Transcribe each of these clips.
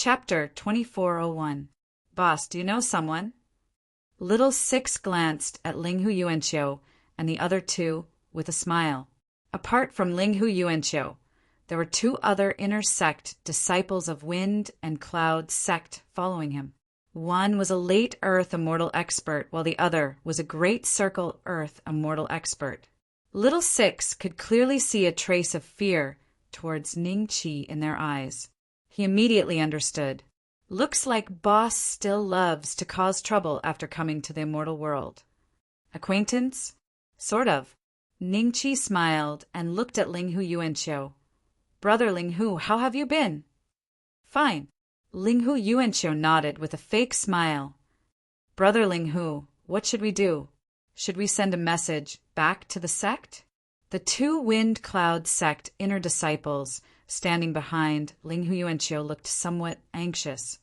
Chapter 2401. Boss, do you know someone? Little Six glanced at Linghu Yuanqiu and the other two with a smile. Apart from Linghu Yuanqiu, there were two other inner sect disciples of Wind and Cloud sect following him. One was a late Earth immortal expert, while the other was a Great Circle Earth immortal expert. Little Six could clearly see a trace of fear towards Ning Qi in their eyes. He immediately understood. Looks like Boss still loves to cause trouble after coming to the immortal world. Acquaintance? Sort of. Ning Qi smiled and looked at Linghu Yuanqiu. Brother Linghu, how have you been? Fine. Linghu Yuanqiu nodded with a fake smile. Brother Linghu, what should we do? Should we send a message back to the sect? The two Wind Cloud sect inner disciples standing behind Linghu Yuanqiu looked somewhat anxious.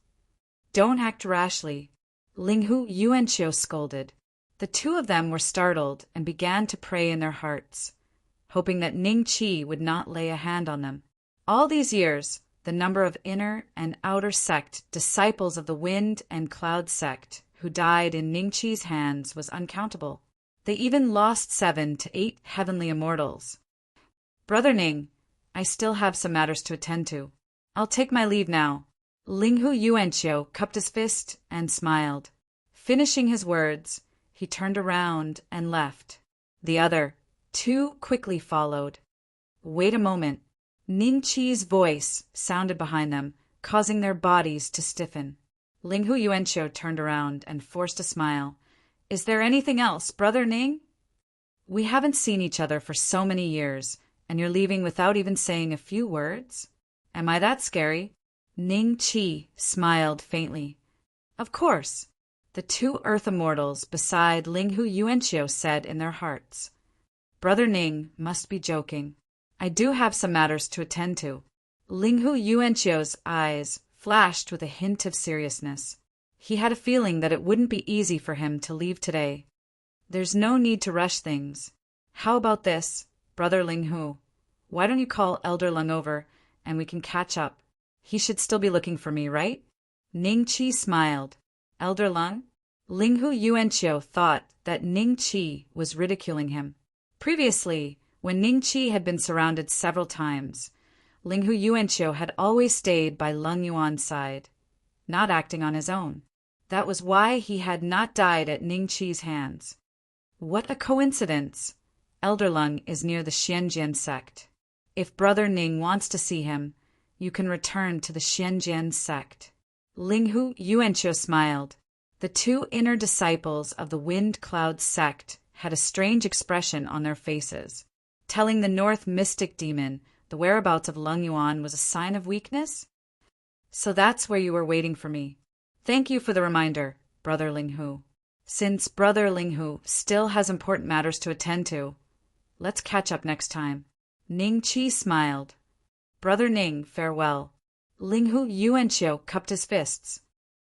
Don't act rashly, Linghu Yuanqiu scolded. The two of them were startled and began to pray in their hearts, hoping that Ning Qi would not lay a hand on them. All these years, the number of inner and outer sect disciples of the Wind and Cloud sect who died in Ning Qi's hands was uncountable. They even lost 7 to 8 heavenly immortals. Brother Ning, I still have some matters to attend to. I'll take my leave now. Linghu Yuanqiu cupped his fist and smiled. Finishing his words, he turned around and left. The other two quickly followed. Wait a moment. Ning Qi's voice sounded behind them, causing their bodies to stiffen. Linghu Yuanqiu turned around and forced a smile. Is there anything else, Brother Ning? We haven't seen each other for so many years, and you're leaving without even saying a few words? Am I that scary? Ning Qi smiled faintly. Of course. The two Earth Immortals beside Linghu Yuanqiu said in their hearts. Brother Ning must be joking. I do have some matters to attend to. Linghu Yuanqiu's eyes flashed with a hint of seriousness. He had a feeling that it wouldn't be easy for him to leave today. There's no need to rush things. How about this, Brother Linghu? Why don't you call Elder Lung over, and we can catch up? He should still be looking for me, right? Ning Qi smiled. Elder Lung? Linghu Yuanqiu thought that Ning Qi was ridiculing him. Previously, when Ning Qi had been surrounded several times, Linghu Yuanqiu had always stayed by Lung Yuan's side, not acting on his own. That was why he had not died at Ning Qi's hands. What a coincidence! Elder Lung is near the Xianjian sect. If Brother Ning wants to see him, you can return to the Xianjian sect. Linghu Yuanqiu smiled. The two inner disciples of the Wind Cloud sect had a strange expression on their faces. Telling the North Mystic Demon the whereabouts of Lung Yuan was a sign of weakness? So that's where you were waiting for me. Thank you for the reminder, Brother Linghu. Since Brother Linghu still has important matters to attend to, let's catch up next time. Ning Qi smiled. Brother Ning, farewell. Linghu Yuanqiu cupped his fists.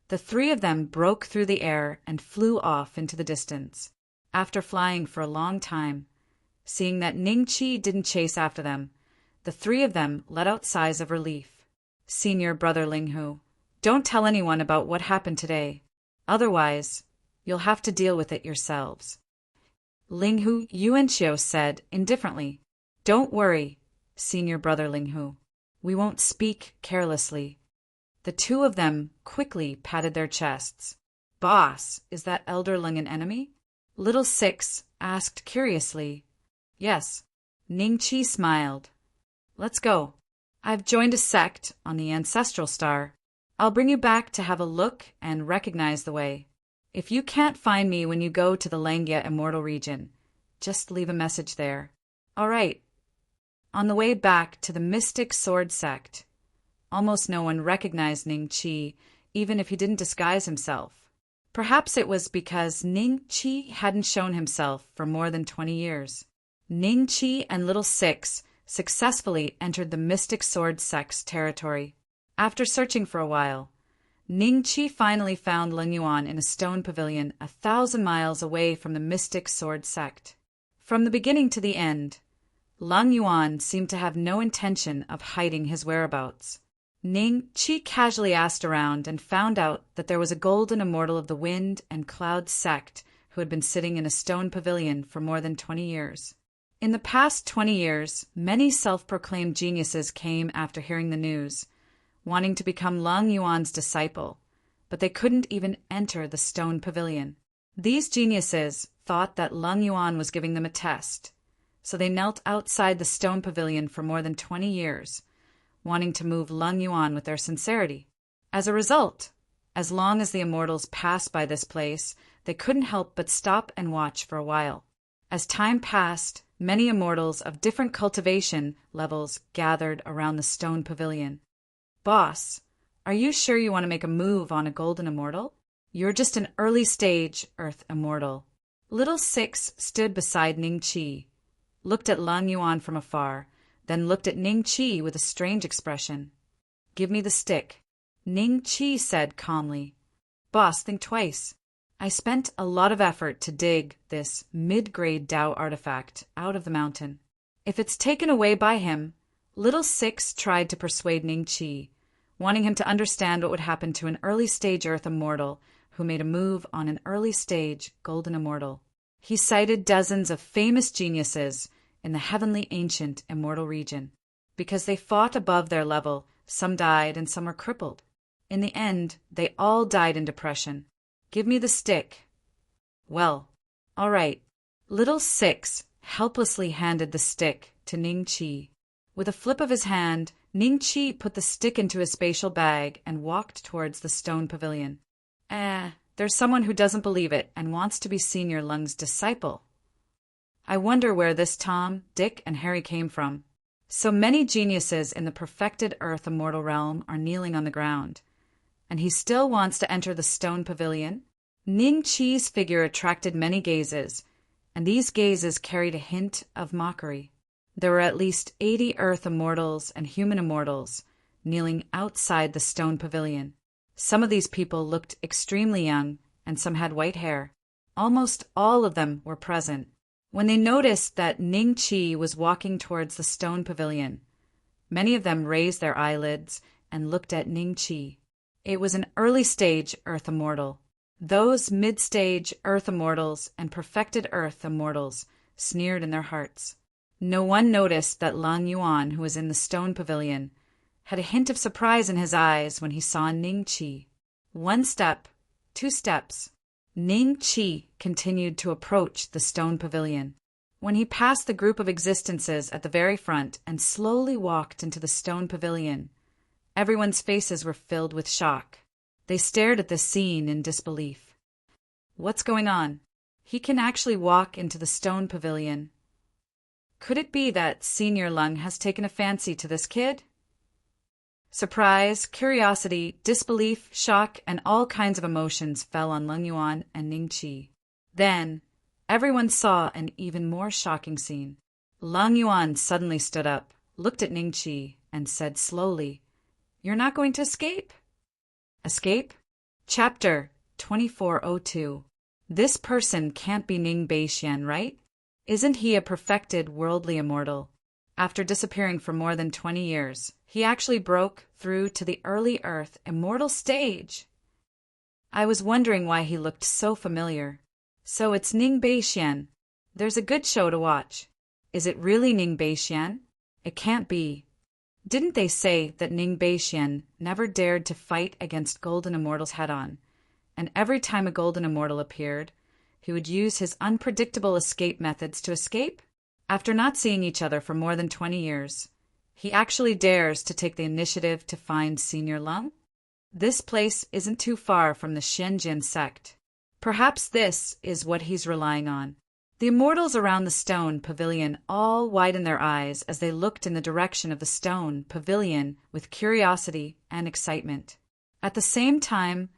The three of them broke through the air and flew off into the distance. After flying for a long time, seeing that Ning Qi didn't chase after them, the three of them let out sighs of relief. Senior Brother Linghu, don't tell anyone about what happened today. Otherwise, you'll have to deal with it yourselves. Linghu Yuanqiu said indifferently. Don't worry, Senior Brother Linghu. We won't speak carelessly. The two of them quickly patted their chests. Boss, is that Elder Lung an enemy? Little Six asked curiously. Yes. Ning Qi smiled. Let's go. I've joined a sect on the Ancestral Star. I'll bring you back to have a look and recognize the way. If you can't find me when you go to the Langya Immortal region, just leave a message there. All right. On the way back to the Mystic Sword sect, almost no one recognized Ning Qi, even if he didn't disguise himself. Perhaps it was because Ning Qi hadn't shown himself for more than 20 years. Ning Qi and Little Six successfully entered the Mystic Sword sect's territory. After searching for a while, Ning Qi finally found Lung Yuan in a stone pavilion 1,000 miles away from the Mystic Sword sect. From the beginning to the end, Lung Yuan seemed to have no intention of hiding his whereabouts. Ning Qi casually asked around and found out that there was a golden immortal of the wind and cloud sect who had been sitting in a stone pavilion for more than 20 years. In the past 20 years, many self-proclaimed geniuses came after hearing the news, wanting to become Lang Yuan's disciple, but they couldn't even enter the stone pavilion. These geniuses thought that Lang Yuan was giving them a test, so they knelt outside the stone pavilion for more than 20 years, wanting to move Lang Yuan with their sincerity. As a result, as long as the immortals passed by this place, they couldn't help but stop and watch for a while. As time passed, many immortals of different cultivation levels gathered around the stone pavilion. "Boss, are you sure you want to make a move on a golden immortal? You're just an early stage Earth immortal." Little Six stood beside Ning Qi, looked at Lang Yuan from afar, then looked at Ning Qi with a strange expression. "Give me the stick," Ning Qi said calmly. "Boss, think twice. I spent a lot of effort to dig this mid-grade Tao artifact out of the mountain. If it's taken away by him..." Little Six tried to persuade Ning Qi, wanting him to understand what would happen to an early-stage Earth immortal who made a move on an early-stage golden immortal. He cited dozens of famous geniuses in the heavenly ancient immortal region. Because they fought above their level, some died and some were crippled. In the end, they all died in depression. "Give me the stick." "Well, all right." Little Six helplessly handed the stick to Ning Qi. With a flip of his hand, Ning Qi put the stick into his spatial bag and walked towards the stone pavilion. There's someone who doesn't believe it and wants to be Senior Lung's disciple. I wonder where this Tom, Dick, and Harry came from. So many geniuses in the perfected Earth immortal realm are kneeling on the ground. And he still wants to enter the stone pavilion? Ning Qi's figure attracted many gazes, and these gazes carried a hint of mockery. There were at least 80 Earth immortals and human immortals kneeling outside the stone pavilion. Some of these people looked extremely young, and some had white hair. Almost all of them were present. When they noticed that Ning Qi was walking towards the stone pavilion, many of them raised their eyelids and looked at Ning Qi. It was an early-stage Earth immortal. Those mid-stage Earth immortals and perfected Earth immortals sneered in their hearts. No one noticed that Lang Yuan, who was in the stone pavilion, had a hint of surprise in his eyes when he saw Ning Qi. 1 step, 2 steps. Ning Qi continued to approach the stone pavilion. When he passed the group of existences at the very front and slowly walked into the stone pavilion, everyone's faces were filled with shock. They stared at this scene in disbelief. What's going on? He can actually walk into the stone pavilion. Could it be that Senior Lung has taken a fancy to this kid? Surprise, curiosity, disbelief, shock, and all kinds of emotions fell on Lang Yuan and Ning Qi. Then, everyone saw an even more shocking scene. Lang Yuan suddenly stood up, looked at Ning Qi, and said slowly, "You're not going to escape?" Escape? Chapter 2402. This person can't be Ning Beixian, right? Isn't he a perfected worldly immortal? After disappearing for more than 20 years, he actually broke through to the early Earth immortal stage. I was wondering why he looked so familiar. So it's Ning Beixian. There's a good show to watch. Is it really Ning Beixian? It can't be. Didn't they say that Ning Beixian never dared to fight against golden immortals head-on, and every time a golden immortal appeared, he would use his unpredictable escape methods to escape? After not seeing each other for more than 20 years, he actually dares to take the initiative to find Senior Lung? This place isn't too far from the Shenzhen sect. Perhaps this is what he's relying on. The immortals around the stone pavilion all widened their eyes as they looked in the direction of the stone pavilion with curiosity and excitement. At the same time,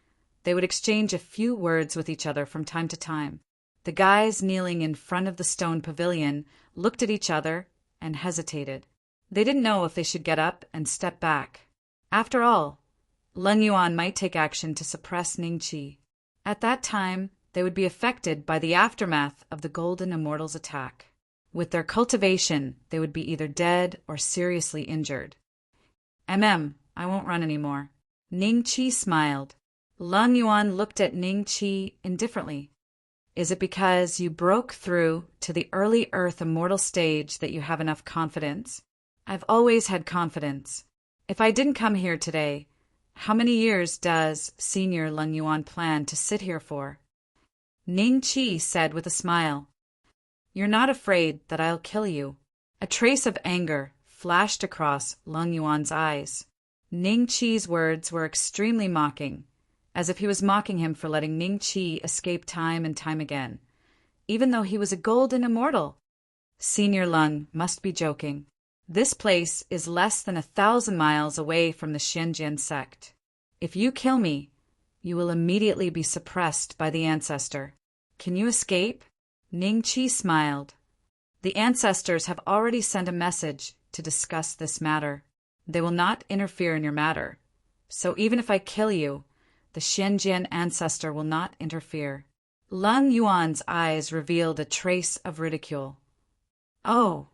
they would exchange a few words with each other from time to time. The guys kneeling in front of the stone pavilion looked at each other and hesitated. They didn't know if they should get up and step back. After all, Lang Yuan might take action to suppress Ning Qi. At that time, they would be affected by the aftermath of the Golden Immortals' attack. With their cultivation, they would be either dead or seriously injured. I won't run anymore." Ning Qi smiled. Lung Yuan looked at Ning Qi indifferently. "Is it because you broke through to the early Earth immortal stage that you have enough confidence?" "I've always had confidence. If I didn't come here today, how many years does Senior Lung Yuan plan to sit here for?" Ning Qi said with a smile, "You're not afraid that I'll kill you." A trace of anger flashed across Lung Yuan's eyes. Ning Qi's words were extremely mocking, as if he was mocking him for letting Ning Qi escape time and time again, even though he was a golden immortal. Senior Lung must be joking. This place is less than 1,000 miles away from the Xianjian sect. If you kill me, you will immediately be suppressed by the ancestor. Can you escape? Ning Qi smiled. The ancestors have already sent a message to discuss this matter. They will not interfere in your matter. So even if I kill you, the Xianjian ancestor will not interfere. Lung Yuan's eyes revealed a trace of ridicule. "Oh,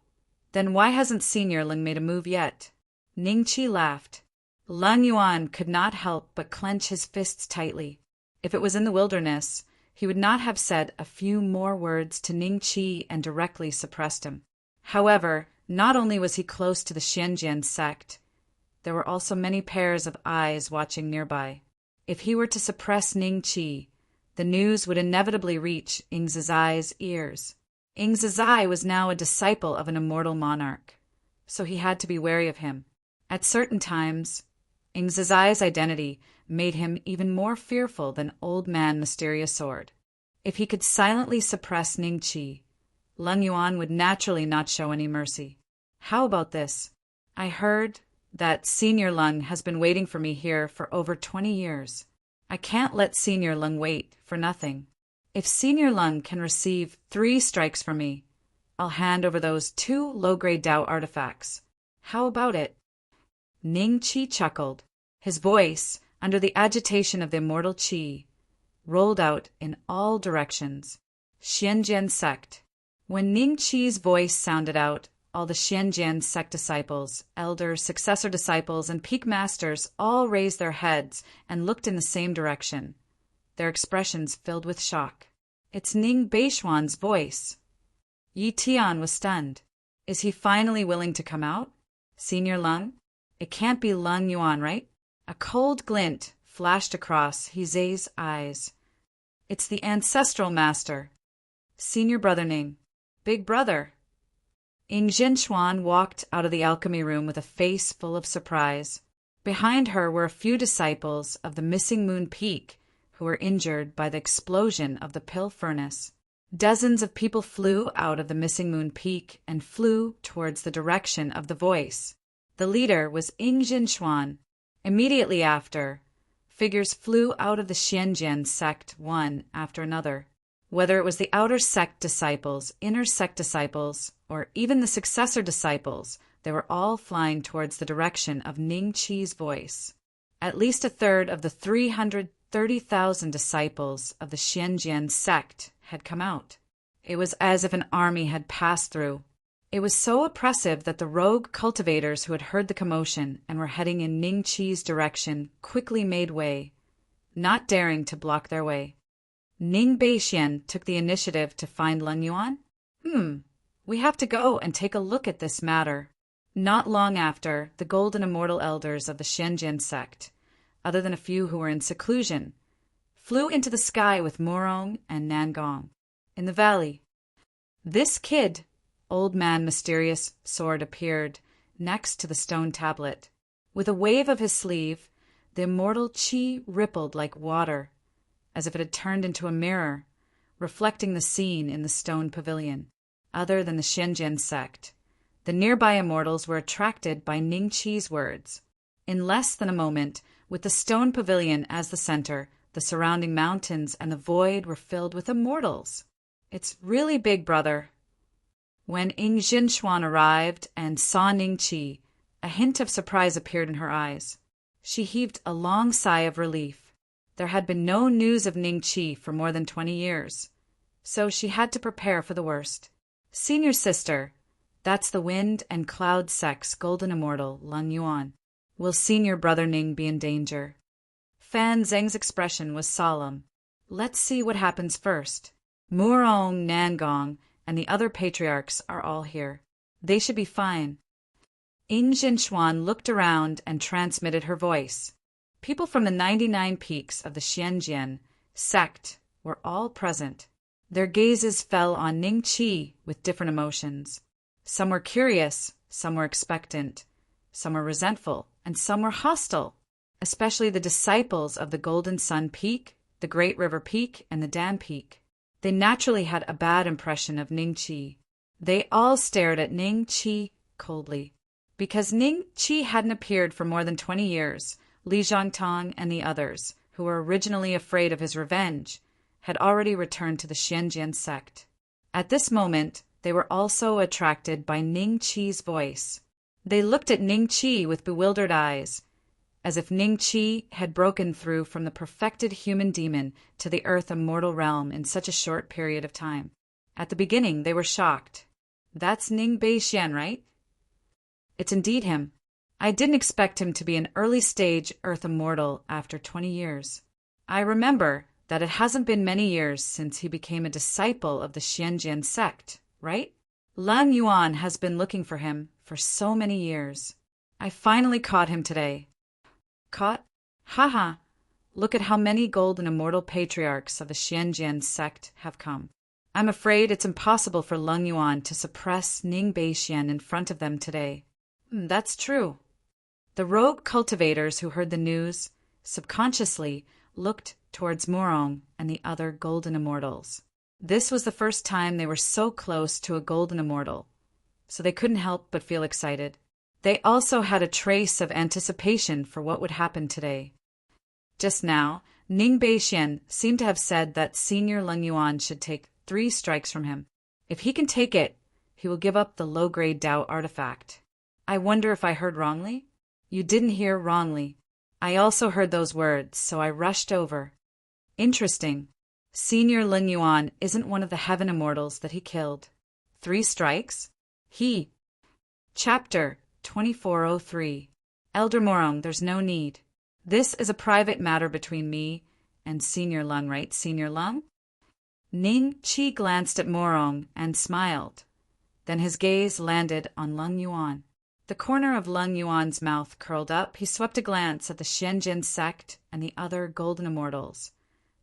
then why hasn't Senior Lung made a move yet?" Ning Qi laughed. Lung Yuan could not help but clench his fists tightly. If it was in the wilderness, he would not have said a few more words to Ning Qi and directly suppressed him. However, not only was he close to the Xianjian sect, there were also many pairs of eyes watching nearby. If he were to suppress Ning Qi, the news would inevitably reach Ing Zizai's ears. Ing Zizai was now a disciple of an immortal monarch, so he had to be wary of him. At certain times, Ing Zizai's identity made him even more fearful than Old Man Mysterious Sword. If he could silently suppress Ning Qi, Lung Yuan would naturally not show any mercy. "How about this? I heard that Senior Lung has been waiting for me here for over 20 years. I can't let Senior Lung wait for nothing. If Senior Lung can receive 3 strikes from me, I'll hand over those 2 low-grade Dao artifacts. How about it?" Ning Qi chuckled. His voice, under the agitation of the immortal Qi, rolled out in all directions. Xianjian sect. When Ning Qi's voice sounded out, all the Xianjian sect disciples, elders, successor disciples, and peak masters all raised their heads and looked in the same direction, their expressions filled with shock. "It's Ning Beishuan's voice." Yi Tian was stunned. "Is he finally willing to come out? Senior Lung? It can't be Lung Yuan, right?" A cold glint flashed across Hizei's eyes. "It's the ancestral master. Senior Brother Ning. Big brother." Ing Jinshuan walked out of the alchemy room with a face full of surprise. Behind her were a few disciples of the Missing Moon Peak who were injured by the explosion of the pill furnace. Dozens of people flew out of the Missing Moon Peak and flew towards the direction of the voice. The leader was Ing Jinshuan. Immediately after, figures flew out of the Xianjian sect one after another. Whether it was the outer sect disciples, inner sect disciples, or even the successor disciples, they were all flying towards the direction of Ning Qi's voice. At least a third of the 330,000 disciples of the Xianjian sect had come out. It was as if an army had passed through. It was so oppressive that the rogue cultivators who had heard the commotion and were heading in Ning Qi's direction quickly made way, not daring to block their way. Ning Beixian took the initiative to find Lung Yuan. We have to go and take a look at this matter. Not long after, the golden immortal elders of the Xianjian sect, other than a few who were in seclusion, flew into the sky with Murong and Nangong. In the valley, this kid, Old Man Mysterious Sword, appeared next to the stone tablet. With a wave of his sleeve, the immortal Qi rippled like water, as if it had turned into a mirror, reflecting the scene in the stone pavilion. Other than the Xianjian sect, the nearby immortals were attracted by Ning Qi's words. In less than a moment, with the stone pavilion as the center, the surrounding mountains and the void were filled with immortals. "It's really big, brother." When Ing Jinshuan arrived and saw Ning Qi, a hint of surprise appeared in her eyes. She heaved a long sigh of relief. There had been no news of Ning Qi for more than 20 years, so she had to prepare for the worst. "Senior sister, that's the wind and cloud sect's golden immortal, Lung Yuan." Will senior brother Ning be in danger? Fan Zheng's expression was solemn. Let's see what happens first. Murong, Nangong, and the other patriarchs are all here. They should be fine. Yin Jinshuan looked around and transmitted her voice. People from the 99 peaks of the Xianjian sect were all present. Their gazes fell on Ning Qi with different emotions. Some were curious, some were expectant, some were resentful, and some were hostile, especially the disciples of the Golden Sun Peak, the Great River Peak, and the Dan Peak. They naturally had a bad impression of Ning Qi. They all stared at Ning Qi coldly. Because Ning Qi hadn't appeared for more than 20 years, Li Zhangtong and the others, who were originally afraid of his revenge, had already returned to the Xianjian sect. At this moment, they were also attracted by Ning Qi's voice. They looked at Ning Qi with bewildered eyes, as if Ning Qi had broken through from the perfected human demon to the earth immortal realm in such a short period of time. At the beginning, they were shocked. That's Ning Beixian, right? It's indeed him. I didn't expect him to be an early-stage earth immortal after 20 years. I remember that it hasn't been many years since he became a disciple of the Xianjian sect, right? Lang Yuan has been looking for him for so many years. I finally caught him today. Caught? Haha! Look at how many golden immortal patriarchs of the Xianjian sect have come. I'm afraid it's impossible for Leng Yuan to suppress Ning Beixian in front of them today. That's true. The rogue cultivators who heard the news subconsciously looked towards Murong and the other golden immortals. This was the first time they were so close to a golden immortal, so they couldn't help but feel excited. They also had a trace of anticipation for what would happen today. Just now, Ning Beixian seemed to have said that Senior Leng Yuan should take 3 strikes from him. If he can take it, he will give up the low-grade Dao artifact. I wonder if I heard wrongly? You didn't hear wrongly. I also heard those words, so I rushed over. Interesting. Senior Leng Yuan isn't one of the heaven immortals that he killed. 3 strikes? He. Chapter 2403. Elder Morong, there's no need. This is a private matter between me and Senior Leng, right, Senior Leng? Ning Qi glanced at Morong and smiled. Then his gaze landed on Leng Yuan. The corner of Leng Yuan's mouth curled up. He swept a glance at the Xianjian sect and the other golden immortals,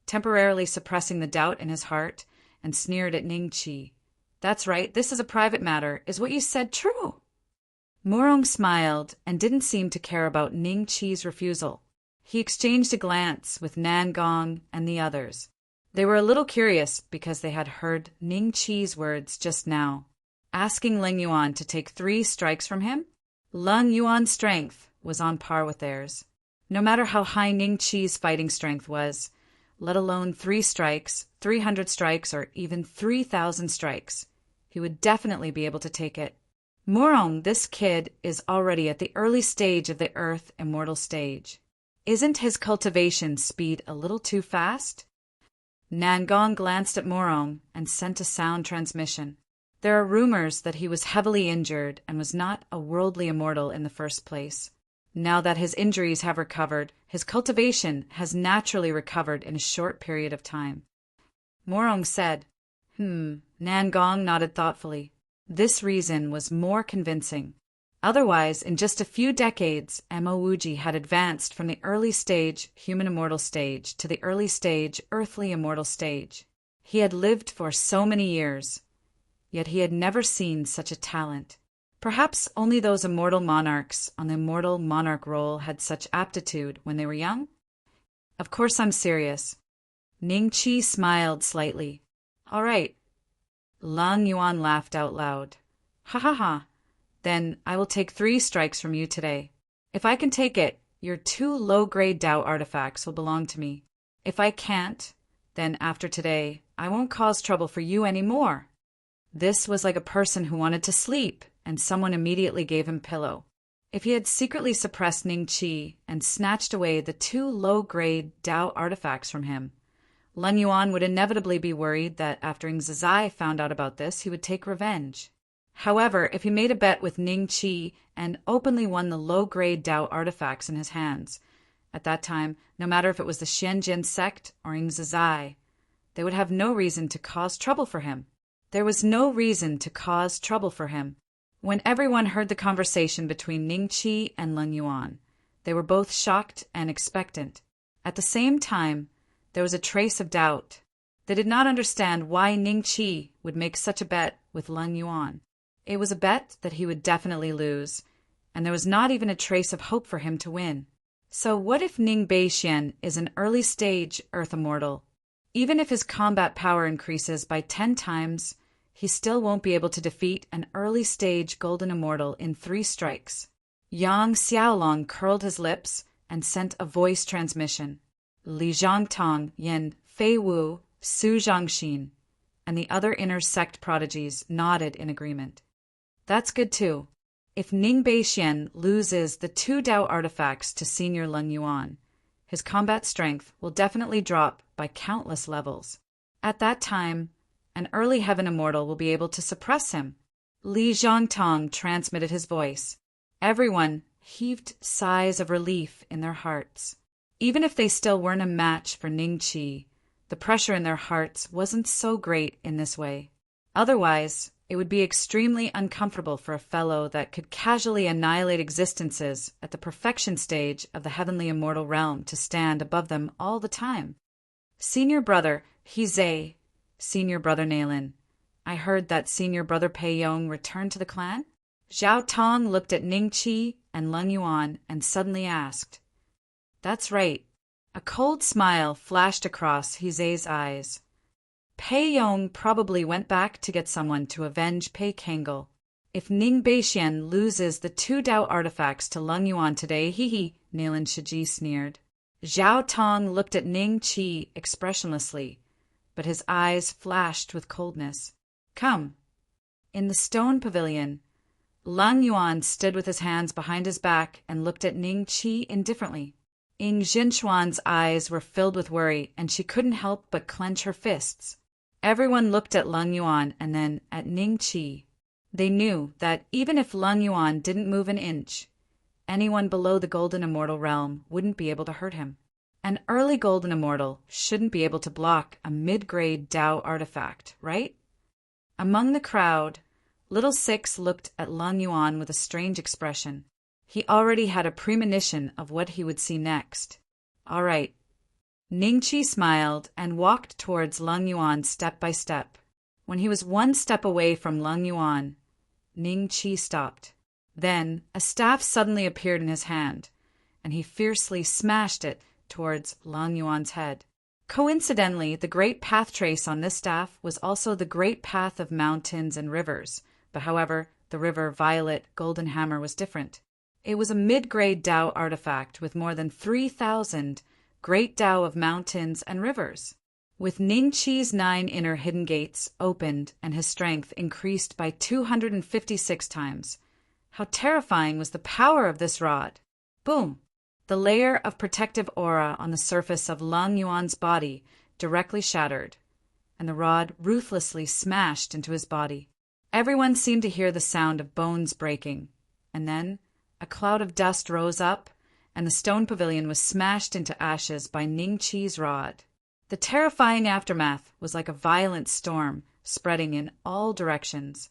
temporarily suppressing the doubt in his heart, and sneered at Ning Qi. That's right, this is a private matter. Is what you said true? Morong smiled and didn't seem to care about Ning Qi's refusal. He exchanged a glance with Nangong and the others. They were a little curious because they had heard Ning Qi's words just now, asking Leng Yuan to take 3 strikes from him. Leng Yuan's strength was on par with theirs. No matter how high Ning Qi's fighting strength was, let alone 3 strikes, 300 strikes, or even 3,000 strikes, he would definitely be able to take it. Morong, this kid is already at the early stage of the Earth Immortal stage. Isn't his cultivation speed a little too fast? Nangong glanced at Morong and sent a sound transmission. There are rumors that he was heavily injured and was not a worldly immortal in the first place. Now that his injuries have recovered, his cultivation has naturally recovered in a short period of time. Morong said, Nangong nodded thoughtfully. This reason was more convincing. Otherwise, in just a few decades, Mo Wuji had advanced from the early stage human immortal stage to the early stage earthly immortal stage. He had lived for so many years, yet he had never seen such a talent. Perhaps only those immortal monarchs on the immortal monarch roll had such aptitude when they were young? Of course I'm serious. Ning Qi smiled slightly. All right. Leng Yuan laughed out loud. Ha ha ha. Then I will take 3 strikes from you today. If I can take it, your 2 low-grade Dao artifacts will belong to me. If I can't, then after today, I won't cause trouble for you anymore. This was like a person who wanted to sleep, and someone immediately gave him a pillow. If he had secretly suppressed Ning Qi and snatched away the 2 low-grade Dao artifacts from him, Leng Yuan would inevitably be worried that after Ing Zizai found out about this, he would take revenge. However, if he made a bet with Ning Qi and openly won the low-grade Dao artifacts in his hands, at that time, no matter if it was the Xianjin sect or Ingzizai, they would have no reason to cause trouble for him. There was no reason to cause trouble for him. When everyone heard the conversation between Ning Qi and Leng Yuan, they were both shocked and expectant. At the same time, there was a trace of doubt. They did not understand why Ning Qi would make such a bet with Leng Yuan. It was a bet that he would definitely lose, and there was not even a trace of hope for him to win. So what if Ning Beixian is an early-stage Earth Immortal? Even if his combat power increases by 10 times, he still won't be able to defeat an early-stage Golden Immortal in 3 strikes. Yang Xiaolong curled his lips and sent a voice transmission. Li Zhangtong, Yin, Fei Wu, Su Zhangxin, and the other inner sect prodigies nodded in agreement. That's good too. If Ning Beixian loses the 2 Dao artifacts to Senior Leng Yuan, his combat strength will definitely drop by countless levels. At that time, an early Heaven Immortal will be able to suppress him. Li Zhangtong transmitted his voice. Everyone heaved sighs of relief in their hearts. Even if they still weren't a match for Ning Qi, the pressure in their hearts wasn't so great in this way. Otherwise, it would be extremely uncomfortable for a fellow that could casually annihilate existences at the perfection stage of the heavenly immortal realm to stand above them all the time. Senior brother Hizei, senior brother Nalin, I heard that senior brother Pei Yong returned to the clan? Zhao Tong looked at Ning Qi and Leng Yuan and suddenly asked. That's right. A cold smile flashed across Hizei's eyes. Pei Yong probably went back to get someone to avenge Pei Kangol. If Ning Beixian loses the 2 Dao artifacts to Leng Yuan today, hee, Nalin Shiji sneered. Zhao Tong looked at Ning Qi expressionlessly, but his eyes flashed with coldness. Come. In the stone pavilion, Leng Yuan stood with his hands behind his back and looked at Ning Qi indifferently. Ying Jinchuan's eyes were filled with worry, and she couldn't help but clench her fists. Everyone looked at Leng Yuan and then at Ning Qi. They knew that even if Leng Yuan didn't move an inch, anyone below the Golden Immortal realm wouldn't be able to hurt him. An early Golden Immortal shouldn't be able to block a mid-grade Dao artifact, right? Among the crowd, Little Six looked at Leng Yuan with a strange expression. He already had a premonition of what he would see next. All right. Ning Qi smiled and walked towards Leng Yuan step by step. When he was 1 step away from Leng Yuan, Ning Qi stopped. Then a staff suddenly appeared in his hand, and he fiercely smashed it towards Leng Yuan's head. Coincidentally, the great path trace on this staff was also the great path of mountains and rivers, but however, the river Violet Golden Hammer was different. It was a mid-grade Dao artifact with more than 3,000 great Dao of mountains and rivers. With Ning Qi's 9 inner hidden gates opened and his strength increased by 256 times. How terrifying was the power of this rod! Boom! The layer of protective aura on the surface of Leng Yuan's body directly shattered, and the rod ruthlessly smashed into his body. Everyone seemed to hear the sound of bones breaking, and then a cloud of dust rose up, and the stone pavilion was smashed into ashes by Ning Qi's rod. The terrifying aftermath was like a violent storm spreading in all directions.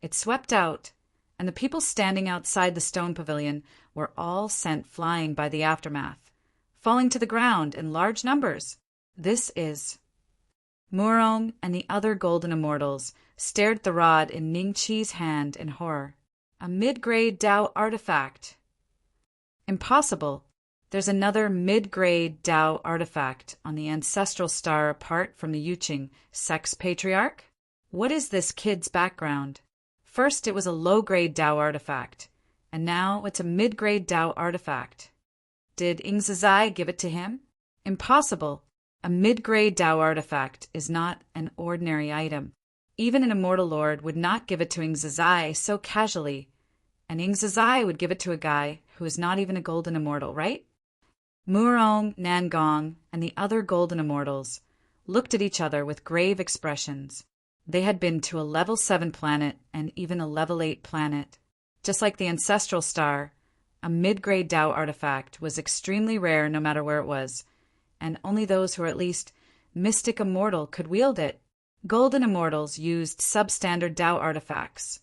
It swept out, and the people standing outside the stone pavilion were all sent flying by the aftermath, falling to the ground in large numbers. This is... Murong and the other Golden Immortals stared at the rod in Ning Qi's hand in horror. A mid-grade Dao artifact. Impossible. There's another mid-grade Dao artifact on the ancestral star apart from the Yuqing sex patriarch? What is this kid's background? First it was a low-grade Dao artifact, and now it's a mid-grade Dao artifact. Did Ingzizai give it to him? Impossible. A mid-grade Dao artifact is not an ordinary item. Even an immortal lord would not give it to Ingzizai so casually, and Ingzizai would give it to a guy who is not even a golden immortal, right? Murong, Nangong, and the other golden immortals looked at each other with grave expressions. They had been to a level 7 planet and even a level 8 planet. Just like the ancestral star, a mid-grade Tao artifact was extremely rare no matter where it was, and only those who were at least mystic immortal could wield it. Golden immortals used substandard Tao artifacts.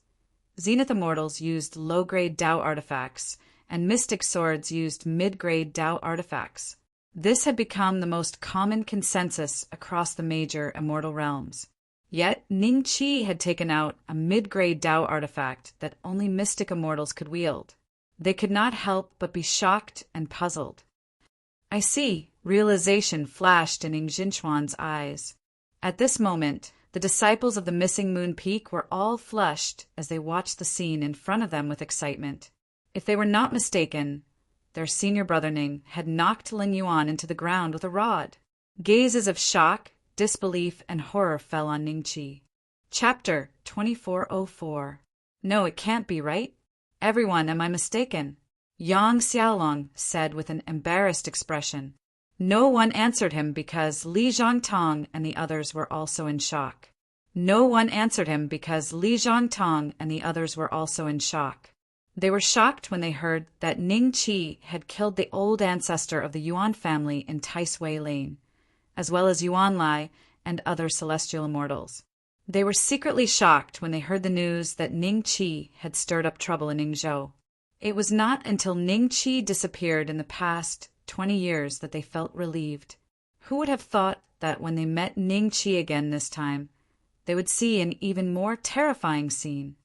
Zenith immortals used low-grade Tao artifacts, and mystic swords used mid-grade Tao artifacts. This had become the most common consensus across the major immortal realms. Yet Ning Qi had taken out a mid-grade Tao artifact that only mystic immortals could wield. They could not help but be shocked and puzzled. "I see," realization flashed in Ning Jinchuan's eyes. At this moment, the disciples of the missing Moon Peak were all flushed as they watched the scene in front of them with excitement. If they were not mistaken, their senior brother Ning had knocked Ling Yuan into the ground with a rod. Gazes of shock, disbelief, and horror fell on Ning Qi. Chapter 2404. No, it can't be right. Everyone, am I mistaken? Yang Xiaolong said with an embarrassed expression. No one answered him because Li Zhongtong and the others were also in shock. No one answered him because Li Zhongtong and the others were also in shock. They were shocked when they heard that Ning Qi had killed the old ancestor of the Yuan family in Taisui Lane, as well as Yuan Lai and other celestial immortals. They were secretly shocked when they heard the news that Ning Qi had stirred up trouble in Ningzhou. It was not until Ning Qi disappeared in the past 20 years that they felt relieved. Who would have thought that when they met Ning Qi again this time, they would see an even more terrifying scene?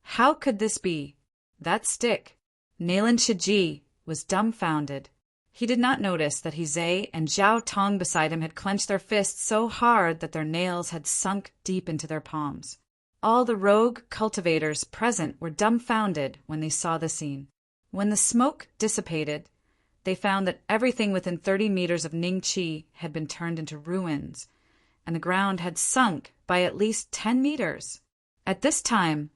How could this be? That stick, Nailan Shiji, was dumbfounded. He did not notice that Zhe and Zhao Tong beside him had clenched their fists so hard that their nails had sunk deep into their palms. All the rogue cultivators present were dumbfounded when they saw the scene. When the smoke dissipated, they found that everything within 30 meters of Ning Qi had been turned into ruins, and the ground had sunk by at least 10 meters. At this time,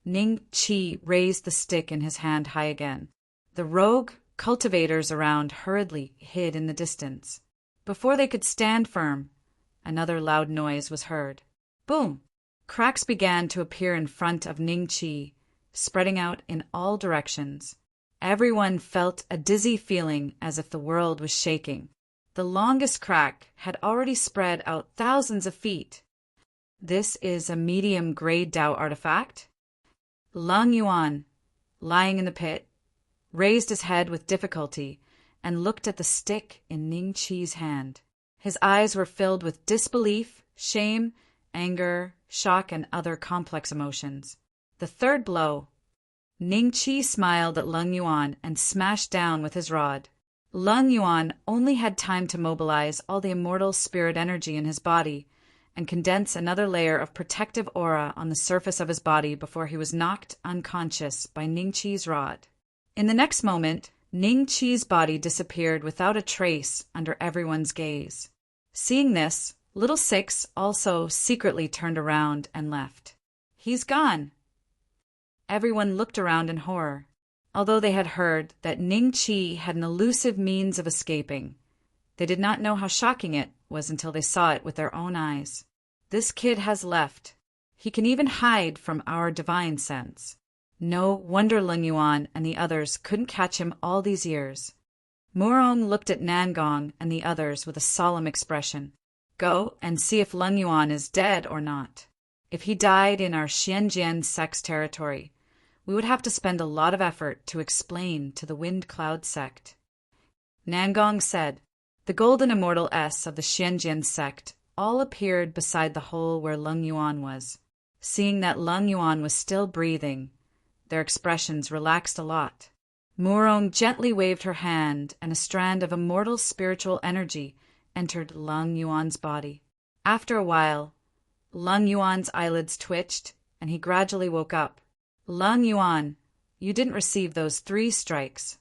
Ning Qi raised the stick in his hand high again. The rogue cultivators around hurriedly hid in the distance. Before they could stand firm, another loud noise was heard. Boom! Cracks began to appear in front of Ning Qi, spreading out in all directions. Everyone felt a dizzy feeling as if the world was shaking. The longest crack had already spread out thousands of feet. This is a medium-grade Tao artifact. Lung Yuan, lying in the pit, raised his head with difficulty and looked at the stick in Ning Qi's hand. His eyes were filled with disbelief, shame, anger, shock, and other complex emotions. The third blow. Ning Qi smiled at Lung Yuan and smashed down with his rod. Lung Yuan only had time to mobilize all the immortal spirit energy in his body and condense another layer of protective aura on the surface of his body before he was knocked unconscious by Ning Qi's rod. In the next moment, Ning Qi's body disappeared without a trace under everyone's gaze. Seeing this, Little Six also secretly turned around and left. He's gone. Everyone looked around in horror. Although they had heard that Ning Qi had an elusive means of escaping, they did not know how shocking it was until they saw it with their own eyes. This kid has left. He can even hide from our divine sense. No wonder Lung Yuan and the others couldn't catch him all these years. Murong looked at Nangong and the others with a solemn expression. Go and see if Lung Yuan is dead or not. If he died in our Xianjian sect's territory, we would have to spend a lot of effort to explain to the Wind Cloud sect. Nangong said. The golden immortal S of the Xianjian sect all appeared beside the hole where Lung Yuan was. Seeing that Lung Yuan was still breathing, their expressions relaxed a lot. Murong gently waved her hand, and a strand of immortal spiritual energy entered Lung Yuan's body. After a while, Lung Yuan's eyelids twitched, and he gradually woke up. Lung Yuan, you didn't receive those 3 strikes.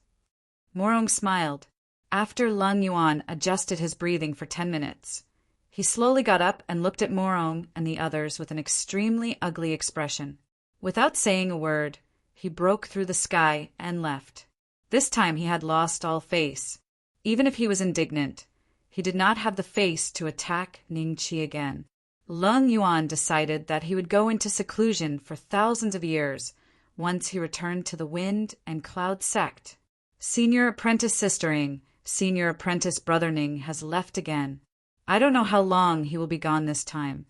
Murong smiled. After Lung Yuan adjusted his breathing for 10 minutes, he slowly got up and looked at Murong and the others with an extremely ugly expression. Without saying a word, he broke through the sky and left. This time he had lost all face. Even if he was indignant, he did not have the face to attack Ning Qi again. Lung Yuan decided that he would go into seclusion for thousands of years once he returned to the Wind and Cloud sect. Senior apprentice Sister Ing, senior apprentice Brother Ning has left again. I don't know how long he will be gone this time.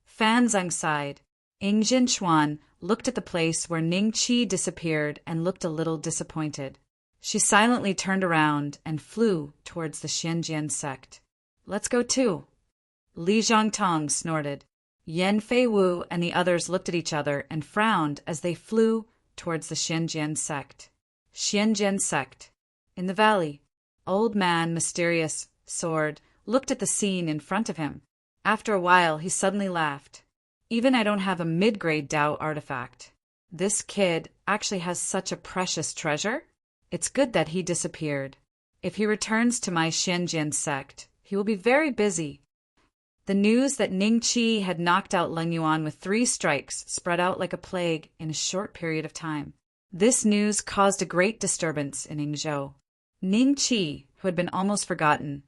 Fan Zeng sighed. Ing Jinchuan looked at the place where Ning Qi disappeared and looked a little disappointed. She silently turned around and flew towards the Xianjian sect. Let's go too. Li Zhongtong snorted. Yan Fei Wu and the others looked at each other and frowned as they flew towards the Xianjian sect. Xianjian sect. In the valley, Old Man, Mysterious, Sword, looked at the scene in front of him. After a while, he suddenly laughed. Even I don't have a mid-grade Dao artifact. This kid actually has such a precious treasure? It's good that he disappeared. If he returns to my Xianjian sect, he will be very busy. The news that Ning Qi had knocked out Leng Yuan with 3 strikes spread out like a plague in a short period of time. This news caused a great disturbance in Yingzhou. Ning Qi, who had been almost forgotten,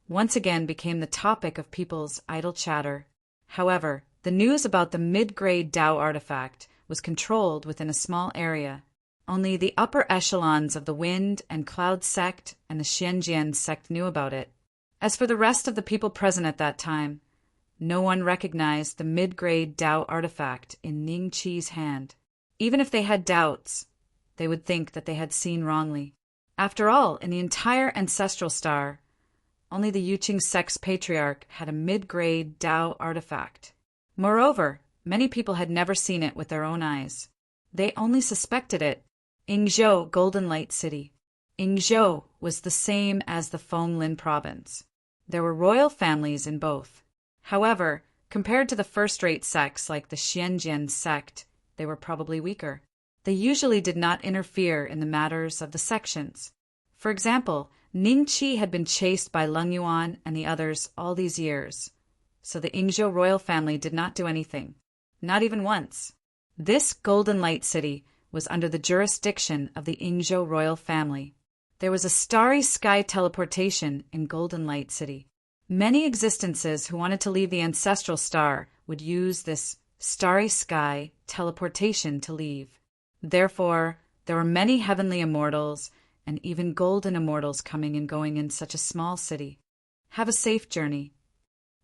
once again became the topic of people's idle chatter. However, the news about the mid-grade Dao artifact was controlled within a small area. Only the upper echelons of the Wind and Cloud sect and the Xianjian sect knew about it. As for the rest of the people present at that time, no one recognized the mid-grade Dao artifact in Ning Qi's hand. Even if they had doubts, they would think that they had seen wrongly. After all, in the entire ancestral star, only the Yuqing sect's patriarch had a mid-grade Dao artifact. Moreover, many people had never seen it with their own eyes. They only suspected it. Yingzhou, Golden Light City. Yingzhou was the same as the Fenglin province. There were royal families in both. However, compared to the first-rate sects like the Xianjian sect, they were probably weaker. They usually did not interfere in the matters of the sections. For example, Ning Qi had been chased by Leng Yuan and the others all these years, so the Yingzhou royal family did not do anything, not even once. This Golden Light City was under the jurisdiction of the Yingzhou royal family. There was a starry sky teleportation in Golden Light City. Many existences who wanted to leave the ancestral star would use this starry sky teleportation to leave. Therefore, there were many heavenly immortals and even golden immortals coming and going in such a small city. Have a safe journey.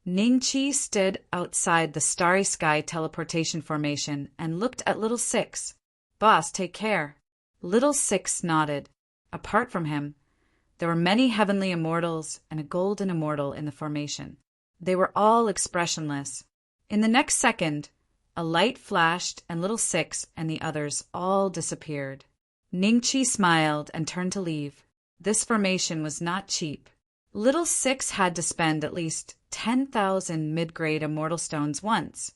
Ning Qi stood outside the starry sky teleportation formation and looked at Little Six. Boss, take care. Little Six nodded. Apart from him, there were many heavenly immortals and a golden immortal in the formation. They were all expressionless. In the next second, a light flashed and Little Six and the others all disappeared. Ning Qi smiled and turned to leave. This formation was not cheap. Little Six had to spend at least 10,000 mid-grade immortal stones once,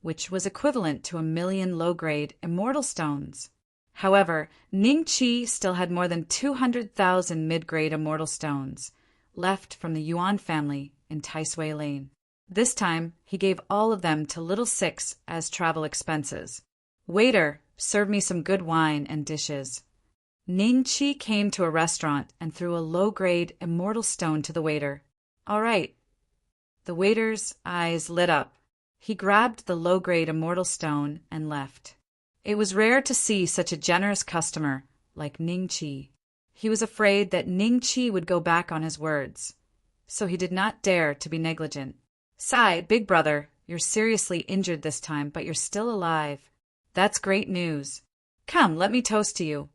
which was equivalent to 1,000,000 low-grade immortal stones. However, Ning Qi still had more than 200,000 mid-grade immortal stones left from the Yuan family in Taisui Lane. This time, he gave all of them to Little Six as travel expenses. Waiter, serve me some good wine and dishes. Ning Qi came to a restaurant and threw a low-grade immortal stone to the waiter. All right. The waiter's eyes lit up. He grabbed the low-grade immortal stone and left. It was rare to see such a generous customer like Ning Qi. He was afraid that Ning Qi would go back on his words, so he did not dare to be negligent. Sai, big brother, you're seriously injured this time, but you're still alive. That's great news. Come, let me toast to you.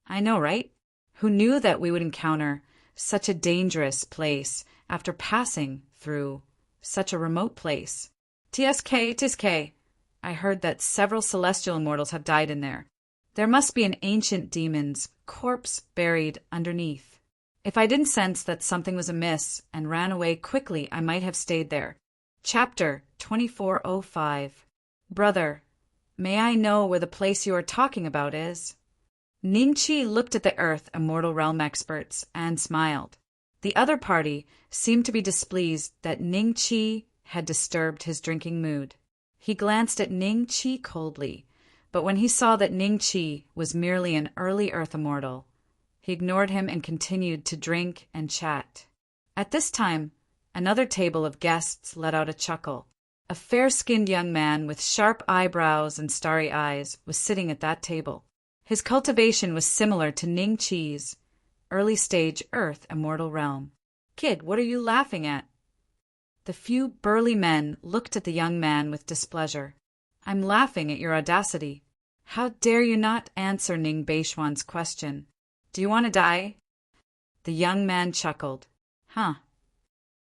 I know, right? Who knew that we would encounter such a dangerous place after passing through such a remote place? TSK, TSK. I heard that several celestial immortals have died in there. There must be an ancient demon's corpse buried underneath. If I didn't sense that something was amiss and ran away quickly, I might have stayed there. Chapter 2405. Brother, may I know where the place you are talking about is? Ning Qi looked at the Earth Immortal Realm experts and smiled. The other party seemed to be displeased that Ning Qi had disturbed his drinking mood. He glanced at Ning Qi coldly, but when he saw that Ning Qi was merely an early Earth Immortal, he ignored him and continued to drink and chat. At this time, another table of guests let out a chuckle. A fair-skinned young man with sharp eyebrows and starry eyes was sitting at that table. His cultivation was similar to Ning Chi's early-stage Earth Immortal realm. "Kid, what are you laughing at?" The few burly men looked at the young man with displeasure. "I'm laughing at your audacity. How dare you not answer Ning Beishuan's question? Do you want to die?" The young man chuckled. "Huh."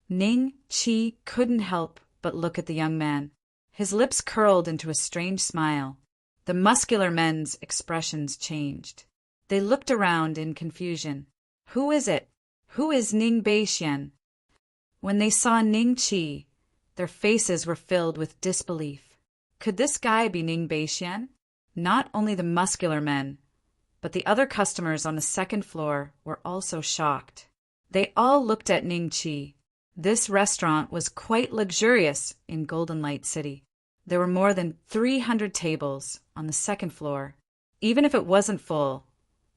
Ning Chi couldn't help but look at the young man. His lips curled into a strange smile. The muscular men's expressions changed. They looked around in confusion. "Who is it? Who is Ning Beishuan?" When they saw Ning Chi, their faces were filled with disbelief. Could this guy be Ning Beishuan? Not only the muscular men, but the other customers on the second floor were also shocked. They all looked at Ning Chi. This restaurant was quite luxurious in Golden Light City. There were more than 300 tables on the second floor. Even if it wasn't full,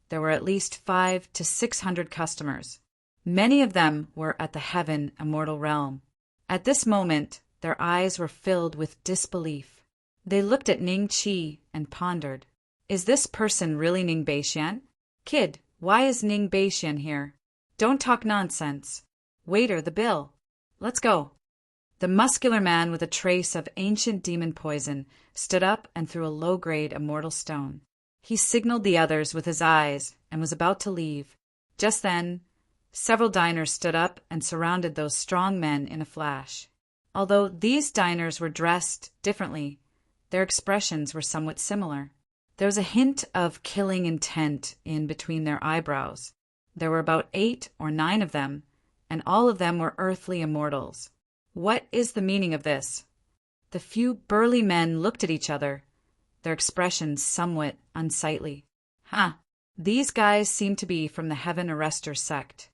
there were at least 500 to 600 customers. Many of them were at the Heaven Immortal realm. At this moment, their eyes were filled with disbelief. They looked at Ning Chi and pondered. Is this person really Ning Beishuan? "Kid, why is Ning Beishuan here? Don't talk nonsense. Waiter, the bill. Let's go." The muscular man with a trace of ancient demon poison stood up and threw a low-grade immortal stone. He signaled the others with his eyes and was about to leave. Just then, several diners stood up and surrounded those strong men in a flash. Although these diners were dressed differently, their expressions were somewhat similar. There was a hint of killing intent in between their eyebrows. There were about 8 or 9 of them, and all of them were earthly immortals. What is the meaning of this? The few burly men looked at each other, their expressions somewhat unsightly. These guys seem to be from the Heaven Arrestor sect.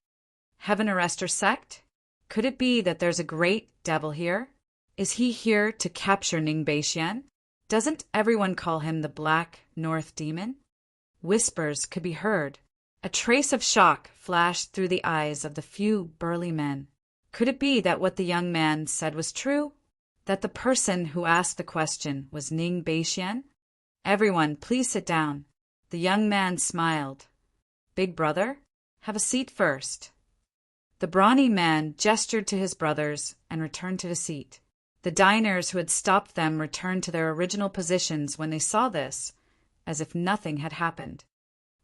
Heaven Arrestor sect? Could it be that there's a great devil here? Is he here to capture Ning Beishuan? Doesn't everyone call him the Black North Demon? Whispers could be heard. A trace of shock flashed through the eyes of the few burly men. Could it be that what the young man said was true? That the person who asked the question was Ning Beishuan? "Everyone, please sit down." The young man smiled. "Big brother, have a seat first." The brawny man gestured to his brothers and returned to the seat. The diners who had stopped them returned to their original positions when they saw this, as if nothing had happened.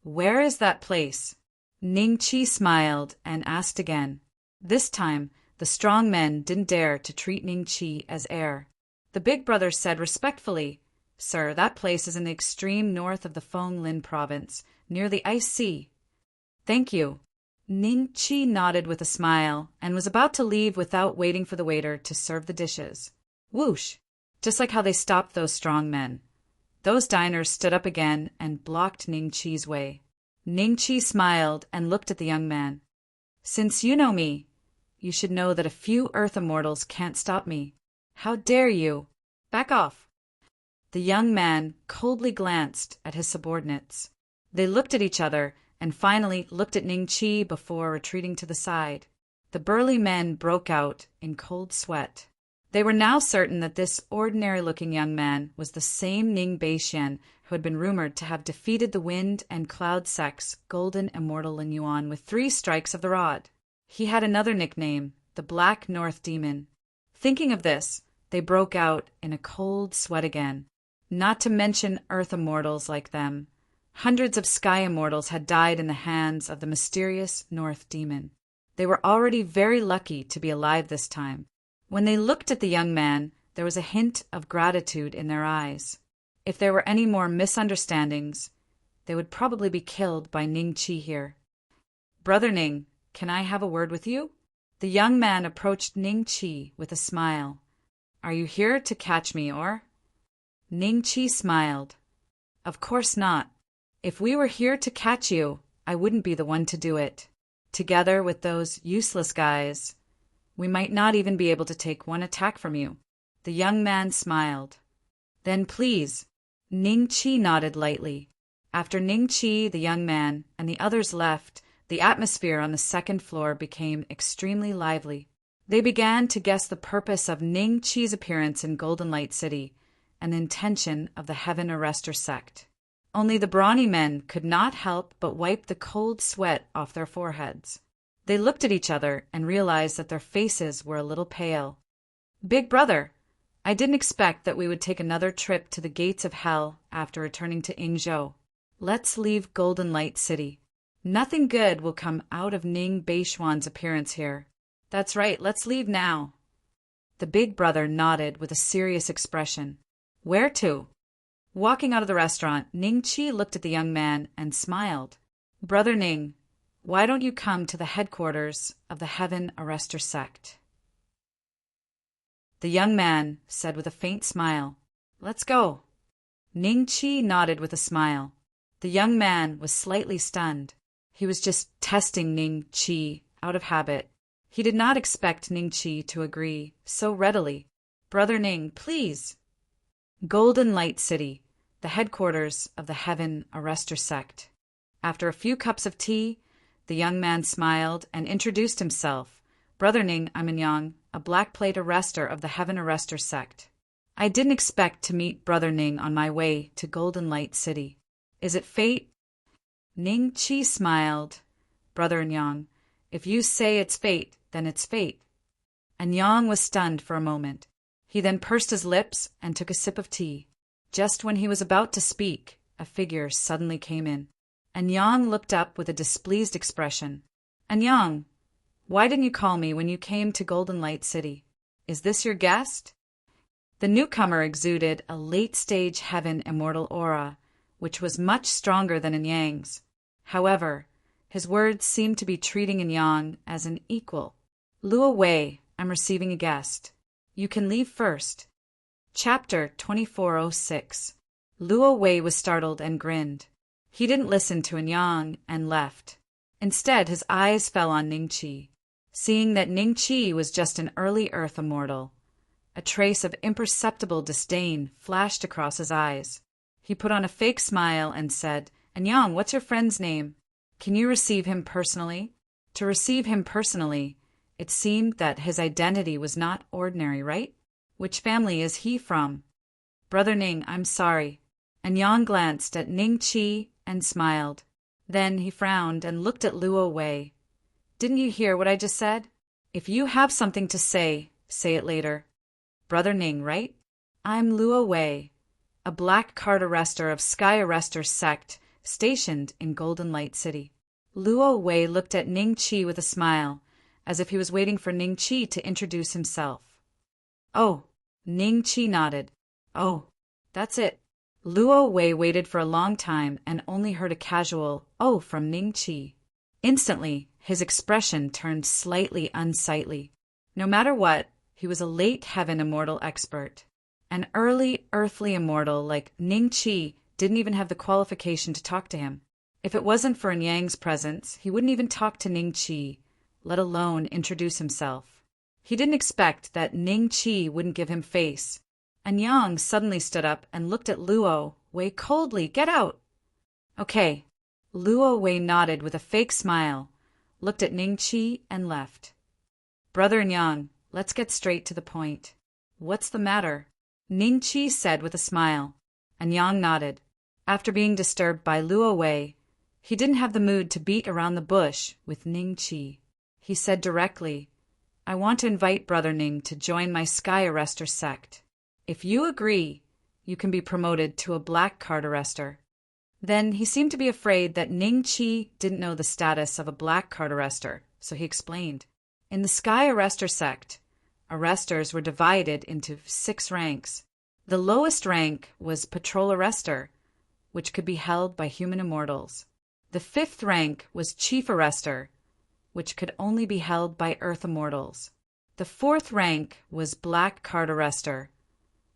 "Where is that place?" Ning Chi smiled and asked again. This time, the strong men didn't dare to treat Ning Chi as heir. The big brother said respectfully, "Sir, that place is in the extreme north of the Feng Lin province, near the Ice Sea." "Thank you." Ning Chi nodded with a smile and was about to leave without waiting for the waiter to serve the dishes. Whoosh! Just like how they stopped those strong men. Those diners stood up again and blocked Ning Chi's way. Ning Chi smiled and looked at the young man. "Since you know me, you should know that a few Earth Immortals can't stop me. How dare you? Back off." The young man coldly glanced at his subordinates. They looked at each other and finally looked at Ning Chi before retreating to the side. The burly men broke out in cold sweat. They were now certain that this ordinary-looking young man was the same Ning Beishuan who had been rumored to have defeated the Wind and Cloud sect's Golden Immortal Lin Yuan with 3 strikes of the rod. He had another nickname, the Black North Demon. Thinking of this, they broke out in a cold sweat again. Not to mention Earth Immortals like them. Hundreds of Sky Immortals had died in the hands of the mysterious North Demon. They were already very lucky to be alive this time. When they looked at the young man, there was a hint of gratitude in their eyes. If there were any more misunderstandings, they would probably be killed by Ning Chi here. "Brother Ning, can I have a word with you?" The young man approached Ning Chi with a smile. "Are you here to catch me, or?" Ning Chi smiled. "Of course not. If we were here to catch you, I wouldn't be the one to do it. Together with those useless guys, we might not even be able to take one attack from you." The young man smiled. "Then please." Ning Chi nodded lightly. After Ning Chi, the young man, and the others left, the atmosphere on the second floor became extremely lively. They began to guess the purpose of Ning Chi's appearance in Golden Light City and the intention of the Heaven Arrestor sect. Only the brawny men could not help but wipe the cold sweat off their foreheads. They looked at each other and realized that their faces were a little pale. "Big brother, I didn't expect that we would take another trip to the gates of hell after returning to Yingzhou. Let's leave Golden Light City. Nothing good will come out of Ning Beishuan's appearance here." "That's right, let's leave now." The big brother nodded with a serious expression. "Where to?" Walking out of the restaurant, Ning Chi looked at the young man and smiled. "Brother Ning, why don't you come to the headquarters of the Heaven Arrestor sect?" The young man said with a faint smile, "Let's go." Ning Chi nodded with a smile. The young man was slightly stunned. He was just testing Ning Chi out of habit. He did not expect Ning Chi to agree so readily. "Brother Ning, please." Golden Light City, the headquarters of the Heaven Arrestor sect. After a few cups of tea, the young man smiled and introduced himself. "Brother Ning, I'm Yang, a black plate arrestor of the Heaven Arrestor sect. I didn't expect to meet Brother Ning on my way to Golden Light City. Is it fate?" Ning Chi smiled. "Brother Yang, if you say it's fate, then it's fate." And Yang was stunned for a moment. He then pursed his lips and took a sip of tea. Just when he was about to speak, a figure suddenly came in. And Yang looked up with a displeased expression. "And Yang, why didn't you call me when you came to Golden Light City? Is this your guest?" The newcomer exuded a late-stage heaven immortal aura, which was much stronger than in Yang's. However, his words seemed to be treating Yang as an equal. "Luo Wei, I'm receiving a guest. You can leave first." Chapter 2406. Luo Wei was startled and grinned. He didn't listen to Yang and left. Instead, his eyes fell on Ning Chi. Seeing that Ning Chi was just an early Earth immortal, a trace of imperceptible disdain flashed across his eyes. He put on a fake smile and said, "And Yang, what's your friend's name? Can you receive him personally?" To receive him personally, it seemed that his identity was not ordinary, right? "Which family is he from?" "Brother Ning, I'm sorry." And Yang glanced at Ning Chi and smiled. Then he frowned and looked at Luo Wei. "Didn't you hear what I just said? If you have something to say, say it later." "Brother Ning, right?" "I'm Luo Wei, a black card arrestor of Sky Arrestor sect stationed in Golden Light City." Luo Wei looked at Ning Chi with a smile, as if he was waiting for Ning Chi to introduce himself. "Oh," Ning Chi nodded. "Oh, that's it." Luo Wei waited for a long time and only heard a casual "oh" from Ning Chi. Instantly, his expression turned slightly unsightly. No matter what, he was a late heaven immortal expert. An early earthly immortal like Ning Chi didn't even have the qualification to talk to him. If it wasn't for Yang's presence, he wouldn't even talk to Ning Chi, let alone introduce himself. He didn't expect that Ning Chi wouldn't give him face. And Yang suddenly stood up and looked at Luo Wei coldly. "Get out!" "Okay." Luo Wei nodded with a fake smile, looked at Ning Chi and left. "Brother Yang, let's get straight to the point. What's the matter?" Ning Chi said with a smile, and Yang nodded. After being disturbed by Luo Wei, he didn't have the mood to beat around the bush with Ning Chi. He said directly, "I want to invite Brother Ning to join my Sky Arrestor sect. If you agree, you can be promoted to a black card arrestor." Then he seemed to be afraid that Ning Chi didn't know the status of a black card arrestor, so he explained. In the Sky Arrestor sect, arrestors were divided into 6 ranks. The lowest rank was Patrol Arrestor, which could be held by human immortals. The 5th rank was Chief Arrestor, which could only be held by Earth immortals. The 4th rank was Black Card Arrestor,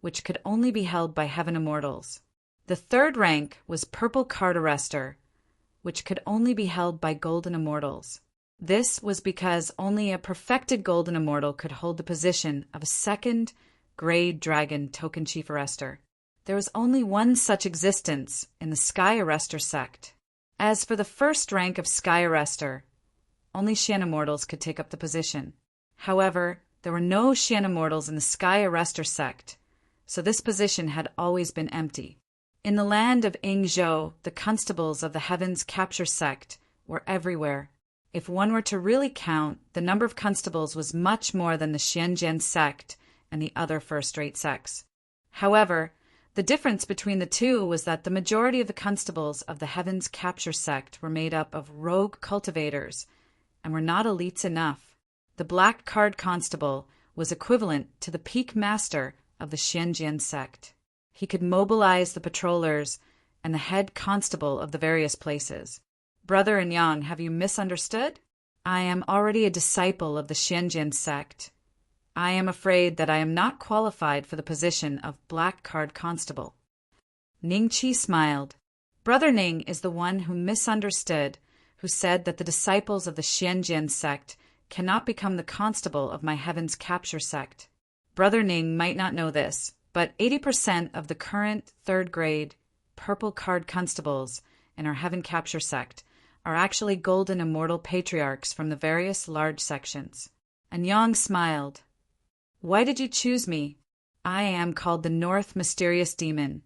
which could only be held by Heaven immortals. The 3rd rank was Purple Card Arrestor, which could only be held by Golden immortals. This was because only a perfected Golden immortal could hold the position of a 2nd Grade Dragon Token Chief Arrestor. There was only one such existence in the Sky Arrestor sect. As for the 1st rank of Sky Arrestor, only Shan immortals could take up the position. However, There were no Xian immortals in the Sky Arrestor sect, so this position had always been empty. In the land of Yingzhou, the constables of the Heavens Capture sect were everywhere. If one were to really count, the number of constables was much more than the Xianjian sect and the other first-rate sects. However, the difference between the two was that the majority of the constables of the Heavens Capture sect were made up of rogue cultivators and were not elites enough. The Black Card Constable was equivalent to the peak master of the Xianjian sect. He could mobilize the patrollers and the head constable of the various places. Brother and Yang, have you misunderstood? I am already a disciple of the Xianjian sect. I am afraid that I am not qualified for the position of Black Card Constable. Ning Qi smiled. Brother Ning is the one who misunderstood, who said that the disciples of the Xianjian sect cannot become the constable of my Heavens Capture sect. Brother Ning might not know this, but 80% of the current third-grade Purple Card Constables in our Heaven Capture sect are actually golden immortal patriarchs from the various large sections. And Yang smiled. Why did you choose me? I am called the North Mysterious Demon,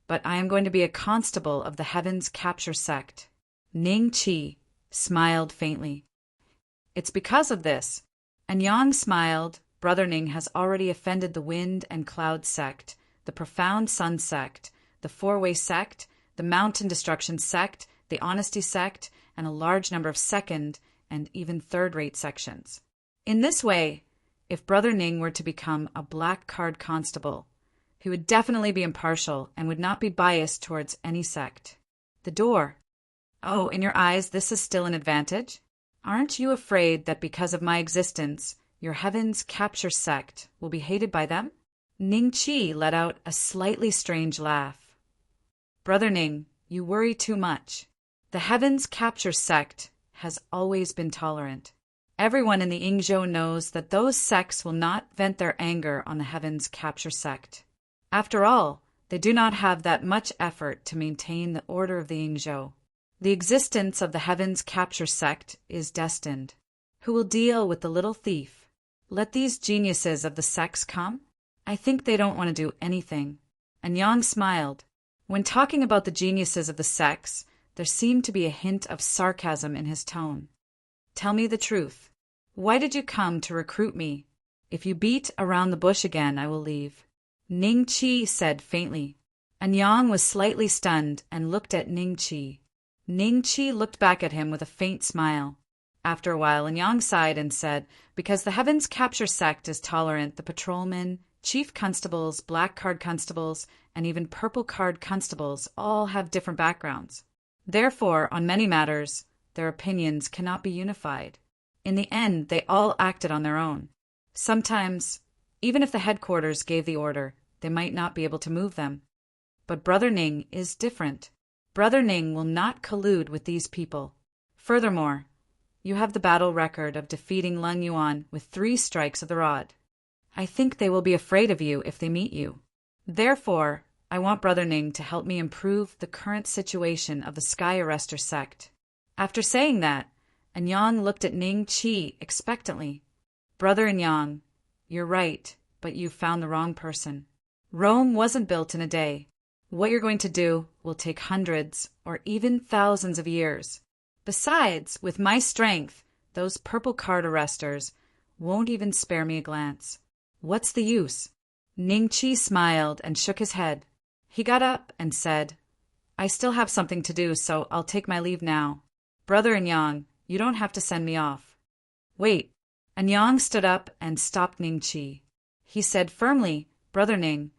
but I am going to be a constable of the Heavens Capture sect. Ning Qi smiled faintly. It's because of this. And Yang smiled. Brother Ning has already offended the Wind and Cloud sect, the Profound Sun sect, the Four-Way sect, the Mountain Destruction sect, the Honesty sect, and a large number of second and even third-rate sections. In this way, if Brother Ning were to become a Black Card Constable, he would definitely be impartial and would not be biased towards any sect. The door. Oh, in your eyes, this is still an advantage? Aren't you afraid that because of my existence, your Heavens Capture sect will be hated by them? Ning Qi let out a slightly strange laugh. Brother Ning, you worry too much. The Heavens Capture sect has always been tolerant. Everyone in the Yingzhou knows that those sects will not vent their anger on the Heavens Capture sect. After all, they do not have that much effort to maintain the order of the Yingzhou. The existence of the Heavens Capture sect is destined. Who will deal with the little thief? Let these geniuses of the sects come? I think they don't want to do anything. And Yang smiled. When talking about the geniuses of the sects, there seemed to be a hint of sarcasm in his tone. Tell me the truth. Why did you come to recruit me? If you beat around the bush again, I will leave. Ning Qi said faintly. And Yang was slightly stunned and looked at Ning Qi. Ning Qi looked back at him with a faint smile. After a while, Yang sighed and said, because the Heavens Capture sect is tolerant, the patrolmen, chief constables, Black Card Constables, and even Purple Card Constables all have different backgrounds. Therefore, on many matters, their opinions cannot be unified. In the end, they all acted on their own. Sometimes, even if the headquarters gave the order, they might not be able to move them. But Brother Ning is different. Brother Ning will not collude with these people. Furthermore, you have the battle record of defeating Leng Yuan with 3 strikes of the rod. I think they will be afraid of you if they meet you. Therefore, I want Brother Ning to help me improve the current situation of the Sky Arrestor sect. After saying that, Yang looked at Ning Qi expectantly. Brother Yang, you're right, but you've found the wrong person. Rome wasn't built in a day. What you're going to do will take hundreds or even thousands of years. Besides, with my strength, those Purple Card Arrestors won't even spare me a glance. What's the use? Ning Qi smiled and shook his head. He got up and said, I still have something to do, so I'll take my leave now. Brother Yang, you don't have to send me off. Wait. Yang stood up and stopped Ning Qi. He said firmly, Brother Ning,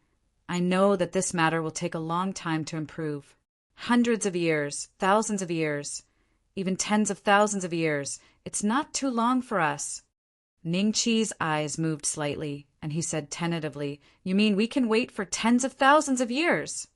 I know that this matter will take a long time to improve. Hundreds of years, thousands of years, even tens of thousands of years. It's not too long for us. Ning Qi's eyes moved slightly, and he said tentatively, You mean we can wait for tens of thousands of years?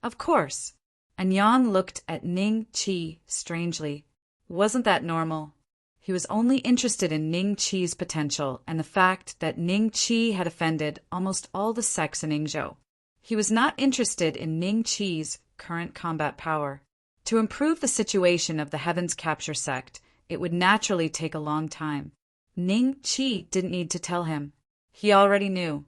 Of course. And Yang looked at Ning Qi strangely. Wasn't that normal? He was only interested in Ning Qi's potential and the fact that Ning Qi had offended almost all the sects in Yingzhou. He was not interested in Ning Qi's current combat power. To improve the situation of the Heavens Capture sect, it would naturally take a long time. Ning Qi didn't need to tell him. He already knew.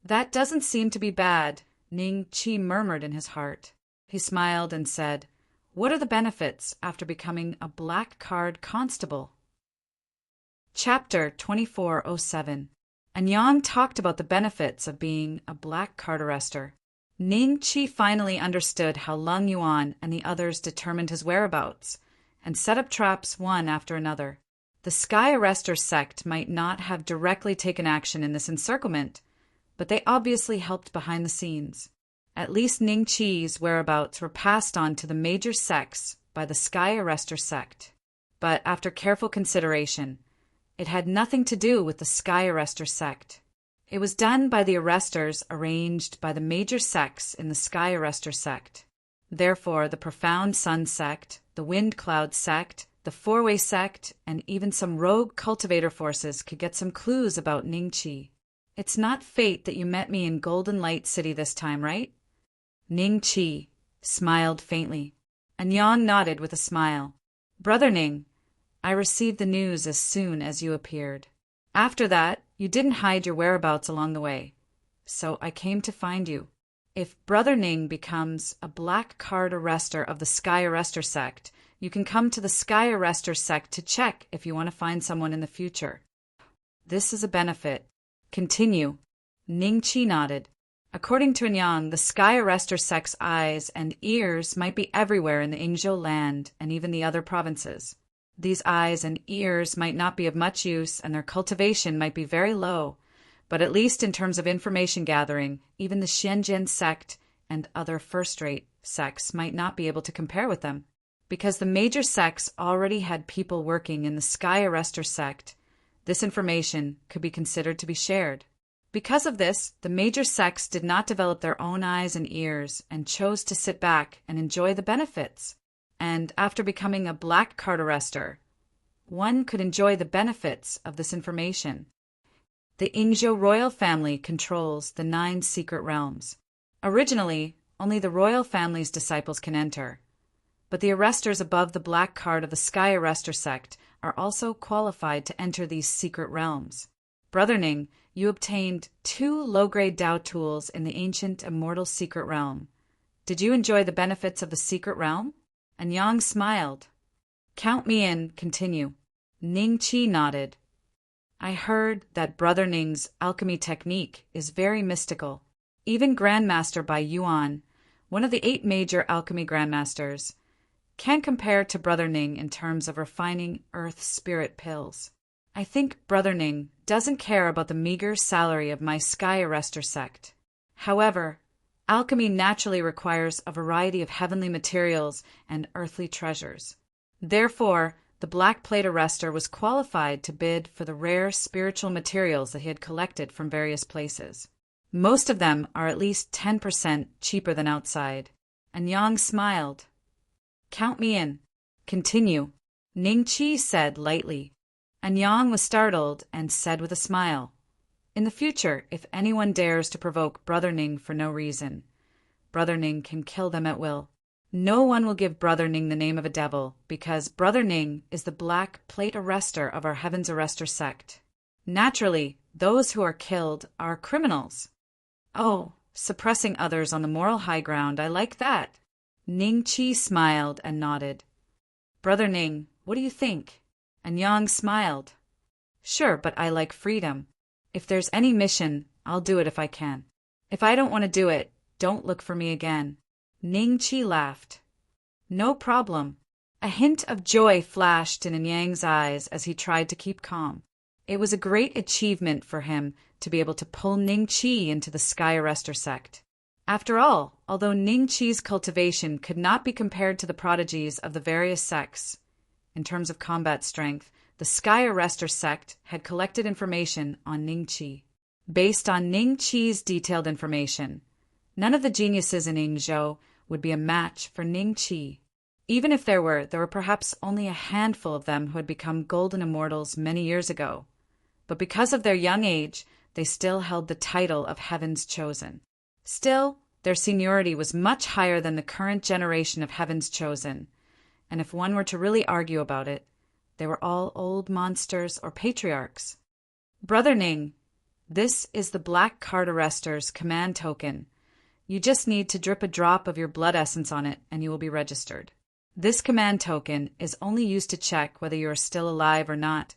That doesn't seem to be bad, Ning Qi murmured in his heart. He smiled and said, "What are the benefits after becoming a black card constable?" Chapter 2407. And Yang talked about the benefits of being a black card arrester. Ning Qi finally understood how Lung Yuan and the others determined his whereabouts, and set up traps one after another. The Sky Arrester sect might not have directly taken action in this encirclement, but they obviously helped behind the scenes. At least Ning Qi's whereabouts were passed on to the major sects by the Sky Arrester sect. But after careful consideration, it had nothing to do with the Sky Arrester sect. It was done by the arresters arranged by the major sects in the Sky Arrester sect. Therefore, the Profound Sun sect, the Wind Cloud sect, the Four-Way sect, and even some rogue cultivator forces could get some clues about Ning Qi. "It's not fate that you met me in Golden Light City this time, right?" Ning Qi smiled faintly, and Yang nodded with a smile. "Brother Ning, I received the news as soon as you appeared. After that, you didn't hide your whereabouts along the way, so I came to find you. If Brother Ning becomes a black card arrester of the Sky Arrester sect, you can come to the Sky Arrester sect to check if you want to find someone in the future. This is a benefit. Continue." Ning Qi nodded. According to Yang, the Sky Arrester sect's eyes and ears might be everywhere in the Yingzhou land and even the other provinces. These eyes and ears might not be of much use and their cultivation might be very low, but at least in terms of information gathering, even the Shenzhen sect and other first-rate sects might not be able to compare with them. Because the major sects already had people working in the Sky Arrester sect, this information could be considered to be shared. Because of this, the major sects did not develop their own eyes and ears and chose to sit back and enjoy the benefits. And after becoming a black card arrester, one could enjoy the benefits of this information. The Yingzhou royal family controls the 9 secret realms. Originally, only the royal family's disciples can enter, but the arresters above the black card of the Sky Arrester sect are also qualified to enter these secret realms. Brother Ning, you obtained 2 low-grade Dao tools in the ancient immortal secret realm. Did you enjoy the benefits of the secret realm? And Yang smiled. "Count me in, continue." Ning Qi nodded. "I heard that Brother Ning's alchemy technique is very mystical. Even Grandmaster Bai Yuan, one of the 8 major alchemy grandmasters, can't compare to Brother Ning in terms of refining earth spirit pills. I think Brother Ning doesn't care about the meager salary of my Sky Arrester sect. However, alchemy naturally requires a variety of heavenly materials and earthly treasures. Therefore, the Black Plate Arrester was qualified to bid for the rare spiritual materials that he had collected from various places. Most of them are at least 10% cheaper than outside." And Yang smiled. "Count me in. Continue," Ning Qi said lightly. And Yang was startled and said with a smile, "In the future, if anyone dares to provoke Brother Ning for no reason, Brother Ning can kill them at will. No one will give Brother Ning the name of a devil, because Brother Ning is the Black Plate Arrester of our Heaven's Arrester sect. Naturally, those who are killed are criminals." "Oh, suppressing others on the moral high ground, I like that." Ning Qi smiled and nodded. "Brother Ning, what do you think?" And Yang smiled. "Sure, but I like freedom. If there's any mission, I'll do it if I can. If I don't want to do it, don't look for me again." Ning Qi laughed. "No problem." A hint of joy flashed in Yang's eyes as he tried to keep calm. It was a great achievement for him to be able to pull Ning Qi into the Sky Arrester sect. After all, although Ning Qi's cultivation could not be compared to the prodigies of the various sects, in terms of combat strength, the Sky Arrester sect had collected information on Ning Qi. Based on Ning Qi's detailed information, none of the geniuses in Yingzhou would be a match for Ning Qi. Even if there were perhaps only a handful of them who had become golden immortals many years ago. But because of their young age, they still held the title of Heaven's Chosen. Still, their seniority was much higher than the current generation of Heaven's Chosen, and if one were to really argue about it, They were all old monsters or patriarchs. Brother Ning, this is the Black Card Arrester's command token. You just need to drip a drop of your blood essence on it and you will be registered. This command token is only used to check whether you are still alive or not.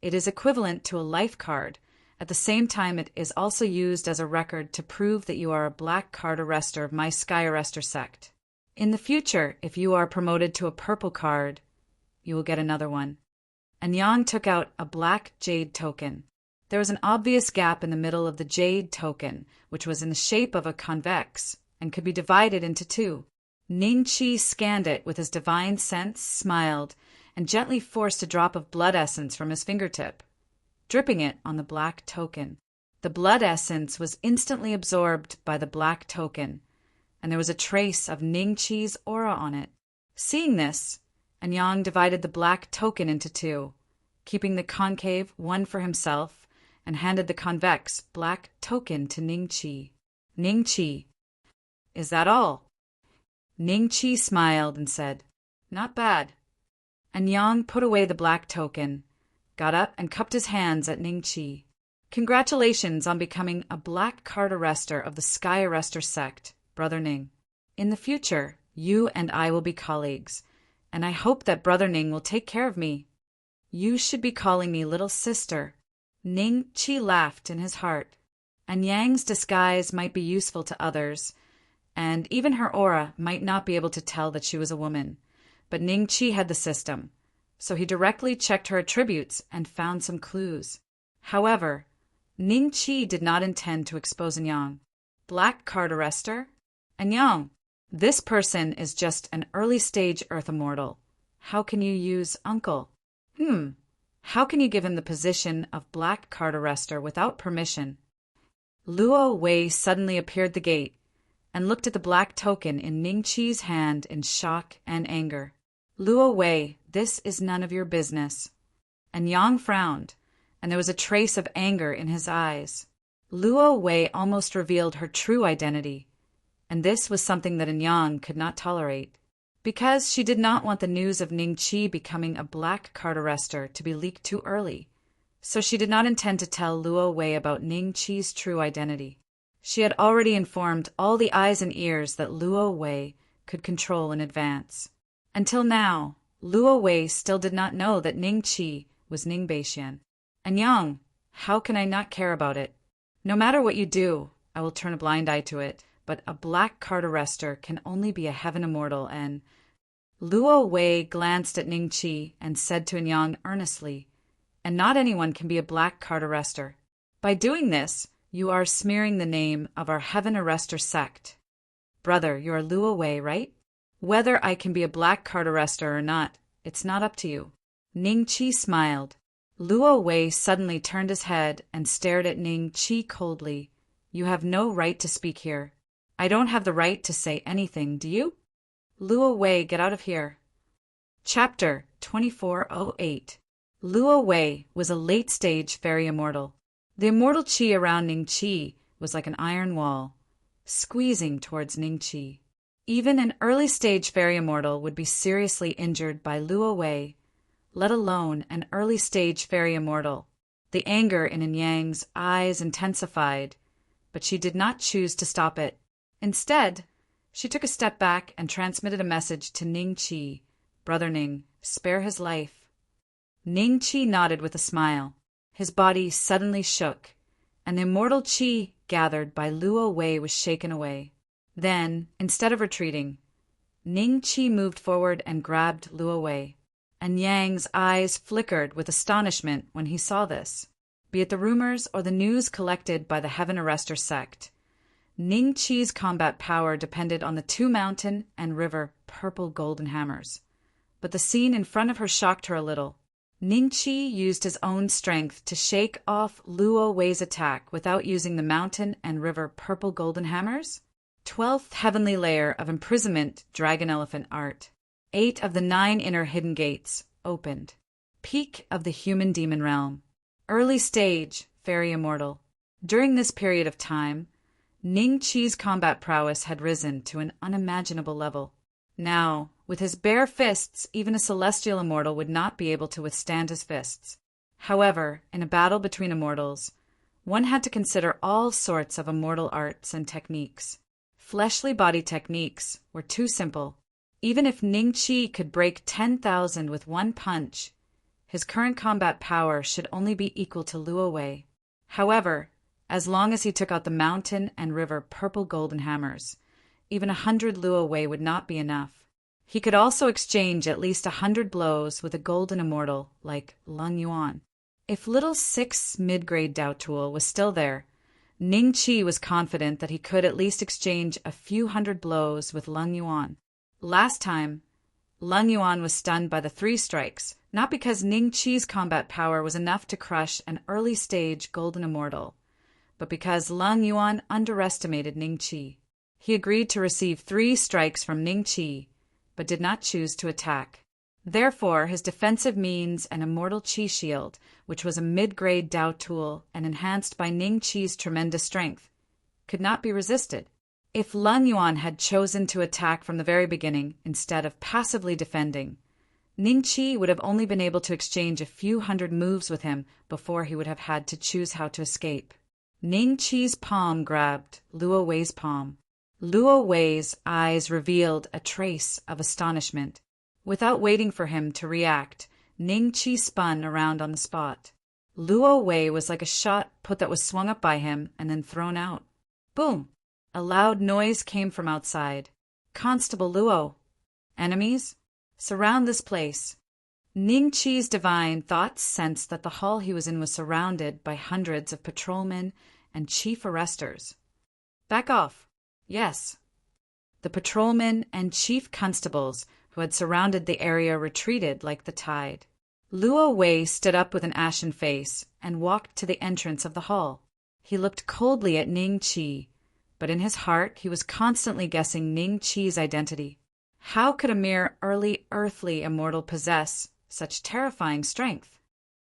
It is equivalent to a life card. At the same time, it is also used as a record to prove that you are a Black Card Arrester of my Sky Arrester sect. In the future, if you are promoted to a purple card, you will get another one. And Yang took out a black jade token. There was an obvious gap in the middle of the jade token, which was in the shape of a convex and could be divided into two. Ningqi scanned it with his divine sense, smiled, and gently forced a drop of blood essence from his fingertip, dripping it on the black token. The blood essence was instantly absorbed by the black token, and there was a trace of Ningqi's aura on it. Seeing this, Anyang divided the black token into two, keeping the concave one for himself, and handed the convex black token to Ningqi. Ningqi, is that all? Ningqi smiled and said, not bad. Anyang put away the black token, got up and cupped his hands at Ningqi. Congratulations on becoming a Black Card Arrester of the Sky Arrester sect, Brother Ning. In the future, you and I will be colleagues, and I hope that Brother Ning will take care of me. You should be calling me little sister. Ningqi laughed in his heart. Anyang's disguise might be useful to others, and even her aura might not be able to tell that she was a woman. But Ningqi had the system, so he directly checked her attributes and found some clues. However, Ningqi did not intend to expose Anyang. Black Card Arrester? Anyang, this person is just an early-stage Earth Immortal. How can you use Uncle? How can you give him the position of Black Card Arrester without permission? Luo Wei suddenly appeared the gate and looked at the black token in Ningqi's hand in shock and anger. Luo Wei, this is none of your business. And Yang frowned, and there was a trace of anger in his eyes. Luo Wei almost revealed her true identity, and this was something that Anyang could not tolerate, because she did not want the news of Ningqi becoming a Black Card Arrester to be leaked too early, so she did not intend to tell Luo Wei about Ningqi's true identity. She had already informed all the eyes and ears that Luo Wei could control in advance. Until now, Luo Wei still did not know that Ningqi was Ning Beixian. Anyang, how can I not care about it? No matter what you do, I will turn a blind eye to it, but a Black Card Arrester can only be a Heaven Immortal, and... Luo Wei glanced at Ningqi and said to Anyang earnestly, and not anyone can be a Black Card Arrester. By doing this, you are smearing the name of our Heaven Arrester sect. Brother, you are Luo Wei, right? Whether I can be a Black Card Arrester or not, it's not up to you. Ningqi smiled. Luo Wei suddenly turned his head and stared at Ningqi coldly. You have no right to speak here. I don't have the right to say anything, do you? Luo Wei, get out of here. Chapter 2408. Luo Wei was a late-stage fairy immortal. The immortal qi around Ningqi was like an iron wall, squeezing towards Ningqi. Even an early-stage fairy immortal would be seriously injured by Luo Wei, let alone an early-stage fairy immortal. The anger in Anyang's eyes intensified, but she did not choose to stop it. Instead, she took a step back and transmitted a message to Ningqi. Brother Ning, spare his life. Ningqi nodded with a smile. His body suddenly shook, and the immortal qi gathered by Luo Wei was shaken away. Then, instead of retreating, Ningqi moved forward and grabbed Luo Wei. And Yang's eyes flickered with astonishment when he saw this. Be it the rumors or the news collected by the Heaven Arrester sect, Ningqi's combat power depended on the two mountain and river purple golden hammers. But the scene in front of her shocked her a little. Ningqi used his own strength to shake off Luo Wei's attack without using the mountain and river purple golden hammers? 12th heavenly layer of imprisonment dragon elephant art. 8 of the 9 inner hidden gates opened. Peak of the human demon realm. Early stage fairy immortal. During this period of time, Ningqi's combat prowess had risen to an unimaginable level. Now, With his bare fists, even a celestial immortal would not be able to withstand his fists. However, in a battle between immortals, one had to consider all sorts of immortal arts and techniques. Fleshly body techniques were too simple. Even if Ning Qi could break 10,000 with one punch, his current combat power should only be equal to Luo Wei. However, as long as he took out the mountain and river purple golden hammers, even 100 Luo Wei would not be enough. He could also exchange at least 100 blows with a golden immortal like Lung Yuan. If little 6 mid-grade Dao Tool was still there, Ning Qi was confident that he could at least exchange a few hundred blows with Lung Yuan. Last time, Lung Yuan was stunned by the 3 strikes, not because Ning Qi's combat power was enough to crush an early-stage golden immortal, but because Lung Yuan underestimated Ning Qi. He agreed to receive 3 strikes from Ning Qi, but did not choose to attack. Therefore, his defensive means and immortal Qi shield, which was a mid-grade Dao Tool and enhanced by Ning Qi's tremendous strength, could not be resisted. If Lung Yuan had chosen to attack from the very beginning instead of passively defending, Ning Qi would have only been able to exchange a few hundred moves with him before he would have had to choose how to escape. Ning Qi's palm grabbed Luo Wei's palm. Luo Wei's eyes revealed a trace of astonishment. Without waiting for him to react, Ning Qi spun around on the spot. Luo Wei was like a shot put that was swung up by him and then thrown out. Boom! A loud noise came from outside. Constable Luo. Enemies? Surround this place. Ning Qi's divine thoughts sensed that the hall he was in was surrounded by hundreds of patrolmen and chief arresters. Back off. Yes. The patrolmen and chief constables who had surrounded the area retreated like the tide. Luo Wei stood up with an ashen face and walked to the entrance of the hall. He looked coldly at Ning Qi, but in his heart he was constantly guessing Ning Qi's identity. How could a mere early earthly immortal possess such terrifying strength?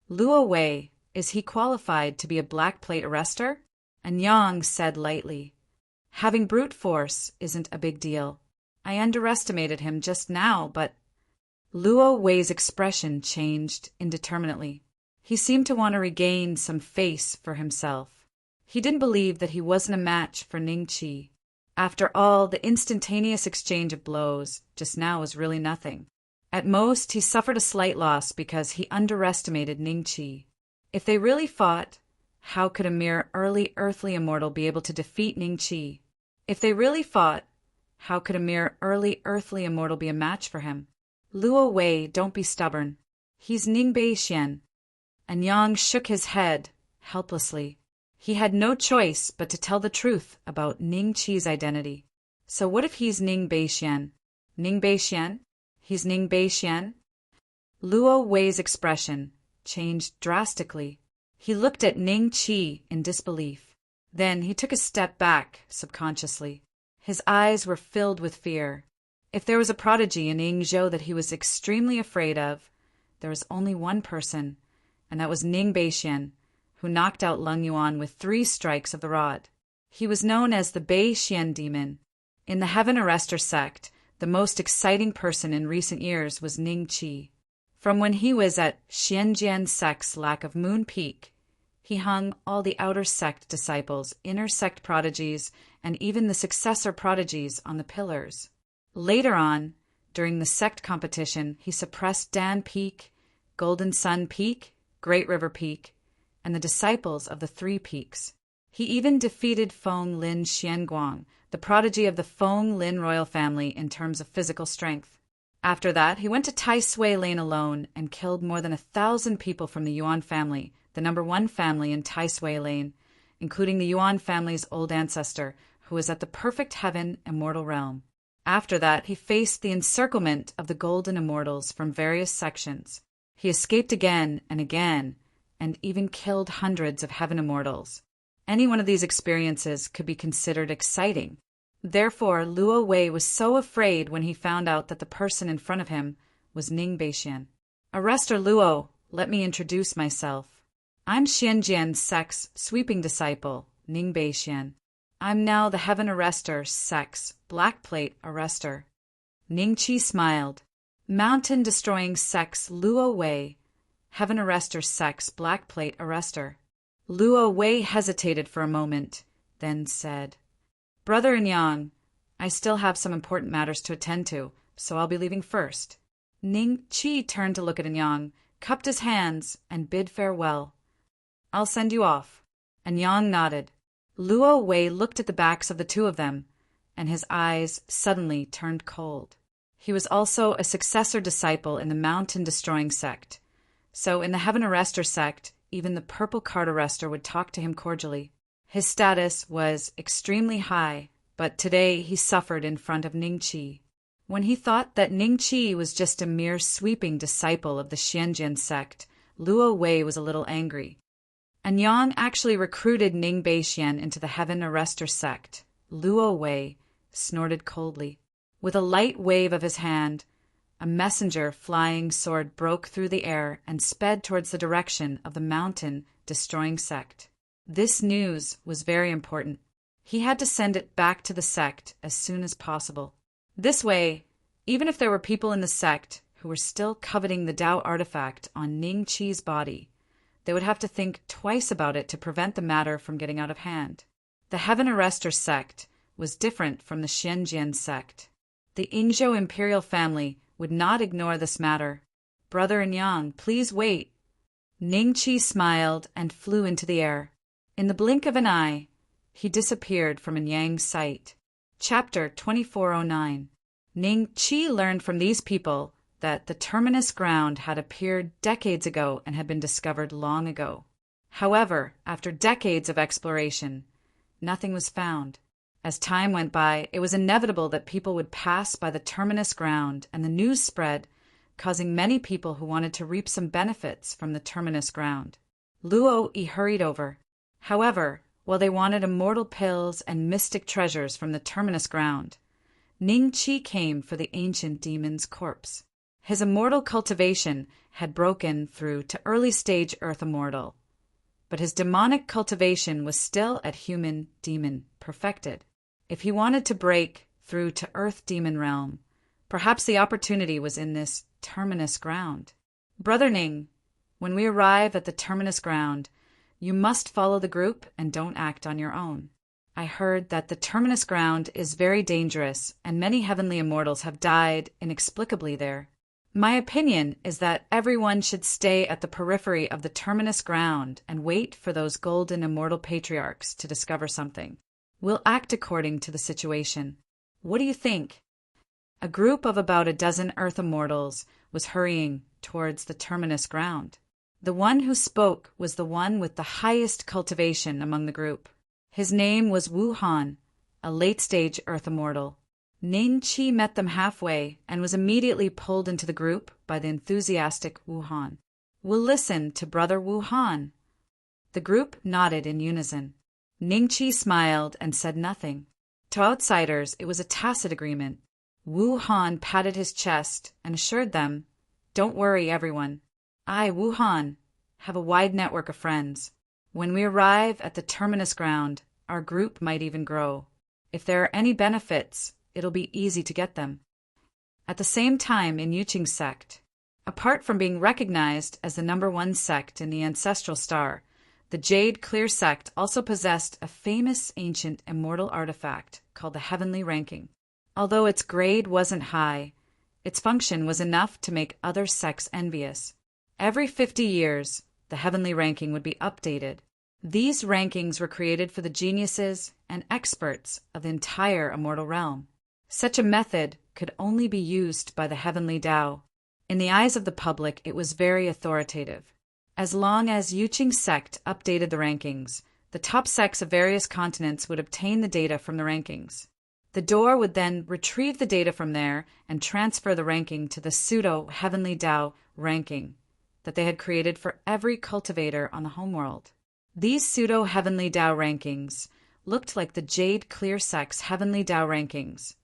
Luo Wei, is he qualified to be a black plate arrester? And Yang said lightly, having brute force isn't a big deal. I underestimated him just now, but... Luo Wei's expression changed indeterminately. He seemed to want to regain some face for himself. He didn't believe that he wasn't a match for Ning Qi. After all, the instantaneous exchange of blows just now was really nothing. At most, he suffered a slight loss because he underestimated Ning Qi. If they really fought, how could a mere early earthly immortal be able to defeat Ning Qi? If they really fought, how could a mere early earthly immortal be a match for him? Luo Wei, don't be stubborn. He's Ning Beixian. And Yang shook his head helplessly. He had no choice but to tell the truth about Ning Qi's identity. So what if he's Ning Beixian? Ning Beixian? He's Ning Beixian? Luo Wei's expression changed drastically. He looked at Ning Qi in disbelief. Then he took a step back subconsciously. His eyes were filled with fear. If there was a prodigy in Yingzhou that he was extremely afraid of, there was only one person, and that was Ning Beixian, who knocked out Lung Yuan with 3 strikes of the rod. He was known as the Beixian demon. In the Heaven Arrester sect, the most exciting person in recent years was Ning Qi. From when he was at Xianjian sect's lack of Moon Peak, he hung all the outer sect disciples, inner sect prodigies, and even the successor prodigies on the pillars. Later on, during the sect competition, he suppressed Dan Peak, Golden Sun Peak, Great River Peak, and the disciples of the 3 peaks. He even defeated Feng Lin Xianguang, the prodigy of the Feng Lin royal family in terms of physical strength. After that, he went to Tai Sui Lane alone and killed more than 1,000 people from the Yuan family, the number 1 family in Tai Sui Lane, including the Yuan family's old ancestor, who was at the perfect heaven immortal realm. After that, he faced the encirclement of the golden immortals from various sections. He escaped again, and even killed hundreds of heaven immortals. Any one of these experiences could be considered exciting. Therefore, Luo Wei was so afraid when he found out that the person in front of him was Ning Beixian. Arrester Luo, let me introduce myself. I'm Xianjian sect's sweeping disciple, Ning Beixian. I'm now the Heaven Arrester sect's black plate arrester. Ningqi smiled. Mountain-destroying sects Luo Wei, Heaven Arrestor sects Black Plate Arrestor. Luo Wei hesitated for a moment, then said, Brother and Yang, I still have some important matters to attend to, so I'll be leaving first. Ningqi turned to look at Anyang, cupped his hands, and bid farewell. I'll send you off. Anyang nodded. Luo Wei looked at the backs of the two of them, and his eyes suddenly turned cold. He was also a successor disciple in the mountain-destroying sect. So in the Heaven Arrestor sect, even the Purple Card Arrestor would talk to him cordially. His status was extremely high, but today he suffered in front of Ningqi. When he thought that Ningqi was just a mere sweeping disciple of the Xianjian sect, Luo Wei was a little angry. Anyang actually recruited Ning Beixian into the Heaven Arrestor sect. Luo Wei snorted coldly. With a light wave of his hand, a messenger flying sword broke through the air and sped towards the direction of the mountain-destroying sect. This news was very important. He had to send it back to the sect as soon as possible. This way, even if there were people in the sect who were still coveting the Dao artifact on Ningqi's body, they would have to think twice about it to prevent the matter from getting out of hand. The Heaven Arrestor sect was different from the Xianjian sect. The Ingzhou imperial family would not ignore this matter. Brother and Yang, please wait. Ningqi smiled and flew into the air. In the blink of an eye, he disappeared from Anyang's sight. Chapter 2409. Ningqi learned from these people that the terminus ground had appeared decades ago and had been discovered long ago. However, after decades of exploration, nothing was found. As time went by, it was inevitable that people would pass by the terminus ground, and the news spread, causing many people who wanted to reap some benefits from the terminus ground. Luo Yi hurried over. However, while they wanted immortal pills and mystic treasures from the terminus ground, Ningqi came for the ancient demon's corpse. His immortal cultivation had broken through to early-stage Earth Immortal, but his demonic cultivation was still at human-demon perfected. If he wanted to break through to Earth Demon Realm, perhaps the opportunity was in this terminus ground. Brother Ning, when we arrive at the terminus ground, you must follow the group and don't act on your own. I heard that the terminus ground is very dangerous, and many heavenly immortals have died inexplicably there. My opinion is that everyone should stay at the periphery of the terminus ground and wait for those golden immortal patriarchs to discover something. We'll act according to the situation. What do you think? A group of about a dozen Earth Immortals was hurrying towards the terminus ground. The one who spoke was the one with the highest cultivation among the group. His name was Wu Han, a late-stage Earth Immortal. Ningqi met them halfway and was immediately pulled into the group by the enthusiastic Wu Han. We'll listen to Brother Wu Han. The group nodded in unison. Ningqi smiled and said nothing. To outsiders, it was a tacit agreement. Wu Han patted his chest and assured them, "Don't worry, everyone. I, Wu Han, have a wide network of friends. When we arrive at the terminus ground, our group might even grow. If there are any benefits, it'll be easy to get them." At the same time in Yuqing sect, apart from being recognized as the #1 sect in the ancestral star, the Jade Clear sect also possessed a famous ancient immortal artifact called the Heavenly Ranking. Although its grade wasn't high, its function was enough to make other sects envious. Every 50 years, the Heavenly Ranking would be updated. These rankings were created for the geniuses and experts of the entire immortal realm. Such a method could only be used by the Heavenly Tao. In the eyes of the public, it was very authoritative. As long as Yuqing sect updated the rankings, the top sects of various continents would obtain the data from the rankings. The door would then retrieve the data from there and transfer the ranking to the pseudo-Heavenly Tao ranking that they had created for every cultivator on the homeworld. These pseudo-Heavenly Tao rankings looked like the Jade Clear sect's Heavenly Tao rankings,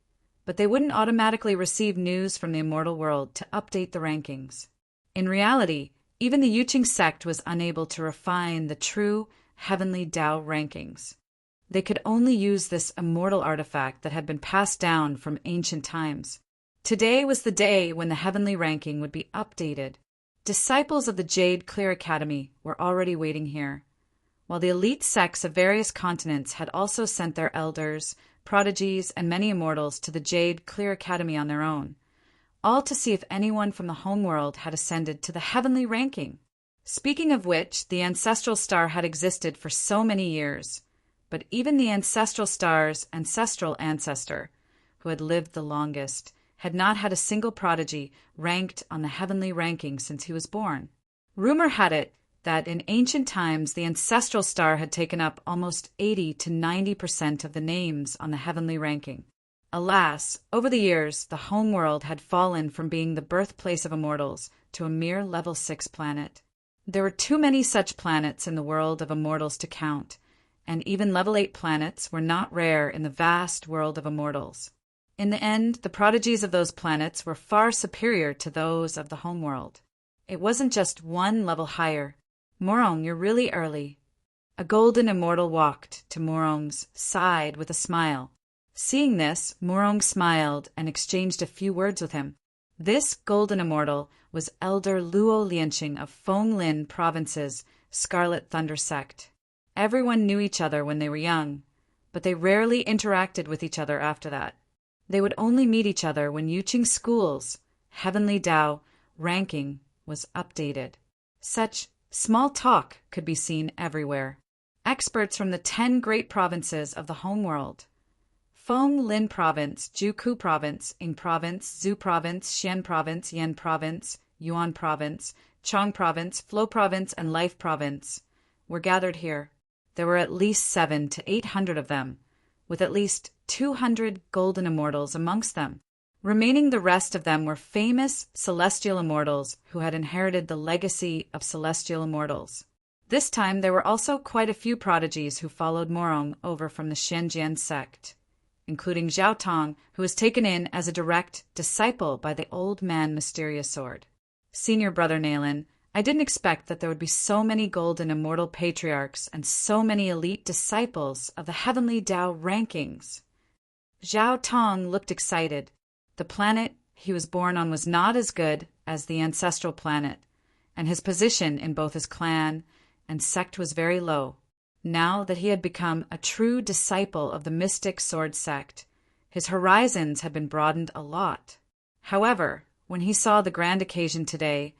but they wouldn't automatically receive news from the immortal world to update the rankings. In reality, even the Yuqing sect was unable to refine the true Heavenly Tao rankings. They could only use this immortal artifact that had been passed down from ancient times. Today was the day when the heavenly ranking would be updated. Disciples of the Jade Clear Academy were already waiting here, while the elite sects of various continents had also sent their elders, prodigies, and many immortals to the Jade Clear Academy on their own, all to see if anyone from the homeworld had ascended to the heavenly ranking. Speaking of which, the ancestral star had existed for so many years, but even the ancestral star's ancestral ancestor, who had lived the longest, had not had a single prodigy ranked on the heavenly ranking since he was born. Rumor had it that in ancient times the ancestral star had taken up almost 80 to 90% of the names on the heavenly ranking. Alas, over the years, the homeworld had fallen from being the birthplace of immortals to a mere level 6 planet. There were too many such planets in the world of immortals to count, and even level 8 planets were not rare in the vast world of immortals. In the end, the prodigies of those planets were far superior to those of the homeworld. It wasn't just one level higher. Morong, you're really early. A golden immortal walked to Morong's side with a smile. Seeing this, Morong smiled and exchanged a few words with him. This golden immortal was Elder Luo Lianqing of Fenglin Province's Scarlet Thunder sect. Everyone knew each other when they were young, but they rarely interacted with each other after that. They would only meet each other when Yuqing School's Heavenly Dao ranking was updated. Such small talk could be seen everywhere. Experts from the 10 great provinces of the homeworld, Feng Lin Province, Juku Province, Ing Province, Zhu Province, Xian Province, Yan Province, Yuan Province, Chong Province, Flo Province, and Life Province, were gathered here. There were at least 700 to 800 of them, with at least 200 golden immortals amongst them. Remaining the rest of them were famous celestial immortals who had inherited the legacy of celestial immortals. This time there were also quite a few prodigies who followed Morong over from the Shenzhen sect, including Zhao Tong, who was taken in as a direct disciple by the old man Mysterious Sword. Senior Brother Nalen, I didn't expect that there would be so many golden immortal patriarchs and so many elite disciples of the heavenly Dao rankings. Zhao Tong looked excited. The planet he was born on was not as good as the ancestral planet, and his position in both his clan and sect was very low. Now that he had become a true disciple of the mystic sword sect, his horizons had been broadened a lot. However, when he saw the grand occasion today,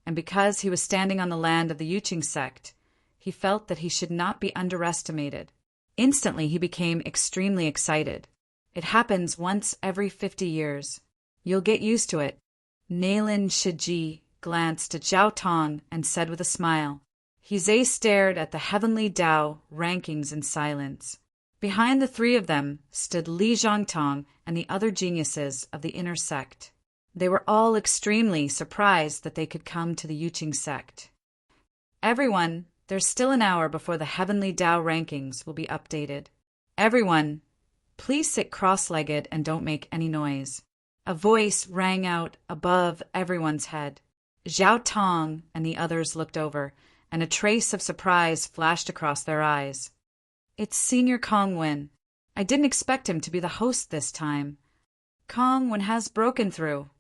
and because he was standing on the land of the Yuqing sect, he felt that he should not be underestimated. Instantly he became extremely excited. It happens once every 50 years. You'll get used to it. Nalen Shiji glanced at Zhao Tong and said with a smile. He stared at the heavenly Dao rankings in silence. Behind the three of them stood Li Zhongtong and the other geniuses of the inner sect. They were all extremely surprised that they could come to the Yuqing sect. Everyone, there's still an hour before the heavenly Dao rankings will be updated. Everyone, please sit cross-legged and don't make any noise. A voice rang out above everyone's head. Zhao Tong and the others looked over, and a trace of surprise flashed across their eyes. It's Senior Kong Wen. I didn't expect him to be the host this time. Kong Wen has broken through.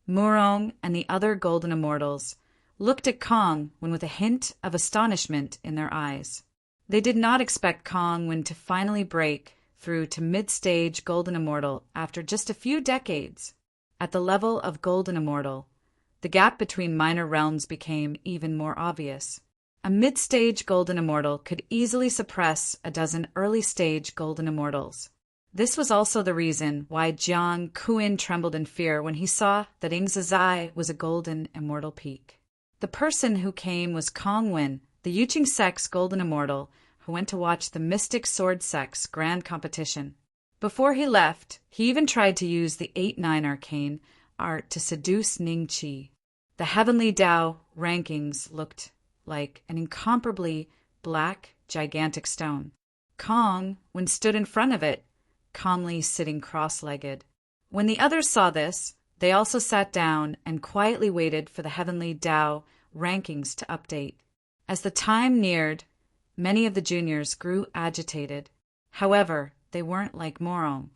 Murong and the other golden immortals looked at Kong Wen with a hint of astonishment in their eyes. They did not expect Kong Wen to finally break through to mid-stage golden immortal after just a few decades. At the level of golden immortal, the gap between minor realms became even more obvious. A mid-stage golden immortal could easily suppress a dozen early-stage golden immortals. This was also the reason why Jiang Kuin trembled in fear when he saw that Ingzazai was a golden immortal peak. The person who came was Kong Wen, the Yuqing sect's golden immortal, who went to watch the Mystic Sword sect's grand competition. Before he left, he even tried to use the 8-9 arcane art to seduce Ning Qi. The heavenly Dao rankings looked like an incomparably black, gigantic stone. Kong, when stood in front of it, calmly sitting cross-legged. When the others saw this, they also sat down and quietly waited for the heavenly Dao rankings to update. As the time neared, many of the juniors grew agitated. However, they weren't like Morong.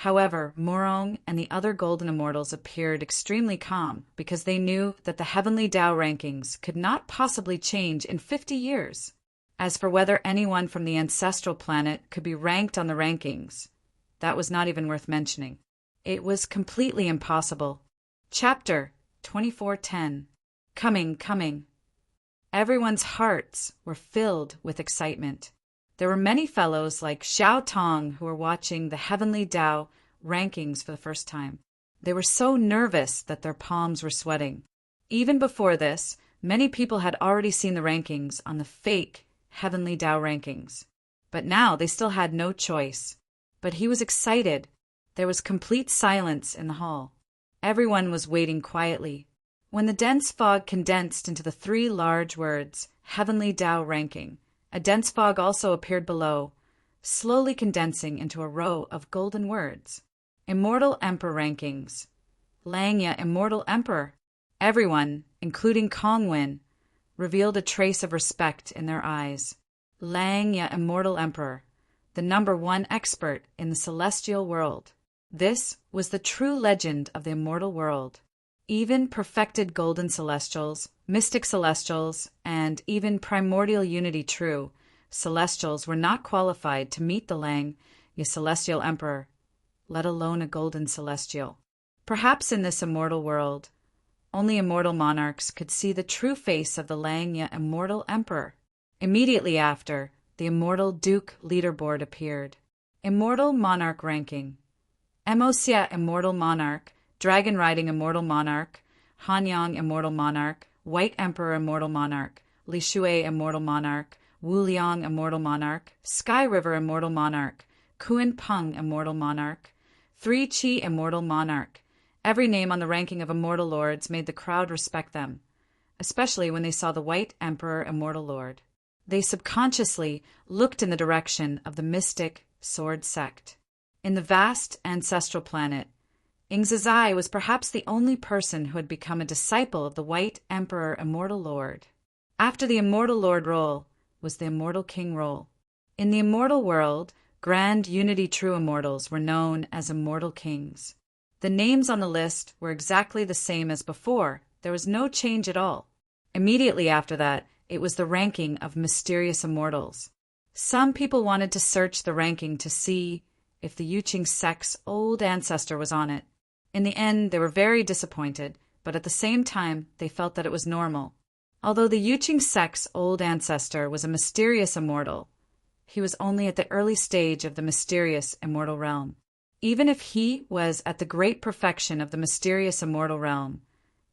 However, Morong and the other Golden Immortals appeared extremely calm because they knew that the Heavenly Tao rankings could not possibly change in 50 years. As for whether anyone from the ancestral planet could be ranked on the rankings, that was not even worth mentioning. It was completely impossible. Chapter 2410. Coming. Everyone's hearts were filled with excitement. There were many fellows like Xiao Tong who were watching the Heavenly Tao rankings for the first time. They were so nervous that their palms were sweating. Even before this, many people had already seen the rankings on the fake Heavenly Tao rankings. But now they still had no choice. But he was excited. There was complete silence in the hall. Everyone was waiting quietly. When the dense fog condensed into the 3 large words, Heavenly Tao ranking, a dense fog also appeared below, slowly condensing into a row of golden words. Immortal Emperor rankings. Langya Immortal Emperor. Everyone, including Kongwin, revealed a trace of respect in their eyes. Langya Immortal Emperor, the #1 expert in the celestial world. This was the true legend of the immortal world. Even perfected golden celestials, mystic celestials, and even primordial unity true celestials were not qualified to meet the Langya Celestial Emperor, let alone a golden celestial. Perhaps in this immortal world, only immortal monarchs could see the true face of the Langya Immortal Emperor. Immediately after, the Immortal Duke leaderboard appeared. Immortal Monarch ranking. Emosia Immortal Monarch, Dragon Riding Immortal Monarch, Hanyang Immortal Monarch, White Emperor Immortal Monarch, Li Shui Immortal Monarch, Wu Liang Immortal Monarch, Sky River Immortal Monarch, Kuan Peng Immortal Monarch, 3 Chi Immortal Monarch. Every name on the ranking of Immortal Lords made the crowd respect them, especially when they saw the White Emperor Immortal Lord. They subconsciously looked in the direction of the mystic sword sect. In the vast ancestral planet, Ingzazai was perhaps the only person who had become a disciple of the White Emperor Immortal Lord. After the Immortal Lord role was the Immortal King role. In the immortal world, Grand Unity True Immortals were known as Immortal Kings. The names on the list were exactly the same as before. There was no change at all. Immediately after that, it was the ranking of Mysterious Immortals. Some people wanted to search the ranking to see if the Yuqing sect's old ancestor was on it. In the end, they were very disappointed, but at the same time, they felt that it was normal. Although the Yuqing sect's old ancestor was a mysterious immortal, he was only at the early stage of the mysterious immortal realm. Even if he was at the great perfection of the mysterious immortal realm,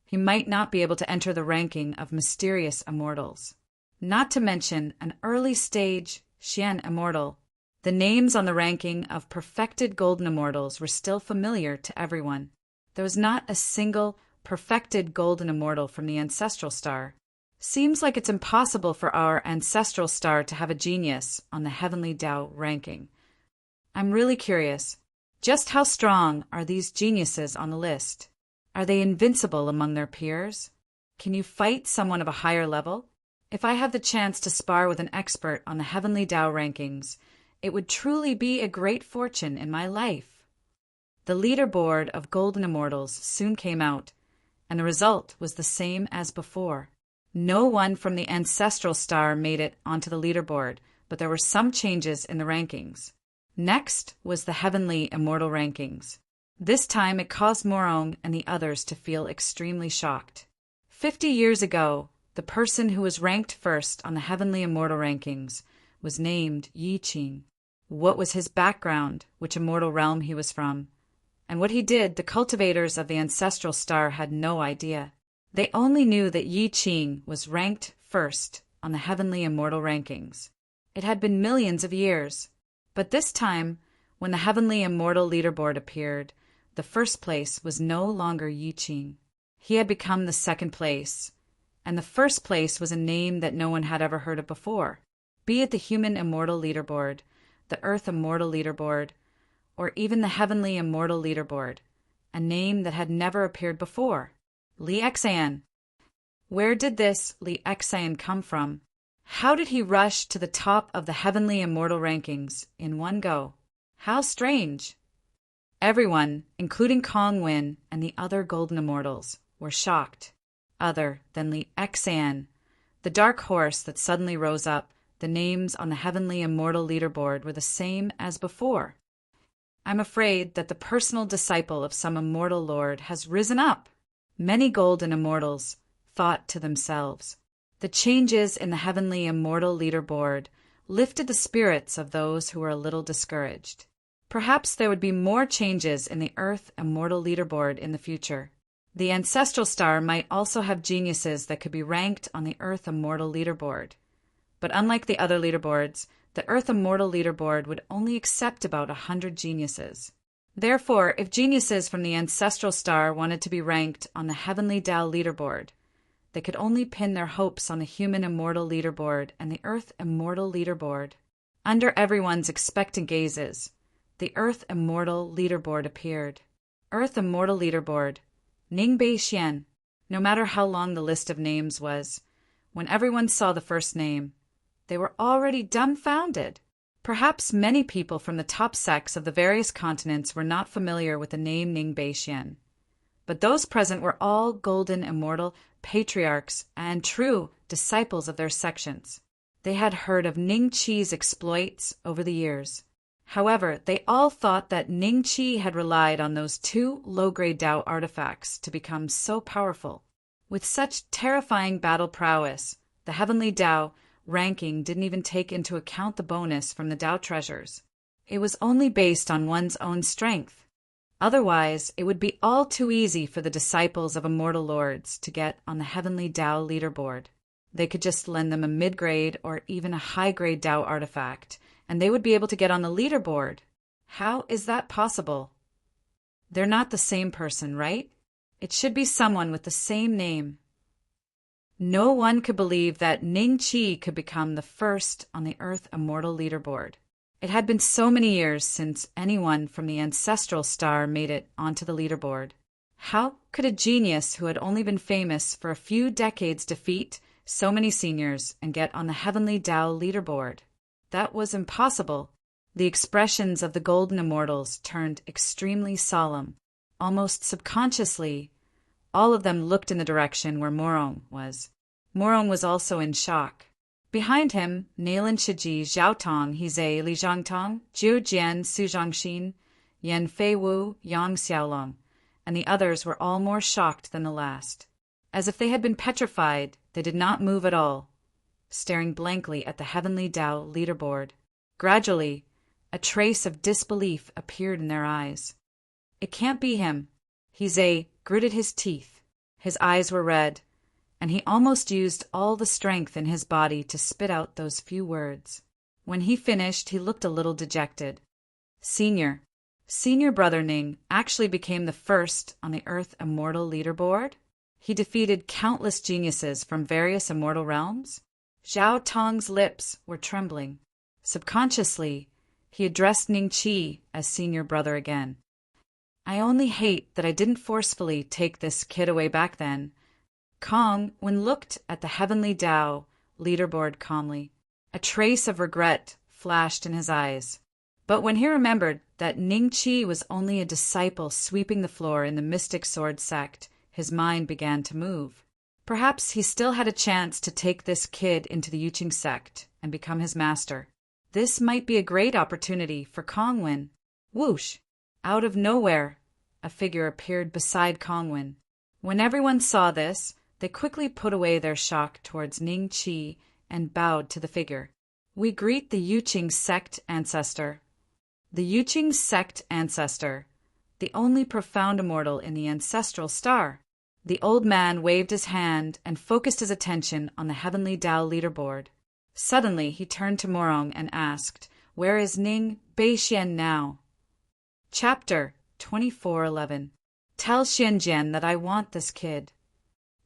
he might not be able to enter the ranking of mysterious immortals. Not to mention an early stage Xian immortal. The names on the ranking of perfected golden immortals were still familiar to everyone. There was not a single perfected golden immortal from the ancestral star. Seems like it's impossible for our ancestral star to have a genius on the Heavenly Tao ranking. I'm really curious. Just how strong are these geniuses on the list? Are they invincible among their peers? Can you fight someone of a higher level? If I have the chance to spar with an expert on the Heavenly Tao rankings, it would truly be a great fortune in my life. The leaderboard of Golden Immortals soon came out, and the result was the same as before. No one from the ancestral star made it onto the leaderboard, but there were some changes in the rankings. Next was the Heavenly Immortal rankings. This time it caused Morong and the others to feel extremely shocked. 50 years ago, the person who was ranked first on the Heavenly Immortal rankings was named Yi Qing. What was his background, which immortal realm he was from, and what he did, the cultivators of the ancestral star had no idea. They only knew that Yi Qing was ranked first on the Heavenly Immortal rankings. It had been millions of years, but this time, when the Heavenly Immortal leaderboard appeared, the first place was no longer Yi Qing. He had become the second place, and the first place was a name that no one had ever heard of before. Be it the Human Immortal leaderboard, the Earth Immortal leaderboard, or even the Heavenly Immortal leaderboard, a name that had never appeared before. Li Xian. Where did this Li Xian come from? How did he rush to the top of the Heavenly Immortal rankings in one go? How strange! Everyone, including Kong Win and the other Golden Immortals, were shocked. Other than Li Xan, the dark horse that suddenly rose up, the names on the Heavenly Immortal leaderboard were the same as before. I'm afraid that the personal disciple of some immortal lord has risen up. Many Golden Immortals thought to themselves. The changes in the Heavenly Immortal leaderboard lifted the spirits of those who were a little discouraged. Perhaps there would be more changes in the Earth Immortal leaderboard in the future. The Ancestral Star might also have geniuses that could be ranked on the Earth Immortal leaderboard. But unlike the other leaderboards, the Earth Immortal leaderboard would only accept about 100 geniuses. Therefore, if geniuses from the Ancestral Star wanted to be ranked on the Heavenly Tao leaderboard, they could only pin their hopes on the Human Immortal leaderboard and the Earth Immortal leaderboard. Under everyone's expectant gazes, the Earth Immortal leaderboard appeared. Earth Immortal leaderboard, Ning Bei Xian. No matter how long the list of names was, when everyone saw the first name, they were already dumbfounded. Perhaps many people from the top sects of the various continents were not familiar with the name Ning Bei Xian. But those present were all Golden Immortal patriarchs and true disciples of their sections. They had heard of Ning Qi's exploits over the years. However, they all thought that Ning Qi had relied on those 2 low-grade Tao artifacts to become so powerful. With such terrifying battle prowess, the Heavenly Tao ranking didn't even take into account the bonus from the Tao treasures. It was only based on one's own strength. Otherwise, it would be all too easy for the disciples of immortal lords to get on the Heavenly Tao leaderboard. They could just lend them a mid-grade or even a high-grade Tao artifact, and they would be able to get on the leaderboard. How is that possible? They're not the same person, right? It should be someone with the same name. No one could believe that Ning Qi could become the first on the Earth Immortal leaderboard. It had been so many years since anyone from the Ancestral Star made it onto the leaderboard. How could a genius who had only been famous for a few decades defeat so many seniors and get on the Heavenly Tao leaderboard? That was impossible. The expressions of the Golden Immortals turned extremely solemn. Almost subconsciously, all of them looked in the direction where Morong was. Morong was also in shock. Behind him, Nailan Shiji, Zhao Tong, Hizei, Li Zhangtong, Jiu Jian, Su Zhangxin, Yan Fei Wu, Yang Xiaolong, and the others were all more shocked than the last. As if they had been petrified, they did not move at all, staring blankly at the Heavenly Tao leaderboard. Gradually, a trace of disbelief appeared in their eyes. It can't be him. Hizei gritted his teeth. His eyes were red, and he almost used all the strength in his body to spit out those few words. When he finished, he looked a little dejected. Senior Brother Ning actually became the first on the Earth Immortal leaderboard? He defeated countless geniuses from various immortal realms? Zhao Tong's lips were trembling. Subconsciously, he addressed Ning Qi as Senior Brother again. I only hate that I didn't forcefully take this kid away back then. Kong, when looked at the Heavenly Tao leaderboard calmly, a trace of regret flashed in his eyes. But when he remembered that Ning Qi was only a disciple sweeping the floor in the Mystic Sword sect, his mind began to move. Perhaps he still had a chance to take this kid into the Yuqing sect and become his master. This might be a great opportunity for Kongwin. Whoosh! Out of nowhere, a figure appeared beside Kongwin. When everyone saw this, they quickly put away their shock towards Ning Qi and bowed to the figure. We greet the Yuqing sect ancestor. The Yuqing sect ancestor, the only profound immortal in the Ancestral Star. The old man waved his hand and focused his attention on the Heavenly Tao leaderboard. Suddenly, he turned to Morong and asked, "Where is Ning Bei Xian now?" Chapter 24:11. Tell Xianjian that I want this kid.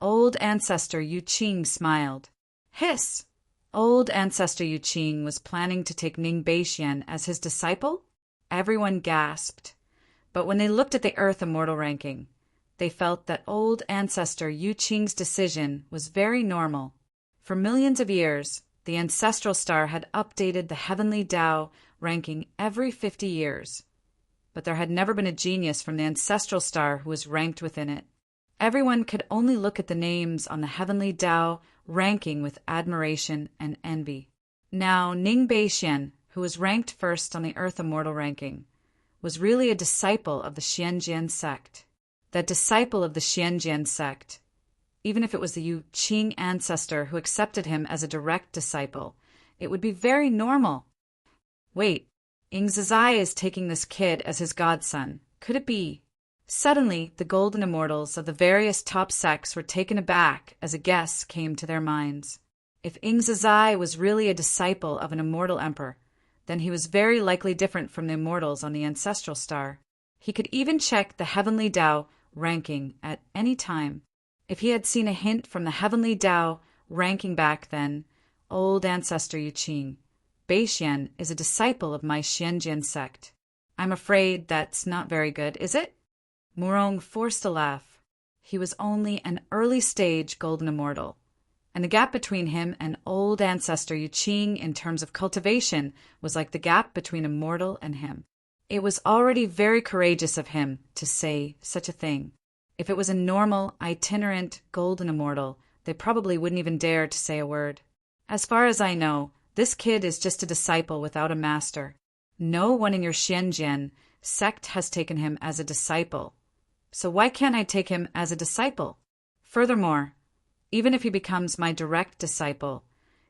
Old Ancestor Yuqing smiled. Hiss! Old Ancestor Yuqing was planning to take Ning Bei Xian as his disciple? Everyone gasped. But when they looked at the Earth Immortal ranking, they felt that old Ancestor Yuqing's decision was very normal. For millions of years, the Ancestral Star had updated the Heavenly Tao ranking every 50 years. but there had never been a genius from the ancestral star who was ranked within it. Everyone could only look at the names on the heavenly Tao ranking with admiration and envy. Now, Ning Beixian, who was ranked first on the Earth Immortal ranking, was really a disciple of the Xianjian sect. That disciple of the Xianjian sect, even if it was the Yu Qing ancestor who accepted him as a direct disciple, it would be very normal. Wait, Ing Zizai is taking this kid as his godson. Could it be? Suddenly, the golden immortals of the various top sects were taken aback as a guess came to their minds. If Ing Zizai was really a disciple of an immortal emperor, then he was very likely different from the immortals on the ancestral star. He could even check the heavenly Tao ranking at any time. If he had seen a hint from the heavenly Tao ranking back then, old ancestor Yu Qing, Beixian is a disciple of my Xianjian sect. I'm afraid that's not very good, is it? Murong forced a laugh. He was only an early-stage golden immortal, and the gap between him and old ancestor Yu Qing in terms of cultivation was like the gap between a mortal and him. It was already very courageous of him to say such a thing. If it was a normal, itinerant golden immortal, they probably wouldn't even dare to say a word. As far as I know, this kid is just a disciple without a master. No one in your Xianjian sect has taken him as a disciple. So why can't I take him as a disciple? Furthermore, even if he becomes my direct disciple,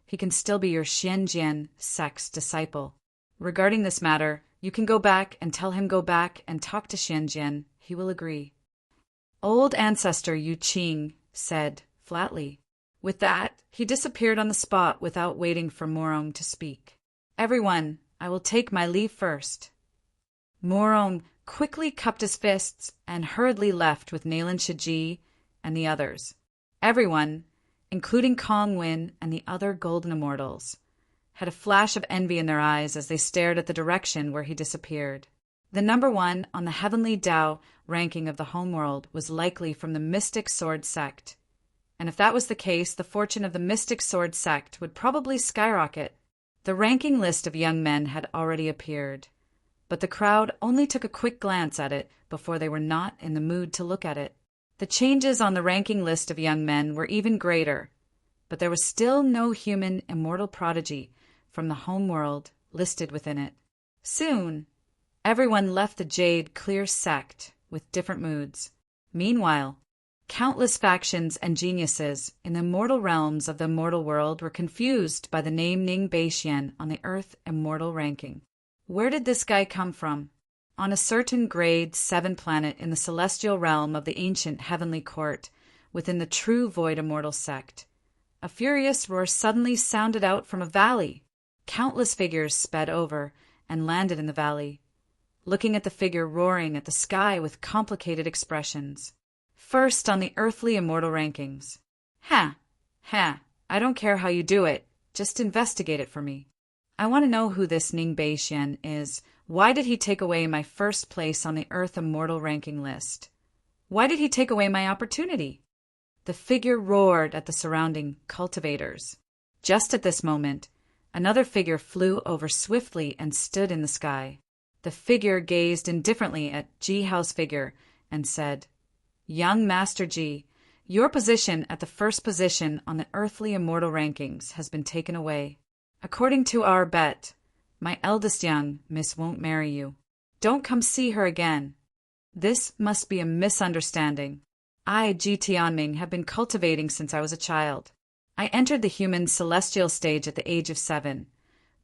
he can still be your Xianjian sect's disciple. Regarding this matter, you can go back and tell him go back and talk to Xianjian. He will agree. Old ancestor Yu Qing said flatly. With that, he disappeared on the spot without waiting for Morong to speak. Everyone, I will take my leave first. Morong quickly cupped his fists and hurriedly left with Nayland Shiji and the others. Everyone, including Kong Win and the other golden immortals, had a flash of envy in their eyes as they stared at the direction where he disappeared. The number one on the heavenly Tao ranking of the homeworld was likely from the Mystic Sword sect. And if that was the case, the fortune of the Mystic Sword sect would probably skyrocket. The ranking list of young men had already appeared, but the crowd only took a quick glance at it before they were not in the mood to look at it. The changes on the ranking list of young men were even greater, but there was still no human immortal prodigy from the homeworld listed within it. Soon, everyone left the Jade Clear sect with different moods. Meanwhile, countless factions and geniuses in the immortal realms of the immortal world were confused by the name Ning Beixian on the Earth Immortal ranking. Where did this guy come from? On a certain grade 7 planet in the celestial realm of the ancient heavenly court, within the true void immortal sect, a furious roar suddenly sounded out from a valley. Countless figures sped over and landed in the valley, looking at the figure roaring at the sky with complicated expressions. First on the earthly immortal rankings. Ha! I don't care how you do it, just investigate it for me. I want to know who this Ning Beixian is. Why did he take away my first place on the Earth Immortal ranking list? Why did he take away my opportunity? The figure roared at the surrounding cultivators. Just at this moment, another figure flew over swiftly and stood in the sky. The figure gazed indifferently at Ji Hao's figure and said, Young Master Ji, your position at the first position on the earthly immortal rankings has been taken away. According to our bet, my eldest young miss won't marry you. Don't come see her again. This must be a misunderstanding. I, Ji Tianming, have been cultivating since I was a child. I entered the human celestial stage at the age of 7,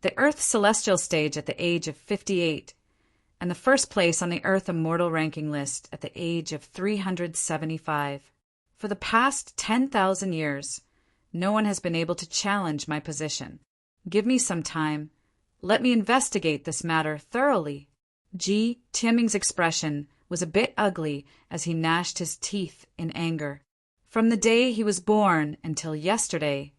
the Earth celestial stage at the age of 58, and the first place on the Earth Immortal ranking list at the age of 375. For the past 10,000 years, no one has been able to challenge my position. Give me some time. Let me investigate this matter thoroughly. Ji Tianming's expression was a bit ugly as he gnashed his teeth in anger. From the day he was born until yesterday,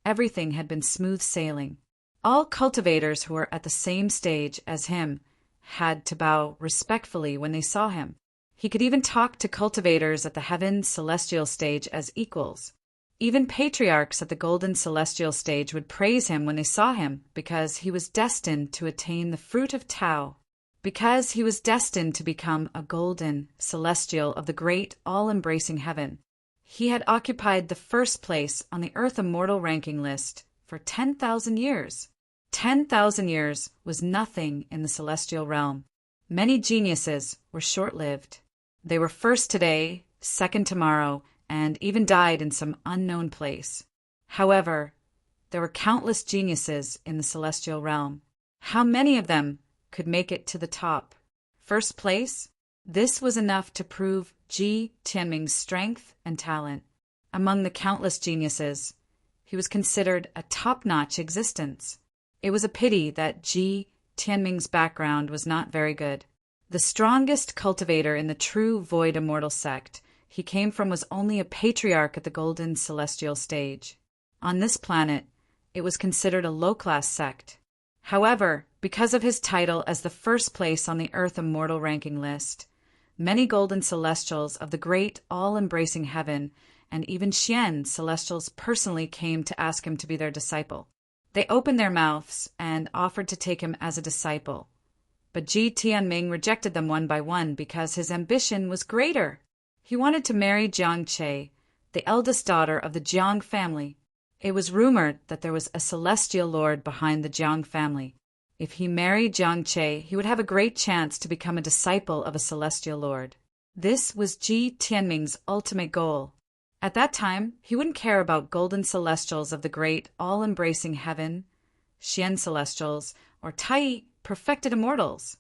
everything had been smooth sailing. All cultivators who were at the same stage as him had to bow respectfully when they saw him. He could even talk to cultivators at the heaven celestial stage as equals. Even patriarchs at the golden celestial stage would praise him when they saw him because he was destined to attain the fruit of Tao. because he was destined to become a golden celestial of the great all-embracing heaven. He had occupied the first place on the Earth Immortal ranking list for 10,000 years. 10,000 years was nothing in the celestial realm. Many geniuses were short-lived. They were first today, second tomorrow, and even died in some unknown place. However, there were countless geniuses in the celestial realm. How many of them could make it to the top? First place? This was enough to prove Ji Tianming's strength and talent. Among the countless geniuses, he was considered a top-notch existence. It was a pity that Ji Tianming's background was not very good. The strongest cultivator in the true Void Immortal sect he came from was only a patriarch at the Golden Celestial stage. On this planet, it was considered a low-class sect. However, because of his title as the first place on the Earth Immortal ranking list, many Golden Celestials of the great all-embracing heaven and even Xian Celestials personally came to ask him to be their disciple. They opened their mouths and offered to take him as a disciple. But Ji Tianming rejected them one by one because his ambition was greater. He wanted to marry Jiang Che, the eldest daughter of the Jiang family. It was rumored that there was a celestial lord behind the Jiang family. If he married Jiang Che, he would have a great chance to become a disciple of a celestial lord. This was Ji Tianming's ultimate goal. At that time, he wouldn't care about golden celestials of the great all-embracing heaven, Xian celestials, or Tai perfected immortals.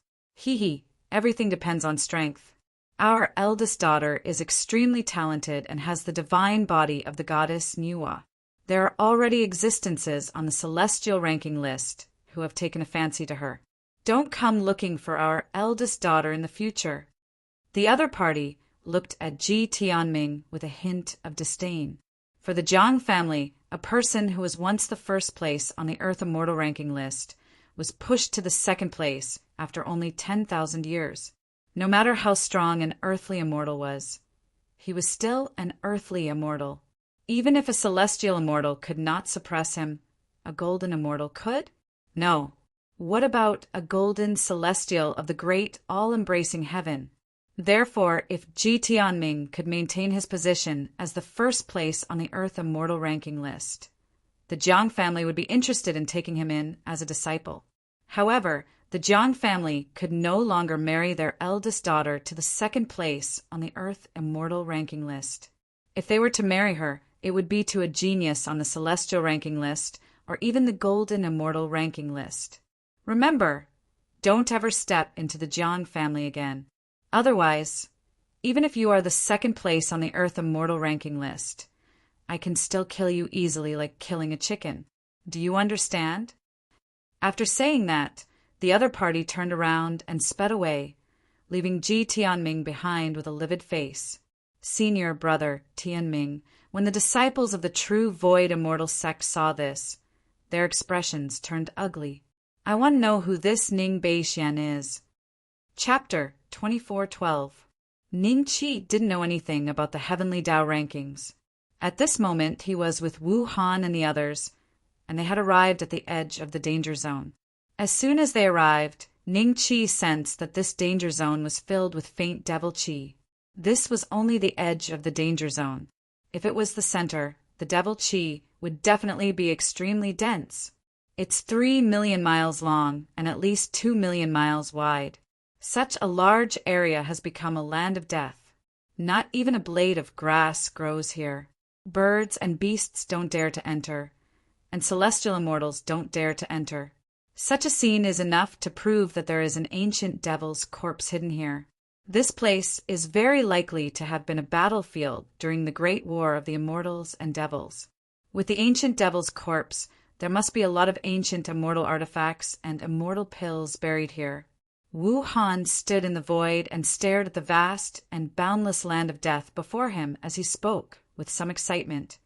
Everything depends on strength. Our eldest daughter is extremely talented and has the divine body of the goddess Nuwa. There are already existences on the celestial ranking list who have taken a fancy to her. Don't come looking for our eldest daughter in the future. The other party looked at Ji Tianming with a hint of disdain. For the Jiang family, a person who was once the first place on the Earth Immortal ranking list was pushed to the second place after only 10,000 years. No matter how strong an earthly immortal was, he was still an earthly immortal. Even if a celestial immortal could not suppress him, a golden immortal could? No. What about a golden celestial of the great all-embracing heaven? Therefore, if Ji Tianming could maintain his position as the first place on the Earth Immortal ranking list, the Jiang family would be interested in taking him in as a disciple. However, the Jiang family could no longer marry their eldest daughter to the second place on the Earth Immortal ranking list. If they were to marry her, it would be to a genius on the Celestial ranking list or even the Golden Immortal ranking list. Remember, don't ever step into the Jiang family again. Otherwise, even if you are the second place on the Earth Immortal ranking list, I can still kill you easily like killing a chicken. Do you understand? After saying that, the other party turned around and sped away, leaving Ji Tianming behind with a livid face. Senior brother Tianming, when the disciples of the true Void Immortal sect saw this, their expressions turned ugly. I want to know who this Ning Beixian is. Chapter 24:12. Ning Qi didn't know anything about the Heavenly Tao rankings. At this moment, he was with Wu Han and the others, and they had arrived at the edge of the danger zone. As soon as they arrived, Ning Qi sensed that this danger zone was filled with faint devil qi. This was only the edge of the danger zone. If it was the center, the devil qi would definitely be extremely dense. It's 3 million miles long and at least 2 million miles wide. Such a large area has become a land of death. Not even a blade of grass grows here. Birds and beasts don't dare to enter, and celestial immortals don't dare to enter. Such a scene is enough to prove that there is an ancient devil's corpse hidden here. This place is very likely to have been a battlefield during the Great War of the Immortals and Devils. With the ancient devil's corpse, there must be a lot of ancient immortal artifacts and immortal pills buried here. Wu Han stood in the void and stared at the vast and boundless land of death before him as he spoke with some excitement.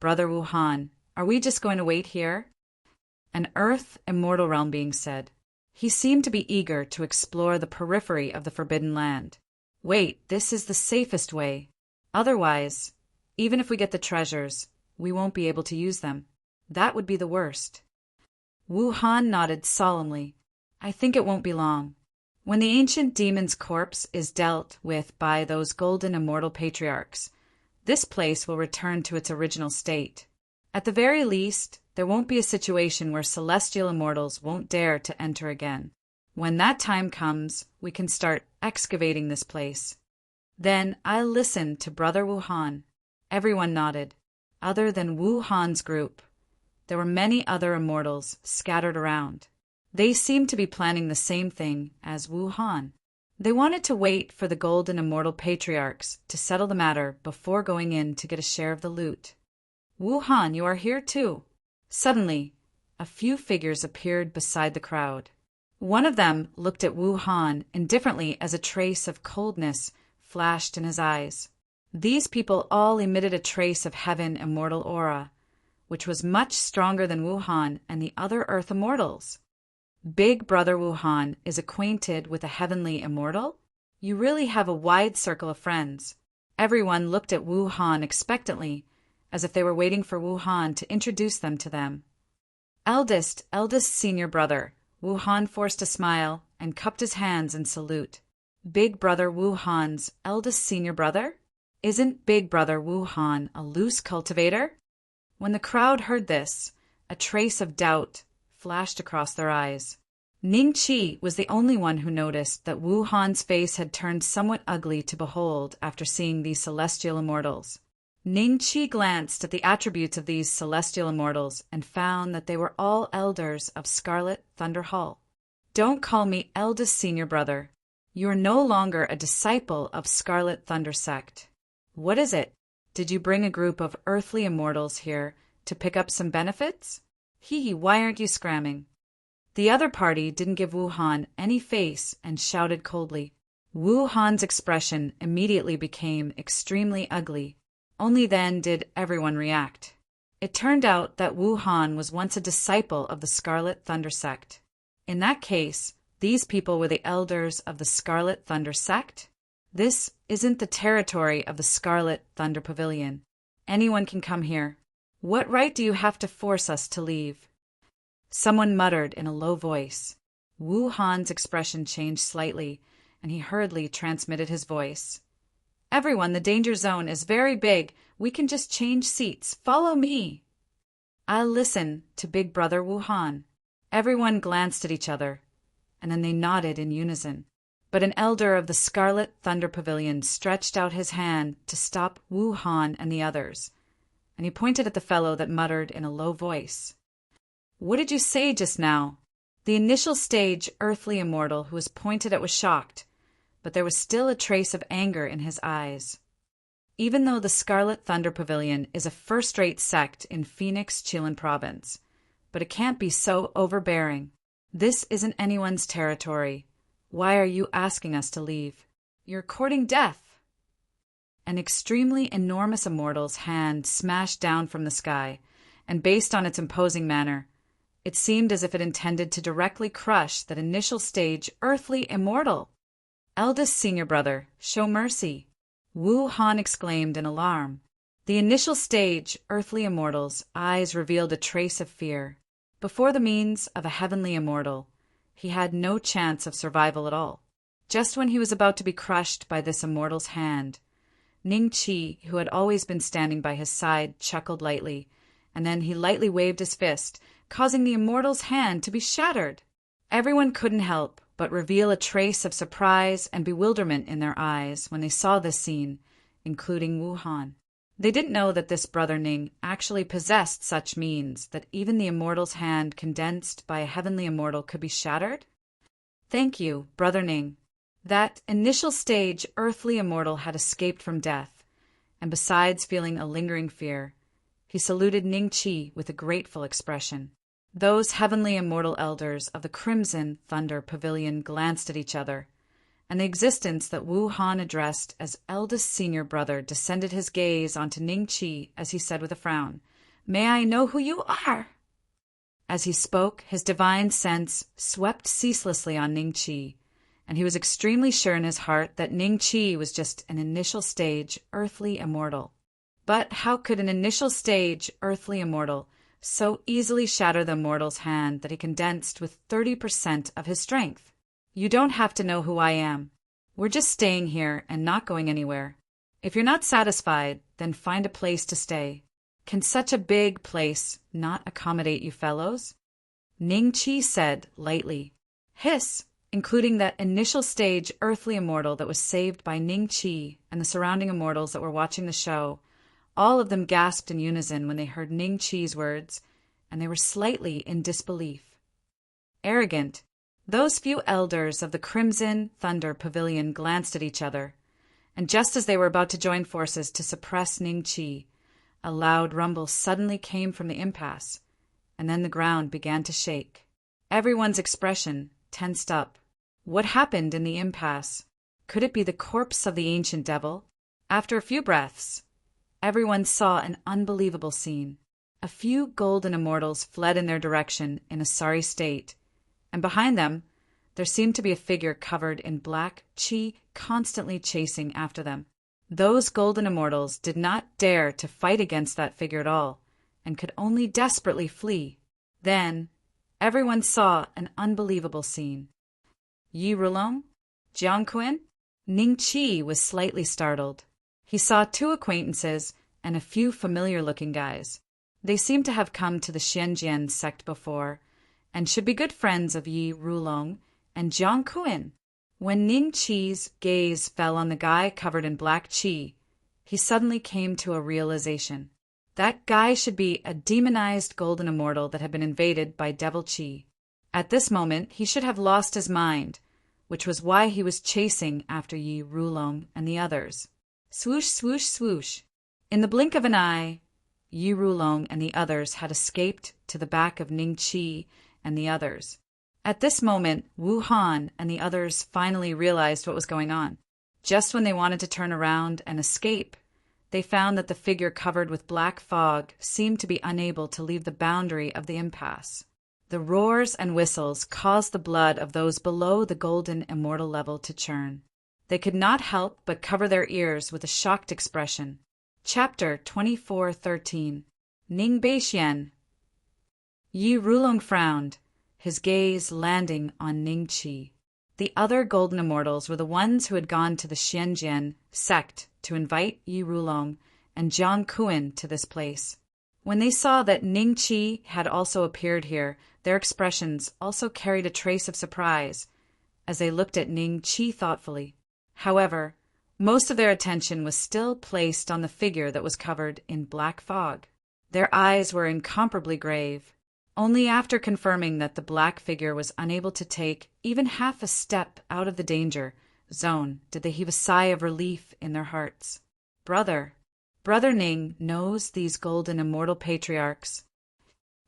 Brother Wu Han, are we just going to wait here? An Earth Immortal Realm being said. He seemed to be eager to explore the periphery of the Forbidden Land. Wait, this is the safest way. Otherwise, even if we get the treasures, we won't be able to use them. That would be the worst. Wu Han nodded solemnly. I think it won't be long. When the ancient demon's corpse is dealt with by those golden immortal patriarchs, this place will return to its original state. At the very least, there won't be a situation where celestial immortals won't dare to enter again. When that time comes, we can start excavating this place. Then I'll listen to Brother Wu Han. Everyone nodded. Other than Wu Han's group, there were many other immortals scattered around. They seemed to be planning the same thing as Wu Han. They wanted to wait for the golden immortal patriarchs to settle the matter before going in to get a share of the loot. Wu Han, you are here too. Suddenly, a few figures appeared beside the crowd. One of them looked at Wu Han indifferently as a trace of coldness flashed in his eyes. These people all emitted a trace of heaven immortal aura, which was much stronger than Wu Han and the other earth immortals. Big Brother Wu Han is acquainted with a heavenly immortal? You really have a wide circle of friends. Everyone looked at Wu Han expectantly, as if they were waiting for Wu Han to introduce them to them. Eldest senior brother, Wu Han forced a smile and cupped his hands in salute. Big Brother Wu Han's eldest senior brother? Isn't Big Brother Wu Han a loose cultivator? When the crowd heard this, a trace of doubt flashed across their eyes. Ning Qi was the only one who noticed that Wu Han's face had turned somewhat ugly to behold after seeing these celestial immortals. Ning Qi glanced at the attributes of these celestial immortals and found that they were all elders of Scarlet Thunder Hall. Don't call me eldest senior brother. You are no longer a disciple of Scarlet Thunder Sect. What is it? Did you bring a group of earthly immortals here to pick up some benefits? Hee, why aren't you scramming? The other party didn't give Wu Han any face and shouted coldly. Wu Han's expression immediately became extremely ugly. Only then did everyone react. It turned out that Wu Han was once a disciple of the Scarlet Thunder Sect. In that case, these people were the elders of the Scarlet Thunder Sect? This isn't the territory of the Scarlet Thunder Pavilion. Anyone can come here. What right do you have to force us to leave? Someone muttered in a low voice. Wu Han's expression changed slightly, and he hurriedly transmitted his voice. Everyone, the danger zone is very big. We can just change seats. Follow me. I'll listen to Big Brother Wu Han. Everyone glanced at each other, and then they nodded in unison. But an elder of the Scarlet Thunder Pavilion stretched out his hand to stop Wu Han and the others, and he pointed at the fellow that muttered in a low voice. What did you say just now? The initial stage earthly immortal who was pointed at was shocked, but there was still a trace of anger in his eyes. Even though the Scarlet Thunder Pavilion is a first-rate sect in Phoenix Chilin Province, but it can't be so overbearing. This isn't anyone's territory. Why are you asking us to leave? You're courting death. An extremely enormous immortal's hand smashed down from the sky, and based on its imposing manner, it seemed as if it intended to directly crush that initial stage earthly immortal. Eldest senior brother, show mercy. Wu Han exclaimed in alarm. The initial stage earthly immortal's eyes revealed a trace of fear. Before the means of a heavenly immortal, he had no chance of survival at all. Just when he was about to be crushed by this immortal's hand, Ning Qi, who had always been standing by his side, chuckled lightly, and then he lightly waved his fist, causing the immortal's hand to be shattered. Everyone couldn't help but reveal a trace of surprise and bewilderment in their eyes when they saw this scene, including Wu Han. They didn't know that this brother Ning actually possessed such means that even the immortal's hand condensed by a heavenly immortal could be shattered. Thank you, Brother Ning. That initial stage earthly immortal had escaped from death, and besides feeling a lingering fear, he saluted Ning Qi with a grateful expression. Those heavenly immortal elders of the Crimson Thunder Pavilion glanced at each other, and the existence that Wu Han addressed as eldest senior brother descended his gaze onto Ning Qi as he said with a frown, "May I know who you are?" As he spoke, his divine sense swept ceaselessly on Ning Qi, and he was extremely sure in his heart that Ning Qi was just an initial stage earthly immortal. But how could an initial stage earthly immortal so easily shatter the immortal's hand that he condensed with 30% of his strength? You don't have to know who I am. We're just staying here and not going anywhere. If you're not satisfied, then find a place to stay. Can such a big place not accommodate you fellows? Ning Chi said lightly. Hiss, including that initial stage earthly immortal that was saved by Ning Chi and the surrounding immortals that were watching the show, all of them gasped in unison when they heard Ning Chi's words, and they were slightly in disbelief. Arrogant, those few elders of the Crimson Thunder Pavilion glanced at each other, and just as they were about to join forces to suppress Ning Chi, a loud rumble suddenly came from the impasse, and then the ground began to shake. Everyone's expression tensed up. What happened in the impasse? Could it be the corpse of the ancient devil? After a few breaths, everyone saw an unbelievable scene. A few golden immortals fled in their direction in a sorry state, and behind them there seemed to be a figure covered in black chi constantly chasing after them. Those golden immortals did not dare to fight against that figure at all, and could only desperately flee. Then everyone saw an unbelievable scene. Yi Rulong? Jiang Quan? Ning Chi was slightly startled. He saw two acquaintances and a few familiar-looking guys. They seemed to have come to the Xianjian sect before, and should be good friends of Yi Rulong and Jiang Quan. When Ning Chi's gaze fell on the guy covered in black chi, he suddenly came to a realization. That guy should be a demonized golden immortal that had been invaded by devil chi. At this moment, he should have lost his mind, which was why he was chasing after Yi Rulong and the others. Swoosh, swoosh, swoosh. In the blink of an eye, Yi Rulong and the others had escaped to the back of Ning Chi and the others. At this moment, Wu Han and the others finally realized what was going on. Just when they wanted to turn around and escape, they found that the figure covered with black fog seemed to be unable to leave the boundary of the impasse. The roars and whistles caused the blood of those below the golden immortal level to churn. They could not help but cover their ears with a shocked expression. Chapter 24:13. Ning Beixian. Yi Rulong frowned, his gaze landing on Ning Chi. The other golden immortals were the ones who had gone to the Xianjian sect to invite Yi Rulong and Jiang Quan to this place. When they saw that Ning Chi had also appeared here, their expressions also carried a trace of surprise as they looked at Ning Chi thoughtfully. However, most of their attention was still placed on the figure that was covered in black fog. Their eyes were incomparably grave. Only after confirming that the black figure was unable to take even half a step out of the danger zone did they heave a sigh of relief in their hearts. Brother Ning knows these golden immortal patriarchs.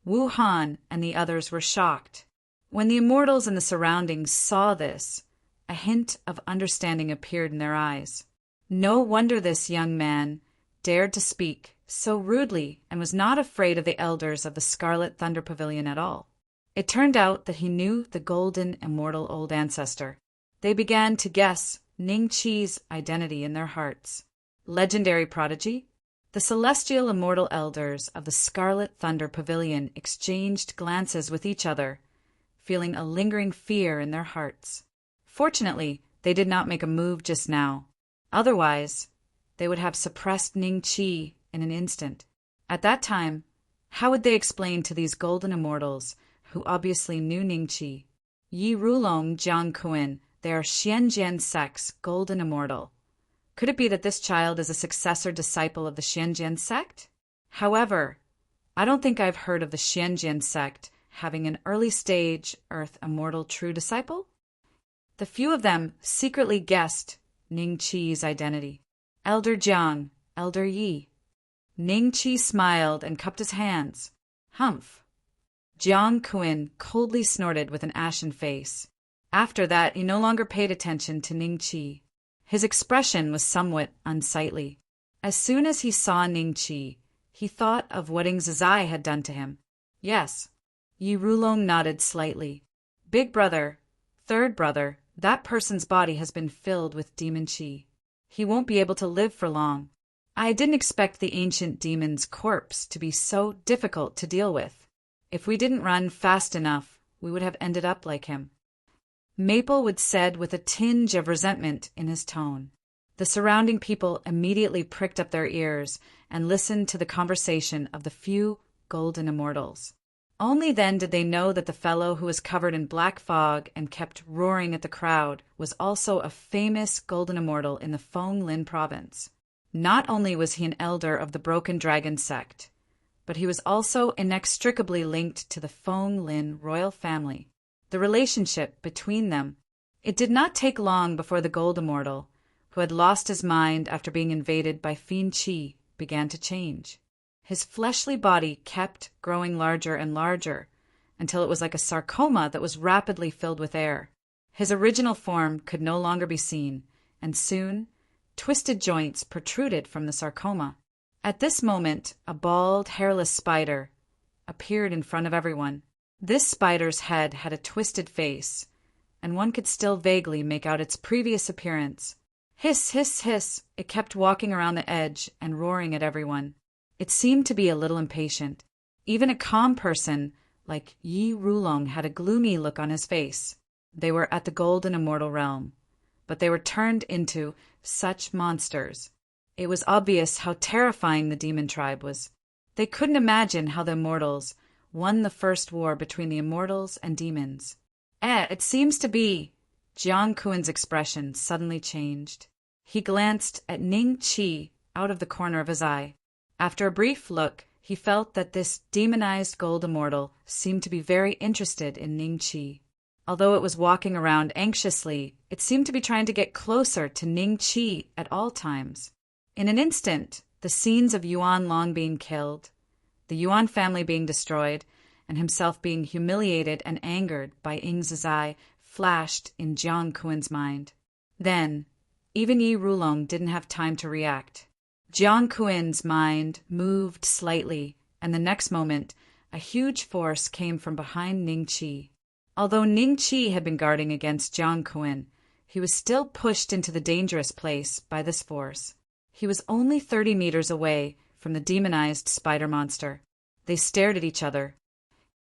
Wu Han and the others were shocked. When the immortals in the surroundings saw this, a hint of understanding appeared in their eyes. No wonder this young man dared to speak so rudely and was not afraid of the elders of the Scarlet Thunder Pavilion at all. It turned out that he knew the golden immortal old ancestor. They began to guess Ning Chi's identity in their hearts. Legendary prodigy? The celestial immortal elders of the Scarlet Thunder Pavilion exchanged glances with each other, feeling a lingering fear in their hearts. Fortunately, they did not make a move just now. Otherwise, they would have suppressed Ning Chi in an instant. At that time, how would they explain to these golden immortals, who obviously knew Ning Chi, Yi Rulong Jiang Quan, they are Xianjian sect's golden immortal? Could it be that this child is a successor disciple of the Xianjian sect? However, I don't think I've heard of the Xianjian sect having an early stage Earth immortal true disciple. The few of them secretly guessed Ning Chi's identity. Elder Jiang, Elder Yi. Ning Chi smiled and cupped his hands. Humph. Jiang Quan coldly snorted with an ashen face. After that, he no longer paid attention to Ning Chi. His expression was somewhat unsightly. As soon as he saw Ning Chi, he thought of what Ing Zizai had done to him. Yes. Yi Rulong nodded slightly. Big brother, third brother, that person's body has been filled with demon chi. He won't be able to live for long. I didn't expect the ancient demon's corpse to be so difficult to deal with. If we didn't run fast enough, we would have ended up like him. Maplewood said with a tinge of resentment in his tone. The surrounding people immediately pricked up their ears and listened to the conversation of the few golden immortals. Only then did they know that the fellow who was covered in black fog and kept roaring at the crowd was also a famous golden immortal in the Fong Lin province. Not only was he an elder of the Broken Dragon sect, but he was also inextricably linked to the Fong Lin royal family. The relationship between them. It did not take long before the Gold Immortal, who had lost his mind after being invaded by Fiend Chi, began to change. His fleshly body kept growing larger and larger, until it was like a sarcoma that was rapidly filled with air. His original form could no longer be seen, and soon twisted joints protruded from the sarcoma. At this moment, a bald, hairless spider appeared in front of everyone. This spider's head had a twisted face, and one could still vaguely make out its previous appearance. Hiss, hiss, hiss, it kept walking around the edge and roaring at everyone. It seemed to be a little impatient. Even a calm person like Yi Rulong had a gloomy look on his face. They were at the Golden Immortal realm, but they were turned into such monsters. It was obvious how terrifying the demon tribe was. They couldn't imagine how the immortals won the first war between the immortals and demons. It seems to be. Jiang Kuen's expression suddenly changed. He glanced at Ning Qi out of the corner of his eye. After a brief look, he felt that this demonized gold immortal seemed to be very interested in Ning Qi. Although it was walking around anxiously, it seemed to be trying to get closer to Ning Qi at all times. In an instant, the scenes of Yuan Long being killed, the Yuan family being destroyed, and himself being humiliated and angered by Ying Zizai flashed in Jiang Kuen's mind. Then, even Yi Rulong didn't have time to react. Jiang Kuen's mind moved slightly, and the next moment, a huge force came from behind Ning Qi. Although Ning Qi had been guarding against Jiang Kuen, he was still pushed into the dangerous place by this force. He was only 30 meters away from the demonized spider monster. They stared at each other.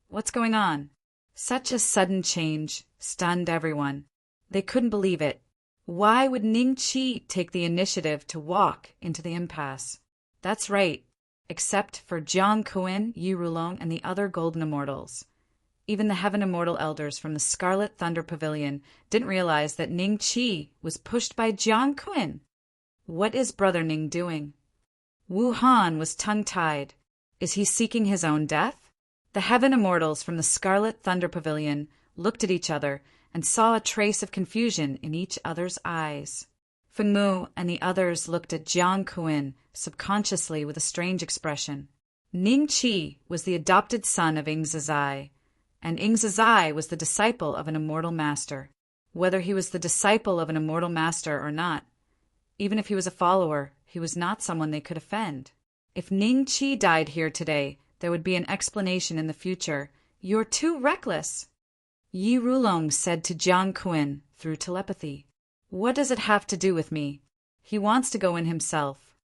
What's going on? Such a sudden change stunned everyone. They couldn't believe it. Why would Ning Qi take the initiative to walk into the impasse? That's right, except for Jiang Kuen, Yi Rulong, and the other Golden Immortals. Even the Heaven Immortal Elders from the Scarlet Thunder Pavilion didn't realize that Ning Qi was pushed by Jiang Kuen. What is Brother Ning doing? Wu Han was tongue-tied. Is he seeking his own death? The Heaven Immortals from the Scarlet Thunder Pavilion looked at each other and saw a trace of confusion in each other's eyes. Feng Mu and the others looked at Jiang Kuen subconsciously with a strange expression. Ning Qi was the adopted son of Ying Zizai, and Ying Zizai was the disciple of an immortal master. Whether he was the disciple of an immortal master or not, even if he was a follower, he was not someone they could offend. If Ning Qi died here today, there would be an explanation in the future. You're too reckless. Yi Rulong said to Jiang Kuen through telepathy. What does it have to do with me? He wants to go in himself.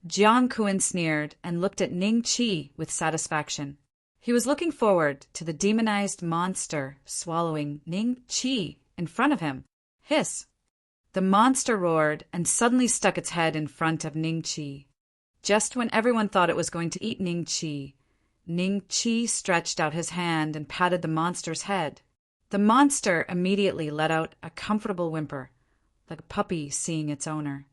Jiang Kuen sneered and looked at Ning Qi with satisfaction. He was looking forward to the demonized monster swallowing Ning Qi in front of him. Hiss! The monster roared and suddenly stuck its head in front of Ning Qi. Just when everyone thought it was going to eat Ning Qi stretched out his hand and patted the monster's head. The monster immediately let out a comfortable whimper, like a puppy seeing its owner.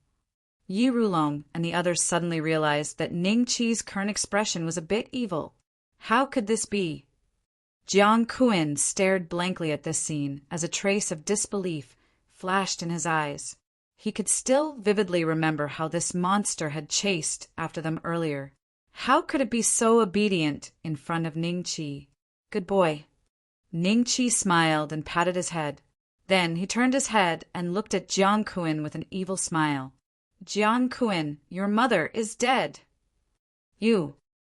Yi Rulong and the others suddenly realized that Ning Qi's current expression was a bit evil. How could this be? Jiang Kuen stared blankly at this scene as a trace of disbelief flashed in his eyes. He could still vividly remember how this monster had chased after them earlier. How could it be so obedient in front of Ning Qi? Good boy. Ning Qi smiled and patted his head. Then he turned his head and looked at Jiang Kuen with an evil smile. Jiang Kuen, your mother is dead.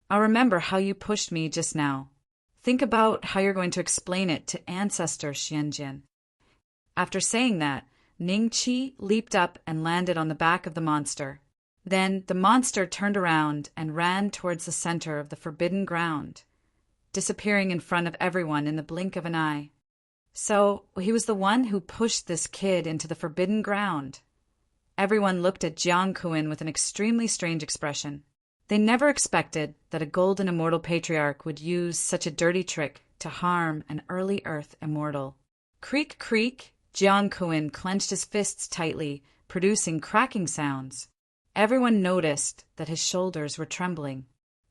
I'll remember how you pushed me just now. Think about how you're going to explain it to Ancestor Xianjian. After saying that, Ning Qi leaped up and landed on the back of the monster. Then the monster turned around and ran towards the center of the forbidden ground, disappearing in front of everyone in the blink of an eye. So he was the one who pushed this kid into the forbidden ground. Everyone looked at Jiang Kuan with an extremely strange expression. They never expected that a golden immortal patriarch would use such a dirty trick to harm an early Earth immortal. Creak, creak, Jiang Kuan clenched his fists tightly, producing cracking sounds. Everyone noticed that his shoulders were trembling.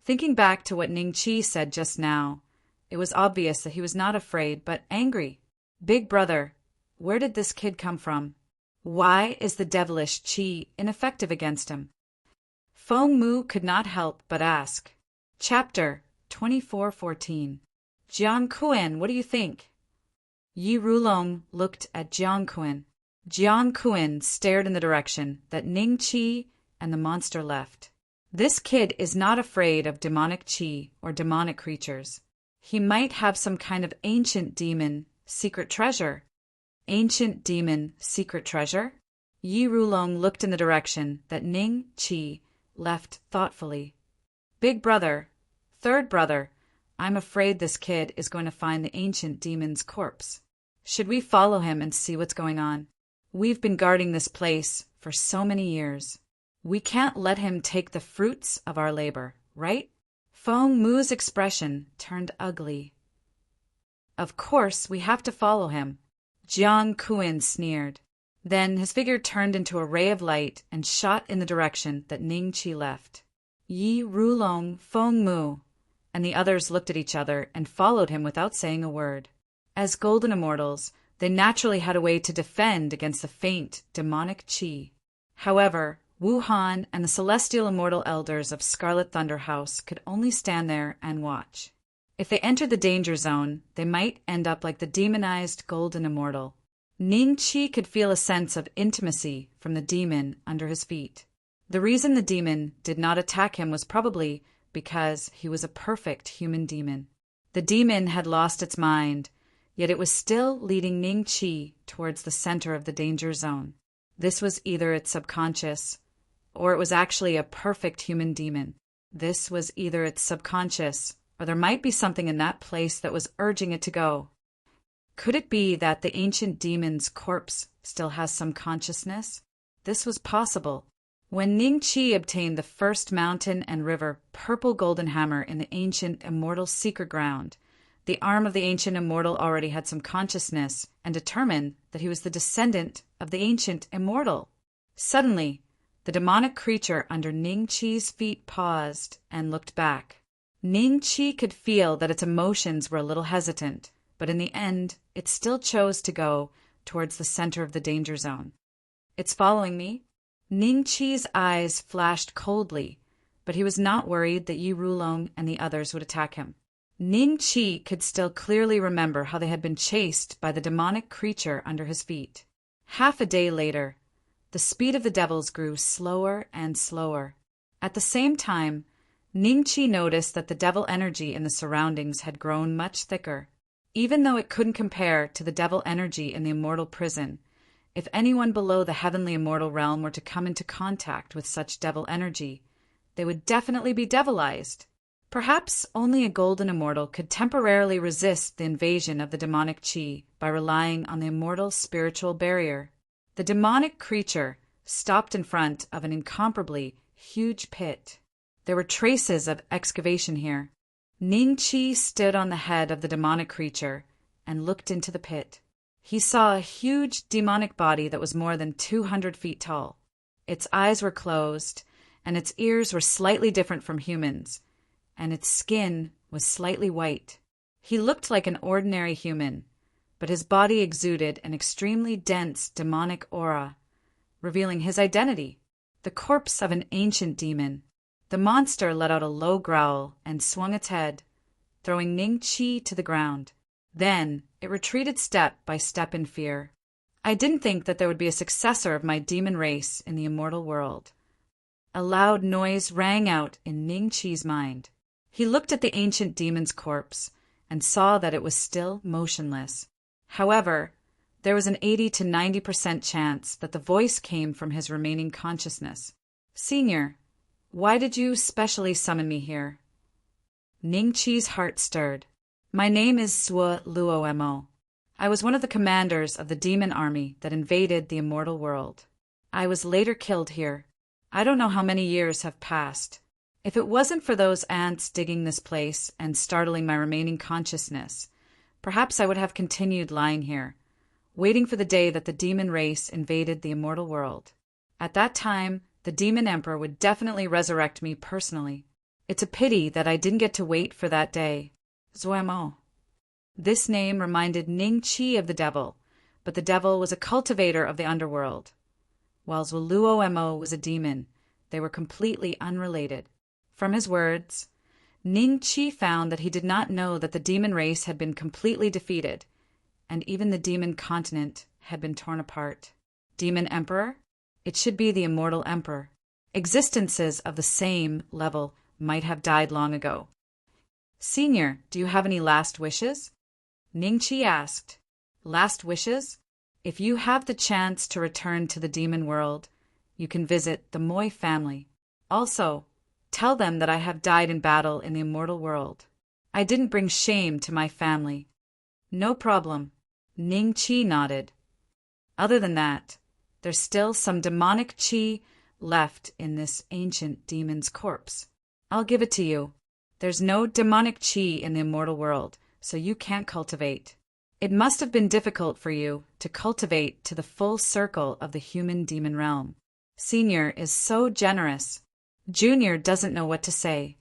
Thinking back to what Ning Qi said just now, it was obvious that he was not afraid but angry. Big brother, where did this kid come from? Why is the devilish Qi ineffective against him? Feng Mu could not help but ask. Chapter 24:14. Jiang Kuan, what do you think? Yi Rulong looked at Jiang Kuan. Jiang Kuan stared in the direction that Ning Qi and the monster left. This kid is not afraid of demonic Qi or demonic creatures. He might have some kind of ancient demon secret treasure. Ancient demon secret treasure? Yi Rulong looked in the direction that Ning Qi left thoughtfully. Big brother, third brother, I'm afraid this kid is going to find the ancient demon's corpse. Should we follow him and see what's going on? We've been guarding this place for so many years. We can't let him take the fruits of our labor, right? Feng Mu's expression turned ugly. Of course, we have to follow him. Jiang Kuan sneered. Then his figure turned into a ray of light and shot in the direction that Ning Qi left. Yi Rulong, Feng Mu, and the others looked at each other and followed him without saying a word. As golden immortals, they naturally had a way to defend against the faint, demonic Qi. However, Wu Han and the celestial immortal elders of Scarlet Thunder House could only stand there and watch. If they entered the danger zone, they might end up like the demonized golden immortal. Ning Qi could feel a sense of intimacy from the demon under his feet. The reason the demon did not attack him was probably because he was a perfect human demon. The demon had lost its mind, yet it was still leading Ning Qi towards the center of the danger zone. This was either its subconscious, or it was actually a perfect human demon. This was either its subconscious, or there might be something in that place that was urging it to go. Could it be that the ancient demon's corpse still has some consciousness? This was possible. When Ning Qi obtained the first mountain and river purple golden hammer in the ancient immortal secret ground, the arm of the ancient immortal already had some consciousness and determined that he was the descendant of the ancient immortal. Suddenly, the demonic creature under Ning Qi's feet paused and looked back. Ning Qi could feel that its emotions were a little hesitant, but in the end, it still chose to go towards the center of the danger zone. It's following me? Ning Qi's eyes flashed coldly, but he was not worried that Yi Rulong and the others would attack him. Ning Qi could still clearly remember how they had been chased by the demonic creature under his feet. Half a day later, the speed of the devils grew slower and slower. At the same time, Ning Qi noticed that the devil energy in the surroundings had grown much thicker. Even though it couldn't compare to the devil energy in the immortal prison, if anyone below the heavenly immortal realm were to come into contact with such devil energy, they would definitely be devilized. Perhaps only a golden immortal could temporarily resist the invasion of the demonic Qi by relying on the immortal spiritual barrier. The demonic creature stopped in front of an incomparably huge pit. There were traces of excavation here. Ning Qi stood on the head of the demonic creature and looked into the pit. He saw a huge demonic body that was more than 200 feet tall. Its eyes were closed, and its ears were slightly different from humans, and its skin was slightly white. He looked like an ordinary human, but his body exuded an extremely dense demonic aura, revealing his identity, the corpse of an ancient demon. The monster let out a low growl and swung its head, throwing Ning Qi to the ground. Then it retreated step by step in fear. I didn't think that there would be a successor of my demon race in the immortal world. A loud noise rang out in Ning Qi's mind. He looked at the ancient demon's corpse and saw that it was still motionless. However, there was an 80 to 90% chance that the voice came from his remaining consciousness. Senior, why did you specially summon me here? Ning Qi's heart stirred. My name is Suo Luo Mo. I was one of the commanders of the demon army that invaded the immortal world. I was later killed here. I don't know how many years have passed. If it wasn't for those ants digging this place and startling my remaining consciousness, perhaps I would have continued lying here, waiting for the day that the demon race invaded the immortal world. At that time, the demon emperor would definitely resurrect me personally. It's a pity that I didn't get to wait for that day. Zuemo. This name reminded Ning Chi of the devil, but the devil was a cultivator of the underworld, while Zuluo was a demon. They were completely unrelated. From his words, Ning Chi found that he did not know that the demon race had been completely defeated, and even the demon continent had been torn apart. Demon Emperor? It should be the immortal emperor. Existences of the same level might have died long ago. Senior, do you have any last wishes? Ning Chi asked. Last wishes? If you have the chance to return to the demon world, you can visit the Moi family. Also, tell them that I have died in battle in the immortal world. I didn't bring shame to my family. No problem. Ning Chi nodded. Other than that, there's still some demonic chi left in this ancient demon's corpse. I'll give it to you. There's no demonic chi in the immortal world, so you can't cultivate. It must have been difficult for you to cultivate to the full circle of the human demon realm. Senior is so generous. Junior doesn't know what to say.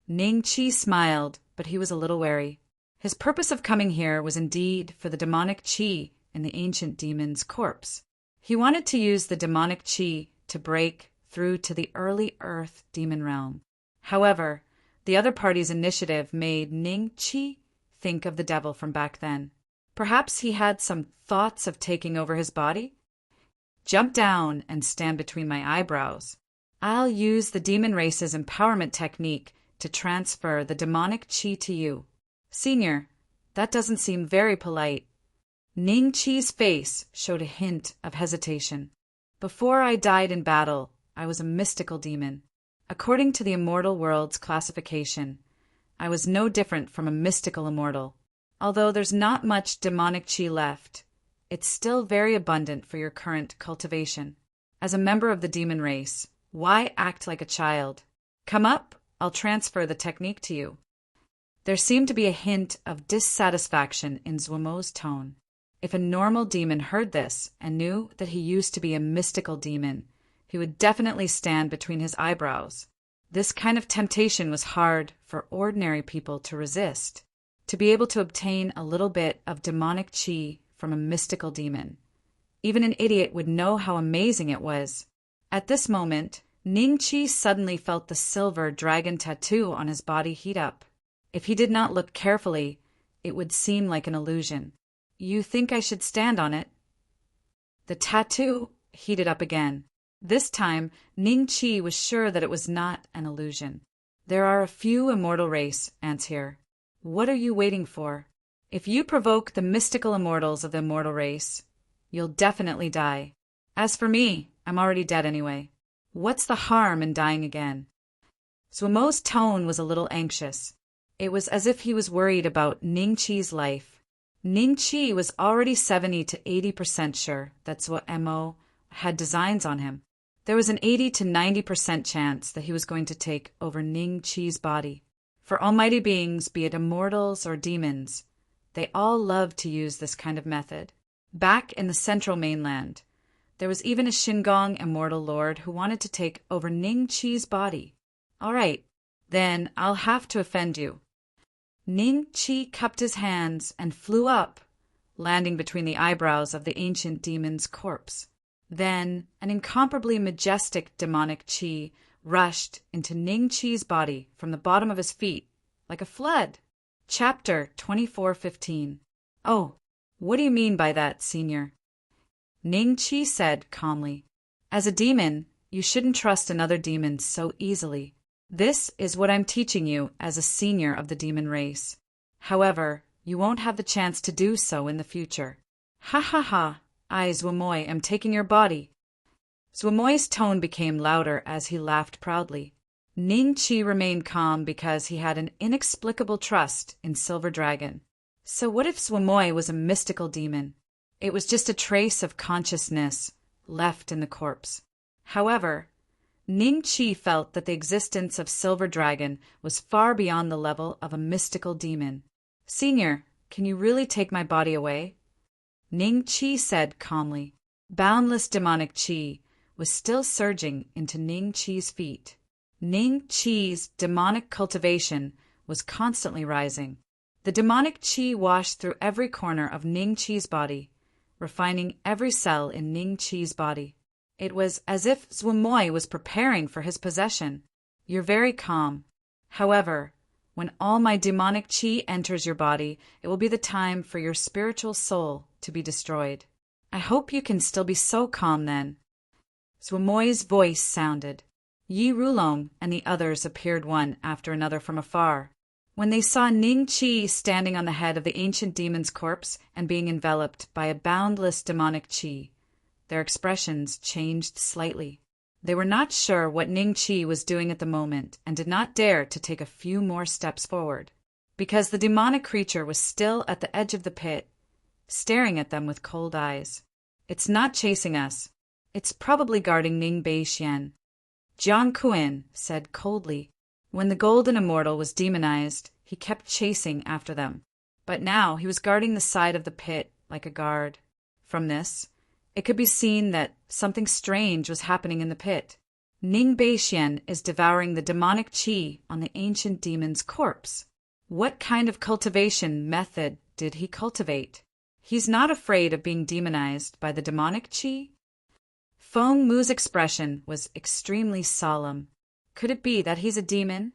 Ning Chi smiled, but he was a little wary. His purpose of coming here was indeed for the demonic chi in the ancient demon's corpse. He wanted to use the demonic chi to break through to the early Earth demon realm. However, the other party's initiative made Ning Chi think of the devil from back then. Perhaps he had some thoughts of taking over his body? Jump down and stand between my eyebrows. I'll use the demon race's empowerment technique to transfer the demonic chi to you. Senior, that doesn't seem very polite. Ning Chi's face showed a hint of hesitation. Before I died in battle, I was a mystical demon. According to the immortal world's classification, I was no different from a mystical immortal. Although there's not much demonic chi left, it's still very abundant for your current cultivation. As a member of the demon race, why act like a child? Come up, I'll transfer the technique to you. There seemed to be a hint of dissatisfaction in Zuomo's tone. If a normal demon heard this and knew that he used to be a mystical demon, he would definitely stand between his eyebrows. This kind of temptation was hard for ordinary people to resist. To be able to obtain a little bit of demonic chi from a mystical demon. Even an idiot would know how amazing it was. At this moment, Ning Chi suddenly felt the silver dragon tattoo on his body heat up. If he did not look carefully, it would seem like an illusion. You think I should stand on it? The tattoo heated up again. This time, Ning Chi was sure that it was not an illusion. There are a few immortal race ants here. What are you waiting for? If you provoke the mystical immortals of the immortal race, you'll definitely die. As for me, I'm already dead anyway. What's the harm in dying again? Zuomo's tone was a little anxious. It was as if he was worried about Ning Chi's life. Ning Chi was already 70 to 80% sure that Zuo had designs on him. There was an 80 to 90% chance that he was going to take over Ning Chi's body. For almighty beings, be it immortals or demons, they all love to use this kind of method. Back in the central mainland, there was even a Shingong immortal lord who wanted to take over Ning Chi's body. All right, then I'll have to offend you. Ning Chi cupped his hands and flew up, landing between the eyebrows of the ancient demon's corpse. Then an incomparably majestic demonic chi rushed into Ning Chi's body from the bottom of his feet, like a flood. Chapter 24:15. Oh, what do you mean by that, Senior? Ning Chi said calmly. As a demon, you shouldn't trust another demon so easily. This is what I'm teaching you as a senior of the demon race. However, you won't have the chance to do so in the future. Ha ha ha, I, Zuomoy, am taking your body. Zuomoy's tone became louder as he laughed proudly. Ning Chi remained calm because he had an inexplicable trust in Silver Dragon. So what if Swamoy was a mystical demon? It was just a trace of consciousness left in the corpse. However, Ning Chi felt that the existence of Silver Dragon was far beyond the level of a mystical demon. Senior, can you really take my body away? Ning Chi said calmly. Boundless demonic chi was still surging into Ning Chi's feet. Ning Chi's demonic cultivation was constantly rising. The demonic chi washed through every corner of Ning Chi's body, refining every cell in Ning Chi's body. It was as if Swamoy was preparing for his possession. You're very calm. However, when all my demonic chi enters your body, it will be the time for your spiritual soul to be destroyed. I hope you can still be so calm then. Swamoy's voice sounded. Yi Rulong and the others appeared one after another from afar. When they saw Ning Chi standing on the head of the ancient demon's corpse and being enveloped by a boundless demonic chi, their expressions changed slightly. They were not sure what Ning Chi was doing at the moment and did not dare to take a few more steps forward, because the demonic creature was still at the edge of the pit, staring at them with cold eyes. It's not chasing us. It's probably guarding Ning Beixian. Jiang Kuan said coldly. When the Golden Immortal was demonized, he kept chasing after them. But now he was guarding the side of the pit like a guard. From this, it could be seen that something strange was happening in the pit. Ning Beixian is devouring the demonic chi on the ancient demon's corpse. What kind of cultivation method did he cultivate? He's not afraid of being demonized by the demonic chi? Feng Mu's expression was extremely solemn. Could it be that he's a demon?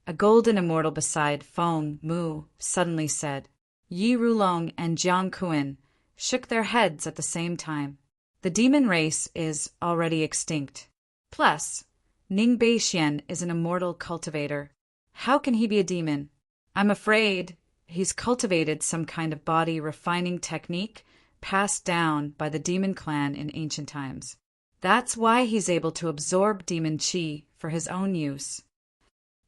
A golden immortal beside Feng Mu suddenly said. Yi Rulong and Jiang Kuan shook their heads at the same time. The demon race is already extinct. Plus, Ning Beixian is an immortal cultivator. How can he be a demon? I'm afraid he's cultivated some kind of body refining technique passed down by the demon clan in ancient times. That's why he's able to absorb demon chi for his own use.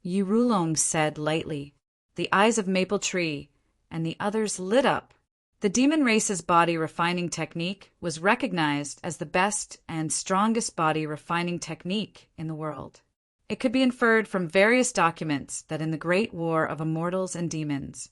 Yi Rulong said lightly. The eyes of Maple Tree and the others lit up. The demon race's body refining technique was recognized as the best and strongest body refining technique in the world. It could be inferred from various documents that in the Great War of Immortals and Demons,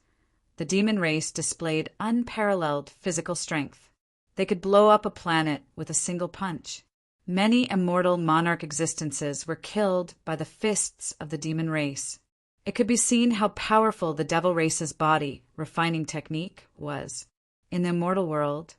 the demon race displayed unparalleled physical strength. They could blow up a planet with a single punch. Many immortal monarch existences were killed by the fists of the demon race. It could be seen how powerful the devil race's body refining technique was. In the immortal world,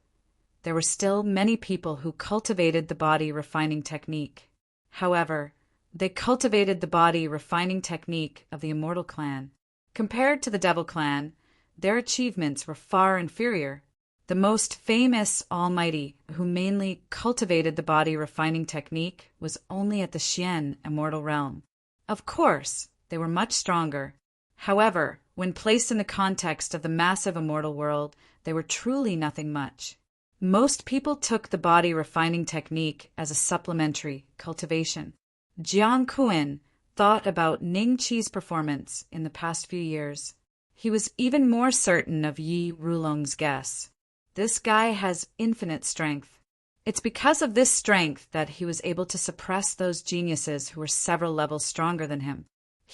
there were still many people who cultivated the body refining technique. However, they cultivated the body refining technique of the immortal clan. Compared to the devil clan, their achievements were far inferior. The most famous almighty who mainly cultivated the body refining technique was only at the Xian immortal realm. Of course, they were much stronger. However, when placed in the context of the massive immortal world, they were truly nothing much. Most people took the body refining technique as a supplementary cultivation. Jiang Kuan thought about Ning Chi's performance in the past few years. He was even more certain of Yi Rulong's guess. This guy has infinite strength. It's because of this strength that he was able to suppress those geniuses who were several levels stronger than him.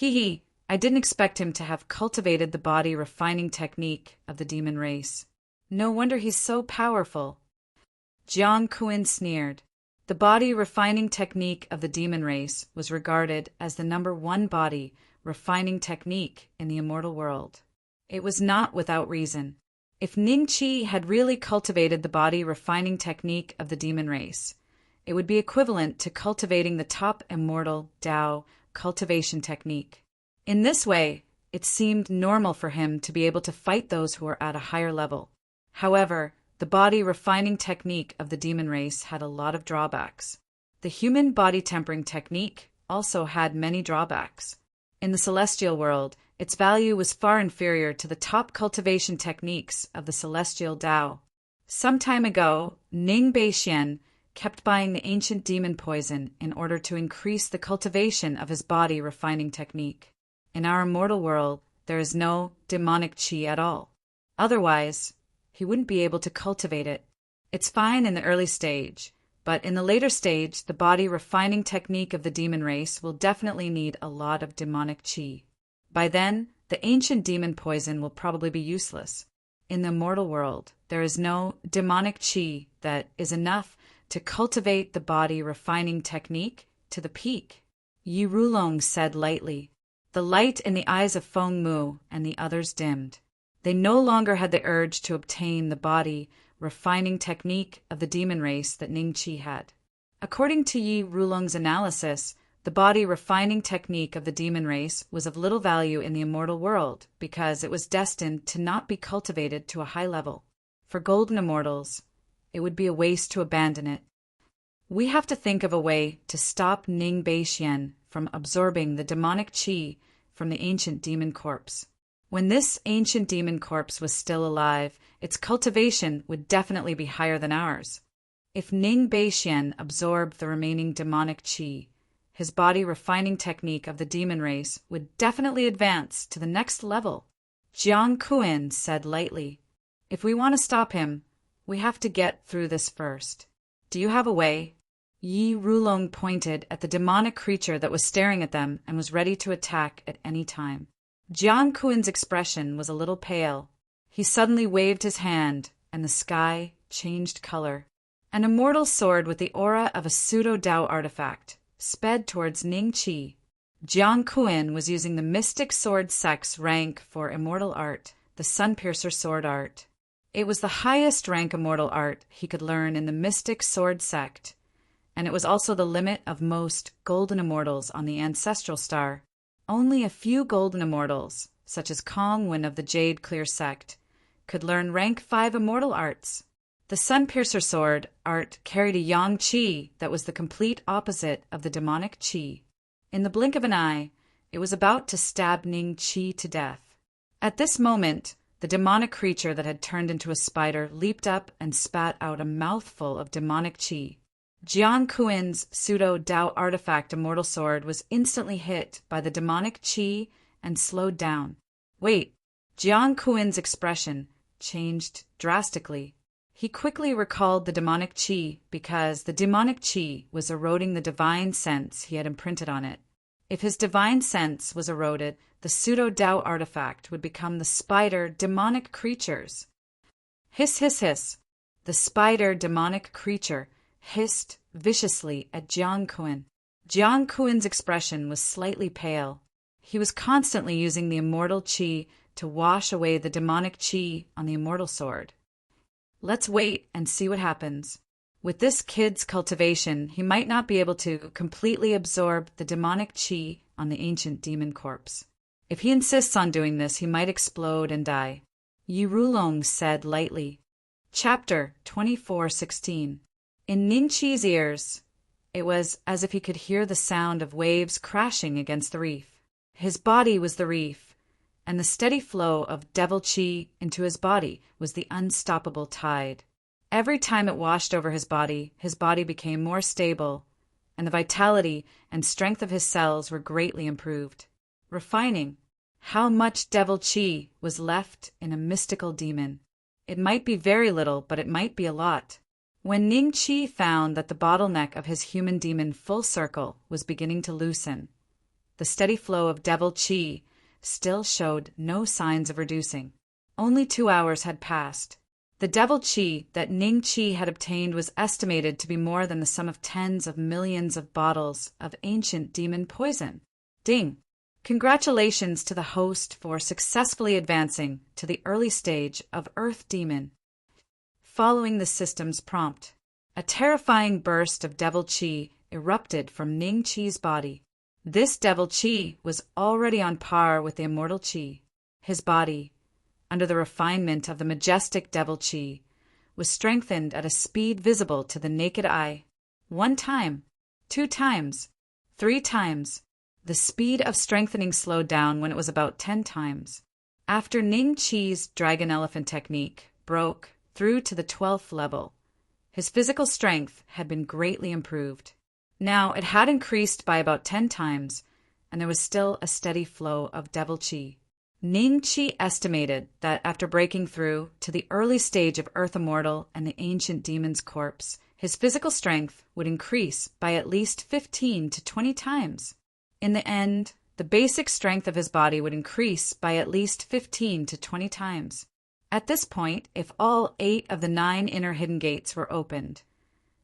I didn't expect him to have cultivated the body refining technique of the demon race. No wonder he's so powerful. Jiang Kuan sneered. The body refining technique of the demon race was regarded as the #1 body refining technique in the immortal world. It was not without reason. If Ning Chi had really cultivated the body refining technique of the demon race, it would be equivalent to cultivating the top immortal Tao cultivation technique. In this way, it seemed normal for him to be able to fight those who were at a higher level. However, the body refining technique of the demon race had a lot of drawbacks. The human body tempering technique also had many drawbacks. In the celestial world, its value was far inferior to the top cultivation techniques of the celestial Tao. Some time ago, Ning Beixian kept buying the ancient demon poison in order to increase the cultivation of his body refining technique. In our immortal world, there is no demonic chi at all. Otherwise, he wouldn't be able to cultivate it. It's fine in the early stage, but in the later stage, the body refining technique of the demon race will definitely need a lot of demonic qi. By then, the ancient demon poison will probably be useless. In the immortal world, there is no demonic qi that is enough to cultivate the body refining technique to the peak. Yi Rulong said lightly. The light in the eyes of Feng Mu and the others dimmed. They no longer had the urge to obtain the body refining technique of the demon race that Ning Qi had. According to Yi Rulong's analysis, the body refining technique of the demon race was of little value in the immortal world because it was destined to not be cultivated to a high level. For golden immortals, it would be a waste to abandon it. We have to think of a way to stop Ning Beixian from absorbing the demonic qi from the ancient demon corpse. When this ancient demon corpse was still alive, its cultivation would definitely be higher than ours. If Ning Beixian absorbed the remaining demonic qi, his body refining technique of the demon race would definitely advance to the next level. Jiang Kuan said lightly, "If we want to stop him, we have to get through this first. Do you have a way?" Yi Rulong pointed at the demonic creature that was staring at them and was ready to attack at any time. Jiang Kuan's expression was a little pale. He suddenly waved his hand, and the sky changed color. An immortal sword with the aura of a pseudo-Dao artifact sped towards Ning Qi. Jiang Kuan was using the Mystic Sword Sect's rank for immortal art, the Sunpiercer Sword Art. It was the highest rank immortal art he could learn in the Mystic Sword Sect, and it was also the limit of most golden immortals on the Ancestral Star. Only a few golden immortals, such as Kong Wen of the Jade Clear Sect, could learn rank 5 immortal arts. The Sunpiercer Sword art carried a yang qi that was the complete opposite of the demonic qi. In the blink of an eye, it was about to stab Ning Qi to death. At this moment, the demonic creature that had turned into a spider leaped up and spat out a mouthful of demonic qi. Jiang Kuan's pseudo-Dao artifact immortal sword was instantly hit by the demonic qi and slowed down. Wait, Jiang Kuan's expression changed drastically. He quickly recalled the demonic qi because the demonic qi was eroding the divine sense he had imprinted on it. If his divine sense was eroded, the pseudo-Dao artifact would become the spider demonic creatures. Hiss, hiss, hiss. The spider demonic creature hissed viciously at Jiang Kuan. Jiang Kuan's expression was slightly pale. He was constantly using the immortal qi to wash away the demonic qi on the immortal sword. Let's wait and see what happens. With this kid's cultivation, he might not be able to completely absorb the demonic qi on the ancient demon corpse. If he insists on doing this, he might explode and die. Yi Rulong said lightly. Chapter 24:16. In Ning Qi's ears, it was as if he could hear the sound of waves crashing against the reef. His body was the reef, and the steady flow of devil qi into his body was the unstoppable tide. Every time it washed over his body became more stable, and the vitality and strength of his cells were greatly improved. Refining. How much devil qi was left in a mystical demon? It might be very little, but it might be a lot. When Ning Qi found that the bottleneck of his human demon full circle was beginning to loosen, the steady flow of devil qi still showed no signs of reducing. Only 2 hours had passed. The devil qi that Ning Qi had obtained was estimated to be more than the sum of tens of millions of bottles of ancient demon poison. Ding! Congratulations to the host for successfully advancing to the early stage of Earth Demon. Following the system's prompt, a terrifying burst of devil qi erupted from Ning Qi's body. This devil qi was already on par with the immortal qi. His body, under the refinement of the majestic devil qi, was strengthened at a speed visible to the naked eye. 1 time, 2 times, 3 times. The speed of strengthening slowed down when it was about 10 times. After Ning Qi's dragon elephant technique broke through to the 12th level, his physical strength had been greatly improved. Now it had increased by about 10 times, and there was still a steady flow of devil qi. Ning Qi estimated that after breaking through to the early stage of Earth Immortal and the ancient demon's corpse, his physical strength would increase by at least 15 to 20 times. In the end, the basic strength of his body would increase by at least 15 to 20 times. At this point, if all 8 of the 9 inner hidden gates were opened,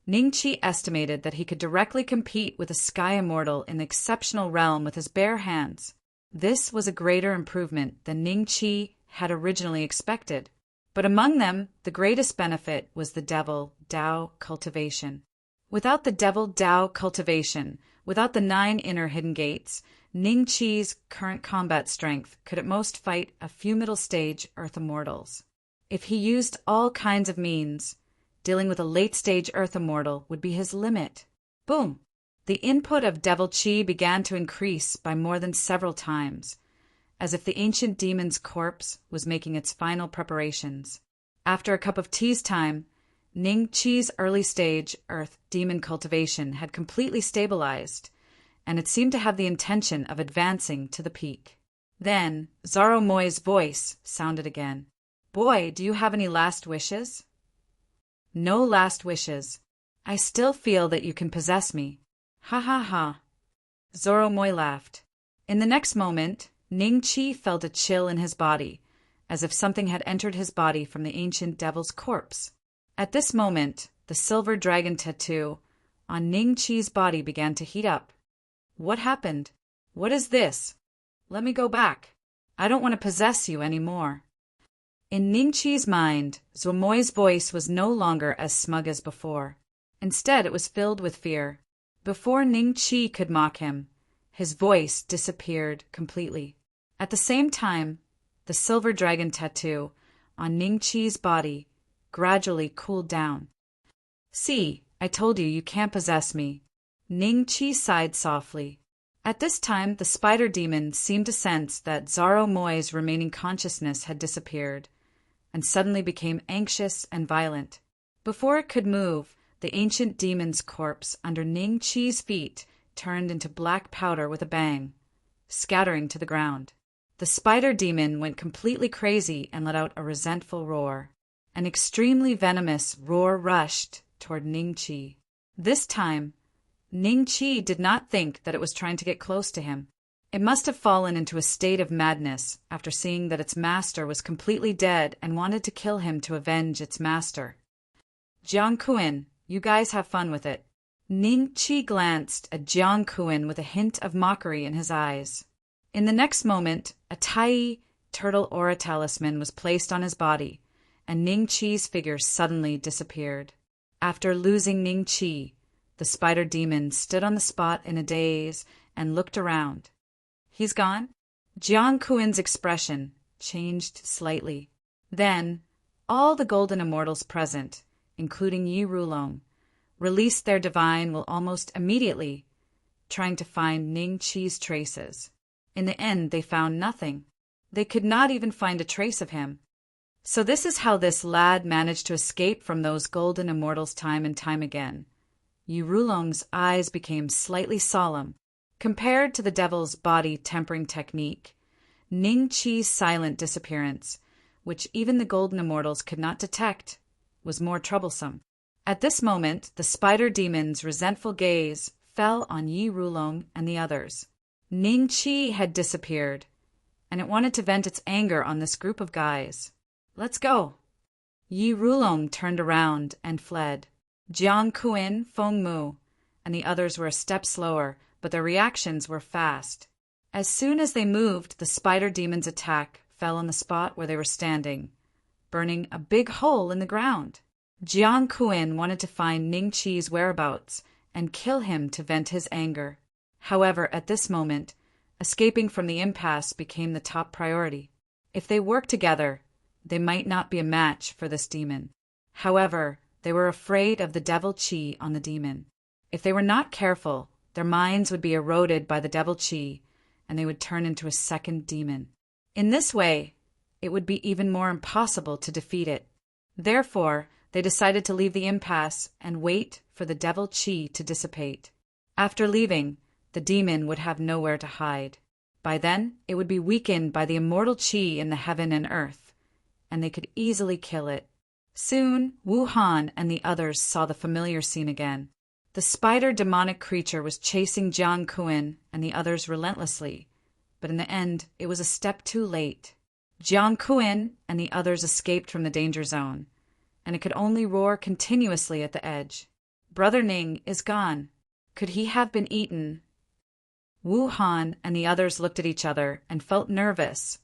Ning Qi estimated that he could directly compete with a Sky Immortal in the exceptional realm with his bare hands. This was a greater improvement than Ning Qi had originally expected. But among them, the greatest benefit was the Devil Dao cultivation. Without the Devil Dao cultivation, without the 9 inner hidden gates, Ning Qi's current combat strength could at most fight a few middle-stage Earth Immortals. If he used all kinds of means, dealing with a late-stage Earth Immortal would be his limit. Boom! The input of Devil Qi began to increase by more than several times, as if the ancient demon's corpse was making its final preparations. After a cup of tea's time, Ning Qi's early-stage Earth demon cultivation had completely stabilized, and it seemed to have the intention of advancing to the peak. Then, Zaro Moi's voice sounded again. "Boy, do you have any last wishes?" "No last wishes. I still feel that you can possess me." "Ha ha ha." Zoro Moi laughed. In the next moment, Ning Qi felt a chill in his body, as if something had entered his body from the ancient devil's corpse. At this moment, the silver dragon tattoo on Ning Qi's body began to heat up. "What happened? What is this? Let me go back. I don't want to possess you anymore." In Ning Qi's mind, Zuomoi's voice was no longer as smug as before. Instead, it was filled with fear. Before Ning Qi could mock him, his voice disappeared completely. At the same time, the silver dragon tattoo on Ning Qi's body gradually cooled down. "See, I told you can't possess me." Ning Qi sighed softly. At this time, the spider demon seemed to sense that Zaro Moi's remaining consciousness had disappeared, and suddenly became anxious and violent. Before it could move, the ancient demon's corpse under Ning Qi's feet turned into black powder with a bang, scattering to the ground. The spider demon went completely crazy and let out a resentful roar. An extremely venomous roar rushed toward Ning Qi. This time, Ning Qi did not think that it was trying to get close to him. It must have fallen into a state of madness after seeing that its master was completely dead and wanted to kill him to avenge its master. "Jiang Kuan, you guys have fun with it." Ning Qi glanced at Jiang Kuan with a hint of mockery in his eyes. In the next moment, a Tai turtle aura talisman was placed on his body, and Ning Qi's figure suddenly disappeared. After losing Ning Qi, the spider demon stood on the spot in a daze and looked around. "He's gone?" Jiang Kuan's expression changed slightly. Then, all the golden immortals present, including Yi Rulong, released their divine will almost immediately, trying to find Ning Qi's traces. In the end, they found nothing. They could not even find a trace of him. So this is how this lad managed to escape from those golden immortals time and time again. Yi Rulong's eyes became slightly solemn. Compared to the devil's body-tempering technique, Ning Qi's silent disappearance, which even the golden immortals could not detect, was more troublesome. At this moment, the spider demon's resentful gaze fell on Yi Rulong and the others. Ning Qi had disappeared, and it wanted to vent its anger on this group of guys. "Let's go." Yi Rulong turned around and fled. Jiang Kuan, Feng Mu, and the others were a step slower, but their reactions were fast. As soon as they moved, the spider demon's attack fell on the spot where they were standing, burning a big hole in the ground. Jiang Kuan wanted to find Ning Qi's whereabouts and kill him to vent his anger. However, at this moment, escaping from the impasse became the top priority. If they worked together, they might not be a match for this demon. However, they were afraid of the devil Qi on the demon. If they were not careful, their minds would be eroded by the devil Qi, and they would turn into a second demon. In this way, it would be even more impossible to defeat it. Therefore, they decided to leave the impasse and wait for the devil Qi to dissipate. After leaving, the demon would have nowhere to hide. By then, it would be weakened by the immortal qi in the heaven and earth, and they could easily kill it. Soon, Wu Han and the others saw the familiar scene again. The spider demonic creature was chasing Jiang Kuan and the others relentlessly, but in the end, it was a step too late. Jiang Kuan and the others escaped from the danger zone, and it could only roar continuously at the edge. Brother Ning is gone. Could he have been eaten? Wu Han and the others looked at each other and felt nervous,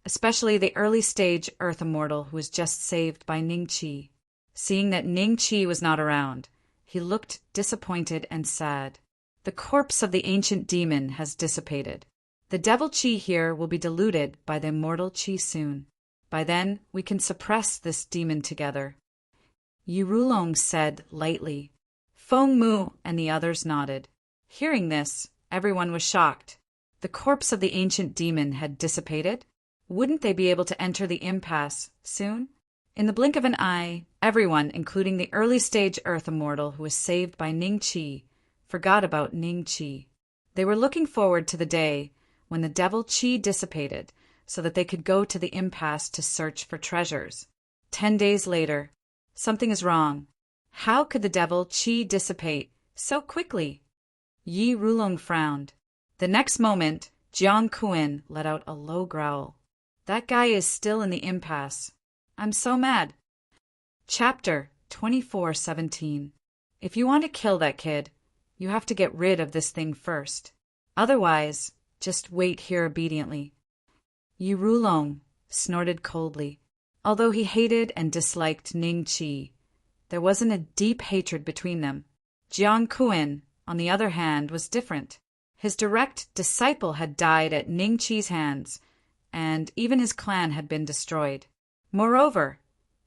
especially the early-stage Earth Immortal who was just saved by Ning Qi. Seeing that Ning Qi was not around, he looked disappointed and sad. The corpse of the ancient demon has dissipated. The devil qi here will be diluted by the immortal qi soon. By then, we can suppress this demon together. Yi Rulong said lightly. Feng Mu and the others nodded. Hearing this, everyone was shocked. The corpse of the ancient demon had dissipated? Wouldn't they be able to enter the impasse soon? In the blink of an eye, everyone, including the early-stage Earth Immortal who was saved by Ning Qi, forgot about Ning Qi. They were looking forward to the day when the devil qi dissipated so that they could go to the impasse to search for treasures. 10 days later, something is wrong. How could the devil qi dissipate so quickly? Yi Rulong frowned. The next moment, Jiang Kuan let out a low growl. That guy is still in the impasse. I'm so mad. Chapter 24:17. If you want to kill that kid, you have to get rid of this thing first. Otherwise, just wait here obediently. Yi Rulong snorted coldly. Although he hated and disliked Ning Qi, there wasn't a deep hatred between them. Jiang Kuan, on the other hand, was different. His direct disciple had died at Ning Qi's hands, and even his clan had been destroyed. Moreover,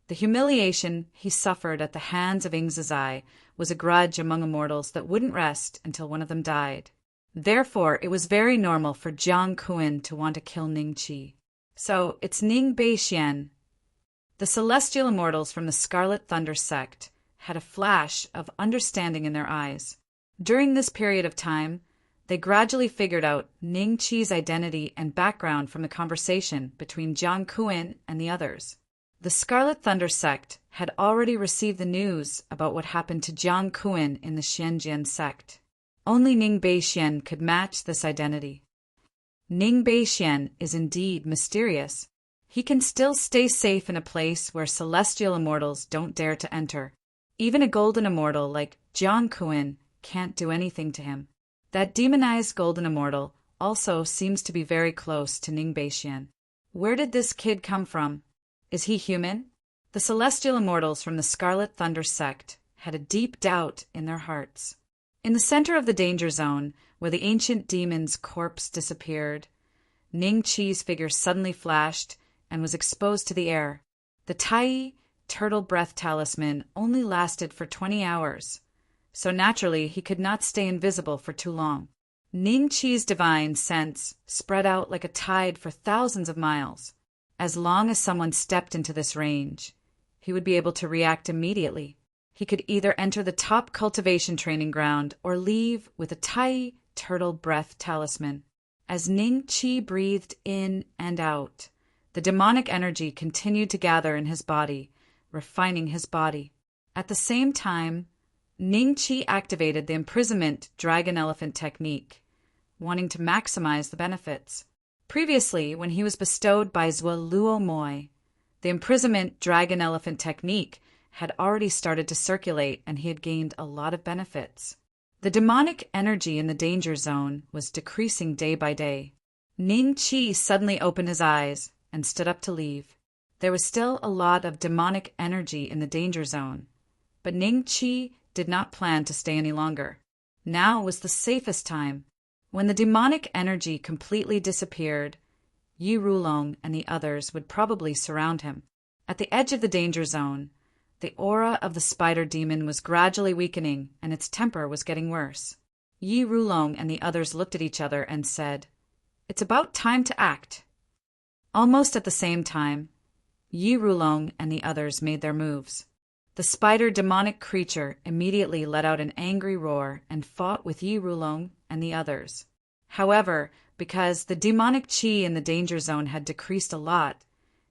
the humiliation he suffered at the hands of Ing Zizai was a grudge among immortals that wouldn't rest until one of them died. Therefore, it was very normal for Jiang Kuan to want to kill Ning Qi. So, it's Ning Beixian. The celestial immortals from the Scarlet Thunder sect had a flash of understanding in their eyes. During this period of time, they gradually figured out Ning Qi's identity and background from the conversation between Jiang Kuan and the others. The Scarlet Thunder sect had already received the news about what happened to Jiang Kuan in the Xianjian sect. Only Ning Beixian could match this identity. Ning Beixian is indeed mysterious. He can still stay safe in a place where celestial immortals don't dare to enter. Even a golden immortal like Jiang Kuan can't do anything to him. That demonized golden immortal also seems to be very close to Ning Beixian. Where did this kid come from? Is he human? The celestial immortals from the Scarlet Thunder sect had a deep doubt in their hearts. In the center of the danger zone, where the ancient demon's corpse disappeared, Ning Qi's figure suddenly flashed and was exposed to the air. The Tai turtle breath talisman only lasted for 20 hours, so naturally he could not stay invisible for too long. Ning Qi's divine sense spread out like a tide for thousands of miles. As long as someone stepped into this range, he would be able to react immediately. He could either enter the top cultivation training ground or leave with a Tai turtle breath talisman. As Ning Qi breathed in and out, the demonic energy continued to gather in his body, refining his body. At the same time, Ning Qi activated the imprisonment dragon elephant technique, wanting to maximize the benefits. Previously, when he was bestowed by Zhuo Luo Moi, the imprisonment dragon elephant technique had already started to circulate and he had gained a lot of benefits. The demonic energy in the danger zone was decreasing day by day. Ning Qi suddenly opened his eyes and stood up to leave. There was still a lot of demonic energy in the danger zone, but Ning Qi did not plan to stay any longer. Now was the safest time. When the demonic energy completely disappeared, Yi Rulong and the others would probably surround him. At the edge of the danger zone, the aura of the spider demon was gradually weakening and its temper was getting worse. Yi Rulong and the others looked at each other and said, "It's about time to act." Almost at the same time, Yi Rulong and the others made their moves. The spider demonic creature immediately let out an angry roar and fought with Yi Rulong and the others. However, because the demonic chi in the danger zone had decreased a lot,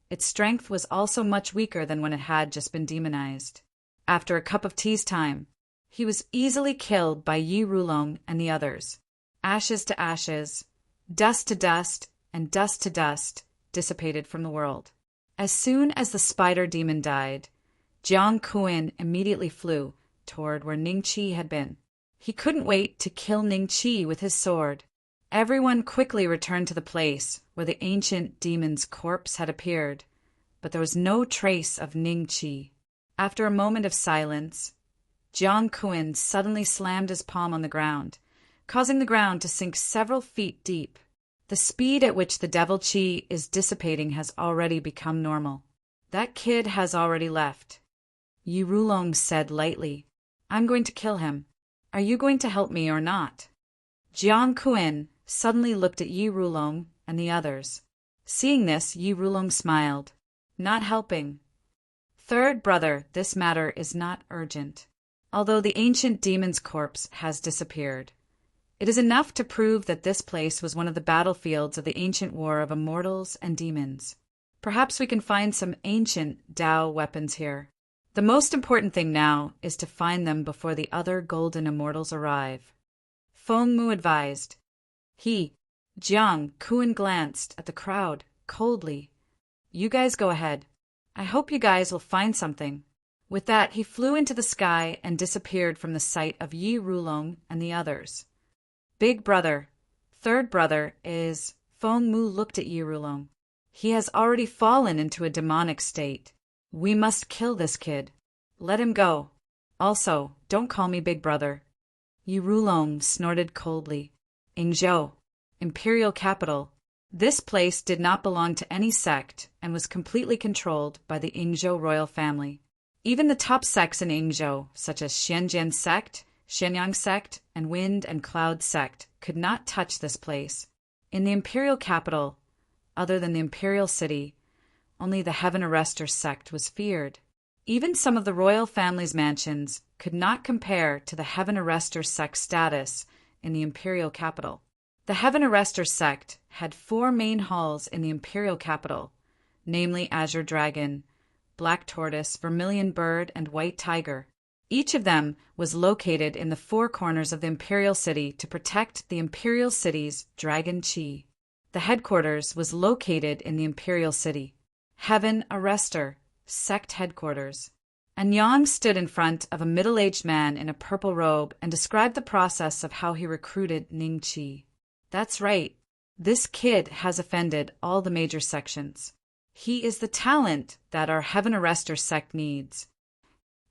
its strength was also much weaker than when it had just been demonized. After a cup of tea's time, he was easily killed by Yi Rulong and the others. Ashes to ashes, dust to dust, and dust to dust dissipated from the world. As soon as the spider demon died, Jiang Kuan immediately flew toward where Ning Qi had been. He couldn't wait to kill Ning Qi with his sword. Everyone quickly returned to the place where the ancient demon's corpse had appeared, but there was no trace of Ning Qi. After a moment of silence, Jiang Kuan suddenly slammed his palm on the ground, causing the ground to sink several feet deep. The speed at which the devil chi is dissipating has already become normal. That kid has already left. Yi Rulong said lightly, "I'm going to kill him. Are you going to help me or not?" Jiang Kuan suddenly looked at Yi Rulong and the others. Seeing this, Yi Rulong smiled. "Not helping. Third brother, this matter is not urgent. Although the ancient demon's corpse has disappeared, it is enough to prove that this place was one of the battlefields of the ancient war of immortals and demons. Perhaps we can find some ancient Dao weapons here. The most important thing now is to find them before the other golden immortals arrive." Feng Mu advised. Jiang Kuan glanced at the crowd coldly. "You guys go ahead. I hope you guys will find something." With that, he flew into the sky and disappeared from the sight of Yi Rulong and the others. "Big brother, third brother is..." Feng Mu looked at Yi Rulong. "He has already fallen into a demonic state. We must kill this kid. Let him go. Also, don't call me big brother." Yi Rulong snorted coldly. Yingzhou, imperial capital. This place did not belong to any sect and was completely controlled by the Yingzhou royal family. Even the top sects in Yingzhou, such as Xianjian sect, Shenyang sect, and Wind and Cloud sect, could not touch this place. In the imperial capital, other than the imperial city, only the Heaven Arrestor sect was feared. Even some of the royal family's mansions could not compare to the Heaven Arrestor sect status in the imperial capital. The Heaven Arrestor sect had 4 main halls in the imperial capital, namely Azure Dragon, Black Tortoise, Vermilion Bird, and White Tiger. Each of them was located in the 4 corners of the imperial city to protect the imperial city's dragon chi. The headquarters was located in the imperial city. Heaven Arrestor, sect headquarters. And Yang stood in front of a middle-aged man in a purple robe and described the process of how he recruited Ning Qi. "That's right. This kid has offended all the major sections. He is the talent that our Heaven Arrestor sect needs."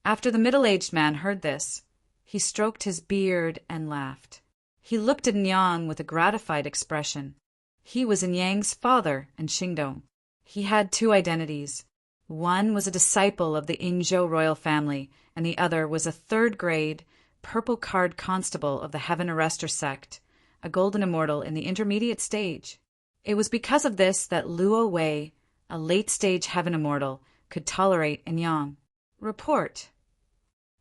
After the middle-aged man heard this, he stroked his beard and laughed. He looked at Yang with a gratified expression. He was Yang's father and Xingdong. He had 2 identities. One was a disciple of the Yingzhou royal family, and the other was a 3rd-grade, purple-card constable of the Heaven Arrestor sect, a golden immortal in the intermediate stage. It was because of this that Luo Wei, a late-stage Heaven Immortal, could tolerate Yang. "Report."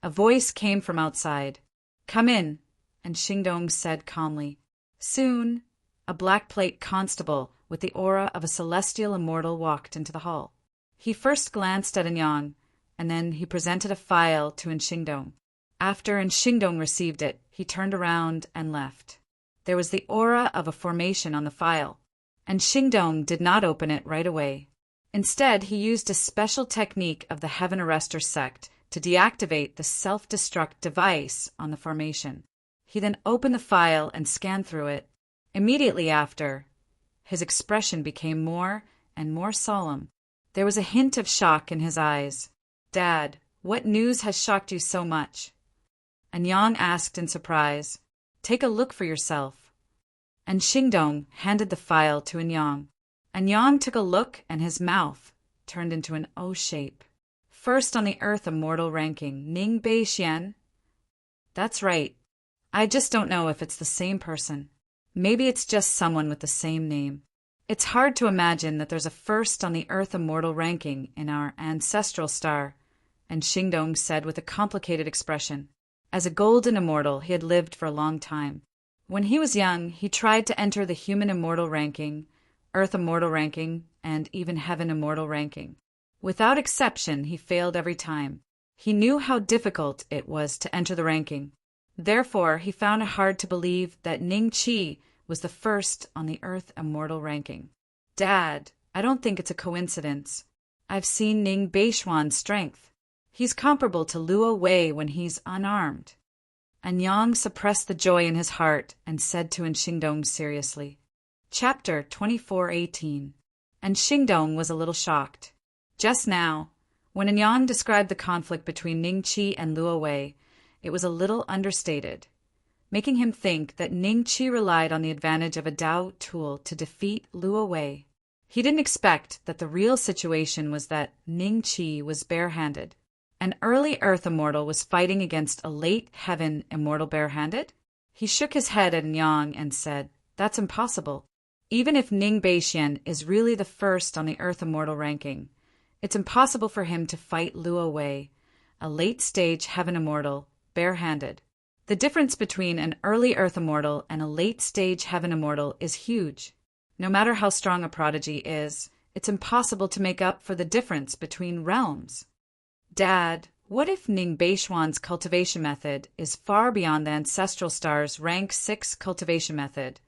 A voice came from outside. "Come in," and Xingdong said calmly. Soon, a black plate constable with the aura of a celestial immortal walked into the hall. He first glanced at Yang, and then he presented a file to Xingdong. After Xingdong received it, he turned around and left. There was the aura of a formation on the file, and Xingdong did not open it right away. Instead, he used a special technique of the Heaven Arrestor sect to deactivate the self-destruct device on the formation. He then opened the file and scanned through it. Immediately after, his expression became more and more solemn. There was a hint of shock in his eyes. "Dad, what news has shocked you so much?" And Yang asked in surprise. "Take a look for yourself." And Xingdong handed the file to Yang. And Yang took a look, and his mouth turned into an O shape. "First on the Earth Immortal ranking, Ning Bei Xian." "That's right. I just don't know if it's the same person. Maybe it's just someone with the same name. It's hard to imagine that there's a first on the Earth Immortal ranking in our ancestral star," and Xingdong said with a complicated expression. As a golden immortal, he had lived for a long time. When he was young, he tried to enter the human immortal ranking, earth immortal ranking, and even heaven immortal ranking. Without exception, he failed every time. He knew how difficult it was to enter the ranking. Therefore, he found it hard to believe that Ning Qi was the first on the earth immortal ranking. Dad, I don't think it's a coincidence. I've seen Ning Beishuan's strength. He's comparable to Luo Wei when he's unarmed. And Yang suppressed the joy in his heart and said to Xingdong seriously. Chapter 24:18. And Xingdong was a little shocked. Just now, when Yang described the conflict between Ning Qi and Luo Wei, it was a little understated, making him think that Ning Qi relied on the advantage of a Dao tool to defeat Luo Wei. He didn't expect that the real situation was that Ning Qi was barehanded. An early Earth immortal was fighting against a late Heaven immortal barehanded? He shook his head at Yang and said, "That's impossible. Even if Ning Beixian is really the first on the Earth immortal ranking, it's impossible for him to fight Luo Wei, a late-stage Heaven immortal, barehanded. The difference between an early Earth immortal and a late-stage Heaven immortal is huge. No matter how strong a prodigy is, it's impossible to make up for the difference between realms." Dad, what if Ning Beishuan's cultivation method is far beyond the ancestral star's rank 6 cultivation method,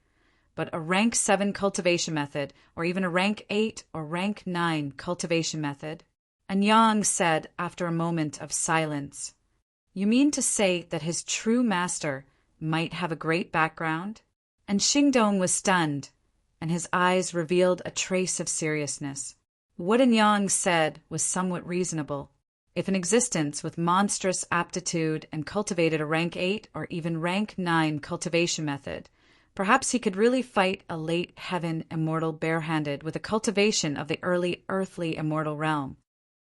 but a rank 7 cultivation method, or even a rank 8 or rank 9 cultivation method? And Yang said after a moment of silence, "You mean to say that his true master might have a great background?" And Xingdong was stunned, and his eyes revealed a trace of seriousness. What Yang said was somewhat reasonable. If an existence with monstrous aptitude and cultivated a rank 8 or even rank 9 cultivation method, perhaps he could really fight a late Heaven immortal barehanded with a cultivation of the early earthly immortal realm.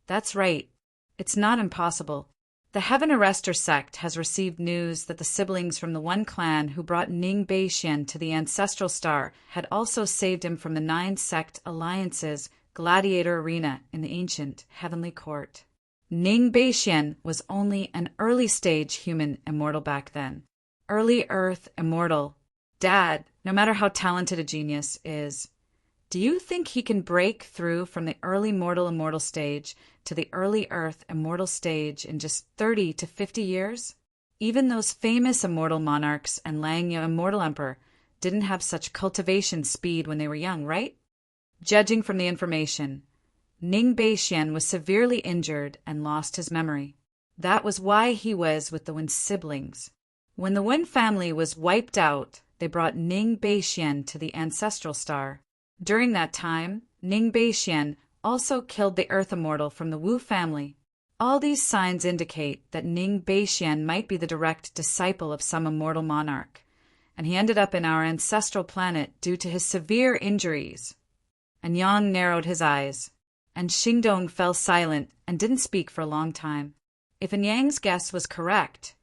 That's right. It's not impossible. The Heaven Arrestor sect has received news that the siblings from the one clan who brought Ning Beixian to the ancestral star had also saved him from the 9 sect alliance's gladiator arena in the ancient heavenly court. Ning Beixian was only an early-stage human immortal back then. Early Earth immortal. Dad, no matter how talented a genius is, do you think he can break through from the early mortal immortal stage to the early Earth immortal stage in just 30 to 50 years? Even those famous immortal monarchs and Langya immortal emperor didn't have such cultivation speed when they were young, right? Judging from the information, Ning Beixian was severely injured and lost his memory. That was why he was with the Wen siblings. When the Wen family was wiped out, they brought Ning Beixian to the ancestral star. During that time, Ning Beixian also killed the Earth immortal from the Wu family. All these signs indicate that Ning Beixian might be the direct disciple of some immortal monarch, and he ended up in our ancestral planet due to his severe injuries. And Yang narrowed his eyes, and Xingdong fell silent and didn't speak for a long time. If Yang's guess was correct,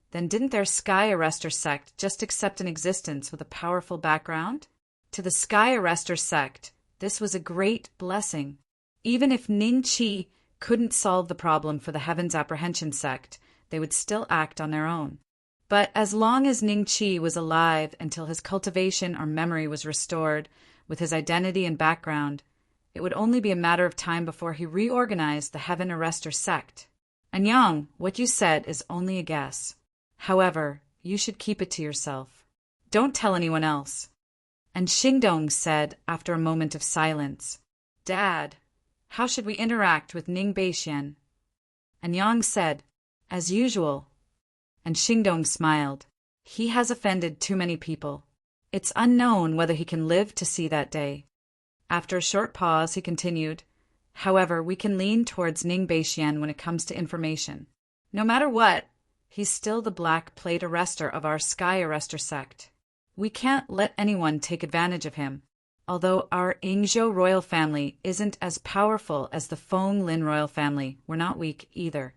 then didn't their Sky Arrestor sect just accept an existence with a powerful background? To the Sky Arrestor sect, this was a great blessing. Even if Ning Qi couldn't solve the problem for the Heavens Apprehension sect, they would still act on their own. But as long as Ning Qi was alive until his cultivation or memory was restored with his identity and background, it would only be a matter of time before he reorganized the Heaven Arrestor sect. And Yang, what you said is only a guess. However, you should keep it to yourself. Don't tell anyone else. And Xingdong said after a moment of silence, "Dad, how should we interact with Ning Beixian?" And Yang said, "As usual." And Xingdong smiled. "He has offended too many people. It's unknown whether he can live to see that day." After a short pause, he continued, "However, we can lean towards Ning Beixian when it comes to information. No matter what, he's still the black plate arrestor of our Sky Arrestor sect. We can't let anyone take advantage of him. Although our Yingzhou royal family isn't as powerful as the Feng Lin royal family, we're not weak either."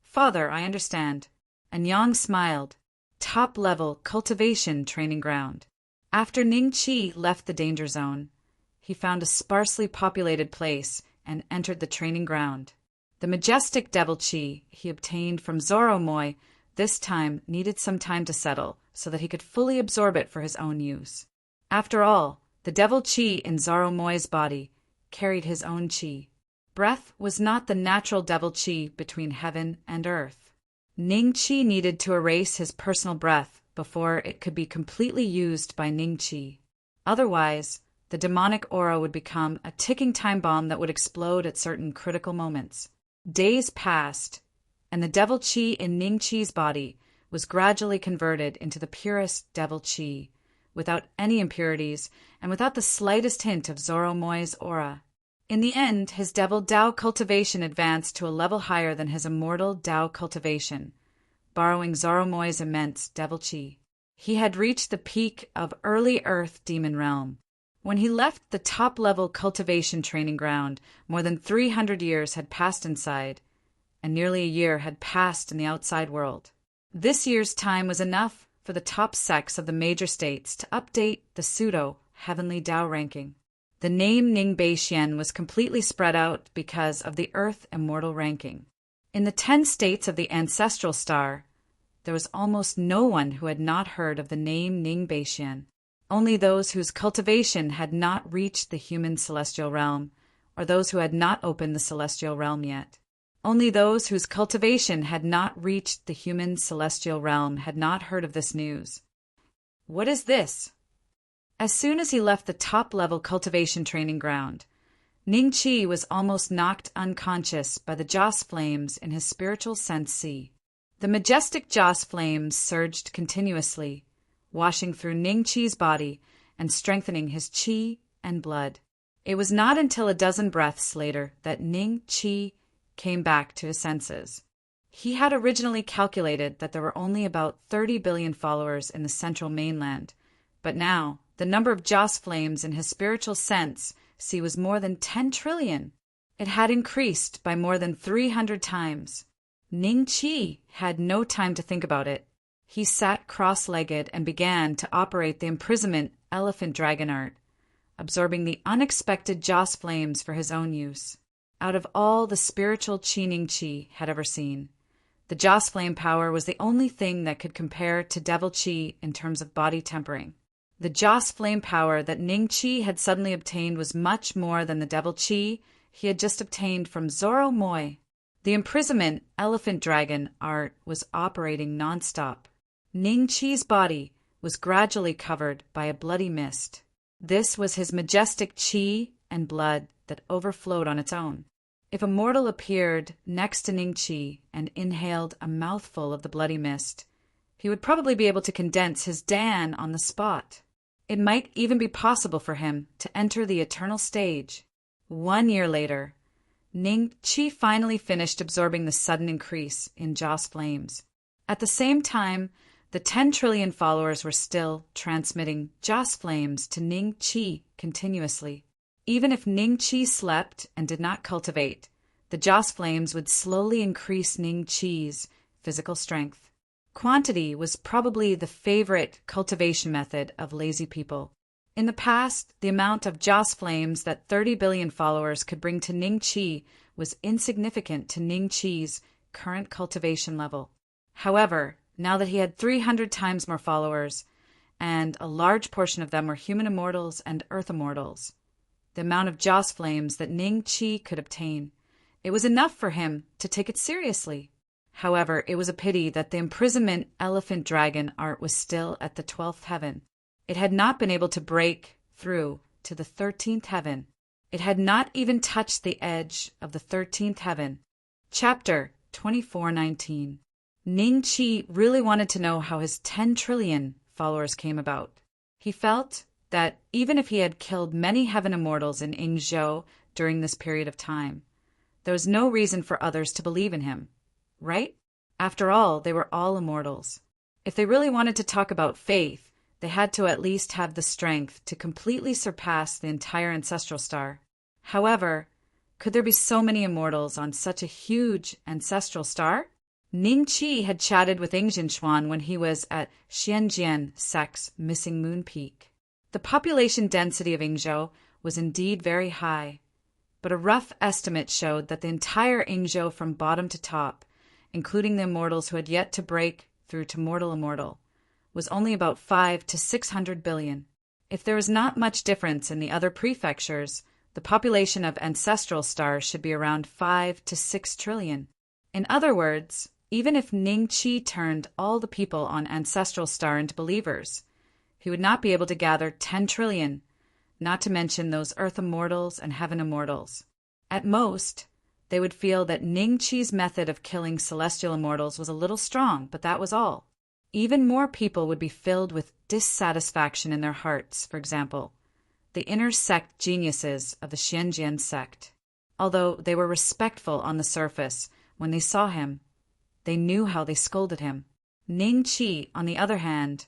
"Father, I understand." And Yang smiled. Top-level cultivation training ground. After Ning Qi left the danger zone, he found a sparsely populated place and entered the training ground. The majestic devil Qi he obtained from Zoromoy this time needed some time to settle, so that he could fully absorb it for his own use. After all, the devil Qi in Zoro Moy's body carried his own Qi. Breath was not the natural devil Qi between heaven and earth. Ning Qi needed to erase his personal breath before it could be completely used by Ning Qi. Otherwise, the demonic aura would become a ticking time bomb that would explode at certain critical moments. Days passed, and the devil Qi in Ning Qi's body was gradually converted into the purest devil Qi, without any impurities and without the slightest hint of Zoro Moy's aura. In the end, his devil Dao cultivation advanced to a level higher than his immortal Dao cultivation, borrowing Zoro Moy's immense devil Qi. He had reached the peak of early Earth demon realm. When he left the top-level cultivation training ground, more than 300 years had passed inside, and nearly a year had passed in the outside world. This year's time was enough for the top sects of the major states to update the pseudo-heavenly Dao ranking. The name Ning Beixian was completely spread out because of the Earth Immortal ranking. In the 10 states of the ancestral star, there was almost no one who had not heard of the name Ning Beixian. Only those whose cultivation had not reached the human celestial realm, or those who had not opened the celestial realm yet. Only those whose cultivation had not reached the human celestial realm had not heard of this news. What is this? As soon as he left the top-level cultivation training ground, Ning Qi was almost knocked unconscious by the Joss flames in his spiritual sense sea. The majestic Joss flames surged continuously, washing through Ning Qi's body and strengthening his Qi and blood. It was not until a dozen breaths later that Ning Qi came back to his senses. He had originally calculated that there were only about 30 billion followers in the central mainland, but now the number of Joss flames in his spiritual sense sea was more than 10 trillion. It had increased by more than 300 times. Ning Qi had no time to think about it. He sat cross-legged and began to operate the imprisonment elephant dragon art, absorbing the unexpected Joss flames for his own use. Out of all the spiritual Qi Ning Qi had ever seen, the Joss flame power was the only thing that could compare to devil Qi in terms of body tempering. The Joss flame power that Ning Qi had suddenly obtained was much more than the devil Qi he had just obtained from Zoro Moy. The imprisonment elephant dragon art was operating non-stop. Ning Qi's body was gradually covered by a bloody mist. This was his majestic Qi and blood that overflowed on its own. If a mortal appeared next to Ning Qi and inhaled a mouthful of the bloody mist, he would probably be able to condense his Dan on the spot. It might even be possible for him to enter the eternal stage. 1 year later, Ning Qi finally finished absorbing the sudden increase in Joss flames. At the same time, the 10 trillion followers were still transmitting Joss flames to Ning Qi continuously. Even if Ning Qi slept and did not cultivate, the Joss flames would slowly increase Ning Qi's physical strength. Quantity was probably the favorite cultivation method of lazy people. In the past, the amount of Joss flames that 30 billion followers could bring to Ning Qi was insignificant to Ning Qi's current cultivation level. However, now that he had 300 times more followers, and a large portion of them were human immortals and earth immortals, the amount of Joss flames that Ning Qi could obtain, it was enough for him to take it seriously. However, it was a pity that the imprisonment elephant dragon art was still at the 12th heaven. It had not been able to break through to the 13th heaven. It had not even touched the edge of the 13th heaven. Chapter 2419. Ning Qi really wanted to know how his 10 trillion followers came about. He felt that even if he had killed many heaven immortals in Yingzhou during this period of time, there was no reason for others to believe in him. Right? After all, they were all immortals. If they really wanted to talk about faith, they had to at least have the strength to completely surpass the entire ancestral star. However, could there be so many immortals on such a huge ancestral star? Ning Qi had chatted with Ying Xuan when he was at Xianjian sect's missing moon peak. The population density of Yingzhou was indeed very high, but a rough estimate showed that the entire Yingzhou from bottom to top, including the immortals who had yet to break through to mortal immortal, was only about 5 to 600 billion. If there is not much difference in the other prefectures, the population of ancestral stars should be around 5 to 6 trillion. In other words, even if Ning-Chi turned all the people on ancestral star into believers, he would not be able to gather 10 trillion, not to mention those earth immortals and heaven immortals. At most, they would feel that Ning-Chi's method of killing celestial immortals was a little strong, but that was all. Even more people would be filled with dissatisfaction in their hearts, for example, the inner sect geniuses of the Xianjian sect. Although they were respectful on the surface, when they saw him, they knew how they scolded him. Ning-Chi, on the other hand,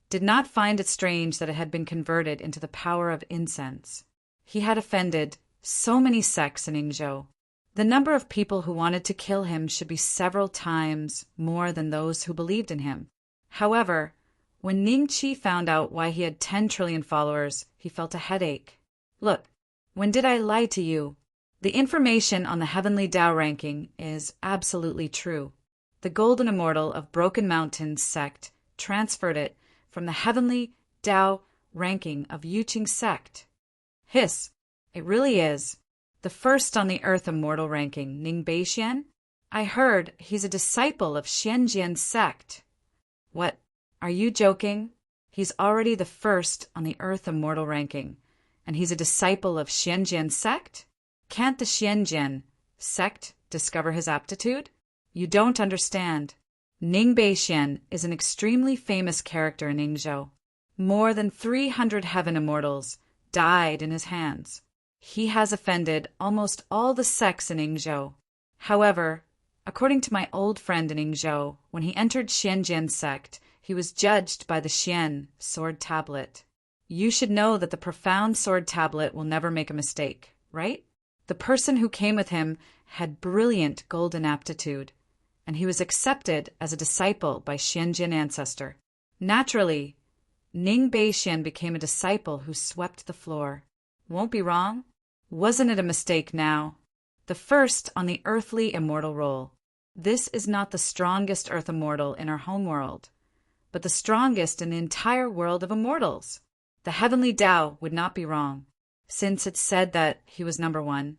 did not find it strange that it had been converted into the power of incense. He had offended so many sects in Yingzhou. The number of people who wanted to kill him should be several times more than those who believed in him. However, when Ning-Chi found out why he had 10 trillion followers, he felt a headache. Look, when did I lie to you? The information on the Heavenly Tao ranking is absolutely true. The Golden Immortal of Broken Mountains sect transferred it from the Heavenly Tao ranking of Yuqing sect. Hiss, it really is. The first on the Earth Immortal ranking, Ning Beixian? I heard he's a disciple of Xianjian sect. What? Are you joking? He's already the first on the Earth Immortal ranking, and he's a disciple of Xianjian sect? Can't the Xianjian sect discover his aptitude? You don't understand. Ning Beixian is an extremely famous character in Yingzhou. More than 300 heaven immortals died in his hands. He has offended almost all the sects in Yingzhou. However, according to my old friend in Yingzhou, when he entered Xianjian sect, he was judged by the Xian sword tablet. You should know that the profound sword tablet will never make a mistake, right? The person who came with him had brilliant golden aptitude, and he was accepted as a disciple by Xianjian ancestor. Naturally, Ning Beixian became a disciple who swept the floor. Won't be wrong? Wasn't it a mistake now? The first on the earthly immortal roll. This is not the strongest earth immortal in our home world, but the strongest in the entire world of immortals. The Heavenly Tao would not be wrong. Since it said that he was number one,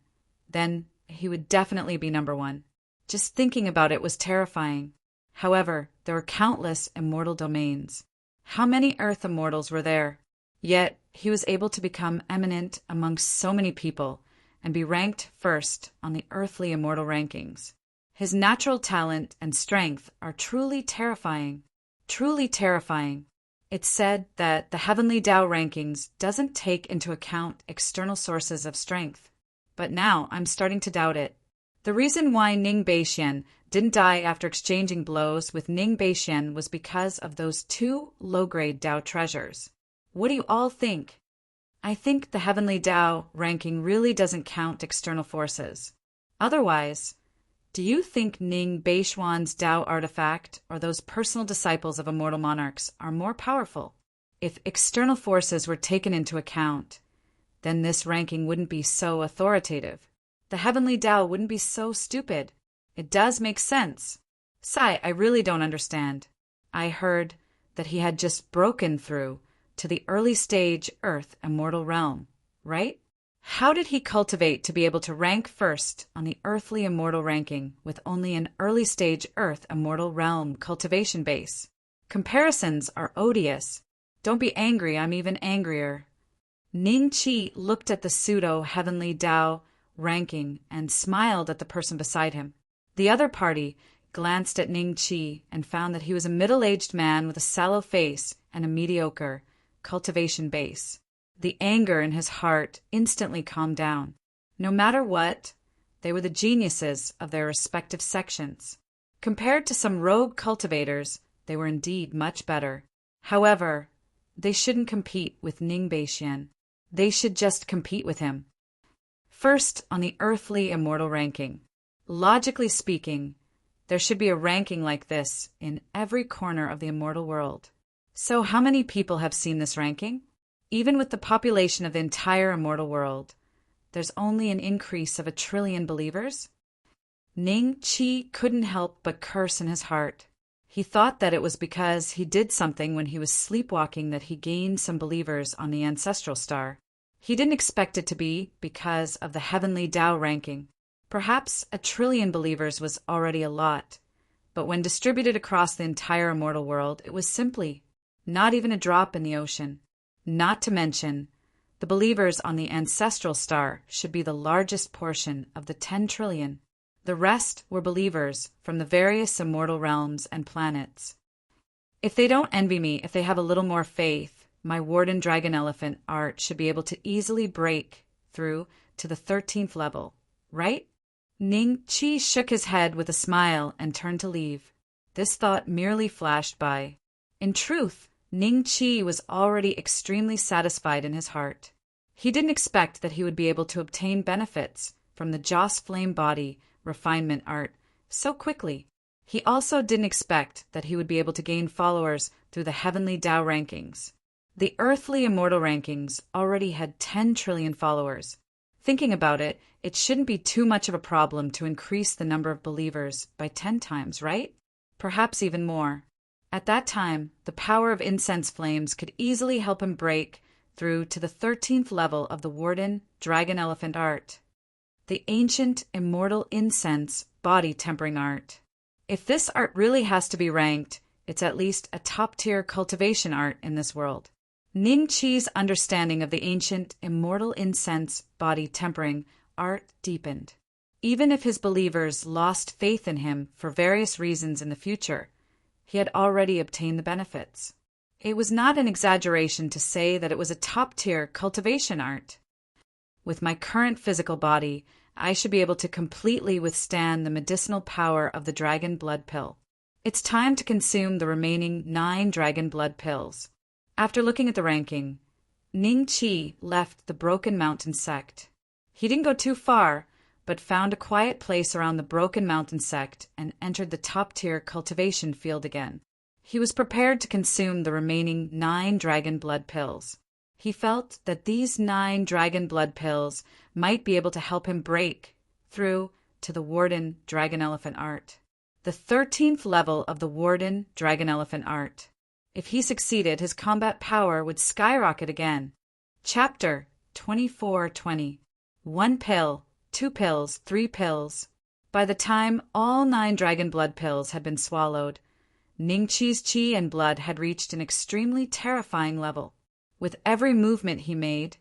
then he would definitely be number one. Just thinking about it was terrifying. However, there were countless immortal domains. How many earth immortals were there? Yet he was able to become eminent amongst so many people and be ranked first on the earthly immortal rankings. His natural talent and strength are truly terrifying. Truly terrifying. It's said that the Heavenly Tao rankings doesn't take into account external sources of strength. But now I'm starting to doubt it. The reason why Ning Beixian didn't die after exchanging blows with Ning Beixian was because of those 2 low-grade Tao treasures. What do you all think? I think the Heavenly Tao ranking really doesn't count external forces. Otherwise, do you think Ning Beixian's Tao artifact or those personal disciples of immortal monarchs are more powerful? If external forces were taken into account, then this ranking wouldn't be so authoritative. The Heavenly Tao wouldn't be so stupid. It does make sense. Sai, I really don't understand. I heard that he had just broken through to the early stage Earth Immortal realm, right? How did he cultivate to be able to rank first on the earthly immortal ranking with only an early stage Earth Immortal realm cultivation base? Comparisons are odious. Don't be angry, I'm even angrier. Ning-Chi looked at the pseudo-Heavenly Tao ranking and smiled at the person beside him. The other party glanced at Ning-Chi and found that he was a middle-aged man with a sallow face and a mediocre cultivation base. The anger in his heart instantly calmed down. No matter what, they were the geniuses of their respective sections. Compared to some rogue cultivators, they were indeed much better. However, they shouldn't compete with Ning Beixian. They should just compete with him. First on the earthly immortal ranking. Logically speaking, there should be a ranking like this in every corner of the immortal world. So how many people have seen this ranking? Even with the population of the entire immortal world, there's only an increase of 1 trillion believers? Ning-Chi couldn't help but curse in his heart. He thought that it was because he did something when he was sleepwalking that he gained some believers on the ancestral star. He didn't expect it to be because of the heavenly Tao ranking. Perhaps 1 trillion believers was already a lot, but when distributed across the entire immortal world, it was simply not even a drop in the ocean. Not to mention, the believers on the ancestral star should be the largest portion of the 10 trillion. The rest were believers from the various immortal realms and planets. If they don't envy me, if they have a little more faith, my warden dragon elephant art should be able to easily break through to the 13th level, right? Ning Chi shook his head with a smile and turned to leave. This thought merely flashed by. In truth, Ning Chi was already extremely satisfied in his heart. He didn't expect that he would be able to obtain benefits from the Joss Flame Body refinement art so quickly. He also didn't expect that he would be able to gain followers through the heavenly Tao rankings. The earthly immortal rankings already had 10 trillion followers. Thinking about it, it shouldn't be too much of a problem to increase the number of believers by 10 times, right? Perhaps even more. At that time, the power of incense flames could easily help him break through to the 13th level of the Warden Dragon Elephant art. The ancient immortal incense body tempering art. If this art really has to be ranked, it's at least a top-tier cultivation art in this world. Ning Chi's understanding of the ancient immortal incense body tempering art deepened. Even if his believers lost faith in him for various reasons in the future, he had already obtained the benefits. It was not an exaggeration to say that it was a top-tier cultivation art. With my current physical body, I should be able to completely withstand the medicinal power of the dragon blood pill. It's time to consume the remaining 9 dragon blood pills. After looking at the ranking, Ning Chi left the Broken Mountain sect. He didn't go too far, but found a quiet place around the Broken Mountain sect and entered the top-tier cultivation field again. He was prepared to consume the remaining 9 dragon blood pills. He felt that these 9 dragon blood pills might be able to help him break through to the Warden Dragon Elephant art. The 13th level of the Warden Dragon Elephant art. If he succeeded, his combat power would skyrocket again. Chapter 2420. 1 pill, 2 pills, 3 pills. By the time all 9 dragon blood pills had been swallowed, Ning Chi's chi and blood had reached an extremely terrifying level. With every movement he made,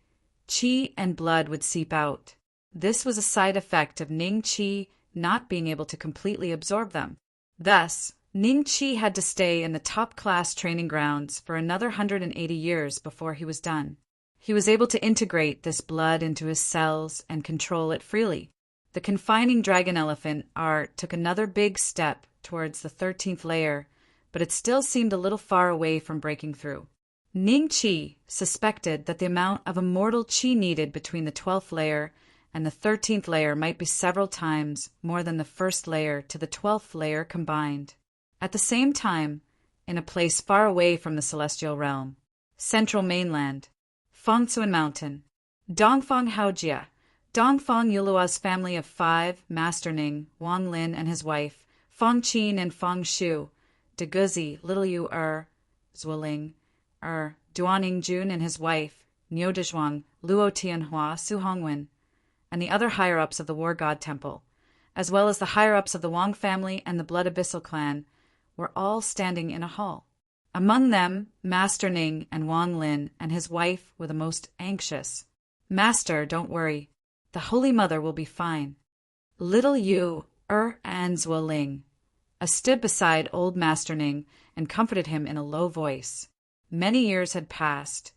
chi and blood would seep out. This was a side effect of Ning Chi not being able to completely absorb them. Thus, Ning Chi had to stay in the top-class training grounds for another 180 years before he was done. He was able to integrate this blood into his cells and control it freely. The confining dragon elephant art took another big step towards the 13th layer, but it still seemed a little far away from breaking through. Ning Chi suspected that the amount of immortal chi needed between the 12th layer and the 13th layer might be several times more than the 1st layer to the 12th layer combined. At the same time, in a place far away from the celestial realm, central mainland, Fengsuan Mountain, Dongfang Haojia, Dongfang Yulua's family of 5, Master Ning, Wang Lin and his wife, Feng Qin and Feng Shu, Deguzi, Little Yu Zuoling, Duaning Jun and his wife, Niu Dezhuang, Luo Tianhua, Su Hongwen, and the other higher-ups of the War God Temple, as well as the higher-ups of the Wang family and the Blood Abyssal clan, were all standing in a hall. Among them, Master Ning and Wang Lin and his wife were the most anxious. "Master, don't worry. The Holy Mother will be fine." Little Yu and Zuoling stood beside old Master Ning and comforted him in a low voice. Many years had passed,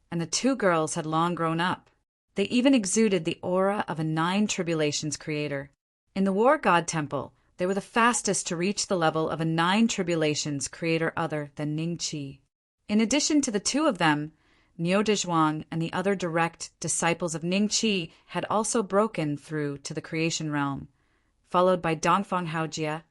and the 2 girls had long grown up. They even exuded the aura of a 9 tribulations creator. In the War God Temple, they were the fastest to reach the level of a 9 tribulations creator other than Ning Chi. In addition to the 2 of them, Niu Dezhuang and the other direct disciples of Ning Chi had also broken through to the creation realm, followed by Dongfang Haojia,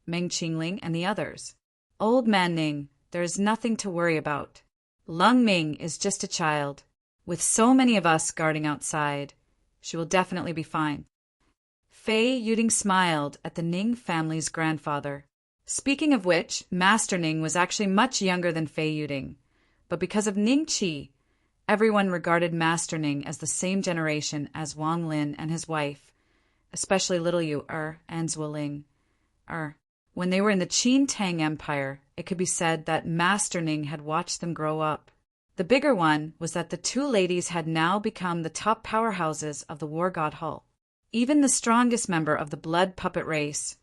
Meng Qingling, and the others. Old Man Ning, there is nothing to worry about. Lung Ming is just a child. With so many of us guarding outside, she will definitely be fine. Fei Yuding smiled at the Ning family's grandfather. Speaking of which, Master Ning was actually much younger than Fei Yuding, but because of Ning Qi, everyone regarded Master Ning as the same generation as Wang Lin and his wife, especially little Yu and Zuoling. When they were in the Qin Tang Empire, it could be said that Master Ning had watched them grow up. The bigger one was that the two ladies had now become the top powerhouses of the War God Hall. Even the strongest member of the blood puppet race,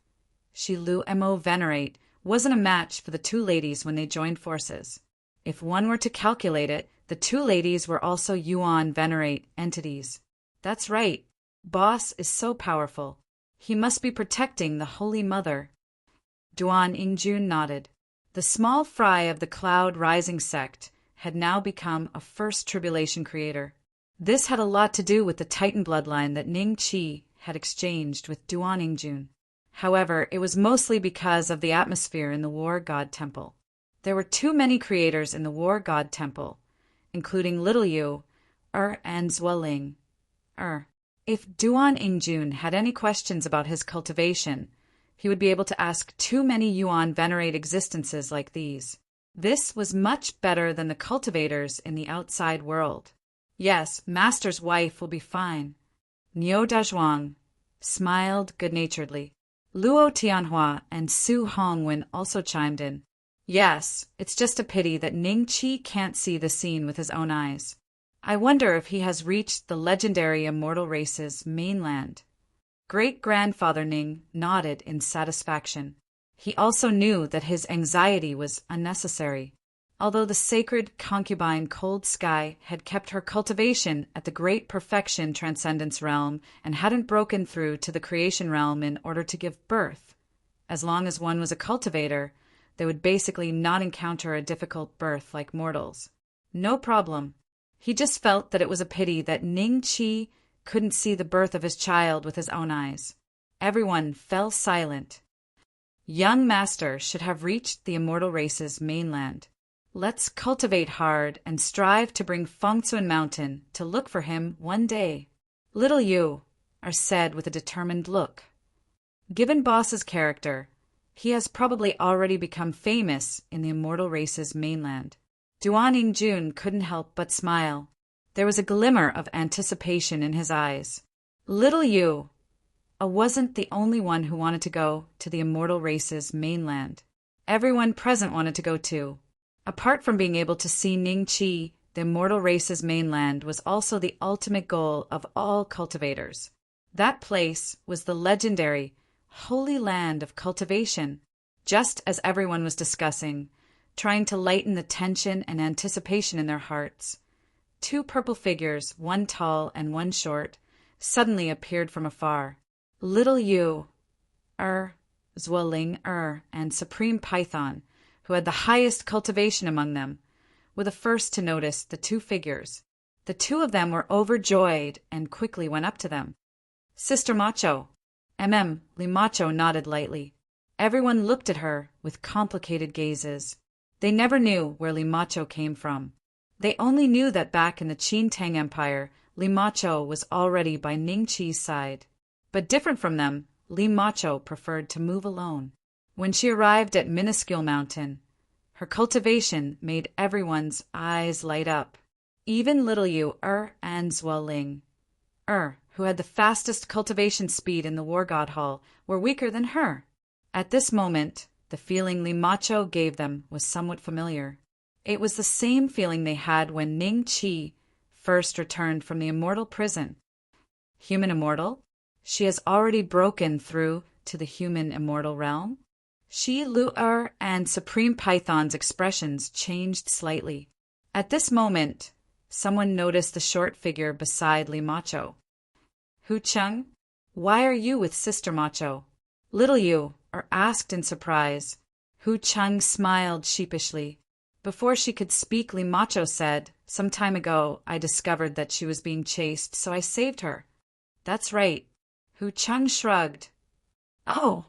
Shi Lu Mo Venerate, wasn't a match for the two ladies when they joined forces. If one were to calculate it, the two ladies were also Yuan Venerate entities. That's right, Boss is so powerful. He must be protecting the Holy Mother. Duan Yingjun nodded. The small fry of the Cloud Rising sect had now become a first tribulation creator. This had a lot to do with the Titan bloodline that Ning Qi had exchanged with Duan Yingjun. However, it was mostly because of the atmosphere in the War God Temple. There were too many creators in the War God Temple, including Little Yu, and Zuoling. If Duan Yingjun had any questions about his cultivation, he would be able to ask too many Yuan Venerate existences like these. This was much better than the cultivators in the outside world. Yes, Master's wife will be fine. Niu Dazhuang smiled good-naturedly. Luo Tianhua and Su Hongwen also chimed in. Yes, it's just a pity that Ning Qi can't see the scene with his own eyes. I wonder if he has reached the legendary immortal race's mainland. Great-grandfather Ning nodded in satisfaction. He also knew that his anxiety was unnecessary. Although the sacred concubine Cold Sky had kept her cultivation at the Great Perfection Transcendence realm and hadn't broken through to the creation realm in order to give birth, as long as one was a cultivator, they would basically not encounter a difficult birth like mortals. No problem. He just felt that it was a pity that Ning Qi couldn't see the birth of his child with his own eyes. Everyone fell silent. Young Master should have reached the immortal race's mainland. Let's cultivate hard and strive to bring Fengcuan Mountain to look for him one day. Little Yu said with a determined look. Given Boss's character, he has probably already become famous in the immortal race's mainland. Duan Yingjun couldn't help but smile. There was a glimmer of anticipation in his eyes. Little Yu wasn't the only one who wanted to go to the immortal race's mainland. Everyone present wanted to go too. Apart from being able to see Ning Qi, the immortal race's mainland was also the ultimate goal of all cultivators. That place was the legendary Holy Land of Cultivation. Just as everyone was discussing, trying to lighten the tension and anticipation in their hearts, two purple figures, one tall and one short, suddenly appeared from afar. Little Yu, Zuoling and Supreme Python, who had the highest cultivation among them, were the first to notice the two figures. The two of them were overjoyed and quickly went up to them. Sister Macho. Li Macho nodded lightly. Everyone looked at her with complicated gazes. They never knew where Li Macho came from. They only knew that back in the Qin Tang Empire, Li Macho was already by Ning Qi's side. But different from them, Li Macho preferred to move alone. When she arrived at Minuscule Mountain, her cultivation made everyone's eyes light up. Even little Yu and Zuoling, who had the fastest cultivation speed in the War God Hall, were weaker than her. At this moment, the feeling Li Macho gave them was somewhat familiar. It was the same feeling they had when Ning Qi first returned from the immortal prison. Human immortal? She has already broken through to the human immortal realm? Shi Lu and Supreme Python's expressions changed slightly. At this moment, someone noticed the short figure beside Li Macho. Hu Cheng, why are you with Sister Macho? Little Yu asked in surprise. Hu Cheng smiled sheepishly. Before she could speak, Li Macho said, "Some time ago, I discovered that she was being chased, so I saved her." That's right. Hu Cheng shrugged. Oh!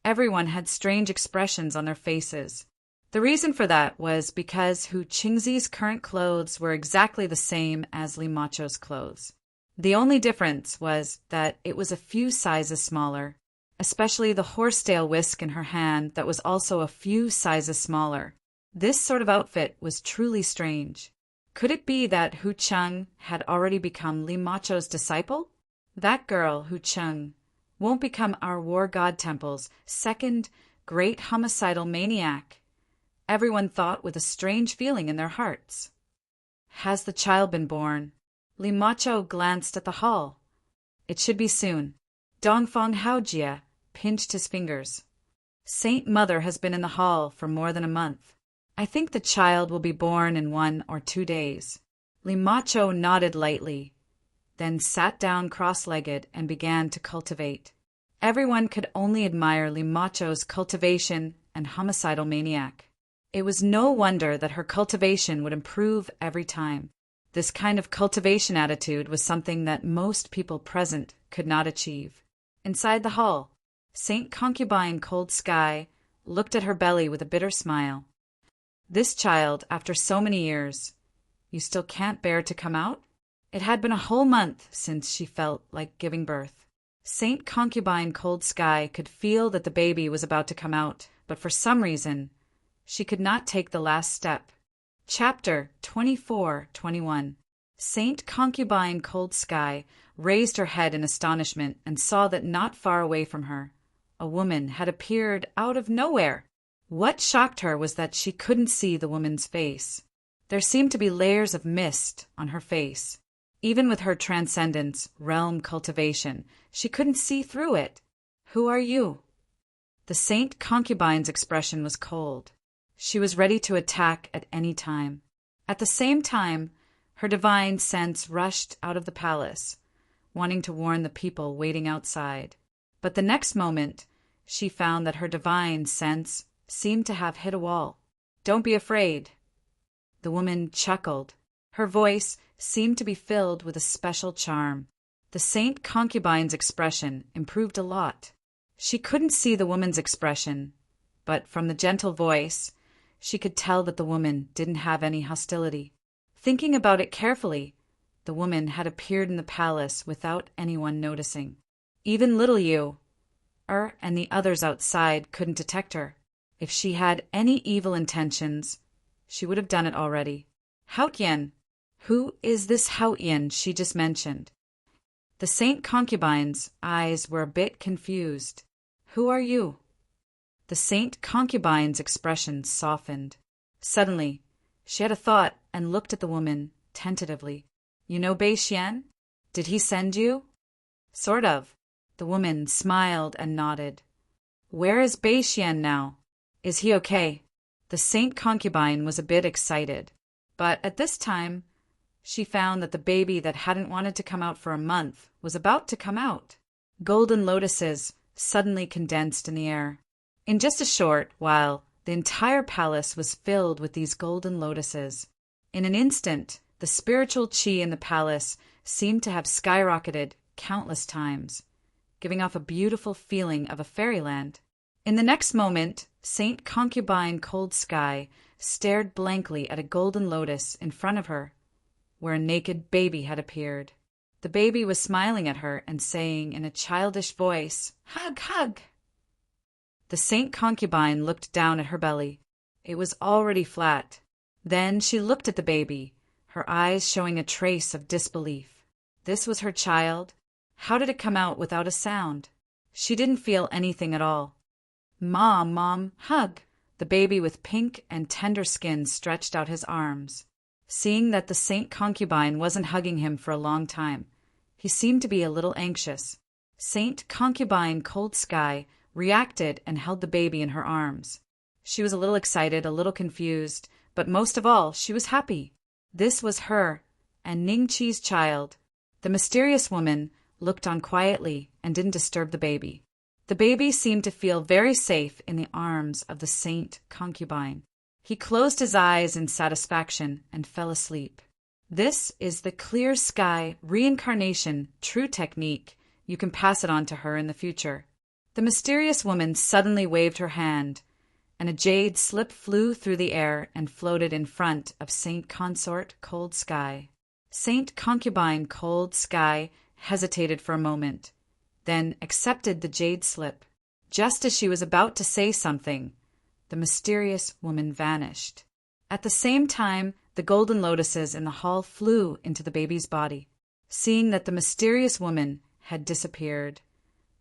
Everyone had strange expressions on their faces. The reason for that was because Hu Qingzi's current clothes were exactly the same as Li Macho's clothes. The only difference was that it was a few sizes smaller, especially the horsetail whisk in her hand that was also a few sizes smaller. This sort of outfit was truly strange. Could it be that Hu Cheng had already become Li Macho's disciple? That girl, Hu Cheng, won't become our war god temple's second great homicidal maniac, everyone thought with a strange feeling in their hearts. Has the child been born? Li Macho glanced at the hall. It should be soon. Dongfang Haojie pinched his fingers. Saint Mother has been in the hall for more than a month. I think the child will be born in 1 or 2 days. Li Macho nodded lightly, then sat down cross-legged and began to cultivate. Everyone could only admire Li Macho's cultivation and homicidal maniac. It was no wonder that her cultivation would improve every time. This kind of cultivation attitude was something that most people present could not achieve. Inside the hall, Saint Concubine Cold Sky looked at her belly with a bitter smile. This child, after so many years, you still can't bear to come out? It had been a whole month since she felt like giving birth. Saint Concubine Cold Sky could feel that the baby was about to come out, but for some reason, she could not take the last step. Chapter 24-21. Saint Concubine Cold Sky raised her head in astonishment and saw that not far away from her, a woman had appeared out of nowhere. What shocked her was that she couldn't see the woman's face. There seemed to be layers of mist on her face. Even with her transcendence, realm cultivation, she couldn't see through it. Who are you? The Saint Concubine's expression was cold. She was ready to attack at any time. At the same time, her divine sense rushed out of the palace, wanting to warn the people waiting outside. But the next moment, she found that her divine sense seemed to have hit a wall. Don't be afraid. The woman chuckled. Her voice seemed to be filled with a special charm. The Saint Concubine's expression improved a lot. She couldn't see the woman's expression, but from the gentle voice, she could tell that the woman didn't have any hostility. Thinking about it carefully, the woman had appeared in the palace without anyone noticing. Even little Yu, and the others outside couldn't detect her. If she had any evil intentions, she would have done it already. Haotian. Who is this Haotian she just mentioned? The Saint Concubine's eyes were a bit confused. Who are you? The Saint Concubine's expression softened. Suddenly, she had a thought and looked at the woman tentatively. You know Bei Xian? Did he send you? Sort of. The woman smiled and nodded. Where is Bei Xian now? Is he okay? The Saint Concubine was a bit excited, but at this time, she found that the baby that hadn't wanted to come out for a month was about to come out. Golden lotuses suddenly condensed in the air. In just a short while, the entire palace was filled with these golden lotuses. In an instant, the spiritual qi in the palace seemed to have skyrocketed countless times, giving off a beautiful feeling of a fairyland. In the next moment, Saint Concubine Cold Sky stared blankly at a golden lotus in front of her, where a naked baby had appeared. The baby was smiling at her and saying in a childish voice, "Hug, hug." The Saint Concubine looked down at her belly. It was already flat. Then she looked at the baby, her eyes showing a trace of disbelief. This was her child? How did it come out without a sound? She didn't feel anything at all. Mom, Mom, hug. The baby with pink and tender skin stretched out his arms. Seeing that the Saint Concubine wasn't hugging him for a long time, he seemed to be a little anxious. Saint Concubine Cold Sky reacted and held the baby in her arms. She was a little excited, a little confused, but most of all, she was happy. This was her and Ning Chi's child. The mysterious woman looked on quietly and didn't disturb the baby. The baby seemed to feel very safe in the arms of the Saint Concubine. He closed his eyes in satisfaction and fell asleep. This is the Clear Sky Reincarnation True Technique. You can pass it on to her in the future. The mysterious woman suddenly waved her hand, and a jade slip flew through the air and floated in front of Saint Consort Cold Sky. Saint Concubine Cold Sky hesitated for a moment, then accepted the jade slip. Just as she was about to say something, the mysterious woman vanished. At the same time, the golden lotuses in the hall flew into the baby's body. Seeing that the mysterious woman had disappeared,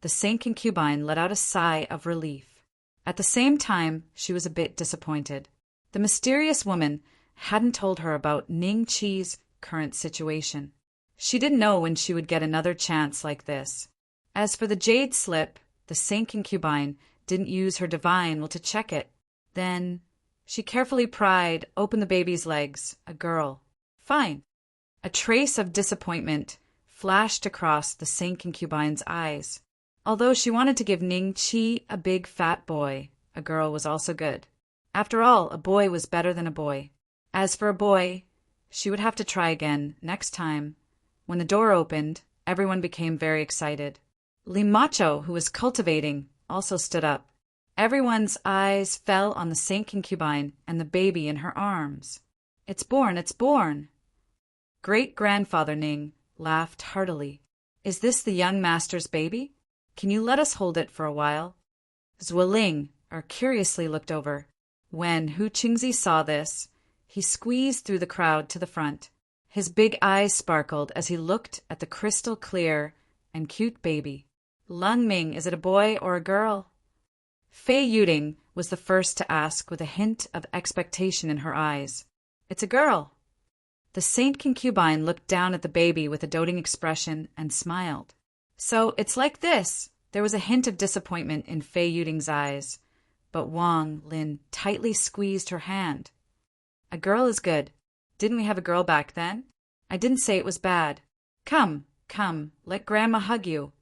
the Saint Concubine let out a sigh of relief. At the same time, she was a bit disappointed. The mysterious woman hadn't told her about Ning Qi's current situation. She didn't know when she would get another chance like this. As for the jade slip, the Saint Concubine didn't use her divine will to check it. Then she carefully pried open the baby's legs. A girl. Fine. A trace of disappointment flashed across the Saint Concubine's eyes. Although she wanted to give Ning Qi a big fat boy, a girl was also good. After all, a boy was better than a boy. As for a boy, she would have to try again next time. When the door opened, everyone became very excited. Li Macho, who was cultivating, also stood up. Everyone's eyes fell on the Saint Concubine and the baby in her arms. It's born, it's born! Great-grandfather Ning laughed heartily. Is this the young master's baby? Can you let us hold it for a while? Zueling curiously looked over. When Hu Qingzi saw this, he squeezed through the crowd to the front. His big eyes sparkled as he looked at the crystal-clear and cute baby. Lung Ming, is it a boy or a girl? Fei Yuding was the first to ask with a hint of expectation in her eyes. It's a girl. The Saint Concubine looked down at the baby with a doting expression and smiled. So it's like this. There was a hint of disappointment in Fei Yuding's eyes, but Wang Lin tightly squeezed her hand. A girl is good. Didn't we have a girl back then? I didn't say it was bad. Come, come, let Grandma hug you.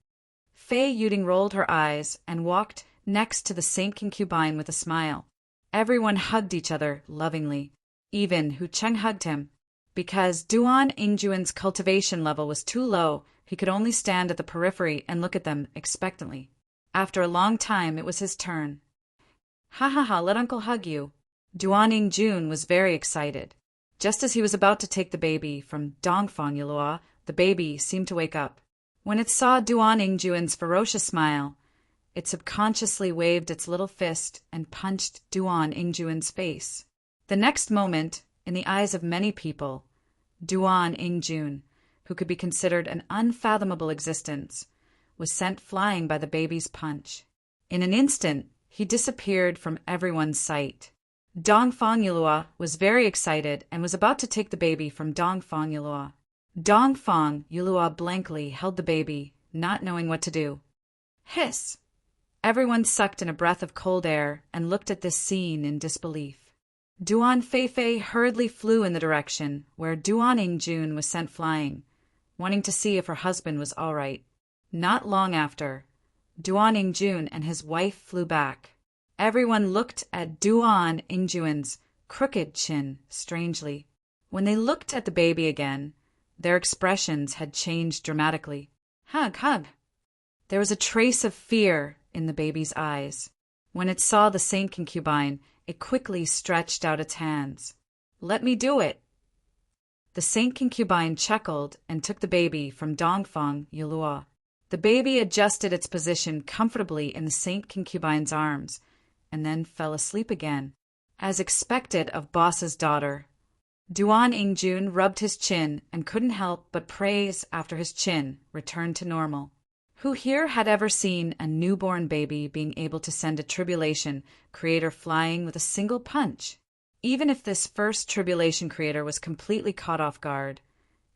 Fei Yuding rolled her eyes and walked next to the Saint Concubine with a smile. Everyone hugged each other lovingly. Even Hu Cheng hugged him. Because Duan Yingjuan's cultivation level was too low, he could only stand at the periphery and look at them expectantly. After a long time, it was his turn. Ha ha ha, let Uncle hug you. Duan Yingjun was very excited. Just as he was about to take the baby from Dongfang Yulua, the baby seemed to wake up. When it saw Duan Yingjuan's ferocious smile, it subconsciously waved its little fist and punched Duan Yingjuan's face. The next moment, in the eyes of many people, Duan Yingjun, who could be considered an unfathomable existence, was sent flying by the baby's punch. In an instant, he disappeared from everyone's sight. Dongfang Yulua was very excited and was about to take the baby from Dongfang Yulua. Dongfang Yulua blankly held the baby, not knowing what to do. Hiss! Everyone sucked in a breath of cold air and looked at this scene in disbelief. Duan Feifei hurriedly flew in the direction where Duan Yingjun was sent flying, wanting to see if her husband was all right. Not long after, Duan Yingjun and his wife flew back. Everyone looked at Duan Yingjuan's crooked chin strangely. When they looked at the baby again, their expressions had changed dramatically. Hug, hug! There was a trace of fear in the baby's eyes. When it saw the Saint Concubine, it quickly stretched out its hands. Let me do it. The Saint Concubine chuckled and took the baby from Dongfang Yulua. The baby adjusted its position comfortably in the Saint Concubine's arms, and then fell asleep again. As expected of Boss's daughter, Duan Yingjun rubbed his chin and couldn't help but praise after his chin returned to normal. Who here had ever seen a newborn baby being able to send a tribulation creator flying with a single punch? Even if this first tribulation creator was completely caught off guard,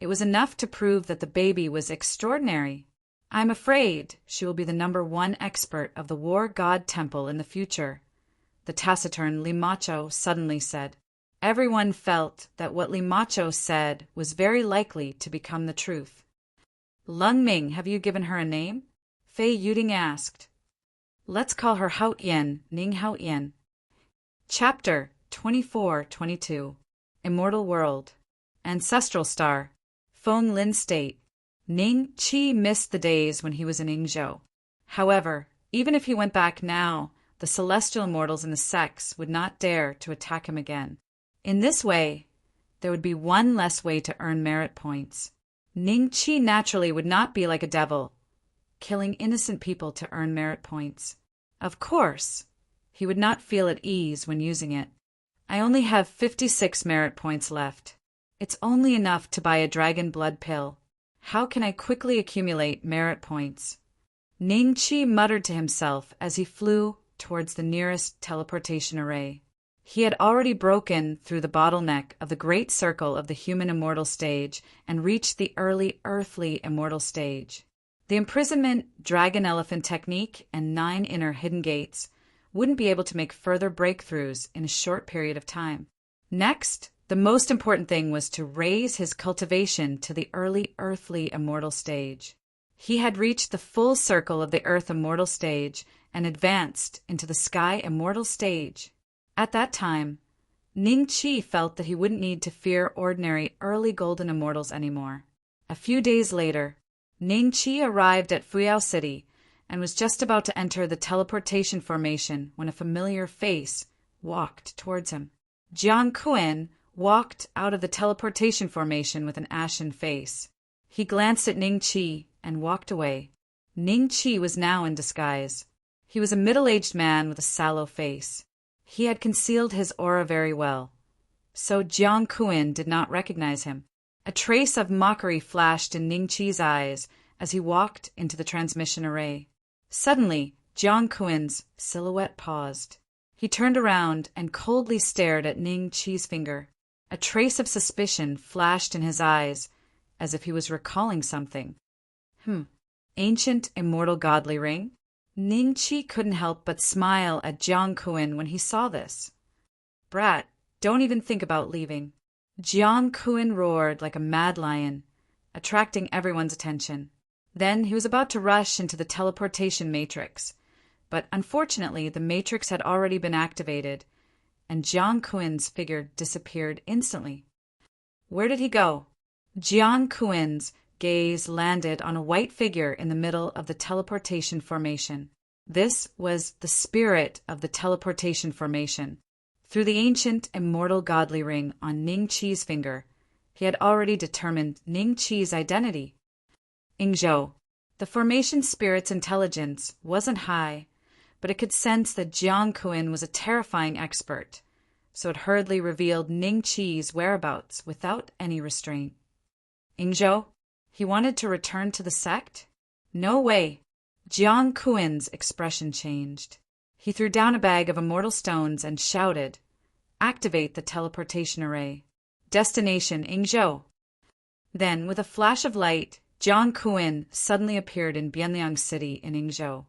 it was enough to prove that the baby was extraordinary. I'm afraid she will be the #1 expert of the War God Temple in the future, the taciturn Li Macho suddenly said. Everyone felt that what Li Macho said was very likely to become the truth. Lung Ming, have you given her a name? Fei Yuding asked. Let's call her Haotian, Ning Haotian. Chapter 24-22 Immortal World. Ancestral Star. Feng Lin State. Ning Qi missed the days when he was in Yingzhou. However, even if he went back now, the celestial immortals in the sects would not dare to attack him again. In this way, there would be one less way to earn merit points. Ning Qi naturally would not be like a devil, killing innocent people to earn merit points. Of course, he would not feel at ease when using it. I only have 56 merit points left. It's only enough to buy a dragon blood pill. How can I quickly accumulate merit points? Ningqi muttered to himself as he flew towards the nearest teleportation array. He had already broken through the bottleneck of the great circle of the human immortal stage and reached the early earthly immortal stage. The imprisonment, dragon elephant technique, and 9 inner hidden gates wouldn't be able to make further breakthroughs in a short period of time. Next, the most important thing was to raise his cultivation to the early earthly immortal stage. He had reached the full circle of the earth immortal stage and advanced into the sky immortal stage. At that time, Ningqi felt that he wouldn't need to fear ordinary early golden immortals anymore. A few days later, Ningqi arrived at Fuyao City and was just about to enter the teleportation formation when a familiar face walked towards him. Jiang Kuan walked out of the teleportation formation with an ashen face. He glanced at Ningqi and walked away. Ningqi was now in disguise. He was a middle-aged man with a sallow face. He had concealed his aura very well, so Jiang Kuan did not recognize him. A trace of mockery flashed in Ningqi's eyes as he walked into the transmission array. Suddenly, Jiang Kuan's silhouette paused. He turned around and coldly stared at Ningqi's finger. A trace of suspicion flashed in his eyes, as if he was recalling something. Ancient immortal godly ring? Ningqi couldn't help but smile at Jiang Kuan when he saw this. Brat, don't even think about leaving. Jiang Kuan roared like a mad lion, attracting everyone's attention. Then he was about to rush into the teleportation matrix, but unfortunately the matrix had already been activated, and Jiang Kuan's figure disappeared instantly. Where did he go? Jiang Kuan's gaze landed on a white figure in the middle of the teleportation formation. This was the spirit of the teleportation formation. Through the ancient immortal godly ring on Ningqi's finger, he had already determined Ningqi's identity. Ingzhou. The formation spirit's intelligence wasn't high, but it could sense that Jiang Kuan was a terrifying expert, so it hurriedly revealed Ningqi's whereabouts without any restraint. Ingzhou? He wanted to return to the sect? No way. Jiang Kuan's expression changed. He threw down a bag of immortal stones and shouted, "Activate the teleportation array. Destination Ingzhou." Then, with a flash of light, Jiang Kuan suddenly appeared in Bianliang City in Ingzhou.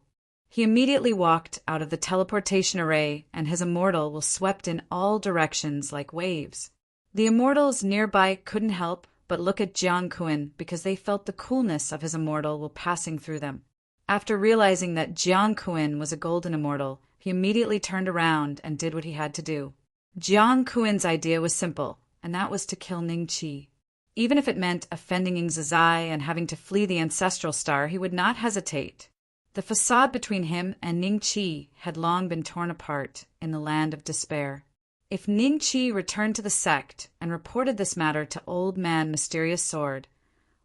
He immediately walked out of the teleportation array, and his immortal was swept in all directions like waves. The immortals nearby couldn't help but look at Jiang Kuan because they felt the coolness of his immortal while passing through them. After realizing that Jiang Kuan was a golden immortal, he immediately turned around and did what he had to do. Jiang Kuan's idea was simple, and that was to kill Ningqi. Even if it meant offending Ingzizai and having to flee the ancestral star, he would not hesitate. The facade between him and Ningqi had long been torn apart in the land of despair. If Ningqi returned to the sect and reported this matter to Old Man Mysterious Sword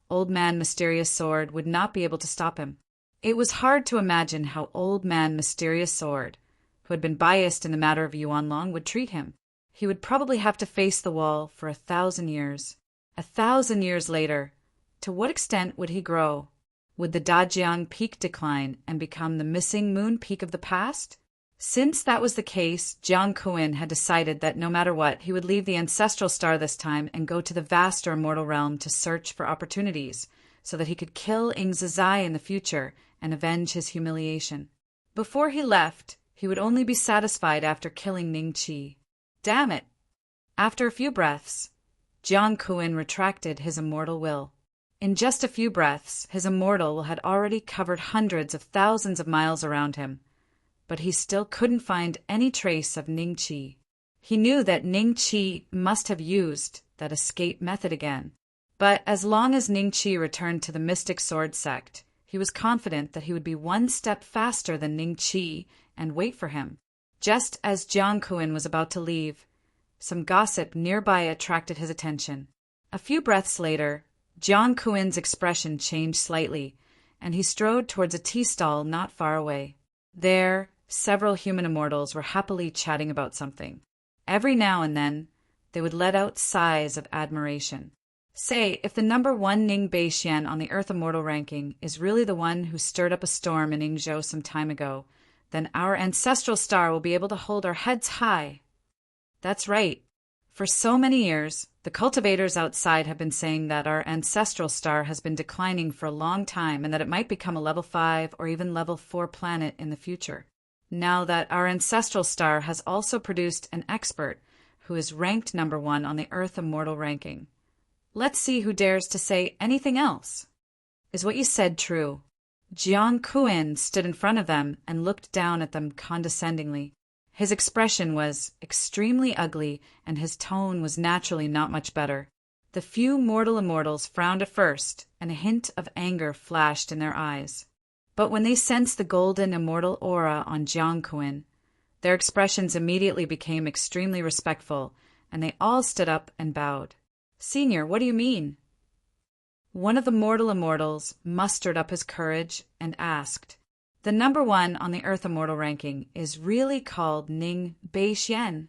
would not be able to stop him. It was hard to imagine how Old Man Mysterious Sword, who had been biased in the matter of Yuanlong, would treat him. He would probably have to face the wall for 1,000 years. 1,000 years later, to what extent would he grow? Would the Dajiang Peak decline and become the missing moon peak of the past? Since that was the case, Jiang Kuan had decided that no matter what, he would leave the ancestral star this time and go to the vaster immortal realm to search for opportunities, so that he could kill Ingzizai in the future and avenge his humiliation. Before he left, he would only be satisfied after killing Ningqi. Damn it! After a few breaths, Jiang Kuan retracted his immortal will. In just a few breaths, his immortal will had already covered hundreds of thousands of miles around him, but he still couldn't find any trace of Ningqi. He knew that Ningqi must have used that escape method again. But as long as Ningqi returned to the Mystic Sword sect, he was confident that he would be one step faster than Ningqi and wait for him. Just as Jiang Kuan was about to leave, some gossip nearby attracted his attention. A few breaths later, Jiang Kuan's expression changed slightly, and he strode towards a tea stall not far away. There, several human immortals were happily chatting about something. Every now and then, they would let out sighs of admiration. Say, if the number 1 Ning Beixian on the Earth Immortal ranking is really the one who stirred up a storm in Yingzhou some time ago, then our ancestral star will be able to hold our heads high. That's right. For so many years, the cultivators outside have been saying that our ancestral star has been declining for a long time and that it might become a level 5 or even level 4 planet in the future. Now that our ancestral star has also produced an expert who is ranked number 1 on the Earth Immortal ranking. Let's see who dares to say anything else. Is what you said true? Jiang Kuan stood in front of them and looked down at them condescendingly. His expression was extremely ugly, and his tone was naturally not much better. The few mortal immortals frowned at first, and a hint of anger flashed in their eyes. But when they sensed the golden immortal aura on Jiang Kuan, their expressions immediately became extremely respectful, and they all stood up and bowed. "Senior, what do you mean?" One of the mortal immortals mustered up his courage and asked, "The number 1 on the Earth Immortal ranking is really called Ning Beixian."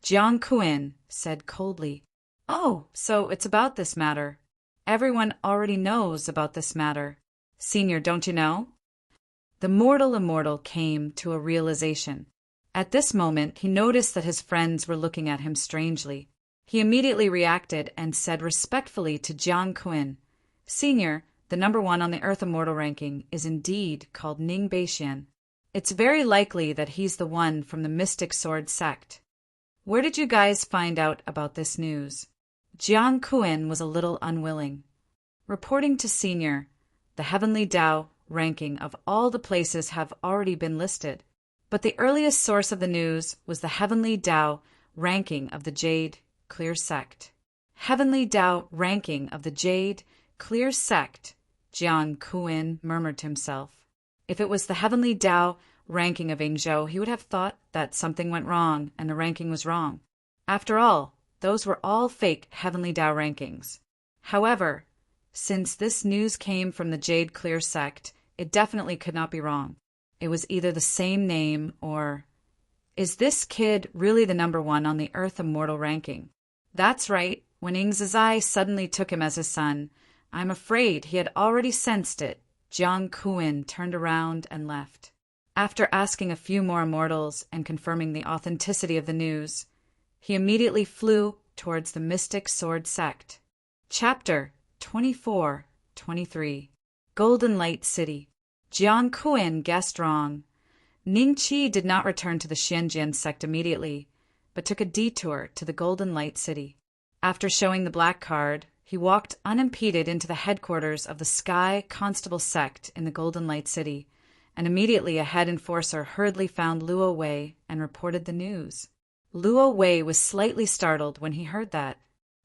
Jiang Kuan said coldly, "Oh, so it's about this matter. Everyone already knows about this matter. Senior, don't you know?" The mortal immortal came to a realization. At this moment, he noticed that his friends were looking at him strangely. He immediately reacted and said respectfully to Jiang Kuan, "Senior, the number 1 on the Earth Immortal ranking is indeed called Ning Beixian. It's very likely that he's the one from the Mystic Sword sect. Where did you guys find out about this news?" Jiang Kuan was a little unwilling. Reporting to Senior, the Heavenly Tao ranking of all the places have already been listed, but the earliest source of the news was the Heavenly Tao ranking of the Jade Clear sect. Heavenly Tao ranking of the Jade Clear sect, Jiang Kuan murmured to himself. If it was the Heavenly Tao ranking of Yingzhou, he would have thought that something went wrong and the ranking was wrong. After all, those were all fake Heavenly Tao rankings. However, since this news came from the Jade Clear sect, it definitely could not be wrong. It was either the same name or... Is this kid really the number 1 on the Earth Immortal ranking? That's right. When Ying's eye suddenly took him as his son, I'm afraid he had already sensed it. Jiang Kuan turned around and left. After asking a few more immortals and confirming the authenticity of the news, he immediately flew towards the Mystic Sword sect. Chapter 24-23 Golden Light City. Jiang Kuan guessed wrong. Ning Qi did not return to the Xianjian sect immediately, but took a detour to the Golden Light City. After showing the black card, he walked unimpeded into the headquarters of the Sky Constable sect in the Golden Light City, and immediately a head enforcer hurriedly found Luo Wei and reported the news. Luo Wei was slightly startled when he heard that.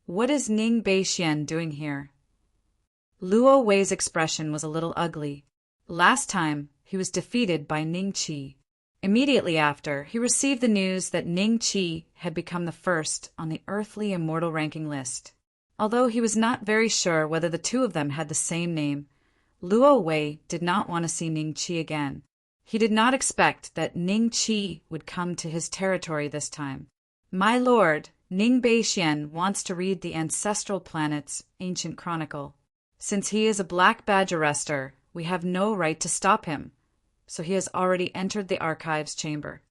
What is Ning Beixian doing here? Luo Wei's expression was a little ugly. Last time, he was defeated by Ning Qi. Immediately after, he received the news that Ning Qi had become the first on the earthly immortal ranking list. Although he was not very sure whether the two of them had the same name, Luo Wei did not want to see Ning Qi again. He did not expect that Ning Qi would come to his territory this time. "My lord, Ning Beixian wants to read the ancestral planet's ancient chronicle. Since he is a black badge arrester, we have no right to stop him. So he has already entered the archives chamber."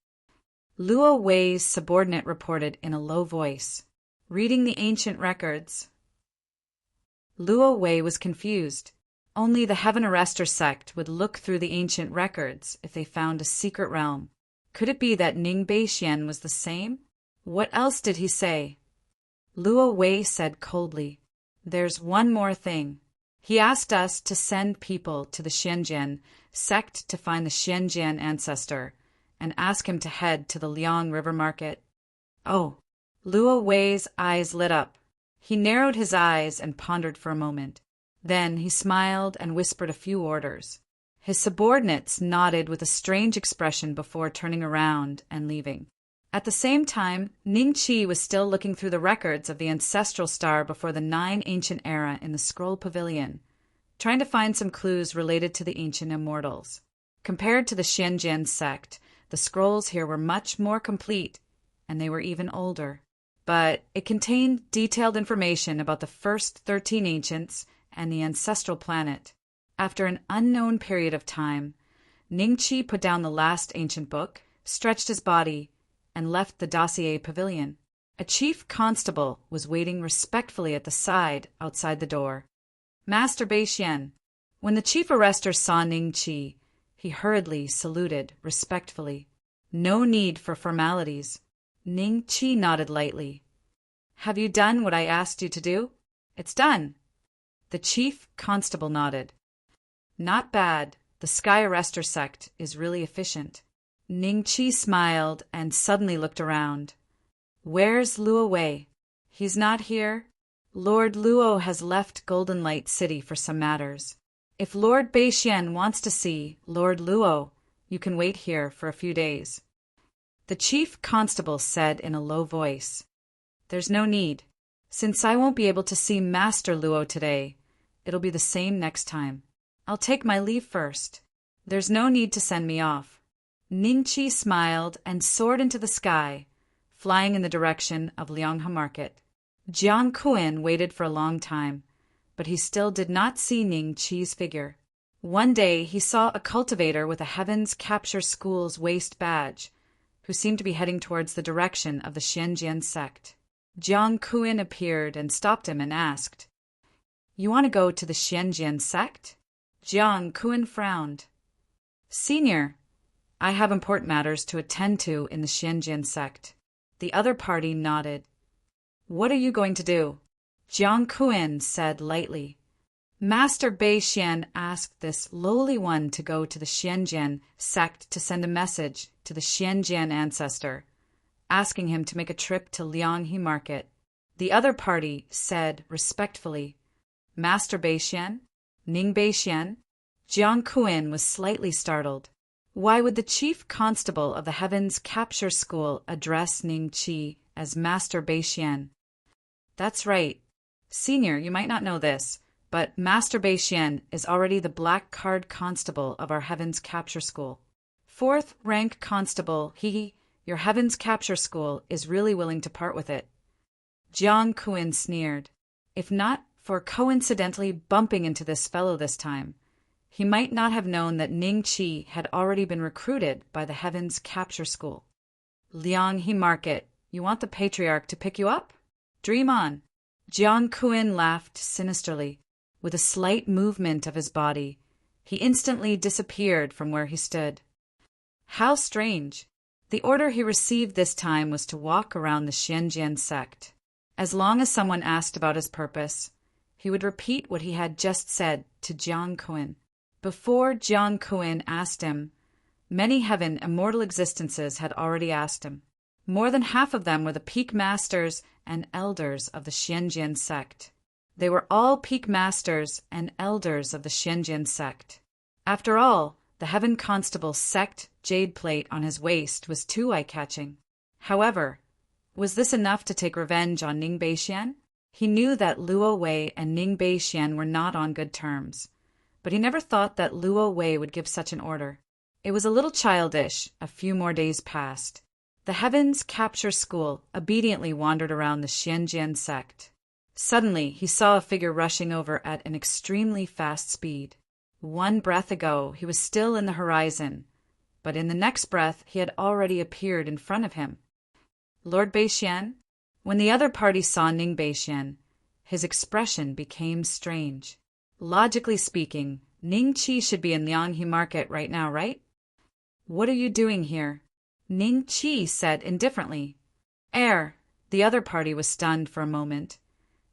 Luo Wei's subordinate reported in a low voice, "Reading the ancient records." Luo Wei was confused. Only the Heaven Arrester sect would look through the ancient records if they found a secret realm. Could it be that Ning Beixian was the same? What else did he say? Luo Wei said coldly, "There's one more thing. He asked us to send people to the Xianjian sect to find the Xianjian ancestor and ask him to head to the Liang River Market." Oh, Luo Wei's eyes lit up. He narrowed his eyes and pondered for a moment. Then he smiled and whispered a few orders. His subordinates nodded with a strange expression before turning around and leaving. At the same time, Ning Qi was still looking through the records of the ancestral star before the 9 ancient era in the scroll pavilion, trying to find some clues related to the ancient immortals. Compared to the Xianjian sect, the scrolls here were much more complete, and they were even older. But it contained detailed information about the first 13 ancients and the ancestral planet. After an unknown period of time, Ningqi put down the last ancient book, stretched his body, and left the dossier pavilion. A chief constable was waiting respectfully at the side outside the door. Master Beixian. When the chief arrester saw Ningqi, he hurriedly saluted respectfully. No need for formalities. Ningqi nodded lightly. Have you done what I asked you to do? It's done. The chief constable nodded. Not bad. The Sky Arrestor sect is really efficient. Ningqi smiled and suddenly looked around. Where's Luo Wei? He's not here. Lord Luo has left Golden Light City for some matters. If Lord Beixian wants to see Lord Luo, you can wait here for a few days. The chief constable said in a low voice. There's no need. Since I won't be able to see Master Luo today, it'll be the same next time. I'll take my leave first. There's no need to send me off. Ningqi smiled and soared into the sky, flying in the direction of Lianghe Market. Jiang Kuan waited for a long time, but he still did not see Ningqi's figure. One day he saw a cultivator with a Heaven's Capture School's waist badge, who seemed to be heading towards the direction of the Xianjian sect. Jiang Kuan appeared and stopped him and asked, You want to go to the Xianjian sect? Jiang Kuan frowned. Senior, I have important matters to attend to in the Xianjian sect. The other party nodded. What are you going to do? Jiang Kuan said lightly. Master Beixian asked this lowly one to go to the Xianjian sect to send a message to the Xianjian ancestor, asking him to make a trip to Lianghe Market. The other party said respectfully, Master Beixian? Ning Beixian? Jiang Kuan was slightly startled. Why would the chief constable of the Heaven's Capture School address Ningqi as Master Beixian? That's right. Senior, you might not know this, but Master Beixian is already the black card constable of our Heaven's Capture School. 4th rank constable, your Heaven's Capture School is really willing to part with it. Jiang Kuan sneered. If not for coincidentally bumping into this fellow this time, he might not have known that Ningqi had already been recruited by the Heaven's Capture School. Lianghe Market, you want the Patriarch to pick you up? Dream on. Jiang Kuan laughed sinisterly. With a slight movement of his body, he instantly disappeared from where he stood. How strange. The order he received this time was to walk around the Xianjian sect. As long as someone asked about his purpose, he would repeat what he had just said to Jiang Kuan. Before Jiang Kuan asked him, many heaven immortal existences had already asked him. More than half of them were the peak masters and elders of the Xianjian sect. They were all peak masters and elders of the Xianjian sect. After all, the Heaven Constable's sect jade plate on his waist was too eye-catching. However, was this enough to take revenge on Ning Beixian? He knew that Luo Wei and Ning Beixian were not on good terms, but he never thought that Luo Wei would give such an order. It was a little childish. A few more days passed. The Heaven's Capture School obediently wandered around the Xianjian sect. Suddenly, he saw a figure rushing over at an extremely fast speed. One breath ago, he was still in the horizon, but in the next breath, he had already appeared in front of him. Lord Beixian? When the other party saw Ning Beixian, his expression became strange. Logically speaking, Ningqi should be in Lianghe Market right now, right? What are you doing here? Ningqi said indifferently. The other party was stunned for a moment,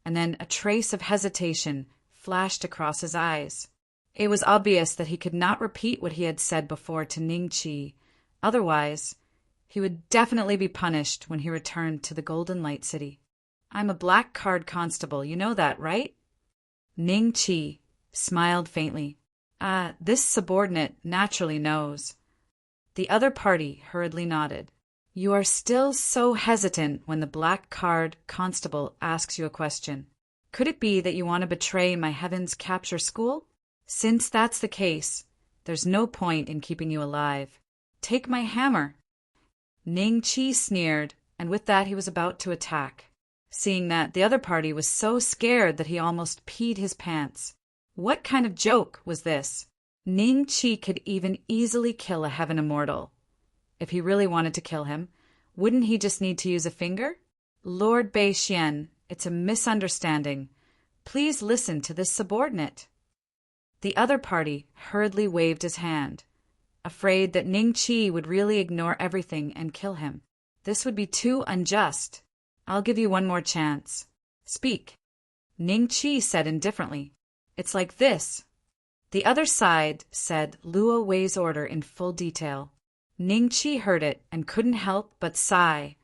and then a trace of hesitation flashed across his eyes. It was obvious that he could not repeat what he had said before to Ningqi, otherwise he would definitely be punished when he returned to the Golden Light City. I'm a black card constable, you know that, right? Ningqi smiled faintly. This subordinate naturally knows. The other party hurriedly nodded. You are still so hesitant when the black card constable asks you a question. Could it be that you want to betray my Heaven's Capture School? Since that's the case, There's no point in keeping you alive. Take my hammer." Ning Chi sneered, and with that he was about to attack. Seeing that, the other party was so scared that he almost peed his pants. What kind of joke was this? Ning Chi could even easily kill a heaven immortal. If he really wanted to kill him, wouldn't he just need to use a finger? Lord Bei Xian, it's a misunderstanding. Please listen to this subordinate. The other party hurriedly waved his hand, afraid that Ning Chi would really ignore everything and kill him. This would be too unjust. I'll give you one more chance. Speak. Ning Chi said indifferently. It's like this. The other side said Luo Wei's order in full detail. Ning Chi heard it and couldn't help but sigh.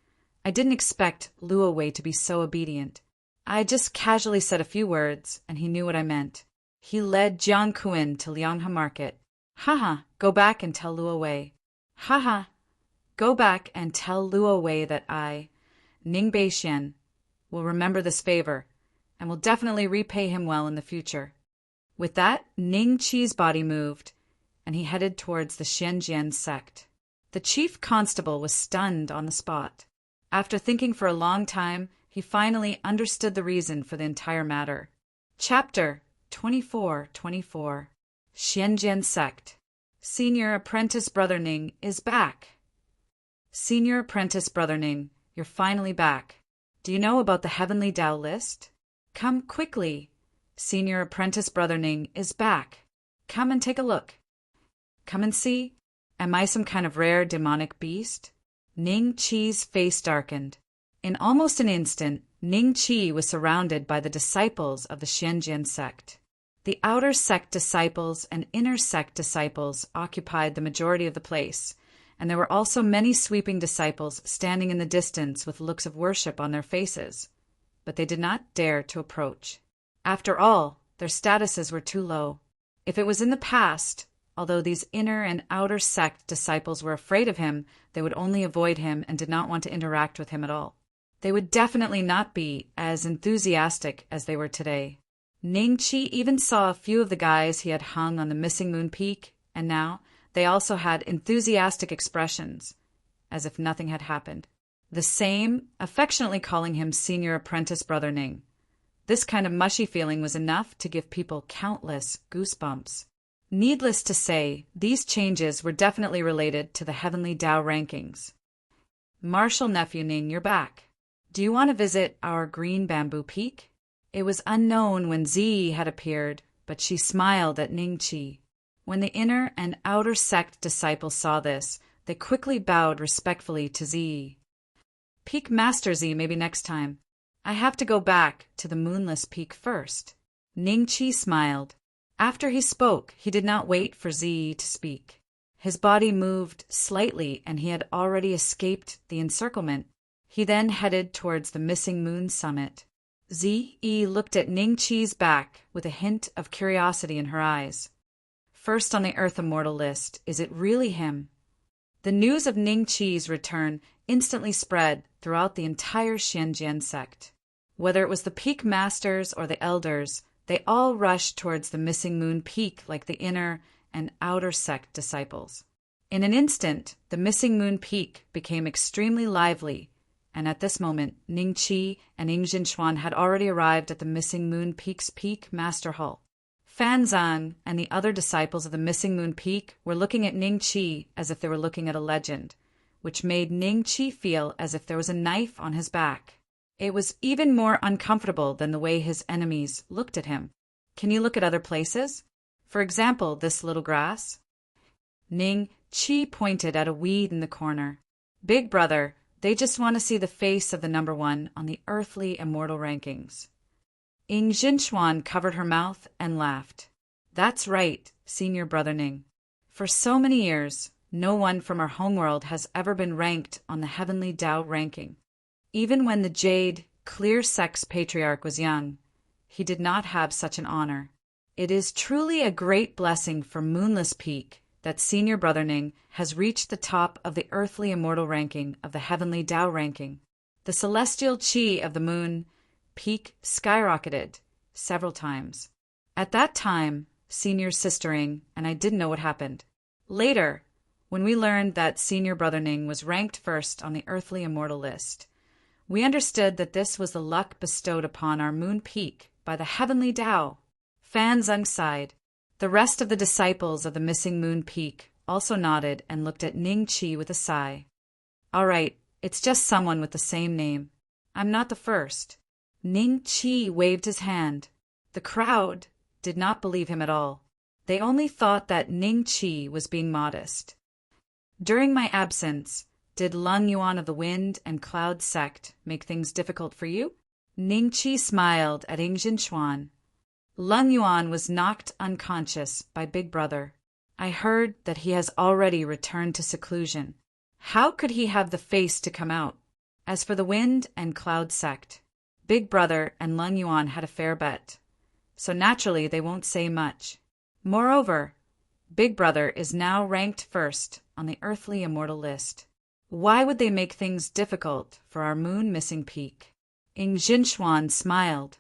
I didn't expect Luo Wei to be so obedient. I just casually said a few words, and he knew what I meant. He led Jiang Kuan to Lianghe Market. Haha, go back and tell Luo Wei. Haha, go back and tell Luo Wei that I, Ning Beixian, will remember this favor, and will definitely repay him well in the future. With that, Ning Chi's body moved, and he headed towards the Xianjian sect. The chief constable was stunned on the spot. After thinking for a long time, he finally understood the reason for the entire matter. Chapter 24:24 Xianjian Sect. Senior Apprentice Brother Ning is back. Senior Apprentice Brother Ning, you're finally back. Do you know about the Heavenly Tao list? Come quickly. Senior Apprentice Brother Ning is back. Come and take a look. Come and see. Am I some kind of rare demonic beast? Ning Chi's face darkened. In almost an instant, Ning Chi was surrounded by the disciples of the Xianjian sect. The outer sect disciples and inner sect disciples occupied the majority of the place, and there were also many sweeping disciples standing in the distance with looks of worship on their faces, but they did not dare to approach. After all, their statuses were too low. If it was in the past, although these inner and outer sect disciples were afraid of him, they would only avoid him and did not want to interact with him at all. They would definitely not be as enthusiastic as they were today. Ning Chi even saw a few of the guys he had hung on the missing moon peak, and now they also had enthusiastic expressions, as if nothing had happened. The same, affectionately calling him Senior Apprentice Brother Ning. This kind of mushy feeling was enough to give people countless goosebumps. Needless to say, these changes were definitely related to the Heavenly Tao rankings. Martial Nephew Ning, you're back. Do you want to visit our green bamboo peak? It was unknown when Zi had appeared, but she smiled at Ning Chi. When the inner and outer sect disciples saw this, they quickly bowed respectfully to Zi. Peak Master Zi, maybe next time. I have to go back to the moonless peak first. Ning Chi smiled. After he spoke, he did not wait for Zi to speak. His body moved slightly, and he had already escaped the encirclement. He then headed towards the missing moon summit. Zi looked at Ning Chi's back with a hint of curiosity in her eyes. First on the Earth Immortal list, is it really him? The news of Ning Chi's return instantly spread throughout the entire Xianjian sect. Whether it was the peak masters or the elders, they all rushed towards the missing moon peak like the inner and outer sect disciples. In an instant, the missing moon peak became extremely lively, and at this moment, Ning Chi and Ying Jinchuan had already arrived at the missing moon peak's peak master hall. Fan Zhang and the other disciples of the missing moon peak were looking at Ning Chi as if they were looking at a legend, which made Ning Chi feel as if there was a knife on his back. It was even more uncomfortable than the way his enemies looked at him. Can you look at other places? For example, this little grass? Ning Chi pointed at a weed in the corner. Big brother, they just want to see the face of the number one on the earthly immortal rankings. Ying Jinchuan covered her mouth and laughed. That's right, Senior Brother Ning. For so many years, no one from our homeworld has ever been ranked on the Heavenly Tao ranking. Even when the Jade, clear sex patriarch was young, he did not have such an honor. It is truly a great blessing for Moonless Peak that Senior Brother Ning has reached the top of the earthly immortal ranking of the Heavenly Tao ranking. The celestial chi of the moon peak skyrocketed several times. At that time, senior sistering, and I didn't know what happened. Later, when we learned that senior brother Ning was ranked first on the earthly immortal list, we understood that this was the luck bestowed upon our moon peak by the heavenly Tao. Fan Zeng sighed. The rest of the disciples of the missing moon peak also nodded and looked at Ning Qi with a sigh. All right, it's just someone with the same name. I'm not the first. Ning Qi waved his hand. The crowd did not believe him at all. They only thought that Ning Qi was being modest. During my absence, did Lung Yuan of the Wind and Cloud sect make things difficult for you? Ning Qi smiled at Ing Jinchuan. Lung Yuan was knocked unconscious by Big Brother. I heard that he has already returned to seclusion. How could he have the face to come out? As for the Wind and Cloud sect, Big Brother and Lung Yuan had a fair bet, so naturally they won't say much. Moreover, Big Brother is now ranked first on the earthly immortal list. Why would they make things difficult for our moon missing peak? Ing Jinchuan smiled.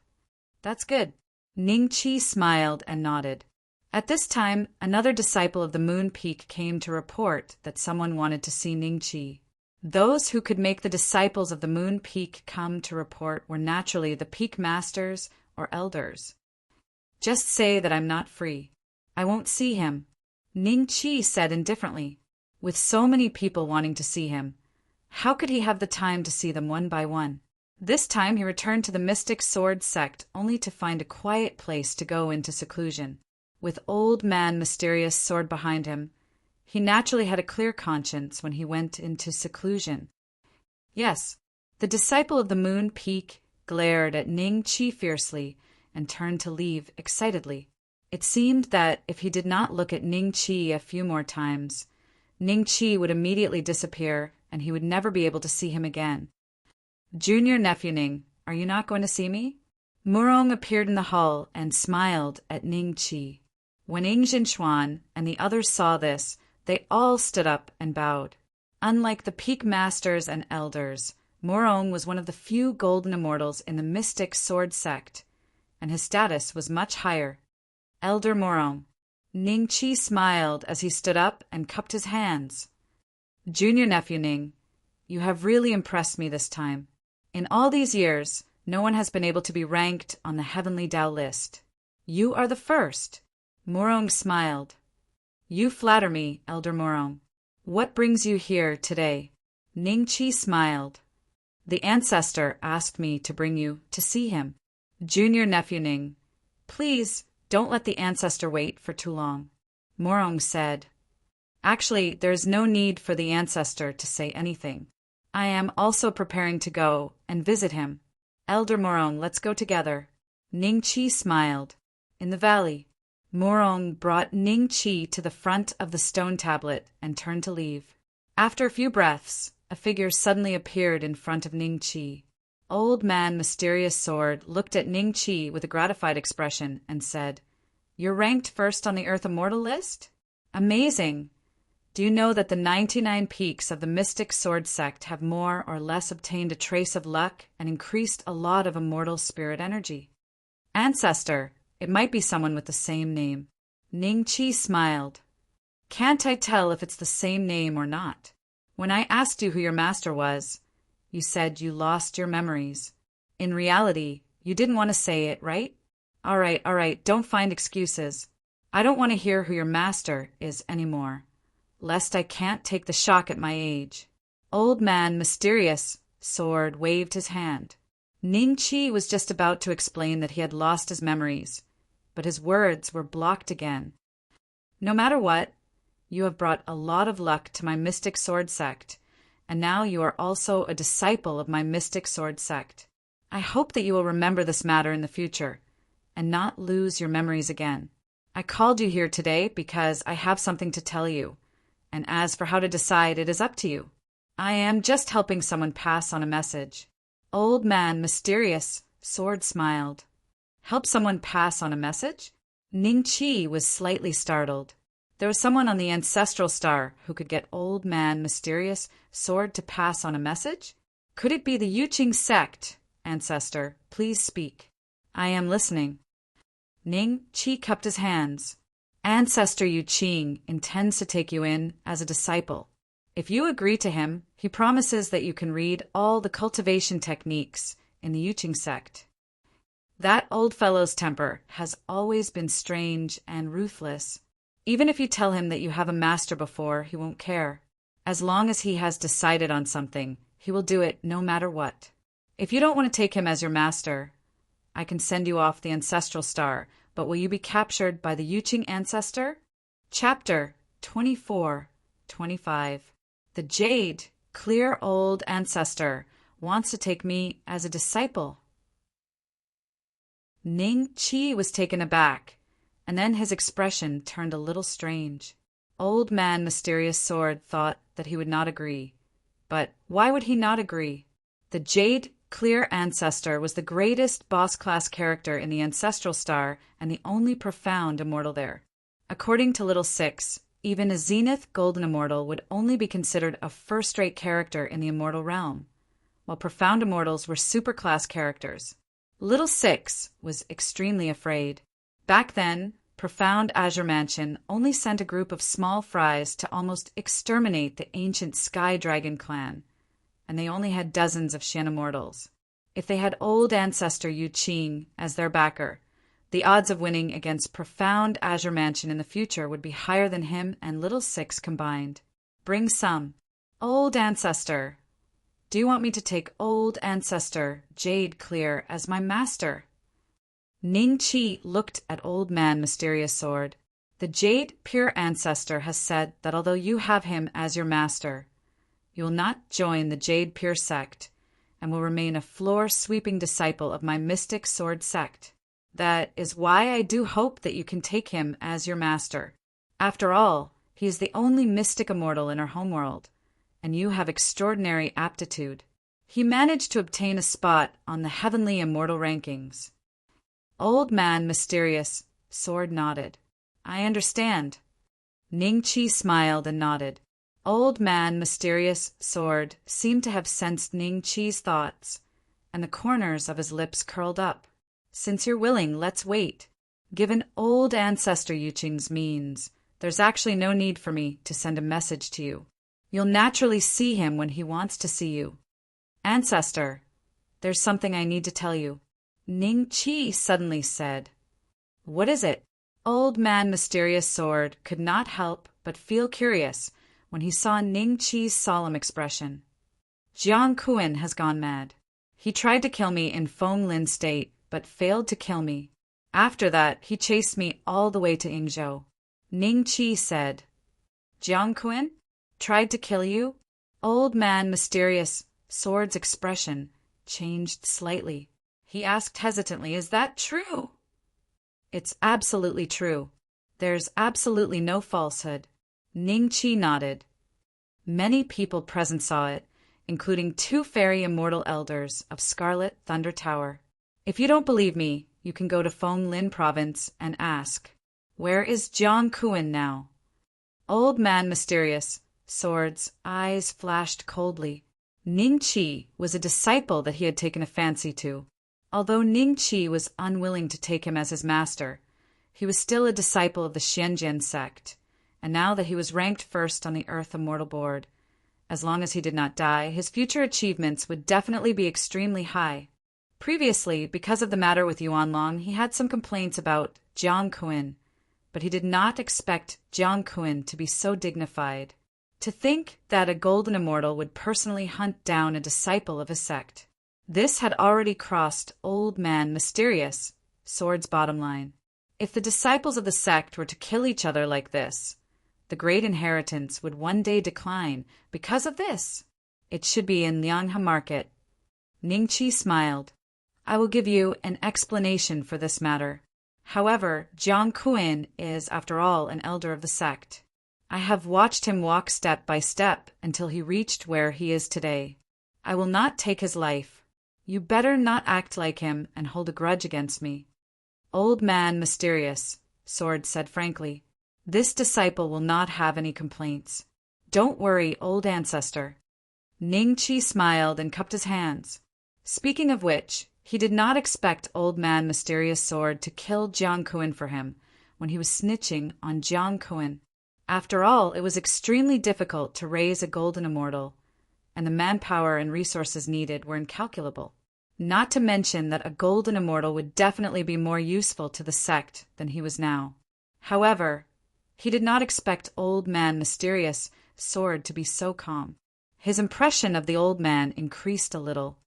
That's good. Ning Qi smiled and nodded. At this time, another disciple of the moon peak came to report that someone wanted to see Ning Qi. Those who could make the disciples of the moon peak come to report were naturally the peak masters or elders. Just say that I'm not free. I won't see him, Ning Qi said indifferently. With so many people wanting to see him, how could he have the time to see them one by one? This time he returned to the Mystic Sword sect only to find a quiet place to go into seclusion. With Old Man Mysterious Sword behind him, he naturally had a clear conscience when he went into seclusion. Yes, the disciple of the moon peak glared at Ning Qi fiercely and turned to leave excitedly. It seemed that if he did not look at Ning Qi a few more times, Ning Qi would immediately disappear and he would never be able to see him again. Junior nephew Ning, are you not going to see me? Murong appeared in the hall and smiled at Ning Qi. When Ing Jinchuan and the others saw this, they all stood up and bowed. Unlike the peak masters and elders, Murong was one of the few golden immortals in the Mystic Sword sect, and his status was much higher. Elder Murong. Ning Qi smiled as he stood up and cupped his hands. Junior nephew Ning, you have really impressed me this time. In all these years, no one has been able to be ranked on the Heavenly Tao list. You are the first. Murong smiled. You flatter me, Elder Murong. What brings you here today? Ning Qi smiled. The ancestor asked me to bring you to see him. Junior nephew Ning, please don't let the ancestor wait for too long. Murong said. Actually, there is no need for the ancestor to say anything. I am also preparing to go and visit him. Elder Murong, let's go together. Ning Qi smiled. In the valley, Murong brought Ning Qi to the front of the stone tablet and turned to leave. After a few breaths, a figure suddenly appeared in front of Ning Qi. Old Man Mysterious Sword looked at Ning Qi with a gratified expression and said, You're ranked first on the Earth Immortal list? Amazing! Do you know that the 99 peaks of the Mystic Sword sect have more or less obtained a trace of luck and increased a lot of immortal spirit energy? Ancestor, it might be someone with the same name. Ning Qi smiled. Can't I tell if it's the same name or not? When I asked you who your master was, you said you lost your memories. In reality, you didn't want to say it, right? All right, don't find excuses. I don't want to hear who your master is anymore, lest I can't take the shock at my age. Old Man Mysterious Sword waved his hand. Ning Qi was just about to explain that he had lost his memories, but his words were blocked again. No matter what, you have brought a lot of luck to my Mystic Sword sect, and now you are also a disciple of my Mystic Sword sect. I hope that you will remember this matter in the future, and not lose your memories again. I called you here today because I have something to tell you, and as for how to decide, it is up to you. I am just helping someone pass on a message. Old Man Mysterious Sword smiled. Help someone pass on a message? Ning Qi was slightly startled. There was someone on the ancestral star who could get Old Man Mysterious Sword to pass on a message? Could it be the Yuqing sect? Ancestor, please speak. I am listening. Ning Qi cupped his hands. Ancestor Yu Qing intends to take you in as a disciple. If you agree to him, he promises that you can read all the cultivation techniques in the Yu Qing sect. That old fellow's temper has always been strange and ruthless. Even if you tell him that you have a master before, he won't care. As long as he has decided on something, he will do it no matter what. If you don't want to take him as your master, I can send you off the ancestral star, but will you be captured by the Yu Qing ancestor? Chapter 24-25. The jade, clear old ancestor, wants to take me as a disciple. Ning Qi was taken aback, and then his expression turned a little strange. Old Man Mysterious Sword thought that he would not agree. But why would he not agree? The jade, clear ancestor was the greatest boss-class character in the ancestral star and the only profound immortal there. According to Little Six, even a zenith golden immortal would only be considered a first-rate character in the immortal realm, while profound immortals were super-class characters. Little Six was extremely afraid. Back then, profound Azure Mansion only sent a group of small fries to almost exterminate the ancient Sky Dragon clan, and they only had dozens of Shin immortals. If they had old ancestor Yu Qing as their backer, the odds of winning against profound Azure Mansion in the future would be higher than him and Little Six combined. Bring some. Old ancestor. Do you want me to take old ancestor Jade Clear as my master? Ning Qi looked at Old Man Mysterious Sword. The Jade Pure Ancestor has said that although you have him as your master, you will not join the Jade Pure sect and will remain a floor-sweeping disciple of my mystic sword sect. That is why I do hope that you can take him as your master. After all, he is the only mystic immortal in our homeworld, and you have extraordinary aptitude. He managed to obtain a spot on the heavenly immortal rankings. Old Man Mysterious Sword nodded. I understand. Ning Qi smiled and nodded. Old Man Mysterious Sword seemed to have sensed Ning Qi's thoughts, and the corners of his lips curled up. Since you're willing, let's wait. Given old ancestor Yu Qing's means, there's actually no need for me to send a message to you. You'll naturally see him when he wants to see you. Ancestor, there's something I need to tell you. Ning Qi suddenly said. What is it? Old Man Mysterious Sword could not help but feel curious when he saw Ning Qi's solemn expression. Jiang Kuan has gone mad. He tried to kill me in Feng Lin State, but failed to kill me. After that, he chased me all the way to Yingzhou. Ning Qi said. Jiang Kuan? Tried to kill you? Old Man Mysterious Sword's expression changed slightly. He asked hesitantly, is that true? It's absolutely true. There's absolutely no falsehood. Ning Qi nodded. Many people present saw it, including 2 fairy immortal elders of Scarlet Thunder Tower. If you don't believe me, you can go to Feng Lin Province and ask, where is Jiang Kuan now? Old Man Mysterious Sword's eyes flashed coldly. Ning Qi was a disciple that he had taken a fancy to. Although Ning Qi was unwilling to take him as his master, he was still a disciple of the Xianjian sect, and now that he was ranked first on the Earth Immortal Board, as long as he did not die, his future achievements would definitely be extremely high. Previously, because of the matter with Yuan Long, he had some complaints about Jiang Kuan, but he did not expect Jiang Kuan to be so dignified. To think that a golden immortal would personally hunt down a disciple of a sect. This had already crossed Old Man Mysterious Sword's bottom line. If the disciples of the sect were to kill each other like this, the great inheritance would one day decline because of this. It should be in Lianghe Market. Ning Qi smiled. I will give you an explanation for this matter. However, Jiang Kuan is, after all, an elder of the sect. I have watched him walk step by step until he reached where he is today. I will not take his life. You better not act like him and hold a grudge against me. Old Man Mysterious Sword said frankly, this disciple will not have any complaints. Don't worry, old ancestor. Ning Qi smiled and cupped his hands. Speaking of which, he did not expect Old Man Mysterious Sword to kill Jiang Kuan for him when he was snitching on Jiang Kun. After all, it was extremely difficult to raise a golden immortal, and the manpower and resources needed were incalculable. Not to mention that a golden immortal would definitely be more useful to the sect than he was now. However, he did not expect Old Man Mysterious Sword to be so calm. His impression of the old man increased a little.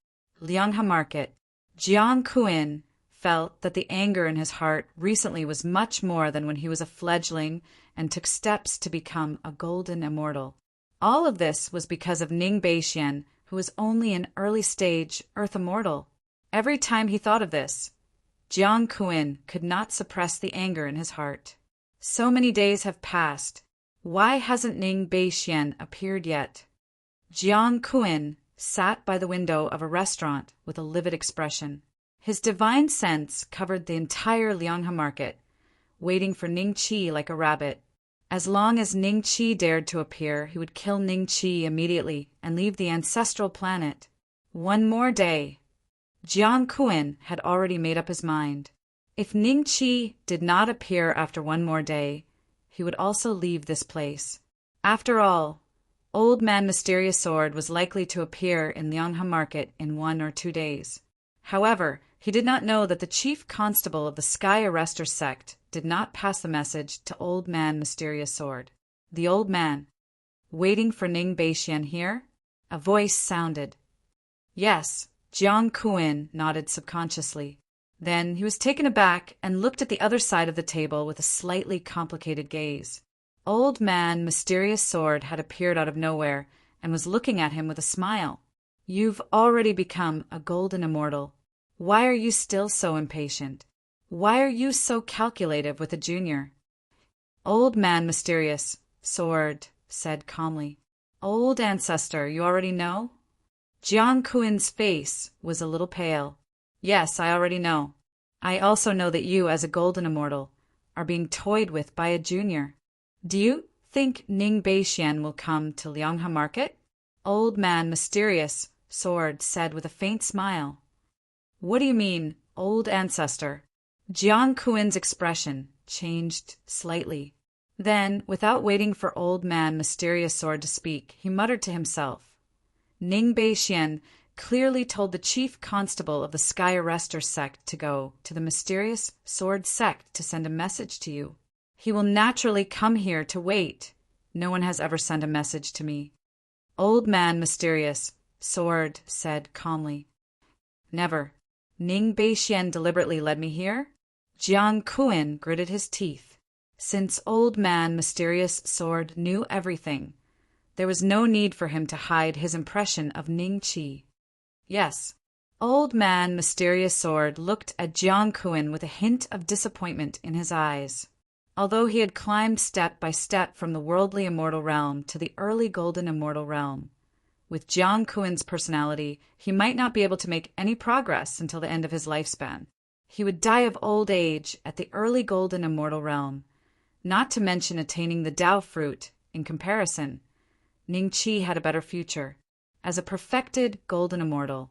Lianghe Market. Jiang Kun felt that the anger in his heart recently was much more than when he was a fledgling and took steps to become a golden immortal. All of this was because of Ning Beixian, who was only an early-stage Earth immortal. Every time he thought of this, Jiang Kun could not suppress the anger in his heart. So many days have passed. Why hasn't Ning Beixian appeared yet? Jiang Kun sat by the window of a restaurant with a livid expression. His divine sense covered the entire Lianghe Market, waiting for Ning Qi like a rabbit. As long as Ning Qi dared to appear, he would kill Ning Qi immediately and leave the ancestral planet. One more day. Jiang Kun had already made up his mind. If Ning Qi did not appear after one more day, he would also leave this place. After all, Old Man Mysterious Sword was likely to appear in Lianghe Market in 1 or 2 days. However, he did not know that the chief constable of the Sky Arrestor sect did not pass the message to Old Man Mysterious Sword. The old man. Waiting for Ning Beixian here? A voice sounded. Yes, Jiang Kun nodded subconsciously. Then he was taken aback and looked at the other side of the table with a slightly complicated gaze. Old Man Mysterious Sword had appeared out of nowhere and was looking at him with a smile. You've already become a golden immortal. Why are you still so impatient? Why are you so calculative with a junior? Old Man Mysterious Sword said calmly. Old ancestor, you already know? Jiang Kun's face was a little pale. Yes, I already know. I also know that you, as a golden immortal, are being toyed with by a junior. Do you think Ning Beixian will come to Lianghe Market? Old Man Mysterious Sword said with a faint smile. What do you mean, old ancestor? Jiang Kun's expression changed slightly. Then, without waiting for Old Man Mysterious Sword to speak, he muttered to himself. Ning Beixian clearly told the chief constable of the Sky Arrestor sect to go to the Mysterious Sword sect to send a message to you. He will naturally come here to wait. No one has ever sent a message to me. Old Man Mysterious Sword said calmly. Never. Ning Beixian deliberately led me here? Jiang Kun gritted his teeth. Since Old Man Mysterious Sword knew everything, there was no need for him to hide his impression of Ning Qi. Yes. Old Man Mysterious Sword looked at Jiang Kun with a hint of disappointment in his eyes. Although he had climbed step by step from the worldly immortal realm to the early golden immortal realm, with Jiang Kun's personality, he might not be able to make any progress until the end of his lifespan. He would die of old age at the early golden immortal realm, not to mention attaining the Tao fruit. In comparison, Ning Qi had a better future. As a perfected golden immortal,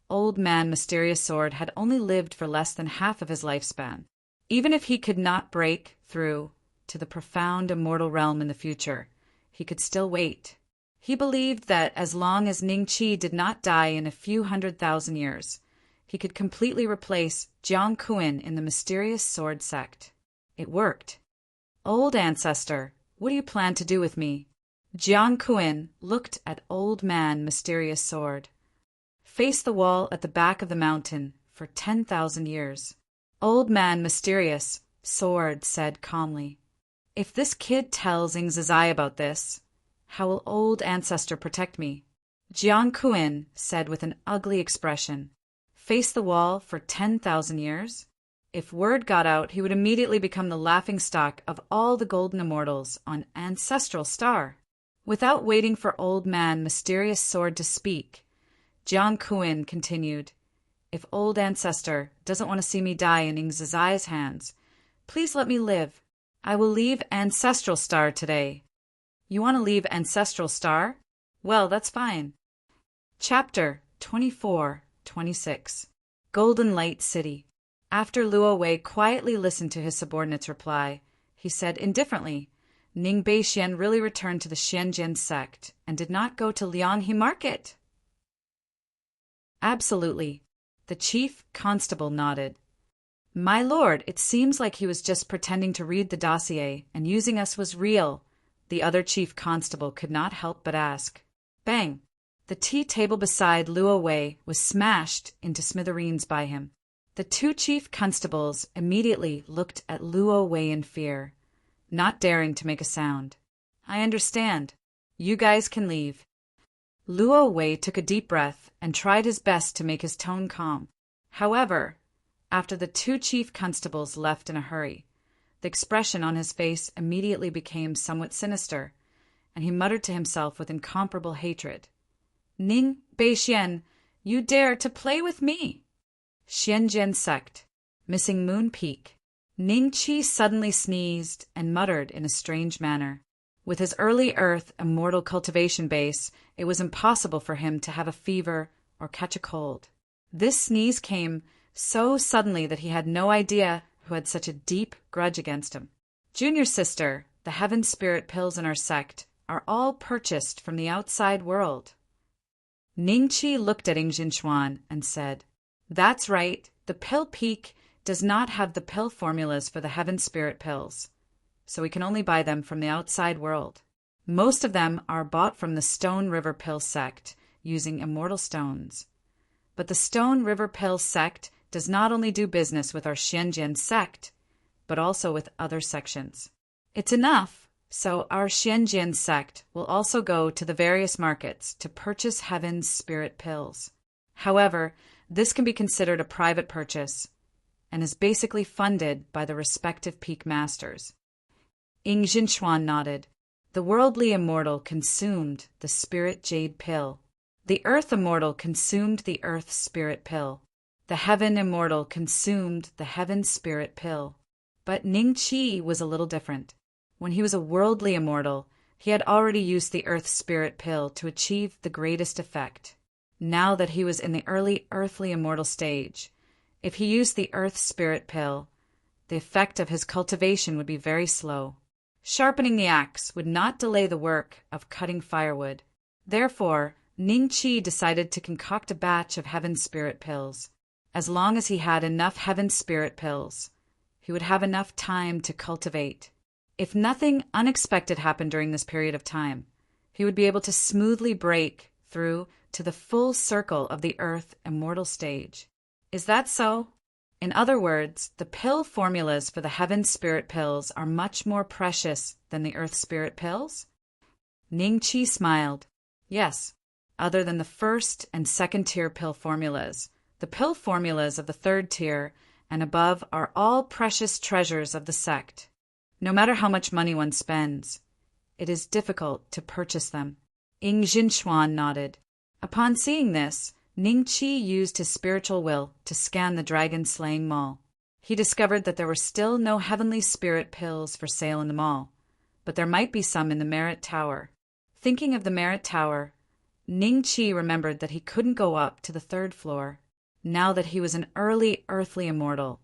Old Man Mysterious Sword had only lived for less than half of his lifespan. Even if he could not break through to the profound immortal realm in the future, he could still wait. He believed that as long as Ning Qi did not die in a few 100,000 years, he could completely replace Jiang Kun in the Mysterious Sword sect. It worked. Old ancestor, what do you plan to do with me? Jiang Kun looked at Old Man Mysterious Sword. Face the wall at the back of the mountain for 10,000 years. Old Man Mysterious Sword said calmly. If this kid tells Ing Zizai about this, how will old ancestor protect me? Jiang Kun said with an ugly expression. Face the wall for 10,000 years? If word got out, he would immediately become the laughingstock of all the golden immortals on Ancestral Star. Without waiting for Old Man Mysterious Sword to speak, Jiang Kun continued, If old ancestor doesn't want to see me die in Ing Zizai's hands, please let me live. I will leave Ancestral Star today. You want to leave Ancestral Star? Well, that's fine. Chapter 24-26 Golden Light City. After Luo Wei quietly listened to his subordinate's reply, he said indifferently, Ning Beixian really returned to the Xianjian sect and did not go to Lianghe Market. Absolutely. The chief constable nodded. My lord, it seems like he was just pretending to read the dossier, and using us was real, the other chief constable could not help but ask. Bang! The tea table beside Luo Wei was smashed into smithereens by him. The two chief constables immediately looked at Luo Wei in fear, not daring to make a sound. I understand. You guys can leave. Luo Wei took a deep breath and tried his best to make his tone calm. However, after the two chief constables left in a hurry, the expression on his face immediately became somewhat sinister, and he muttered to himself with incomparable hatred. Ning Beixian, you dare to play with me! Xianjian sect, missing Moon Peak. Ning Qi suddenly sneezed and muttered in a strange manner. With his early earth immortal cultivation base, it was impossible for him to have a fever or catch a cold. This sneeze came so suddenly that he had no idea who had such a deep grudge against him. Junior sister, the heaven spirit pills in our sect are all purchased from the outside world. Ning Qi looked at Ing Jinchuan and said, That's right, the pill peak does not have the pill formulas for the heaven spirit pills, so we can only buy them from the outside world. Most of them are bought from the Stone River Pill sect using immortal stones. But the Stone River Pill sect does not only do business with our Xianjian sect, but also with other sections. It's enough, so our Xianjian sect will also go to the various markets to purchase heaven's spirit pills. However, this can be considered a private purchase and is basically funded by the respective peak masters. Ing Jinchuan nodded. The worldly immortal consumed the spirit jade pill. The earth immortal consumed the earth spirit pill. The heaven immortal consumed the heaven spirit pill. But Ning Qi was a little different. When he was a worldly immortal, he had already used the earth spirit pill to achieve the greatest effect. Now that he was in the early earthly immortal stage, if he used the earth spirit pill, the effect of his cultivation would be very slow. Sharpening the axe would not delay the work of cutting firewood. Therefore, Ning Qi decided to concoct a batch of heaven spirit pills. As long as he had enough heaven spirit pills, he would have enough time to cultivate. If nothing unexpected happened during this period of time, he would be able to smoothly break through to the full circle of the earth immortal stage. Is that so? In other words, the pill formulas for the heaven spirit pills are much more precious than the earth spirit pills? Ning Qi smiled. Yes, other than the first and second tier pill formulas, the pill formulas of the third tier and above are all precious treasures of the sect. No matter how much money one spends, it is difficult to purchase them. Ing Jinchuan nodded. Upon seeing this, Ning Qi used his spiritual will to scan the dragon-slaying mall. He discovered that there were still no heavenly spirit pills for sale in the mall, but there might be some in the Merit Tower. Thinking of the Merit Tower, Ning Qi remembered that he couldn't go up to the third floor. Now that he was an early earthly immortal,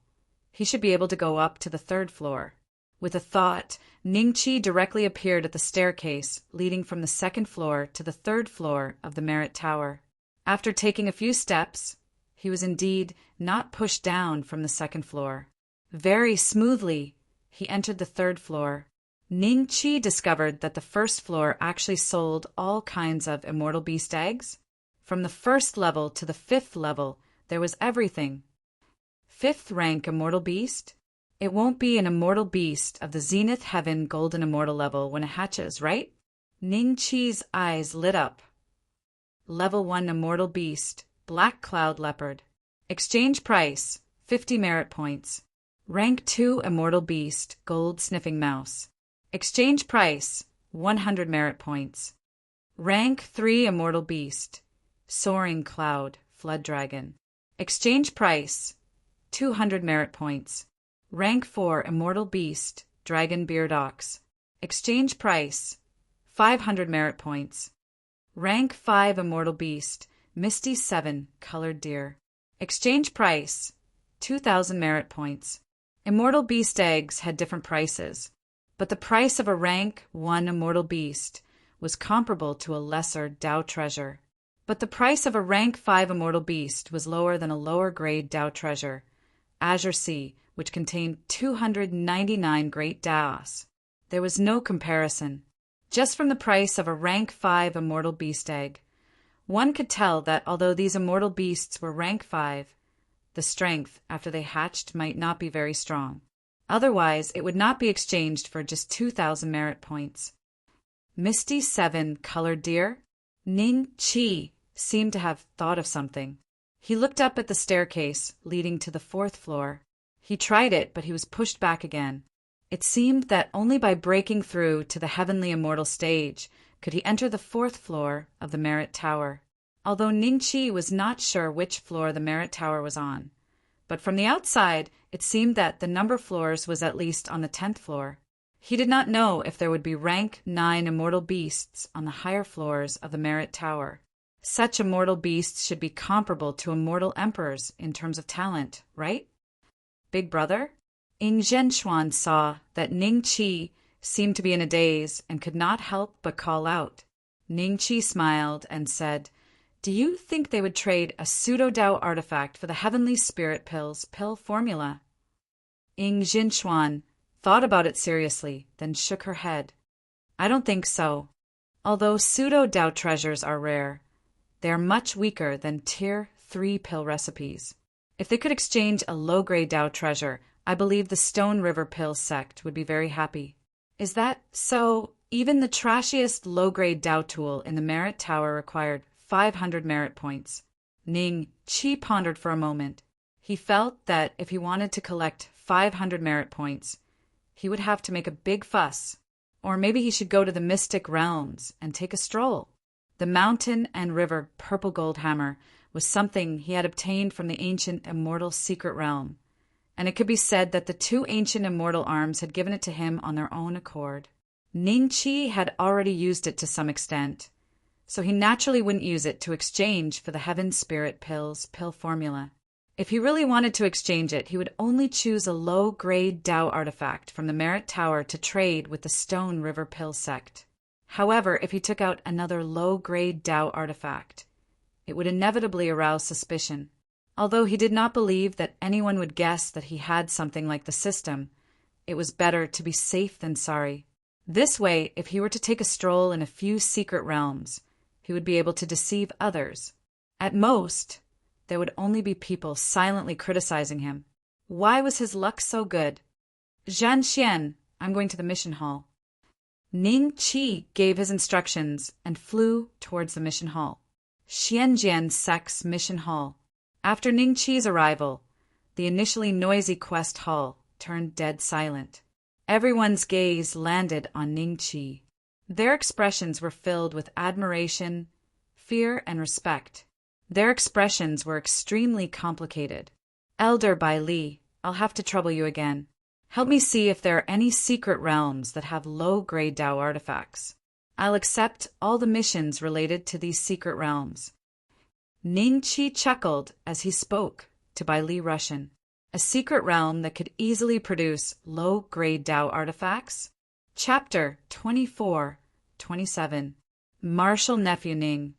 he should be able to go up to the third floor. With a thought, Ning Qi directly appeared at the staircase leading from the second floor to the third floor of the Merit Tower. After taking a few steps, he was indeed not pushed down from the second floor. Very smoothly, he entered the third floor. Ning Qi discovered that the first floor actually sold all kinds of immortal beast eggs. From the first level to the fifth level, there was everything. Fifth rank immortal beast? It won't be an immortal beast of the Zenith Heaven Golden Immortal level when it hatches, right? Ning Qi's eyes lit up. Level 1 immortal beast, Black Cloud Leopard. Exchange price, 50 merit points. Rank 2 immortal beast, Gold Sniffing Mouse. Exchange price, 100 merit points. Rank 3 immortal beast, Soaring Cloud, Flood Dragon. Exchange price, 200 merit points. Rank 4 immortal beast, Dragon Beard Ox. Exchange price, 500 merit points. Rank 5 immortal beast, Misty 7 Colored Deer. Exchange price, 2,000 merit points. Immortal beast eggs had different prices, but the price of a rank 1 immortal beast was comparable to a lesser Tao treasure. But the price of a rank 5 immortal beast was lower than a lower grade Tao treasure, Azure Sea, which contained 299 great Taos. There was no comparison. Just from the price of a rank 5 immortal beast egg, one could tell that although these immortal beasts were rank 5, the strength after they hatched might not be very strong. Otherwise, it would not be exchanged for just 2,000 merit points. Misty 7 colored deer? Ning Chi seemed to have thought of something. He looked up at the staircase leading to the 4th floor. He tried it, but he was pushed back again. It seemed that only by breaking through to the heavenly immortal stage could he enter the 4th floor of the Merit Tower, although Ning Chi was not sure which floor the Merit Tower was on. But from the outside, it seemed that the number floors was at least on the 10th floor. He did not know if there would be rank 9 immortal beasts on the higher floors of the Merit Tower. Such immortal beasts should be comparable to immortal emperors in terms of talent, right? Big brother? Ing Zhenxuan saw that Ning Chi seemed to be in a daze and could not help but call out. Ning Chi smiled and said, "Do you think they would trade a pseudo-Dao artifact for the Heavenly Spirit Pill's pill formula?" Ing Zhenxuan thought about it seriously, then shook her head. "I don't think so. Although pseudo-Dao treasures are rare, they are much weaker than Tier 3 pill recipes. If they could exchange a low-grade Dao treasure, I believe the Stone River Pill sect would be very happy." "Is that so?" Even the trashiest low-grade Dao tool in the Merit Tower required 500 merit points. Ning Chi pondered for a moment. He felt that if he wanted to collect 500 merit points, he would have to make a big fuss. Or maybe he should go to the Mystic Realms and take a stroll. The Mountain and River Purple Gold Hammer was something he had obtained from the ancient immortal secret realm, and it could be said that the 2 ancient immortal arms had given it to him on their own accord. Ning Chi had already used it to some extent, so he naturally wouldn't use it to exchange for the Heaven Spirit Pill's pill formula. If he really wanted to exchange it, he would only choose a low-grade Dao artifact from the Merit Tower to trade with the Stone River Pill sect. However, if he took out another low-grade Dao artifact, it would inevitably arouse suspicion. Although he did not believe that anyone would guess that he had something like the system, it was better to be safe than sorry. This way, if he were to take a stroll in a few secret realms, he would be able to deceive others. At most, there would only be people silently criticizing him. Why was his luck so good? "Zhan Xian, I'm going to the mission hall." Ning Chi gave his instructions and flew towards the mission hall. Xianjian Sect's mission hall. After Ning Chi's arrival, the initially noisy quest hall turned dead silent. Everyone's gaze landed on Ning Chi. Their expressions were filled with admiration, fear, and respect. Their expressions were extremely complicated. "Elder Bai Li, I'll have to trouble you again. Help me see if there are any secret realms that have low-grade Dao artifacts. I'll accept all the missions related to these secret realms." Ning Chi chuckled as he spoke to Bai Li Russian. A secret realm that could easily produce low-grade Dao artifacts? Chapter 24-27. Martial Nephew Ning.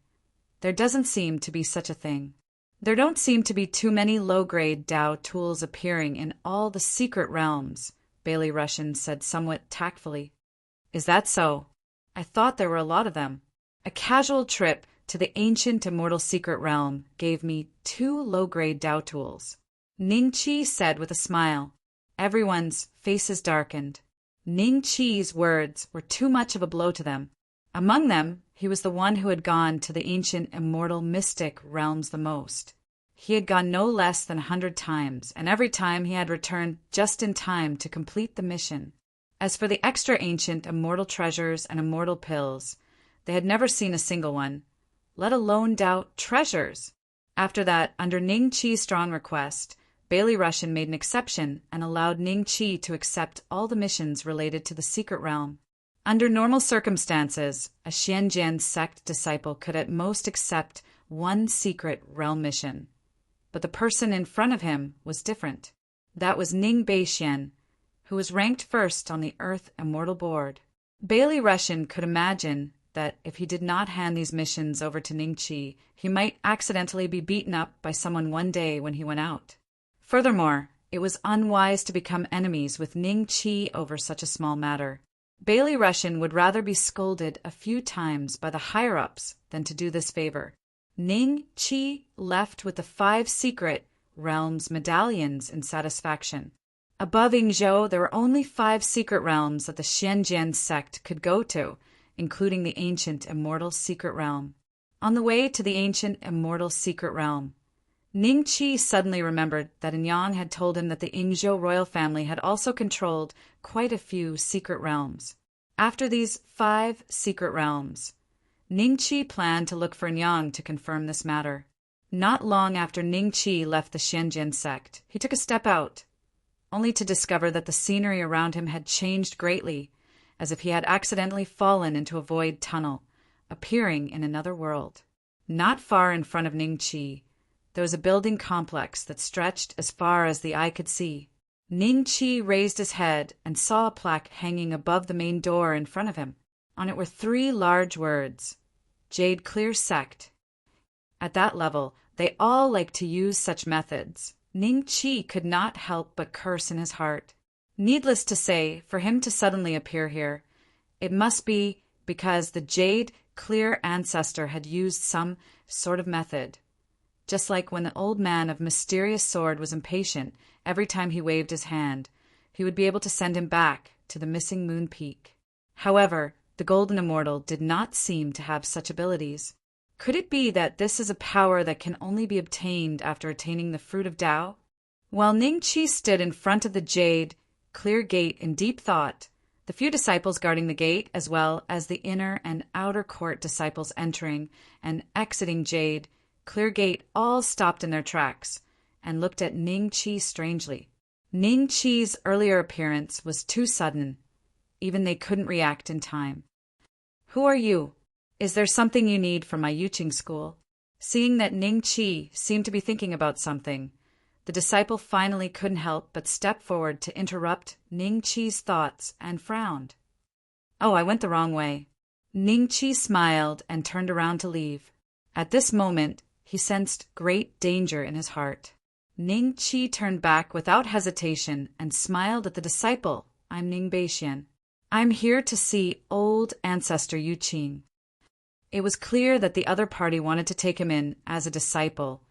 There doesn't seem to be such a thing. There don't seem to be too many low-grade Dao tools appearing in all the secret realms, Bailey Russian said somewhat tactfully. "Is that so? I thought there were a lot of them. A casual trip to the ancient immortal secret realm gave me 2 low-grade Dao tools," Ning Chi said with a smile. Everyone's faces darkened. Ning Chi's words were too much of a blow to them. Among them, he was the one who had gone to the ancient immortal mystic realms the most. He had gone no less than 100 times, and every time he had returned just in time to complete the mission. As for the extra ancient immortal treasures and immortal pills, they had never seen a single one, let alone Dao treasures. After that, under Ning Chi's strong request, Bailey Russian made an exception and allowed Ning Chi to accept all the missions related to the secret realm. Under normal circumstances, a Xianjian sect disciple could at most accept 1 secret realm mission. but the person in front of him was different. That was Ning Beixian, who was ranked first on the Earth Immortal Board. Bailey Russian could imagine that if he did not hand these missions over to Ning Qi, he might accidentally be beaten up by someone one day when he went out. Furthermore, it was unwise to become enemies with Ning Qi over such a small matter. Bailey Russian would rather be scolded a few times by the higher-ups than to do this favor. Ning Qi left with the 5 secret realms medallions in satisfaction. Above Yingzhou, there were only 5 secret realms that the Xianjian sect could go to, including the ancient immortal secret realm. On the way to the ancient immortal secret realm, Ning Qi suddenly remembered that Enyang had told him that the Yingzhou royal family had also controlled quite a few secret realms. After these 5 secret realms, Ning Qi planned to look for Enyang to confirm this matter. Not long after Ning Qi left the Xianjian sect, he took a step out, only to discover that the scenery around him had changed greatly, as if he had accidentally fallen into a void tunnel, appearing in another world. Not far in front of Ning Qi, there was a building complex that stretched as far as the eye could see. Ning Qi raised his head and saw a plaque hanging above the main door in front of him. On it were 3 large words, Jade Clear Sect. At that level, they all like to use such methods. Ning Qi could not help but curse in his heart. Needless to say, for him to suddenly appear here, it must be because the Jade Clear ancestor had used some sort of method. Just like when the old man of mysterious sword was impatient every time he waved his hand, he would be able to send him back to the missing moon peak. However, the Golden Immortal did not seem to have such abilities. Could it be that this is a power that can only be obtained after attaining the fruit of Tao? While Ning Qi stood in front of the Jade Clear Gate in deep thought, the few disciples guarding the gate, as well as the inner and outer court disciples entering and exiting Jade Clear Gate, all stopped in their tracks and looked at Ning Qi strangely. Ning Qi's earlier appearance was too sudden. Even they couldn't react in time. "Who are you? Is there something you need from my Yuqing school?" Seeing that Ning Qi seemed to be thinking about something, the disciple finally couldn't help but step forward to interrupt Ning Qi's thoughts and frowned. "Oh, I went the wrong way." Ning Qi smiled and turned around to leave. At this moment, he sensed great danger in his heart. Ning Qi turned back without hesitation and smiled at the disciple. "I'm Ning Beixian. I'm here to see old ancestor Yuqing." It was clear that the other party wanted to take him in as a disciple,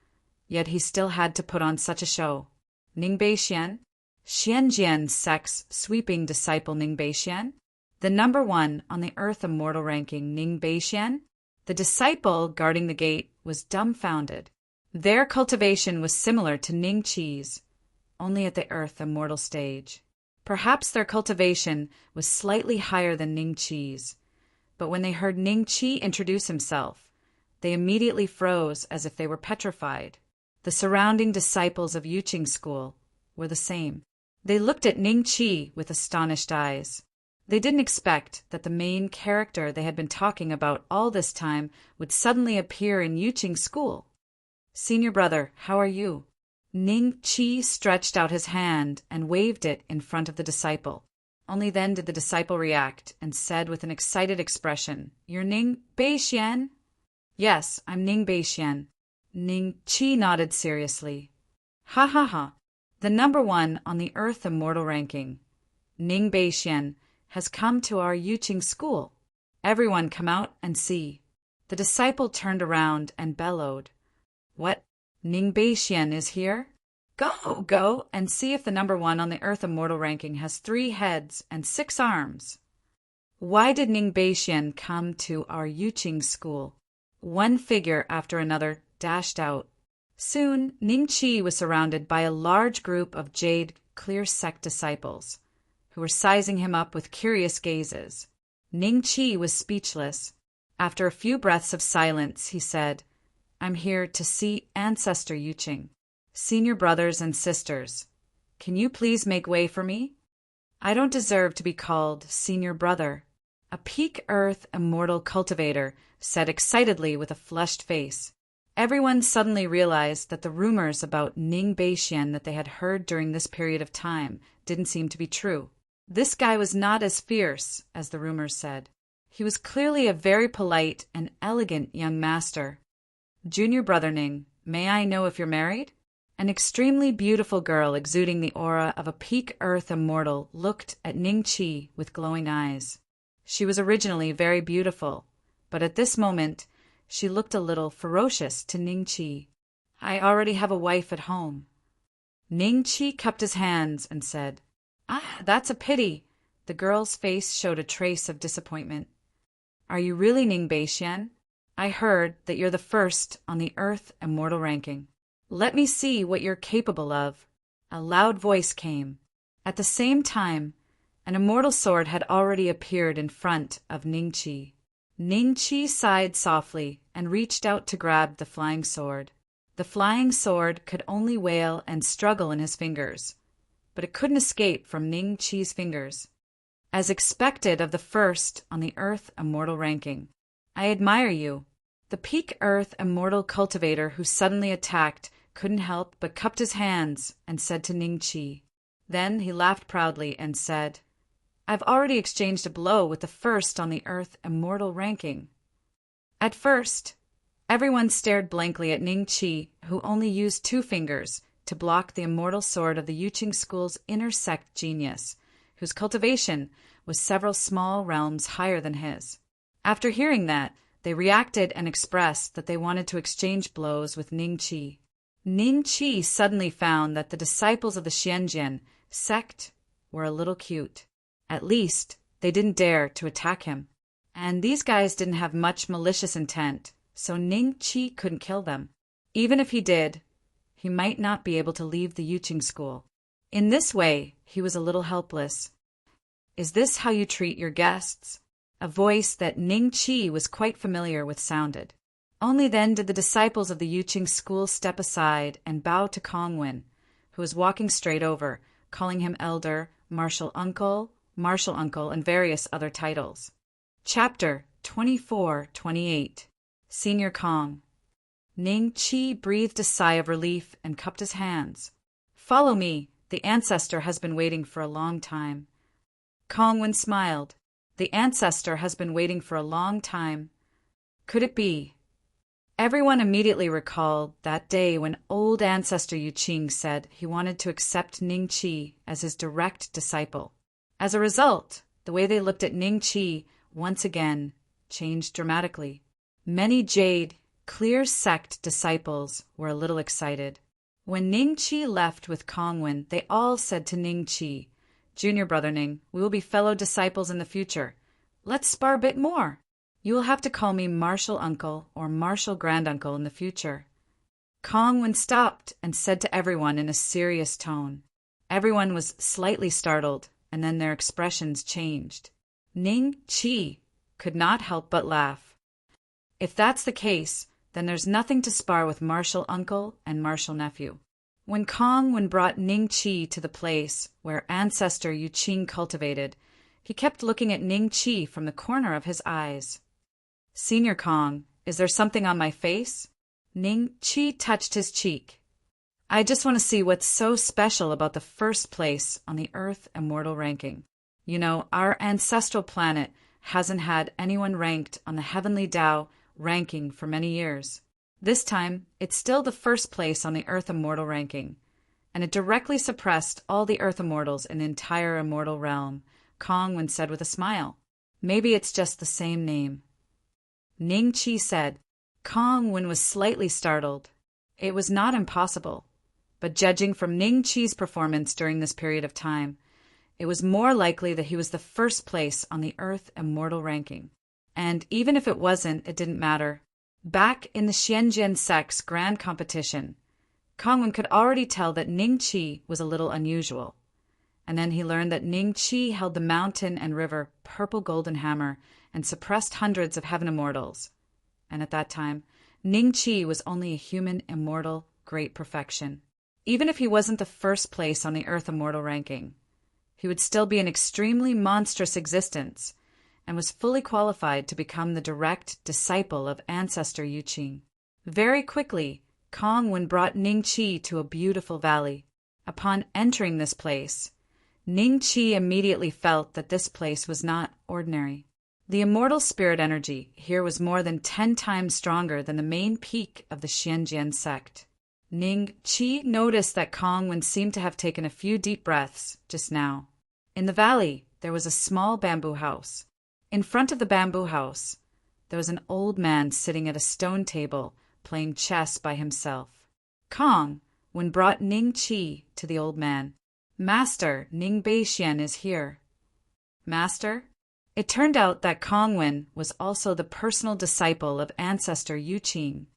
yet he still had to put on such a show. "Ning Beixian? Xianjian sect's sweeping disciple Ning Beixian? The number 1 on the Earth Immortal ranking Ning Beixian?" The disciple guarding the gate was dumbfounded. Their cultivation was similar to Ning Qi's, only at the Earth Immortal stage. Perhaps their cultivation was slightly higher than Ning Qi's, but when they heard Ning Qi introduce himself, they immediately froze as if they were petrified. The surrounding disciples of Yuqing school were the same. They looked at Ning Qi with astonished eyes. They didn't expect that the main character they had been talking about all this time would suddenly appear in Yuqing school. "Senior brother, how are you?" Ning Qi stretched out his hand and waved it in front of the disciple. Only then did the disciple react and said with an excited expression, "You're Ning Beixian?" "Yes, I'm Ning Beixian." Ning Qi nodded seriously. "Ha ha ha. The number 1 on the Earth Immortal ranking, Ning Beixian, has come to our Yuqing school. Everyone come out and see." The disciple turned around and bellowed, "What? Ning Beixian is here? Go and see if the number 1 on the Earth Immortal ranking has 3 heads and 6 arms." Why did Ning Beixian come to our Yuqing school? One figure after another dashed out. Soon, Ning Qi was surrounded by a large group of Jade Clear Sect disciples, who were sizing him up with curious gazes. Ning Qi was speechless. After a few breaths of silence, he said, "I'm here to see Ancestor Yuqing. Senior brothers and sisters, can you please make way for me? I don't deserve to be called Senior Brother." A peak Earth Immortal cultivator said excitedly with a flushed face, Everyone suddenly realized that the rumors about Ning Beixian that they had heard during this period of time didn't seem to be true. This guy was not as fierce as the rumors said. He was clearly a very polite and elegant young master. Junior brother Ning, may I know if you're married? An extremely beautiful girl exuding the aura of a peak earth immortal looked at Ning Qi with glowing eyes. She was originally very beautiful, but at this moment she looked a little ferocious to Ning Qi. I already have a wife at home. Ning Qi cupped his hands and said, Ah, that's a pity. The girl's face showed a trace of disappointment. Are you really Ning Beixian? I heard that you're the first on the Earth Immortal ranking. Let me see what you're capable of. A loud voice came. At the same time, an immortal sword had already appeared in front of Ning Qi. Ning Qi sighed softly and reached out to grab the flying sword. The flying sword could only wail and struggle in his fingers, but it couldn't escape from Ning Qi's fingers. As expected of the first on the Earth Immortal ranking. I admire you. The peak Earth Immortal cultivator who suddenly attacked couldn't help but cupped his hands and said to Ning Qi. Then he laughed proudly and said, I've already exchanged a blow with the first on the Earth Immortal ranking. At first, everyone stared blankly at Ning Qi, who only used 2 fingers to block the immortal sword of the Yuqing school's inner sect genius, whose cultivation was several small realms higher than his. After hearing that, they reacted and expressed that they wanted to exchange blows with Ning Qi. Ning Qi suddenly found that the disciples of the Xianjian sect were a little cute. At least, they didn't dare to attack him. And these guys didn't have much malicious intent, so Ning Qi couldn't kill them. Even if he did, he might not be able to leave the Yuqing school. In this way, he was a little helpless. Is this how you treat your guests? A voice that Ning Qi was quite familiar with sounded. Only then did the disciples of the Yuqing school step aside and bow to Kongwen, who was walking straight over, calling him elder, martial uncle, and various other titles. Chapter 24-28 Senior Kong. Ning Qi breathed a sigh of relief and cupped his hands. Follow me. The ancestor has been waiting for a long time. Kongwen smiled. The ancestor has been waiting for a long time. Could it be? Everyone immediately recalled that day when old ancestor Yuqing said he wanted to accept Ning Qi as his direct disciple. As a result, the way they looked at Ning Qi once again changed dramatically. Many Jade, Clear Sect disciples were a little excited. When Ning Qi left with Kongwen, they all said to Ning Qi, Junior brother Ning, we will be fellow disciples in the future. Let's spar a bit more. You will have to call me martial uncle or martial granduncle in the future. Kongwen stopped and said to everyone in a serious tone. Everyone was slightly startled, and then their expressions changed. Ning Qi could not help but laugh. If that's the case, then there's nothing to spar with martial uncle and martial nephew. When Kongwen brought Ning Qi to the place where ancestor Yuqing cultivated, he kept looking at Ning Qi from the corner of his eyes. Senior Kong, is there something on my face? Ning Qi touched his cheek. I just want to see what's so special about the first place on the Earth Immortal ranking. You know, our ancestral planet hasn't had anyone ranked on the Heavenly Tao ranking for many years. This time, it's still the first place on the Earth Immortal ranking, and it directly suppressed all the Earth Immortals in the entire Immortal realm, Kongwen said with a smile. Maybe it's just the same name. Ning Qi said. Kongwen was slightly startled. It was not impossible, but judging from Ning Qi's performance during this period of time, it was more likely that he was the first place on the Earth Immortal ranking. And even if it wasn't, it didn't matter. Back in the Xianjian sect's grand competition, Kongwen could already tell that Ning Qi was a little unusual. And then he learned that Ning Qi held the mountain and river purple golden hammer and suppressed hundreds of heaven immortals. And at that time, Ning Qi was only a human immortal great perfection. Even if he wasn't the first place on the Earth Immortal ranking, he would still be an extremely monstrous existence and was fully qualified to become the direct disciple of ancestor Yuqing. Very quickly, Kong Wen brought Ning Chi to a beautiful valley. Upon entering this place, Ning Chi immediately felt that this place was not ordinary. The immortal spirit energy here was more than 10 times stronger than the main peak of the Xianjian sect. Ning Chi noticed that Kong Wen seemed to have taken a few deep breaths just now. In the valley, there was a small bamboo house. In front of the bamboo house, there was an old man sitting at a stone table playing chess by himself. Kong Wen brought Ning Chi to the old man. "Master, Ning Beixian is here." Master? It turned out that Kong Wen was also the personal disciple of ancestor Yu Qing.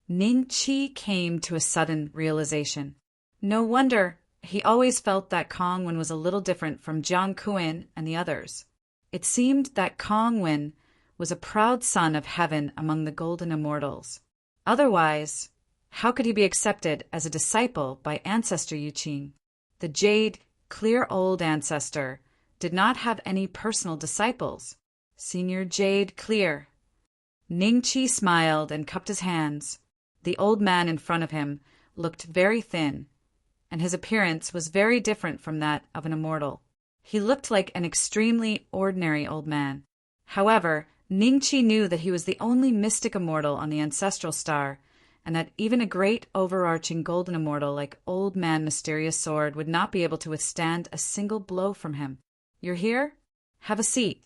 Ning Chi came to a sudden realization. No wonder he always felt that Kong Wen was a little different from Jiang Kuan and the others. It seemed that Kong Wen was a proud son of heaven among the golden immortals. Otherwise, how could he be accepted as a disciple by ancestor Yu Qing? The jade, clear old ancestor did not have any personal disciples. Senior Jade Clear. Ning Chi smiled and cupped his hands. The old man in front of him looked very thin, and his appearance was very different from that of an immortal. He looked like an extremely ordinary old man. However, Ning Chi knew that he was the only mystic immortal on the ancestral star, and that even a great overarching golden immortal like Old Man Mysterious Sword would not be able to withstand a single blow from him. "You're here? Have a seat."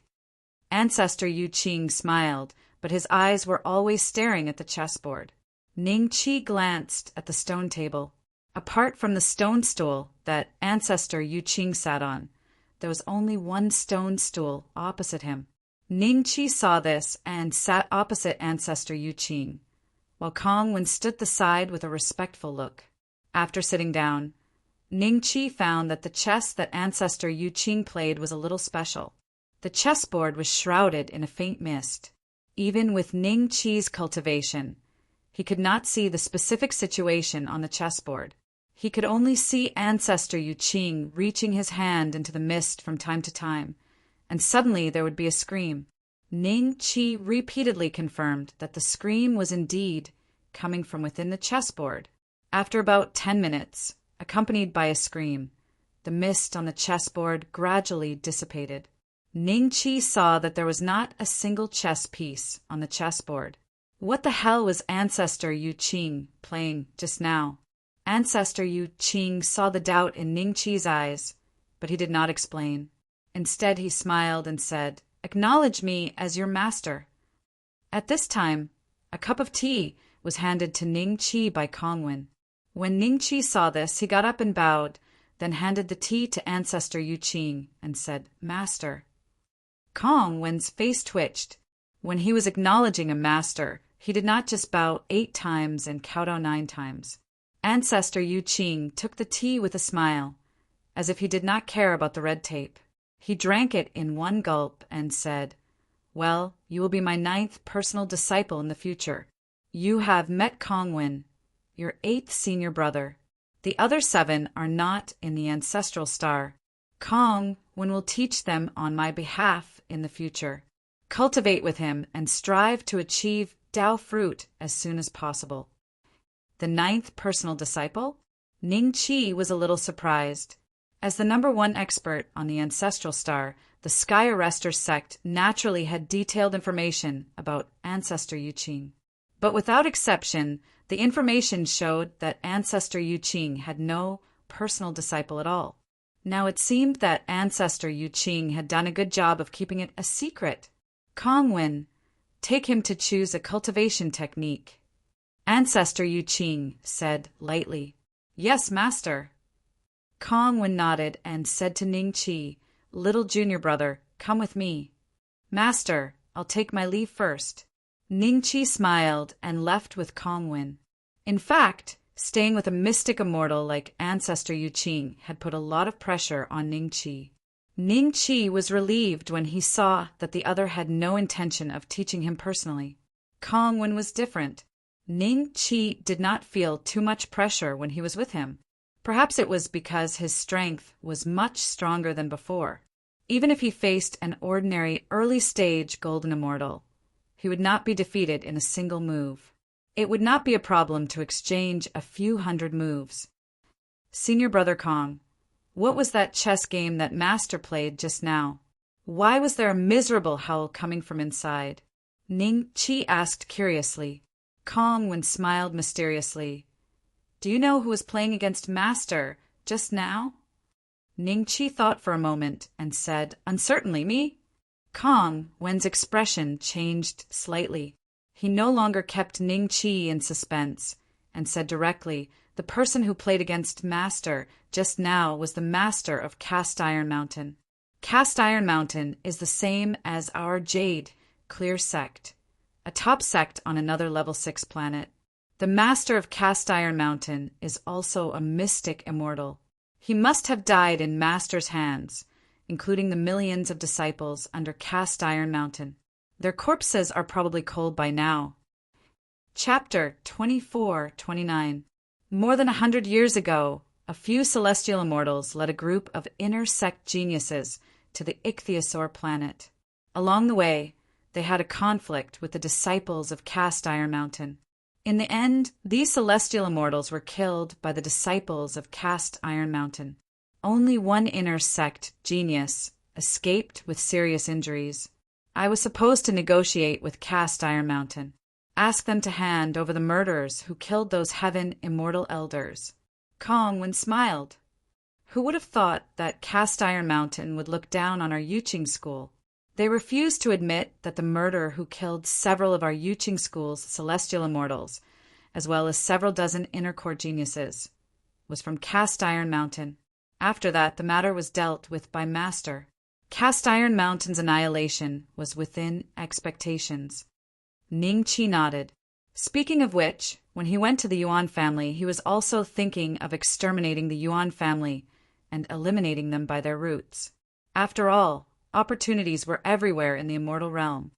Ancestor Yu Qing smiled, but his eyes were always staring at the chessboard. Ning Chi glanced at the stone table. Apart from the stone stool that ancestor Yu Qing sat on, there was only one stone stool opposite him. Ning Chi saw this and sat opposite ancestor Yu Qing, while Kong Wen stood aside with a respectful look. After sitting down, Ning Chi found that the chess that ancestor Yu Qing played was a little special. The chessboard was shrouded in a faint mist. Even with Ning Chi's cultivation, he could not see the specific situation on the chessboard. He could only see ancestor Yu Qing reaching his hand into the mist from time to time, and suddenly there would be a scream. Ning Chi repeatedly confirmed that the scream was indeed coming from within the chessboard. After about 10 minutes, accompanied by a scream, the mist on the chessboard gradually dissipated. Ning Chi saw that there was not a single chess piece on the chessboard. What the hell was ancestor Yu Qing playing just now? Ancestor Yu Qing saw the doubt in Ning Chi's eyes, but he did not explain. Instead, he smiled and said, "Acknowledge me as your master." At this time, a cup of tea was handed to Ning Chi by Kong Wen. When Ning Chi saw this, he got up and bowed, then handed the tea to ancestor Yu Qing and said, "Master." Kong Wen's face twitched. When he was acknowledging a master, he did not just bow 8 times and kowtow 9 times. Ancestor Yu Qing took the tea with a smile, as if he did not care about the red tape. He drank it in one gulp and said, "Well, you will be my 9th personal disciple in the future. You have met Kong Wen, your 8th senior brother. The other 7 are not in the ancestral star. Kong Wen will teach them on my behalf in the future. Cultivate with him and strive to achieve Dao fruit as soon as possible." The 9th personal disciple? Ning Chi was a little surprised. As the #1 expert on the ancestral star, the Sky Arrestor sect naturally had detailed information about ancestor Yu Qing. But without exception, the information showed that ancestor Yu Qing had no personal disciple at all. Now it seemed that ancestor Yu Qing had done a good job of keeping it a secret. Kong Wen, take him to choose a cultivation technique. Ancestor Yu Qing said lightly, "Yes, master." Kong Wen nodded and said to Ning Chi, "Little junior brother, come with me." "Master, I'll take my leave first." Ning Chi smiled and left with Kong Wen. In fact, staying with a mystic immortal like ancestor Yu Qing had put a lot of pressure on Ning Chi. Ning Chi was relieved when he saw that the other had no intention of teaching him personally. Kong Wen was different. Ning Chi did not feel too much pressure when he was with him. Perhaps it was because his strength was much stronger than before. Even if he faced an ordinary early-stage golden immortal, he would not be defeated in a single move. It would not be a problem to exchange a few hundred moves. Senior Brother Kong, what was that chess game that Master played just now? Why was there a miserable howl coming from inside? Ning Chi asked curiously. Kong Wen smiled mysteriously. Do you know who was playing against Master just now? Ning Chi thought for a moment and said, uncertainly, me? Kong Wen's expression changed slightly. He no longer kept Ning Chi in suspense and said directly, the person who played against Master just now was the Master of Cast Iron Mountain. Cast Iron Mountain is the same as our Jade Clear sect, a top sect on another level 6 planet. The Master of Cast Iron Mountain is also a mystic immortal. He must have died in Master's hands, including the millions of disciples under Cast Iron Mountain. Their corpses are probably cold by now. Chapter 24-29. More than 100 years ago, a few celestial immortals led a group of inner sect geniuses to the Ichthyosaur planet. Along the way, they had a conflict with the disciples of Cast Iron Mountain. In the end, these celestial immortals were killed by the disciples of Cast Iron Mountain. Only one inner sect genius escaped with serious injuries. I was supposed to negotiate with Cast Iron Mountain, ask them to hand over the murderers who killed those heaven immortal elders. Kong Wen smiled. Who would have thought that Cast Iron Mountain would look down on our Yuching school? They refused to admit that the murderer who killed several of our Yuching school's celestial immortals, as well as several dozen inner court geniuses, was from Cast Iron Mountain. After that, the matter was dealt with by Master. Cast Iron Mountain's annihilation was within expectations. Ning Chi nodded. Speaking of which, when he went to the Yuan family, he was also thinking of exterminating the Yuan family and eliminating them by their roots. After all, opportunities were everywhere in the immortal realm.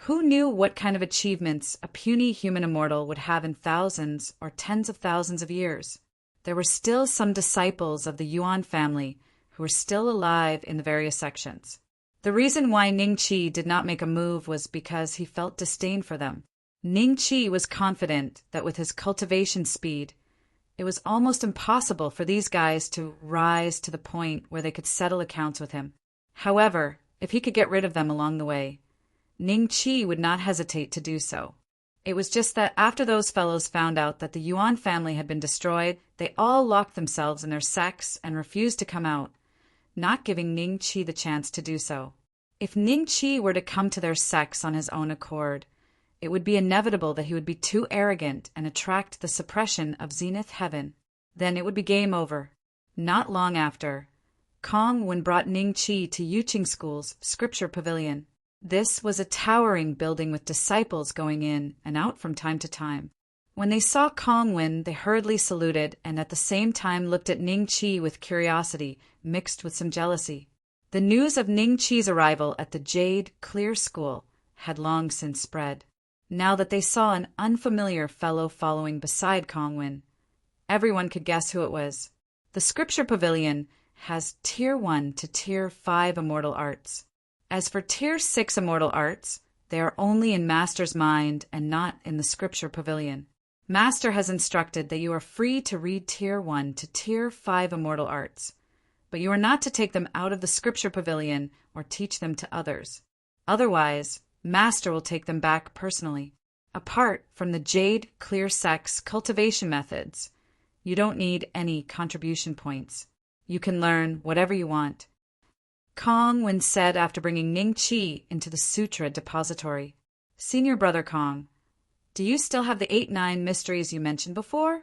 Who knew what kind of achievements a puny human immortal would have in thousands or tens of thousands of years? There were still some disciples of the Yuan family who were still alive in the various sections. The reason why Ning Chi did not make a move was because he felt disdain for them. Ning Chi was confident that with his cultivation speed, it was almost impossible for these guys to rise to the point where they could settle accounts with him. However, if he could get rid of them along the way, Ning Chi would not hesitate to do so. It was just that after those fellows found out that the Yuan family had been destroyed, they all locked themselves in their sects and refused to come out, not giving Ning Chi the chance to do so. If Ning Chi were to come to their sects on his own accord, it would be inevitable that he would be too arrogant and attract the suppression of Zenith Heaven. Then it would be game over. Not long after, Kong Wen brought Ning Chi to Yuching School's Scripture Pavilion. This was a towering building with disciples going in and out from time to time. When they saw Kong Wen, they hurriedly saluted and at the same time looked at Ning Chi with curiosity mixed with some jealousy. The news of Ning Chi's arrival at the Jade Clear School had long since spread. Now that they saw an unfamiliar fellow following beside Kong Wen, everyone could guess who it was. The Scripture Pavilion has Tier 1 to Tier 5 immortal arts. As for Tier 6 immortal arts, they are only in Master's mind and not in the Scripture Pavilion. Master has instructed that you are free to read Tier 1 to Tier 5 immortal arts, but you are not to take them out of the Scripture Pavilion or teach them to others. Otherwise, Master will take them back personally. Apart from the Jade Clear Sect's cultivation methods, you don't need any contribution points. You can learn whatever you want. Kong Wen said after bringing Ning Chi into the Sutra Depository. Senior Brother Kong, do you still have the 8-9 mysteries you mentioned before?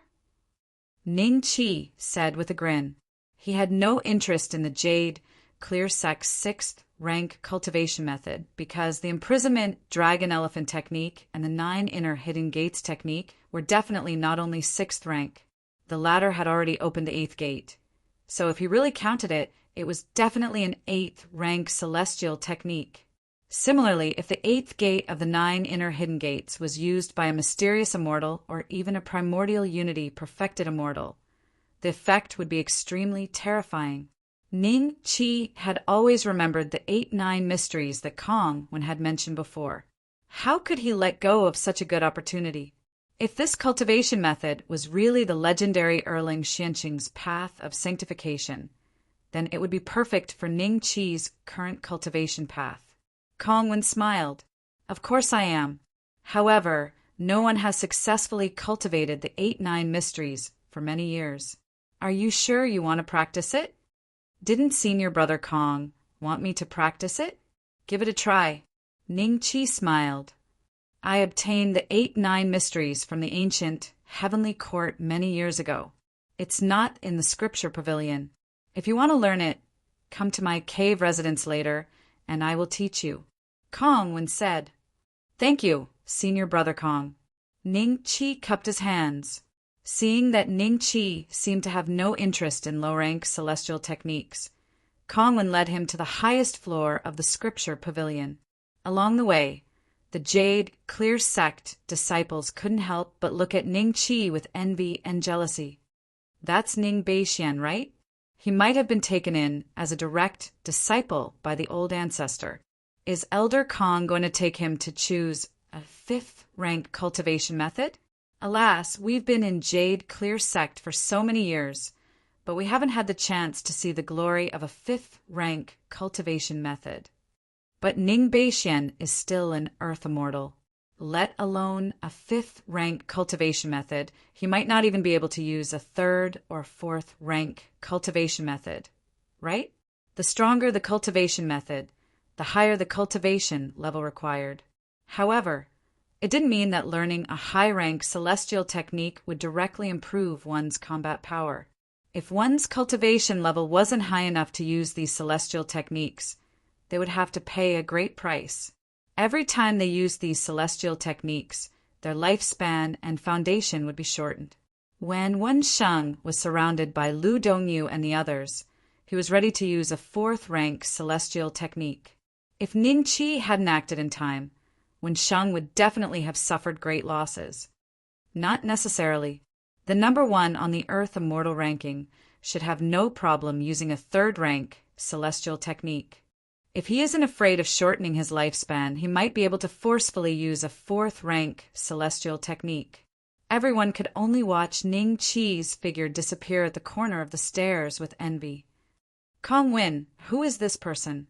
Ning Chi said with a grin. He had no interest in the Jade Clear Sect's 6th rank cultivation method because the imprisonment dragon elephant technique and the 9 inner hidden gates technique were definitely not only 6th rank. The latter had already opened the 8th gate. So if he really counted it, it was definitely an 8th rank celestial technique. Similarly, if the 8th gate of the 9 inner hidden gates was used by a mysterious immortal or even a primordial unity perfected immortal, the effect would be extremely terrifying. Ning Chi had always remembered the 8-9 mysteries that Kong Wen had mentioned before. How could he let go of such a good opportunity? If this cultivation method was really the legendary Erling Xianqing's path of sanctification, then it would be perfect for Ning Qi's current cultivation path. Kong Wen smiled. Of course I am. However, no one has successfully cultivated the 8-9 mysteries for many years. Are you sure you want to practice it? Didn't senior brother Kong want me to practice it? Give it a try. Ning Qi smiled. I obtained the 8-9 mysteries from the ancient heavenly court many years ago. It's not in the scripture pavilion. If you want to learn it, come to my cave residence later, and I will teach you. Kong Wen said. Thank you, senior brother Kong. Ning Qi cupped his hands. Seeing that Ning Qi seemed to have no interest in low-rank celestial techniques, Kong Wen led him to the highest floor of the scripture pavilion. Along the way, the Jade Clear Sect disciples couldn't help but look at Ning Qi with envy and jealousy. That's Ning Beixian, right? He might have been taken in as a direct disciple by the old ancestor. Is Elder Kong going to take him to choose a 5th-rank cultivation method? Alas, we've been in Jade Clear Sect for so many years, but we haven't had the chance to see the glory of a 5th-rank cultivation method. But Ning Beixian is still an Earth Immortal. Let alone a 5th-rank cultivation method, he might not even be able to use a 3rd or 4th-rank cultivation method, right? The stronger the cultivation method, the higher the cultivation level required. However, it didn't mean that learning a high-rank celestial technique would directly improve one's combat power. If one's cultivation level wasn't high enough to use these celestial techniques, they would have to pay a great price. Every time they used these celestial techniques, their lifespan and foundation would be shortened. When Wen Sheng was surrounded by Lu Dongyu and the others, he was ready to use a 4th-rank celestial technique. If Ning Qi hadn't acted in time, Wen Sheng would definitely have suffered great losses. Not necessarily. The number 1 on the Earth Immortal ranking should have no problem using a 3rd-rank celestial technique. If he isn't afraid of shortening his lifespan, he might be able to forcefully use a 4th-rank celestial technique. Everyone could only watch Ning Qi's figure disappear at the corner of the stairs with envy. Kong Wen, who is this person?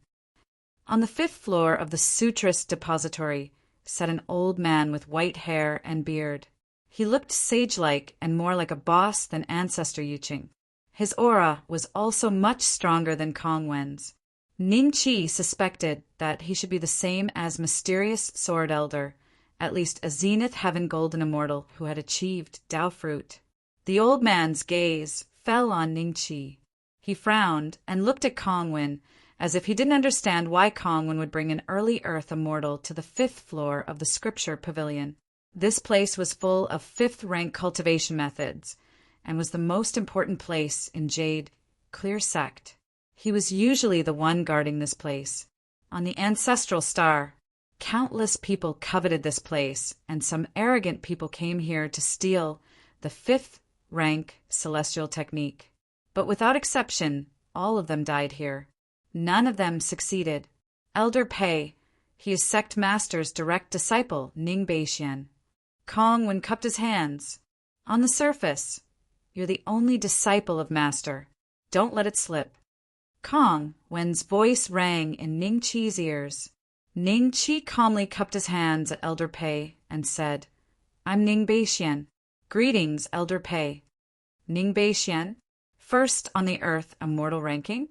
On the 5th floor of the Sutrist Depository sat an old man with white hair and beard. He looked sage-like and more like a boss than Ancestor Yuqing. His aura was also much stronger than Kong Wen's. Ning Qi suspected that he should be the same as Mysterious Sword Elder, at least a Zenith Heaven Golden Immortal who had achieved Dao Fruit. The old man's gaze fell on Ning Qi. He frowned and looked at Kong Wen as if he didn't understand why Kong Wen would bring an early Earth Immortal to the 5th floor of the Scripture Pavilion. This place was full of 5th-rank cultivation methods and was the most important place in Jade Clear Sect. He was usually the one guarding this place. On the Ancestral Star, countless people coveted this place, and some arrogant people came here to steal the 5th-rank celestial technique. But without exception, all of them died here. None of them succeeded. Elder Pei, he is Sect Master's direct disciple, Ning Beixian. Kong Wen cupped his hands. On the surface, you're the only disciple of Master. Don't let it slip. Kong Wen's voice rang in Ning Qi's ears. Ning Qi calmly cupped his hands at Elder Pei and said, I'm Ning Beixian. Greetings, Elder Pei. Ning Beixian, first on the Earth Immortal ranking?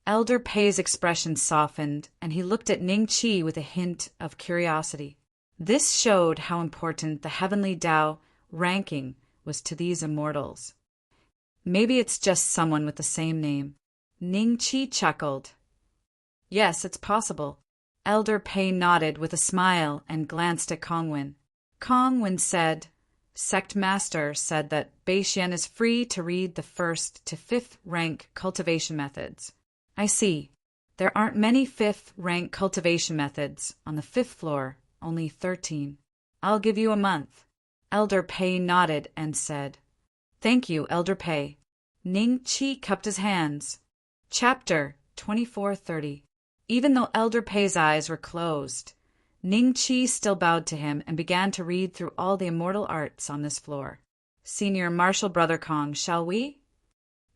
Elder Pei's expression softened, and he looked at Ning Qi with a hint of curiosity. This showed how important the Heavenly Dao ranking was to these immortals. Maybe it's just someone with the same name. Ning Qi chuckled. Yes, it's possible. Elder Pei nodded with a smile and glanced at Kong Wen. Kong Wen said, Sect Master said that Beixian is free to read the 1st to 5th rank cultivation methods. I see. There aren't many 5th rank cultivation methods on the 5th floor, only 13. I'll give you a month. Elder Pei nodded and said, Thank you, Elder Pei. Ning Qi cupped his hands. Chapter 2430. Even though Elder Pei's eyes were closed, Ning Chi still bowed to him and began to read through all the immortal arts on this floor. Senior Marshal Brother Kong, shall we?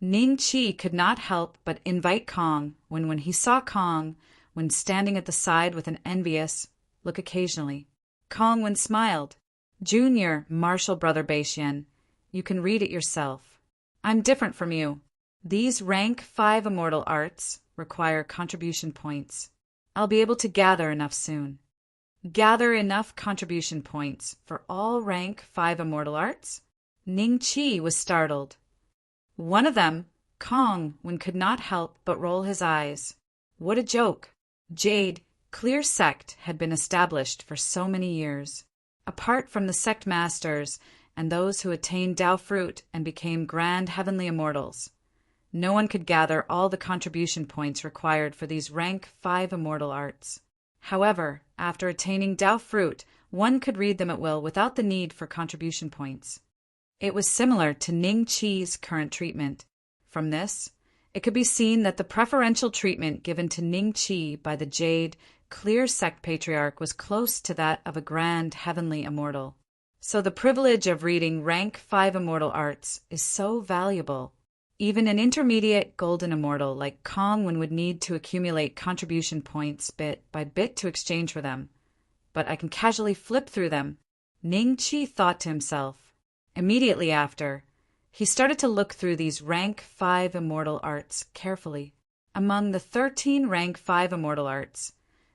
Ning Chi could not help but invite Kong when he saw Kong, when standing at the side with an envious look occasionally. Kong Wen smiled. Junior Marshal Brother Beishian, you can read it yourself. I'm different from you. These rank 5 immortal arts require contribution points. I'll be able to gather enough soon. Gather enough contribution points for all rank 5 immortal arts? Ning Chi was startled. One of them, Kong Wen, could not help but roll his eyes. What a joke! Jade, clear sect had been established for so many years. Apart from the sect masters and those who attained Tao fruit and became grand heavenly immortals, no one could gather all the contribution points required for these rank 5 immortal arts. However, after attaining Tao fruit, one could read them at will without the need for contribution points. It was similar to Ning Chi's current treatment. From this, it could be seen that the preferential treatment given to Ning Chi by the Jade, clear sect patriarch was close to that of a grand heavenly immortal. So the privilege of reading rank 5 immortal arts is so valuable. Even an intermediate golden immortal like Kong Wen would need to accumulate contribution points bit by bit to exchange for them. But I can casually flip through them, Ning Chi thought to himself. Immediately after, he started to look through these rank 5 immortal arts carefully. Among the 13 rank 5 immortal arts,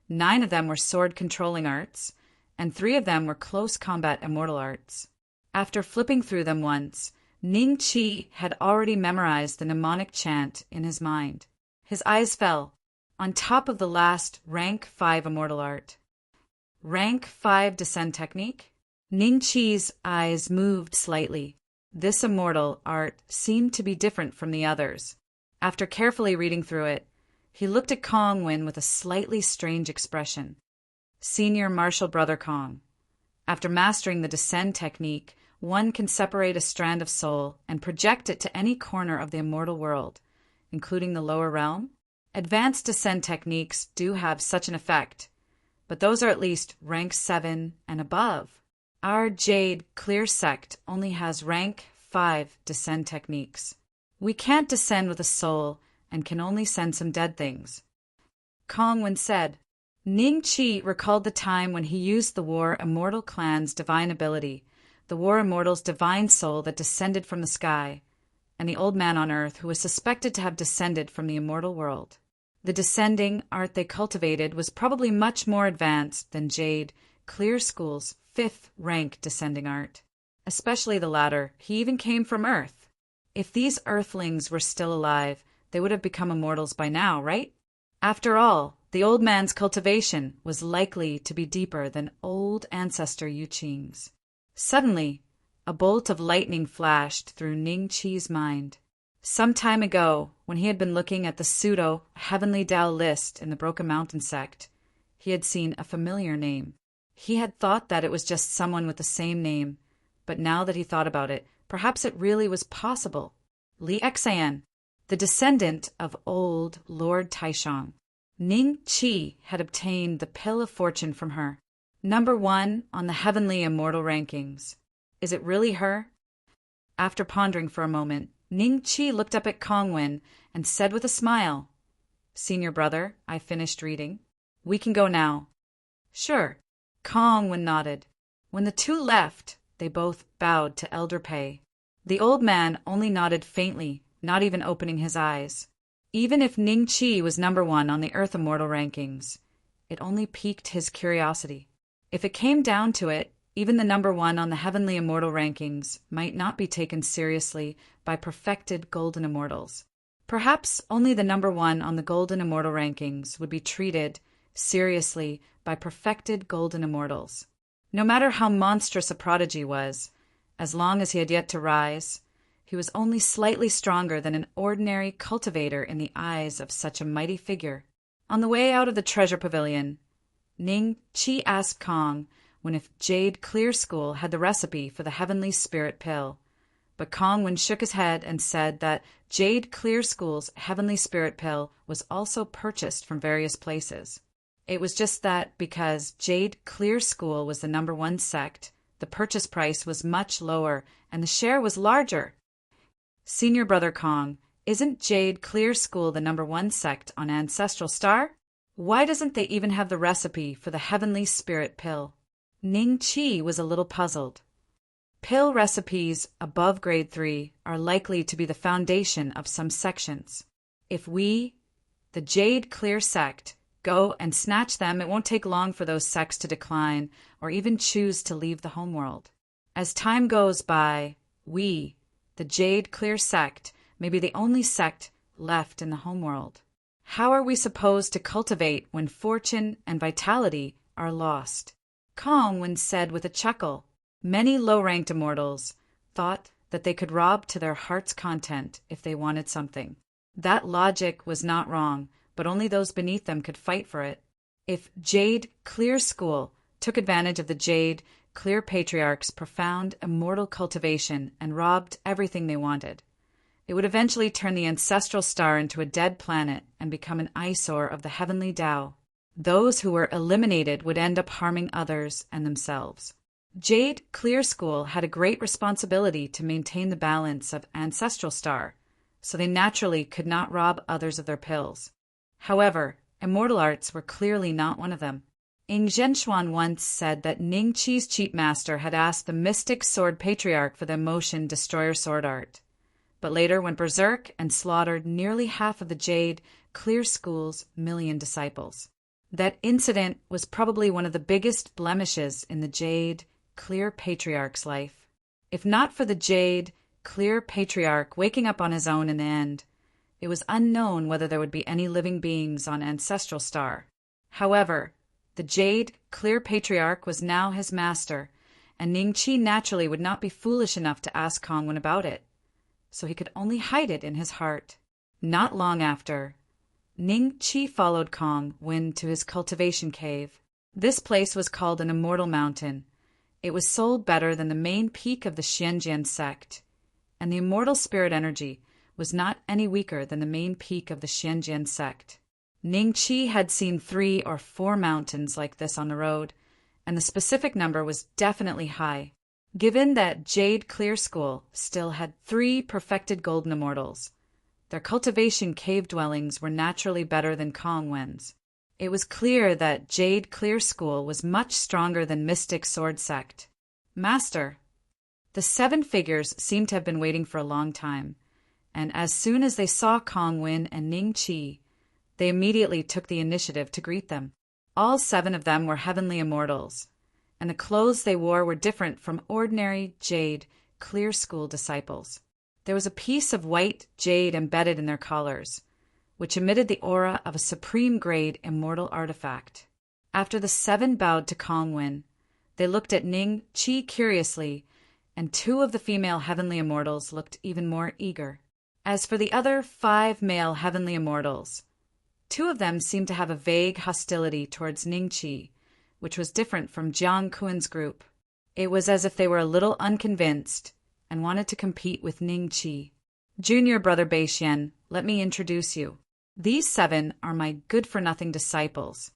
9 of them were sword-controlling arts, and 3 of them were close combat immortal arts. After flipping through them once, Ning Chi had already memorized the mnemonic chant in his mind. His eyes fell on top of the last rank 5 immortal art. Rank 5 descent technique? Ning Chi's eyes moved slightly. This immortal art seemed to be different from the others. After carefully reading through it, he looked at Kong Wen with a slightly strange expression. Senior Marshal Brother Kong, after mastering the descend technique, one can separate a strand of soul and project it to any corner of the immortal world, including the lower realm. Advanced descend techniques do have such an effect, but those are at least rank 7 and above. Our Jade Clear sect only has rank 5 descend techniques. We can't descend with a soul and can only send some dead things. Kong Wen said. Ning Chi recalled the time when he used the War Immortal Clan's divine ability, the War Immortal's divine soul that descended from the sky, and the old man on earth who was suspected to have descended from the immortal world. The descending art they cultivated was probably much more advanced than Jade Clear School's 5th rank descending art. Especially the latter, he even came from Earth. If these Earthlings were still alive, they would have become immortals by now, right? After all, the old man's cultivation was likely to be deeper than old ancestor Yu Qing's. Suddenly, a bolt of lightning flashed through Ning Chi's mind. Some time ago, when he had been looking at the pseudo-heavenly Tao list in the Broken Mountain sect, he had seen a familiar name. He had thought that it was just someone with the same name, but now that he thought about it, perhaps it really was possible. Li Xian, the descendant of old Lord Taishang. Ning Chi had obtained the Pill of Fortune from her. Number 1 on the heavenly immortal rankings. Is it really her? After pondering for a moment, Ning Chi looked up at Kong Wen and said with a smile, Senior brother, I finished reading. We can go now. Sure. Kong Wen nodded. When the two left, they both bowed to Elder Pei. The old man only nodded faintly, not even opening his eyes. Even if Ning Chi was number 1 on the Earth Immortal rankings, it only piqued his curiosity. If it came down to it, even the number 1 on the Heavenly Immortal rankings might not be taken seriously by perfected Golden Immortals. Perhaps only the number 1 on the Golden Immortal rankings would be treated seriously by perfected Golden Immortals. No matter how monstrous a prodigy was, as long as he had yet to rise, he was only slightly stronger than an ordinary cultivator in the eyes of such a mighty figure. On the way out of the treasure pavilion, Ning Chi asked Kong Wen if Jade Clear School had the recipe for the Heavenly Spirit Pill, but Kong Wen shook his head and said that Jade Clear School's Heavenly Spirit Pill was also purchased from various places. It was just that because Jade Clear School was the #1 sect, the purchase price was much lower and the share was larger. Senior Brother Kong, isn't Jade Clear School the #1 sect on Ancestral Star? Why doesn't they even have the recipe for the Heavenly Spirit pill? Ning Chi was a little puzzled. Pill recipes above grade 3 are likely to be the foundation of some sections. If we, the Jade Clear sect, go and snatch them, it won't take long for those sects to decline or even choose to leave the homeworld. As time goes by, we, the Jade Clear sect, may be the only sect left in the homeworld. How are we supposed to cultivate when fortune and vitality are lost? Kong once said with a chuckle. Many low-ranked immortals thought that they could rob to their heart's content if they wanted something. That logic was not wrong, but only those beneath them could fight for it. If Jade Clear School took advantage of the Jade Clear Patriarch's profound immortal cultivation and robbed everything they wanted, it would eventually turn the Ancestral Star into a dead planet and become an eyesore of the heavenly Tao. Those who were eliminated would end up harming others and themselves. Jade Clear School had a great responsibility to maintain the balance of Ancestral Star, so they naturally could not rob others of their pills. However, immortal arts were clearly not one of them. Ing Zhenshuan once said that Ning Chi's cheat master had asked the Mystic Sword Patriarch for the Emotion Destroyer sword art, but later went berserk and slaughtered nearly half of the Jade Clear School's million disciples. That incident was probably one of the biggest blemishes in the Jade Clear Patriarch's life. If not for the Jade Clear Patriarch waking up on his own in the end, it was unknown whether there would be any living beings on Ancestral Star. However, the Jade Clear Patriarch was now his master, and Ning Chi naturally would not be foolish enough to ask Kongwen about it, so he could only hide it in his heart. Not long after, Ning Chi followed Kongwen to his cultivation cave. This place was called an Immortal Mountain. It was sold better than the main peak of the Xianjian sect, and the immortal spirit energy was not any weaker than the main peak of the Xianjian sect. Ning Chi had seen 3 or 4 mountains like this on the road, and the specific number was definitely high. Given that Jade Clear School still had 3 perfected golden immortals, their cultivation cave dwellings were naturally better than Kongwen's. It was clear that Jade Clear School was much stronger than Mystic Sword Sect. Master. The 7 figures seemed to have been waiting for a long time, and as soon as they saw Kongwen and Ning Chi, they immediately took the initiative to greet them. All 7 of them were heavenly immortals, and the clothes they wore were different from ordinary Jade Clear School disciples. There was a piece of white jade embedded in their collars, which emitted the aura of a supreme-grade immortal artifact. After the 7 bowed to Kongwen, they looked at Ning Chi curiously, and 2 of the female heavenly immortals looked even more eager. As for the other 5 male heavenly immortals, 2 of them seemed to have a vague hostility towards Ning Chi, which was different from Jiang Kuen's group. It was as if they were a little unconvinced and wanted to compete with Ning Chi. Junior Brother Beixian, let me introduce you. These 7 are my good-for-nothing disciples.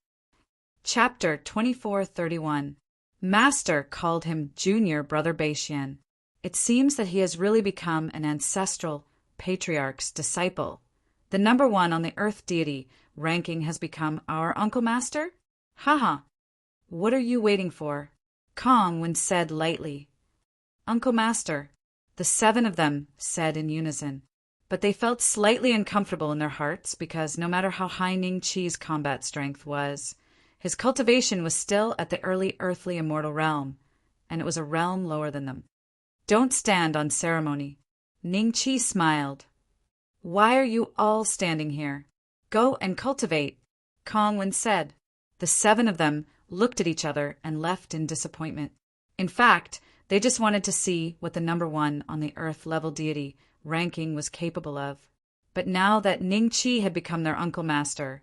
Chapter 2431. Master called him Junior Brother Beixian. It seems that he has really become an Ancestral Patriarch's disciple. The #1 on the Earth deity ranking has become our Uncle Master? Haha. What are you waiting for? Kongwen said lightly. Uncle Master. The 7 of them said in unison. But they felt slightly uncomfortable in their hearts because no matter how high Ning Chi's combat strength was, his cultivation was still at the early earthly immortal realm, and it was a realm lower than them. Don't stand on ceremony. Ning Chi smiled. Why are you all standing here? Go and cultivate, Kongwen said. The 7 of them looked at each other and left in disappointment. In fact, they just wanted to see what the #1 on the Earth-level deity ranking was capable of. But now that Ning Chi had become their Uncle Master,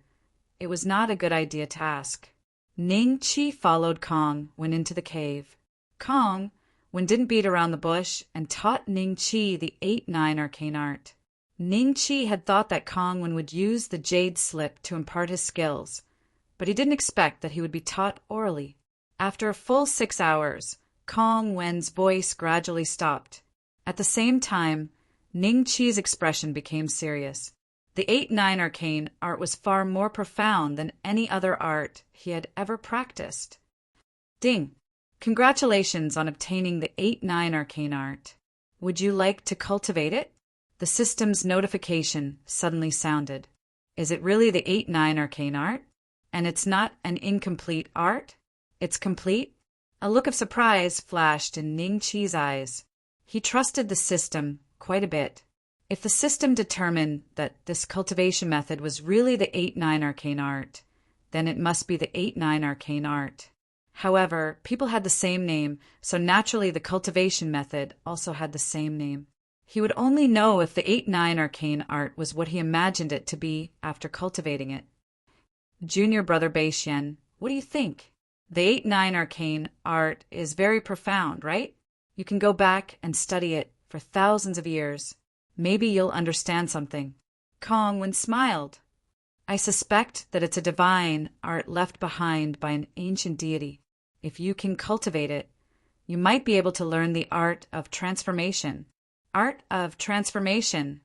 it was not a good idea to ask. Ning Chi followed Kongwen into the cave. Kongwen didn't beat around the bush and taught Ning Chi the 8-9 arcane art. Ning Chi had thought that Kongwen would use the jade slip to impart his skills, but he didn't expect that he would be taught orally. After a full 6 hours, Kong Wen's voice gradually stopped. At the same time, Ning Qi's expression became serious. The 8-9 arcane art was far more profound than any other art he had ever practiced. Ding! Congratulations on obtaining the 8-9 arcane art. Would you like to cultivate it? The system's notification suddenly sounded. Is it really the 8-9 arcane art? And it's not an incomplete art? It's complete? A look of surprise flashed in Ning Qi's eyes. He trusted the system quite a bit. If the system determined that this cultivation method was really the 8-9 arcane art, then it must be the 8-9 arcane art. However, people had the same name, so naturally the cultivation method also had the same name. He would only know if the 8-9 arcane art was what he imagined it to be after cultivating it. Junior brother Beixian, what do you think? The 8-9 arcane art is very profound, right? You can go back and study it for thousands of years. Maybe you'll understand something. Kong Wen smiled. I suspect that it's a divine art left behind by an ancient deity. If you can cultivate it, you might be able to learn the art of transformation. Art of transformation.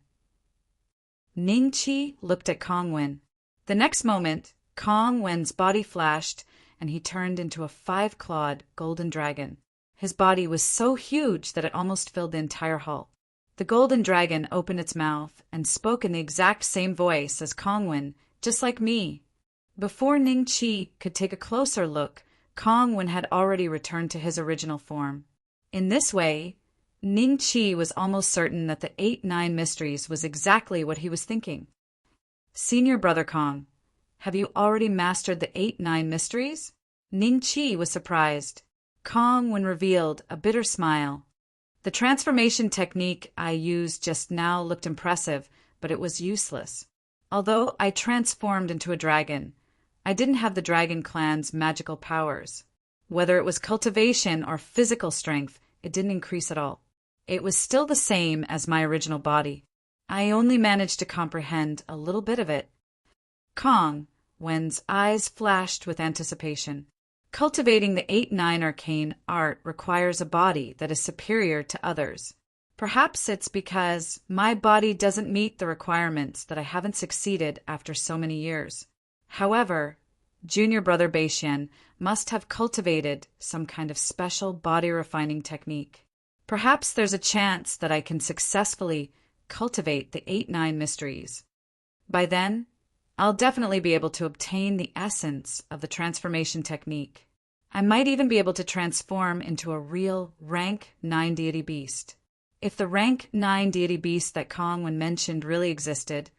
Ning Qi looked at Kong Wen. The next moment, Kong Wen's body flashed, and he turned into a 5-clawed golden dragon. His body was so huge that it almost filled the entire hall. The golden dragon opened its mouth and spoke in the exact same voice as Kong Wen, just like me. Before Ning Qi could take a closer look, Kong Wen had already returned to his original form. In this way, Ning Qi was almost certain that the 8-9 mysteries was exactly what he was thinking. Senior brother Kong, have you already mastered the 8-9 mysteries? Ning Qi was surprised. Kong Wen revealed a bitter smile. The transformation technique I used just now looked impressive, but it was useless. Although I transformed into a dragon, I didn't have the Dragon Clan's magical powers. Whether it was cultivation or physical strength, it didn't increase at all. It was still the same as my original body. I only managed to comprehend a little bit of it. Kong Wen's eyes flashed with anticipation. Cultivating the 8-9 arcane art requires a body that is superior to others. Perhaps it's because my body doesn't meet the requirements that I haven't succeeded after so many years. However, junior brother Beixian must have cultivated some kind of special body-refining technique. Perhaps there's a chance that I can successfully cultivate the 8-9 mysteries. By then, I'll definitely be able to obtain the essence of the transformation technique. I might even be able to transform into a real rank 9 deity beast. If the rank 9 deity beast that Kong Wen mentioned really existed,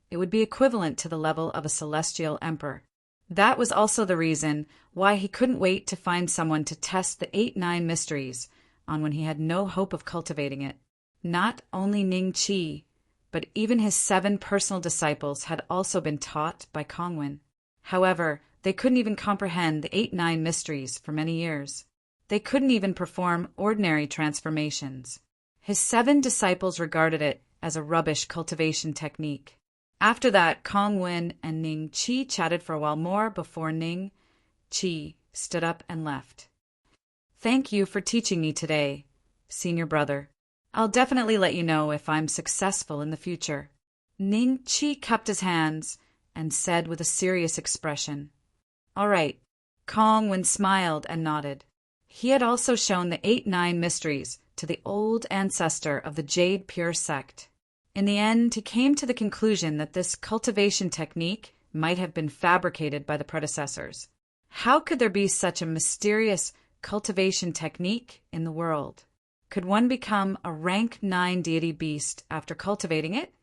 it would be equivalent to the level of a celestial emperor. That was also the reason why he couldn't wait to find someone to test the 8-9 mysteries on when he had no hope of cultivating it. Not only Ning Qi, but even his 7 personal disciples had also been taught by Kong Wen. However, they couldn't even comprehend the 8-9 mysteries for many years. They couldn't even perform ordinary transformations. His 7 disciples regarded it as a rubbish cultivation technique. After that, Kong Wen and Ning Qi chatted for a while more before Ning Qi stood up and left. Thank you for teaching me today, senior brother. I'll definitely let you know if I'm successful in the future. Ning Qi cupped his hands and said with a serious expression, All right. Kong Wen smiled and nodded. He had also shown the 8-9 mysteries to the old ancestor of the Jade Pure sect. In the end, he came to the conclusion that this cultivation technique might have been fabricated by the predecessors. How could there be such a mysterious cultivation technique in the world? Could one become a rank 9 deity beast after cultivating it,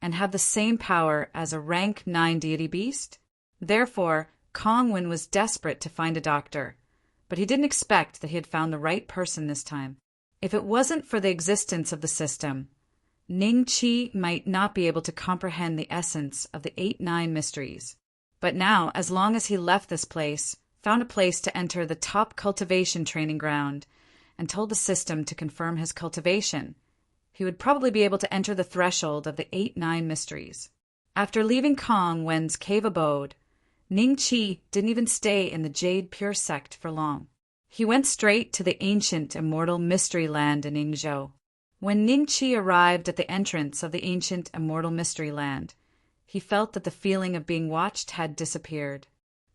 and have the same power as a rank 9 deity beast? Therefore, Kong Wen was desperate to find a doctor, but he didn't expect that he had found the right person this time. If it wasn't for the existence of the system, Ning Qi might not be able to comprehend the essence of the 8-9 mysteries. But now, as long as he left this place, found a place to enter the top cultivation training ground, and told the system to confirm his cultivation, he would probably be able to enter the threshold of the 8-9 mysteries. After leaving Kong Wen's cave abode, Ning Qi didn't even stay in the Jade Pure sect for long. He went straight to the ancient immortal mystery land in Yingzhou. When Ning Qi arrived at the entrance of the ancient immortal mystery land, he felt that the feeling of being watched had disappeared.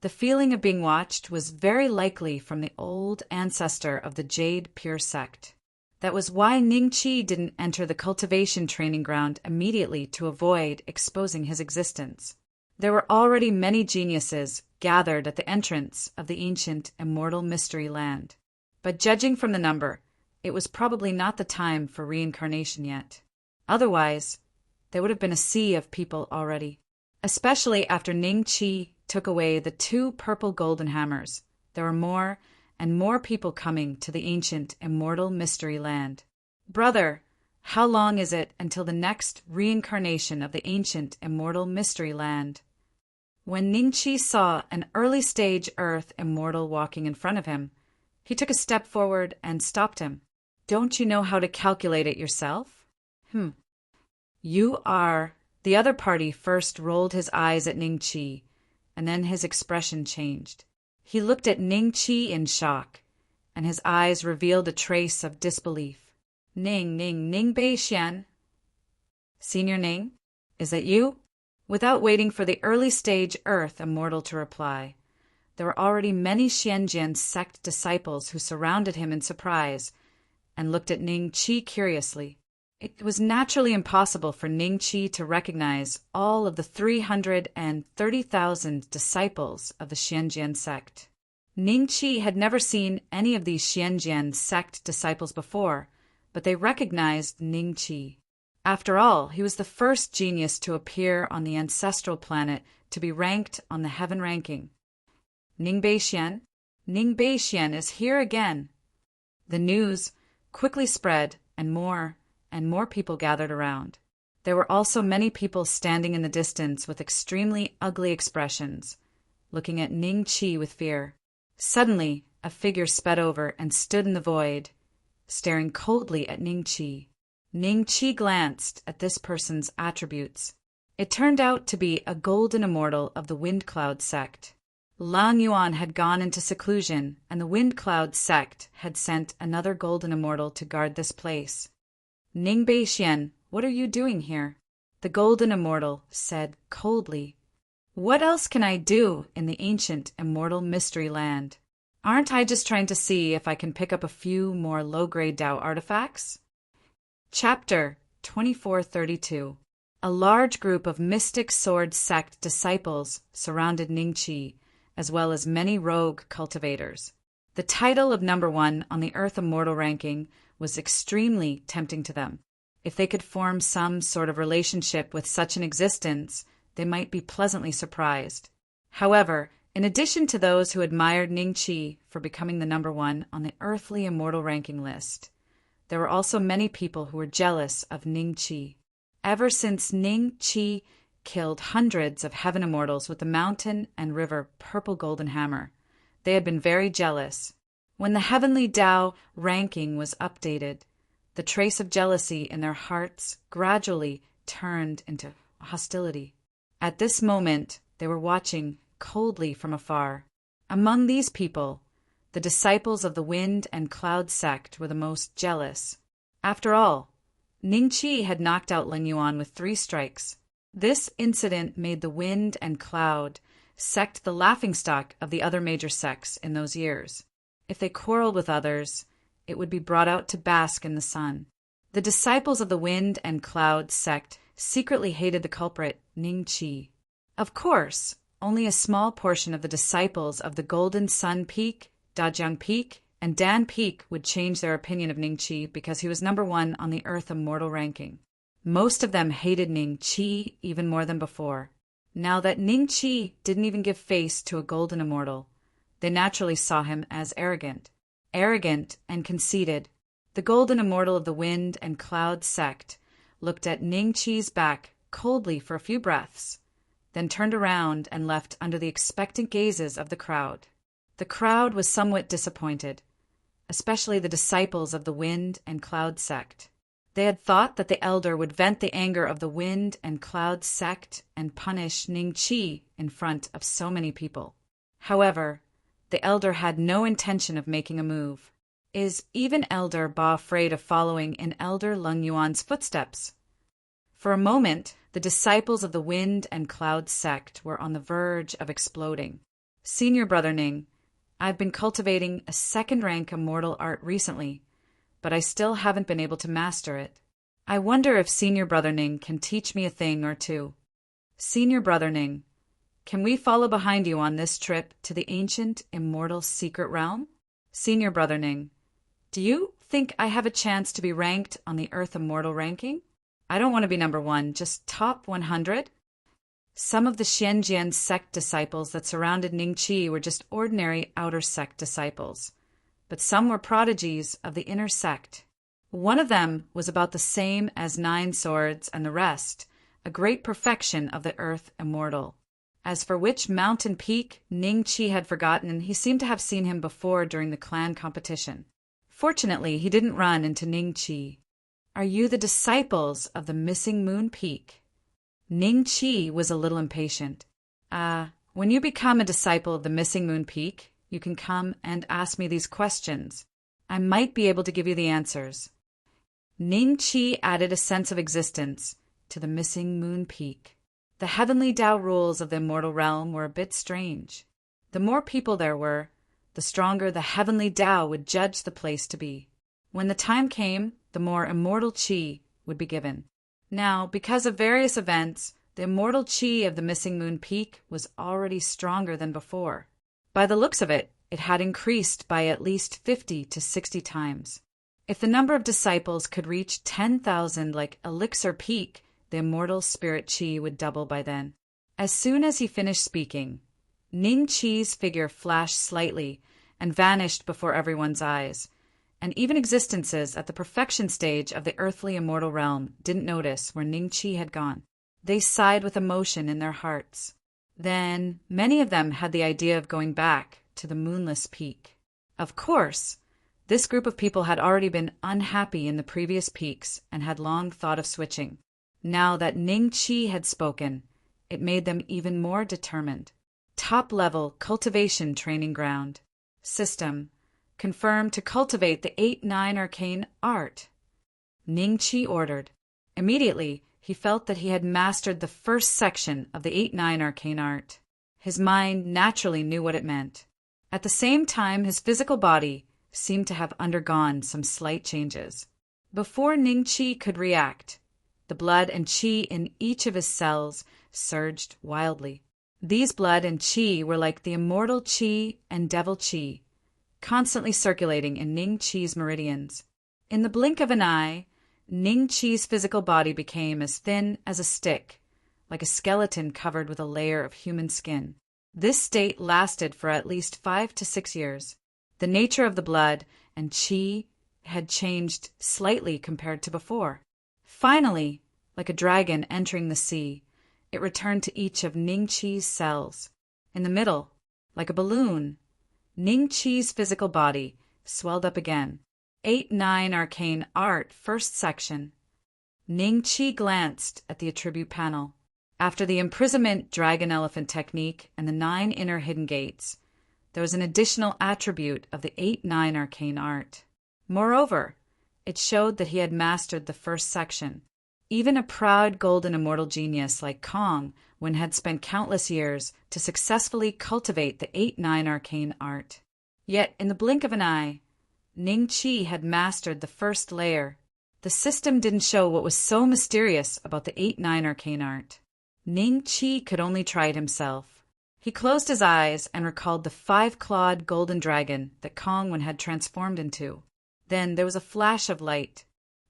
The feeling of being watched was very likely from the old ancestor of the Jade Pure sect. That was why Ning Qi didn't enter the cultivation training ground immediately to avoid exposing his existence. There were already many geniuses gathered at the entrance of the ancient immortal mystery land. But judging from the number, it was probably not the time for reincarnation yet. Otherwise, there would have been a sea of people already. Especially after Ning Qi took away the 2 purple golden hammers, there were more and more people coming to the ancient immortal mystery land. Brother, how long is it until the next reincarnation of the ancient immortal mystery land? When Ning Qi saw an early-stage Earth immortal walking in front of him, he took a step forward and stopped him. Don't you know how to calculate it yourself? You are... The other party first rolled his eyes at Ning Qi, and then his expression changed. He looked at Ning Qi in shock, and his eyes revealed a trace of disbelief. Ning Bei Xian? Senior Ning, is that you? Without waiting for the early-stage Earth immortal to reply, there were already many Xianjian sect disciples who surrounded him in surprise and looked at Ning Qi curiously. It was naturally impossible for Ning Qi to recognize all of the 330,000 disciples of the Xianjian sect. Ning Qi had never seen any of these Xianjian sect disciples before, but they recognized Ning Qi. After all, he was the first genius to appear on the ancestral planet to be ranked on the heaven ranking. Ning Bei Xian is here again. The news quickly spread, and more people gathered around. There were also many people standing in the distance with extremely ugly expressions, looking at Ning Qi with fear. Suddenly, a figure sped over and stood in the void, staring coldly at Ning Qi. Ning Qi glanced at this person's attributes. It turned out to be a golden immortal of the Wind Cloud sect. Lang Yuan had gone into seclusion, and the Wind Cloud sect had sent another golden immortal to guard this place. Ning Bei Xian, what are you doing here? The golden immortal said coldly. What else can I do in the ancient immortal mystery land? Aren't I just trying to see if I can pick up a few more low-grade Dao artifacts? Chapter 2432. A large group of mystic sword sect disciples surrounded Ning Qi, as well as many rogue cultivators. The title of number 1 on the Earth Immortal ranking was extremely tempting to them. If they could form some sort of relationship with such an existence, they might be pleasantly surprised. However, in addition to those who admired Ning Qi for becoming the number 1 on the earthly immortal ranking list, there were also many people who were jealous of Ning Qi. Ever since Ning Qi killed hundreds of heaven immortals with the mountain and river purple golden hammer, they had been very jealous. When the heavenly Dao ranking was updated, the trace of jealousy in their hearts gradually turned into hostility. At this moment, they were watching coldly from afar. Among these people, the disciples of the Wind and Cloud sect were the most jealous. After all, Ning Qi had knocked out Ling Yuan with 3 strikes. This incident made the Wind and Cloud sect the laughingstock of the other major sects in those years. If they quarreled with others, it would be brought out to bask in the sun. The disciples of the Wind and Cloud sect secretly hated the culprit, Ning Qi. Of course, only a small portion of the disciples of the Golden Sun Peak, Dajiang Peak, and Dan Peak would change their opinion of Ning Qi because he was number 1 on the Earth Immortal ranking. Most of them hated Ning Qi even more than before. Now that Ning Qi didn't even give face to a Golden Immortal, they naturally saw him as arrogant and conceited. The Golden Immortal of the Wind and Cloud sect looked at Ning Qi's back coldly for a few breaths, then turned around and left under the expectant gazes of the crowd. The crowd was somewhat disappointed, especially the disciples of the Wind and Cloud sect. They had thought that the elder would vent the anger of the wind and cloud sect and punish Ning Chi in front of so many people. However, the elder had no intention of making a move. Is even Elder Ba afraid of following in Elder Leng Yuan's footsteps? For a moment, the disciples of the wind and cloud sect were on the verge of exploding. Senior Brother Ning, I've been cultivating a second-rank immortal art recently, but I still haven't been able to master it. I wonder if Senior Brother Ning can teach me a thing or two. Senior Brother Ning, can we follow behind you on this trip to the ancient immortal secret realm? Senior Brother Ning, do you think I have a chance to be ranked on the Earth Immortal ranking? I don't want to be number 1, just top 100. Some of the Xianjian sect disciples that surrounded Ning Chi were just ordinary outer sect disciples, but some were prodigies of the inner sect. One of them was about the same as 9 Swords and the rest, a great perfection of the Earth Immortal. As for which mountain peak Ning Chi had forgotten, and he seemed to have seen him before during the clan competition. Fortunately, he didn't run into Ning Chi. Are you the disciples of the missing moon peak? Ning Chi was a little impatient. When you become a disciple of the missing moon peak, you can come and ask me these questions. I might be able to give you the answers. Ning Chi added a sense of existence to the missing moon peak. The heavenly Tao rules of the immortal realm were a bit strange. The more people there were, the stronger the heavenly Tao would judge the place to be. When the time came, the more immortal Qi would be given. Now, because of various events, the immortal Qi of the missing moon peak was already stronger than before. By the looks of it, it had increased by at least 50 to 60 times. If the number of disciples could reach 10,000 like Elixir Peak, the immortal spirit Qi would double by then. As soon as he finished speaking, Ning Chi's figure flashed slightly and vanished before everyone's eyes, and even existences at the perfection stage of the earthly immortal realm didn't notice where Ning Chi had gone. They sighed with emotion in their hearts. Then many of them had the idea of going back to the moonless peak. Of course, this group of people had already been unhappy in the previous peaks and had long thought of switching. Now that Ning Chi had spoken, it made them even more determined. Top-level cultivation training ground. System. Confirmed to cultivate the 8-9 arcane art. Ning Chi ordered. Immediately, he felt that he had mastered the first section of the 8-9 arcane art. His mind naturally knew what it meant. At the same time, his physical body seemed to have undergone some slight changes. Before Ning Chi could react, the blood and qi in each of his cells surged wildly. These blood and qi were like the immortal qi and devil qi, constantly circulating in Ning Chi's meridians. In the blink of an eye, Ning Chi's physical body became as thin as a stick, like a skeleton covered with a layer of human skin. This state lasted for at least 5 to 6 years. The nature of the blood and qi had changed slightly compared to before. Finally, like a dragon entering the sea, it returned to each of Ning Chi's cells. In the middle, like a balloon, Ning Chi's physical body swelled up again. 8-9 Arcane Art, first section. Ning Chi glanced at the attribute panel. After the imprisonment dragon-elephant technique and the 9 inner hidden gates, there was an additional attribute of the 8-9 Arcane Art. Moreover, it showed that he had mastered the first section. Even a proud golden immortal genius like Kong had spent countless years to successfully cultivate the 8-9 arcane art. Yet, in the blink of an eye, Ning Chi had mastered the first layer. The system didn't show what was so mysterious about the 8-9 arcane art. Ning Chi could only try it himself. He closed his eyes and recalled the 5-clawed golden dragon that Kong had transformed into. Then there was a flash of light.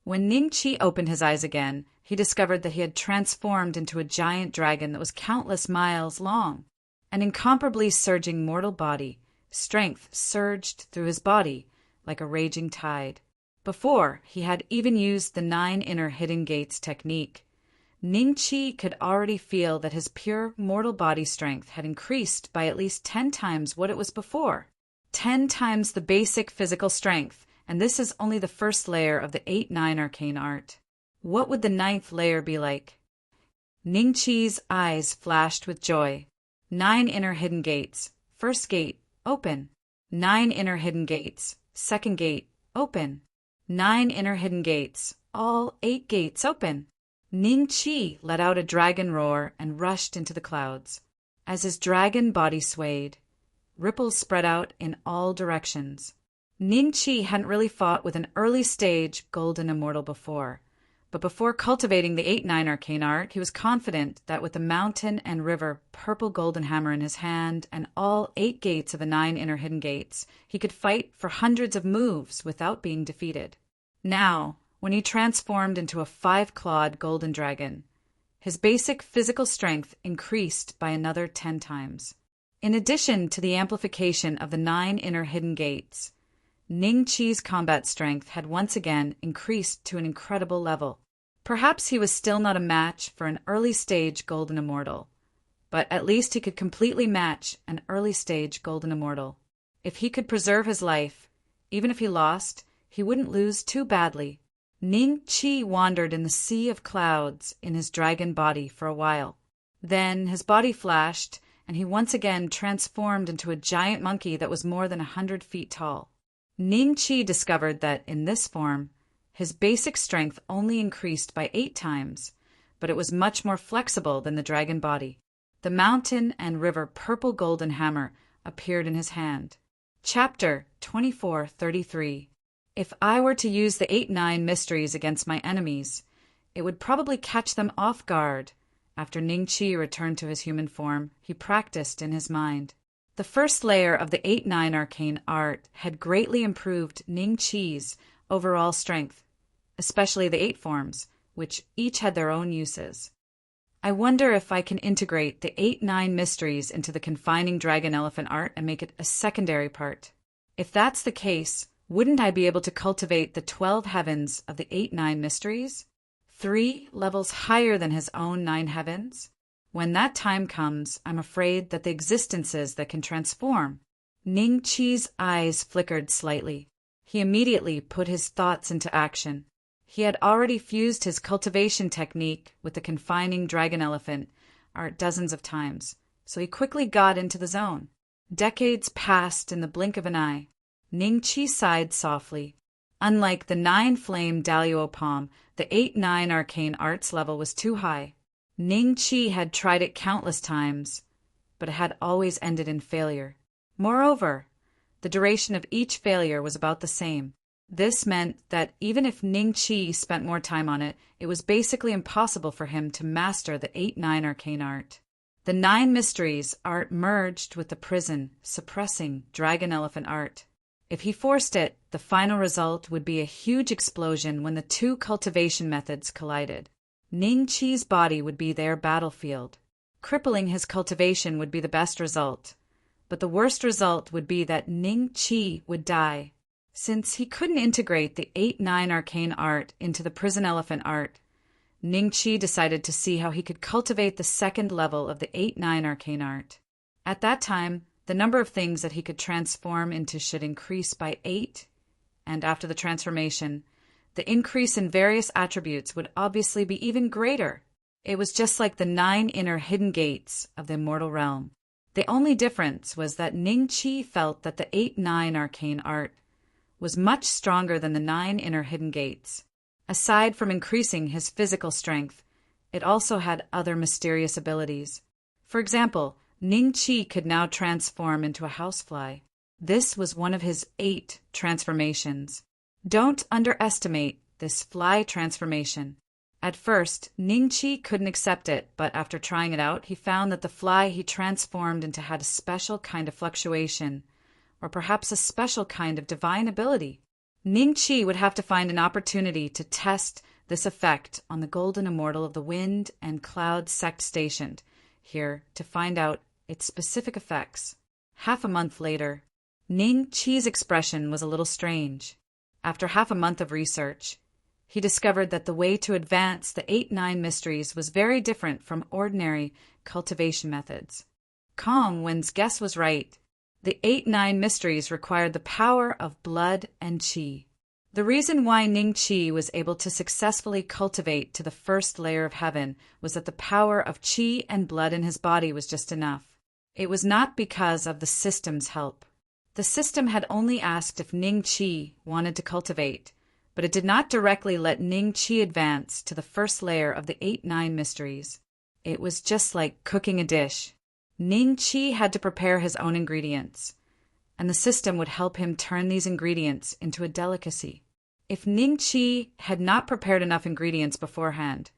When Ning Chi opened his eyes again, he discovered that he had transformed into a giant dragon that was countless miles long. An incomparably surging mortal body, strength surged through his body like a raging tide. Before he had even used the 9 inner hidden gates technique, Ning Chi could already feel that his pure mortal body strength had increased by at least 10 times what it was before. 10 times the basic physical strength and this is only the first layer of the 8-9 arcane art. What would the 9th layer be like? Ning Qi's eyes flashed with joy. 9 inner hidden gates. First gate, open. 9 inner hidden gates. Second gate, open. 9 inner hidden gates. All 8 gates open. Ning Qi let out a dragon roar and rushed into the clouds. As his dragon body swayed, ripples spread out in all directions. Ning Qi hadn't really fought with an early-stage golden immortal before, but before cultivating the 8-9 arcane art, he was confident that with the mountain and river purple golden hammer in his hand and all 8 gates of the 9 inner hidden gates, he could fight for hundreds of moves without being defeated. Now, when he transformed into a 5-clawed golden dragon, his basic physical strength increased by another 10 times. In addition to the amplification of the 9 inner hidden gates, Ning Qi's combat strength had once again increased to an incredible level. Perhaps he was still not a match for an early-stage golden immortal, but at least he could completely match an early-stage golden immortal. If he could preserve his life, even if he lost, he wouldn't lose too badly. Ning Qi wandered in the sea of clouds in his dragon body for a while. Then his body flashed, and he once again transformed into a giant monkey that was more than 100 feet tall. Ning Qi discovered that, in this form, his basic strength only increased by 8 times, but it was much more flexible than the dragon body. The mountain and river purple golden hammer appeared in his hand. Chapter 24:33. If I were to use the 8-9 mysteries against my enemies, it would probably catch them off guard. After Ning Qi returned to his human form, he practiced in his mind. The first layer of the 8-9 arcane art had greatly improved Ning Qi's overall strength, especially the 8 forms, which each had their own uses. I wonder if I can integrate the 8-9 mysteries into the confining dragon elephant art and make it a secondary part. If that's the case, wouldn't I be able to cultivate the 12 heavens of the 8-9 mysteries? 3 levels higher than his own 9 heavens? When that time comes, I'm afraid that the existences that can transform. Ning Qi's eyes flickered slightly. He immediately put his thoughts into action. He had already fused his cultivation technique with the confining dragon elephant art dozens of times, so he quickly got into the zone. Decades passed in the blink of an eye. Ning Qi sighed softly. Unlike the 9-flame Daliao palm, the 8-9 arcane arts level was too high. Ning Qi had tried it countless times, but it had always ended in failure. Moreover, the duration of each failure was about the same. This meant that even if Ning Qi spent more time on it, it was basically impossible for him to master the 8-9 arcane art. The 9 mysteries art merged with the prison, suppressing dragon elephant art. If he forced it, the final result would be a huge explosion when the 2 cultivation methods collided. Ning Qi's body would be their battlefield. Crippling his cultivation would be the best result, but the worst result would be that Ning Qi would die. Since he couldn't integrate the 8-9 arcane art into the prison elephant art, Ning Qi decided to see how he could cultivate the second level of the 8-9 arcane art. At that time, the number of things that he could transform into should increase by 8, and after the transformation, the increase in various attributes would obviously be even greater. It was just like the 9 inner hidden gates of the immortal realm. The only difference was that Ning Qi felt that the 8-9 arcane art was much stronger than the 9 inner hidden gates. Aside from increasing his physical strength, it also had other mysterious abilities. For example, Ning Qi could now transform into a housefly. This was one of his 8 transformations. Don't underestimate this fly transformation. At first, Ning Qi couldn't accept it, but after trying it out, he found that the fly he transformed into had a special kind of fluctuation, or perhaps a special kind of divine ability. Ning Qi would have to find an opportunity to test this effect on the golden immortal of the wind and cloud sect stationed here to find out its specific effects. Half a month later, Ning Qi's expression was a little strange. After half a month of research, he discovered that the way to advance the 8-9 mysteries was very different from ordinary cultivation methods. Kong Wen's guess was right. The 8-9 mysteries required the power of blood and qi. The reason why Ning Qi was able to successfully cultivate to the first layer of heaven was that the power of qi and blood in his body was just enough. It was not because of the system's help. The system had only asked if Ning Qi wanted to cultivate, but it did not directly let Ning Qi advance to the first layer of the 8-9 mysteries. It was just like cooking a dish. Ning Qi had to prepare his own ingredients, and the system would help him turn these ingredients into a delicacy. If Ning Qi had not prepared enough ingredients beforehand,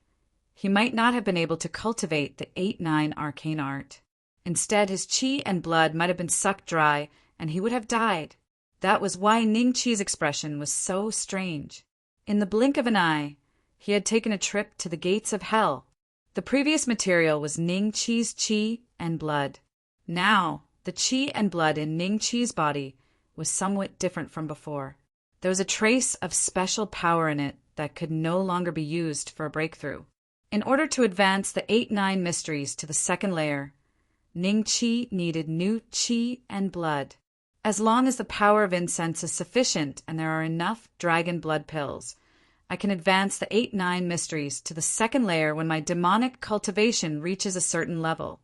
he might not have been able to cultivate the 8-9 arcane art. Instead, his qi and blood might have been sucked dry, and he would have died. That was why Ning Qi's expression was so strange. In the blink of an eye, he had taken a trip to the gates of hell. The previous material was Ning Qi's qi and blood. Now, the qi and blood in Ning Qi's body was somewhat different from before. There was a trace of special power in it that could no longer be used for a breakthrough. In order to advance the 8-9 mysteries to the second layer, Ning Qi needed new qi and blood. As long as the power of incense is sufficient and there are enough dragon blood pills, I can advance the 8-9 mysteries to the second layer when my demonic cultivation reaches a certain level.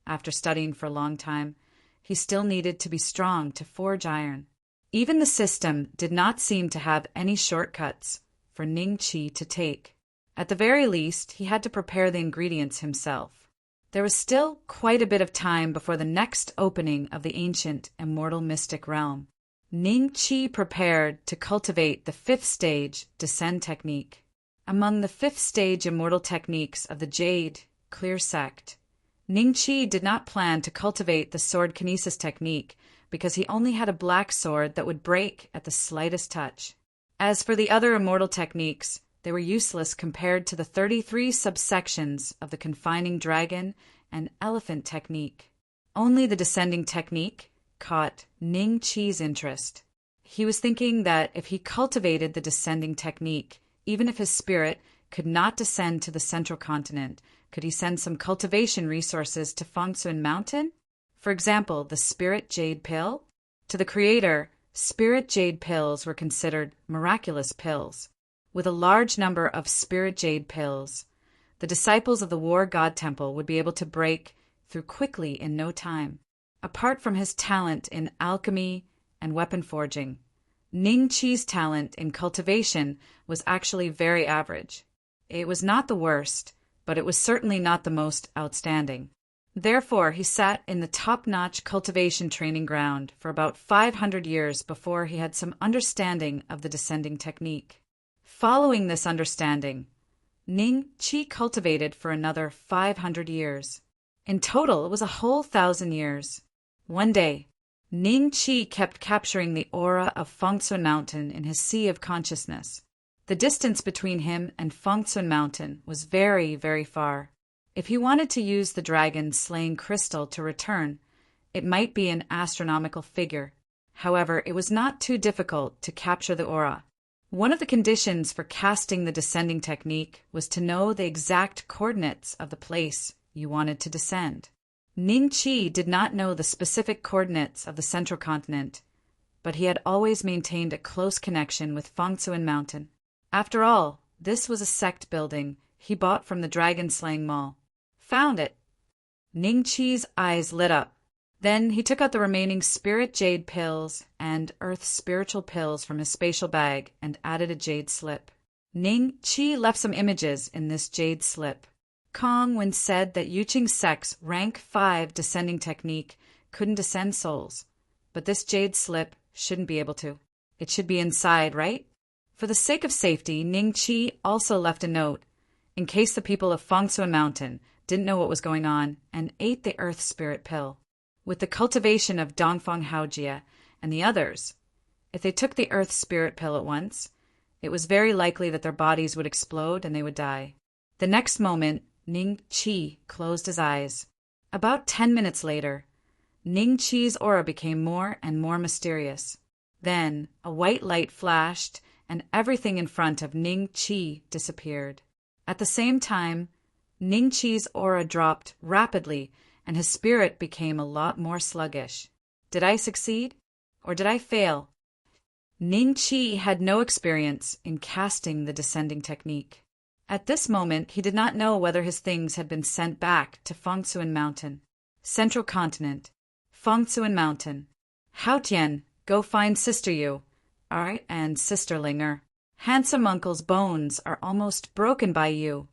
After studying for a long time, he still needed to be strong to forge iron. Even the system did not seem to have any shortcuts for Ning Qi to take. At the very least, he had to prepare the ingredients himself. There was still quite a bit of time before the next opening of the ancient immortal mystic realm. Ning Qi prepared to cultivate the 5th stage descend technique. Among the 5th stage immortal techniques of the Jade Clear sect, Ning Qi did not plan to cultivate the sword kinesis technique because he only had a black sword that would break at the slightest touch. As for the other immortal techniques, they were useless compared to the 33 subsections of the confining dragon and elephant technique. Only the descending technique caught Ning Qi's interest. He was thinking that if he cultivated the descending technique, even if his spirit could not descend to the central continent, could he send some cultivation resources to Fengsun Mountain? For example, the Spirit Jade Pill? To the creator, Spirit Jade Pills were considered miraculous pills. With a large number of Spirit Jade Pills, the disciples of the War God Temple would be able to break through quickly in no time. Apart from his talent in alchemy and weapon forging, Ning Qi's talent in cultivation was actually very average. It was not the worst, but it was certainly not the most outstanding. Therefore, he sat in the top-notch cultivation training ground for about 500 years before he had some understanding of the descending technique. Following this understanding, Ning Qi cultivated for another 500 years. In total, it was a whole 1,000 years. One day, Ning Qi kept capturing the aura of Fengsun Mountain in his sea of consciousness. The distance between him and Fengsun Mountain was very, very far. If he wanted to use the dragon-slaying crystal to return, it might be an astronomical figure. However, it was not too difficult to capture the aura. One of the conditions for casting the descending technique was to know the exact coordinates of the place you wanted to descend. Ning Qi did not know the specific coordinates of the central continent, but he had always maintained a close connection with Fengsun Mountain. After all, this was a sect building he bought from the dragon-slaying mall. Found it. Ning Qi's eyes lit up. Then he took out the remaining Spirit Jade Pills and Earth Spiritual Pills from his spatial bag and added a jade slip. Ning Qi left some images in this jade slip. Kong once said that Yuqing sect's rank 5 descending technique couldn't descend souls, but this jade slip shouldn't be able to. It should be inside, right? For the sake of safety, Ning Qi also left a note in case the people of Fengsun Mountain didn't know what was going on and ate the Earth Spirit Pill. With the cultivation of Dongfeng Haojia and the others, if they took the Earth Spirit Pill at once, it was very likely that their bodies would explode and they would die. The next moment, Ning Qi closed his eyes. About 10 minutes later, Ning Qi's aura became more and more mysterious. Then, a white light flashed and everything in front of Ning Qi disappeared. At the same time, Ning Qi's aura dropped rapidly and his spirit became a lot more sluggish. Did I succeed? Or did I fail? Ning Qi had no experience in casting the descending technique. At this moment, he did not know whether his things had been sent back to Fengtsuan Mountain. Central Continent. Fengtsuan Mountain. Haotian, go find Sister Yu. Alright, and Sister Linger. Handsome uncle's bones are almost broken by you.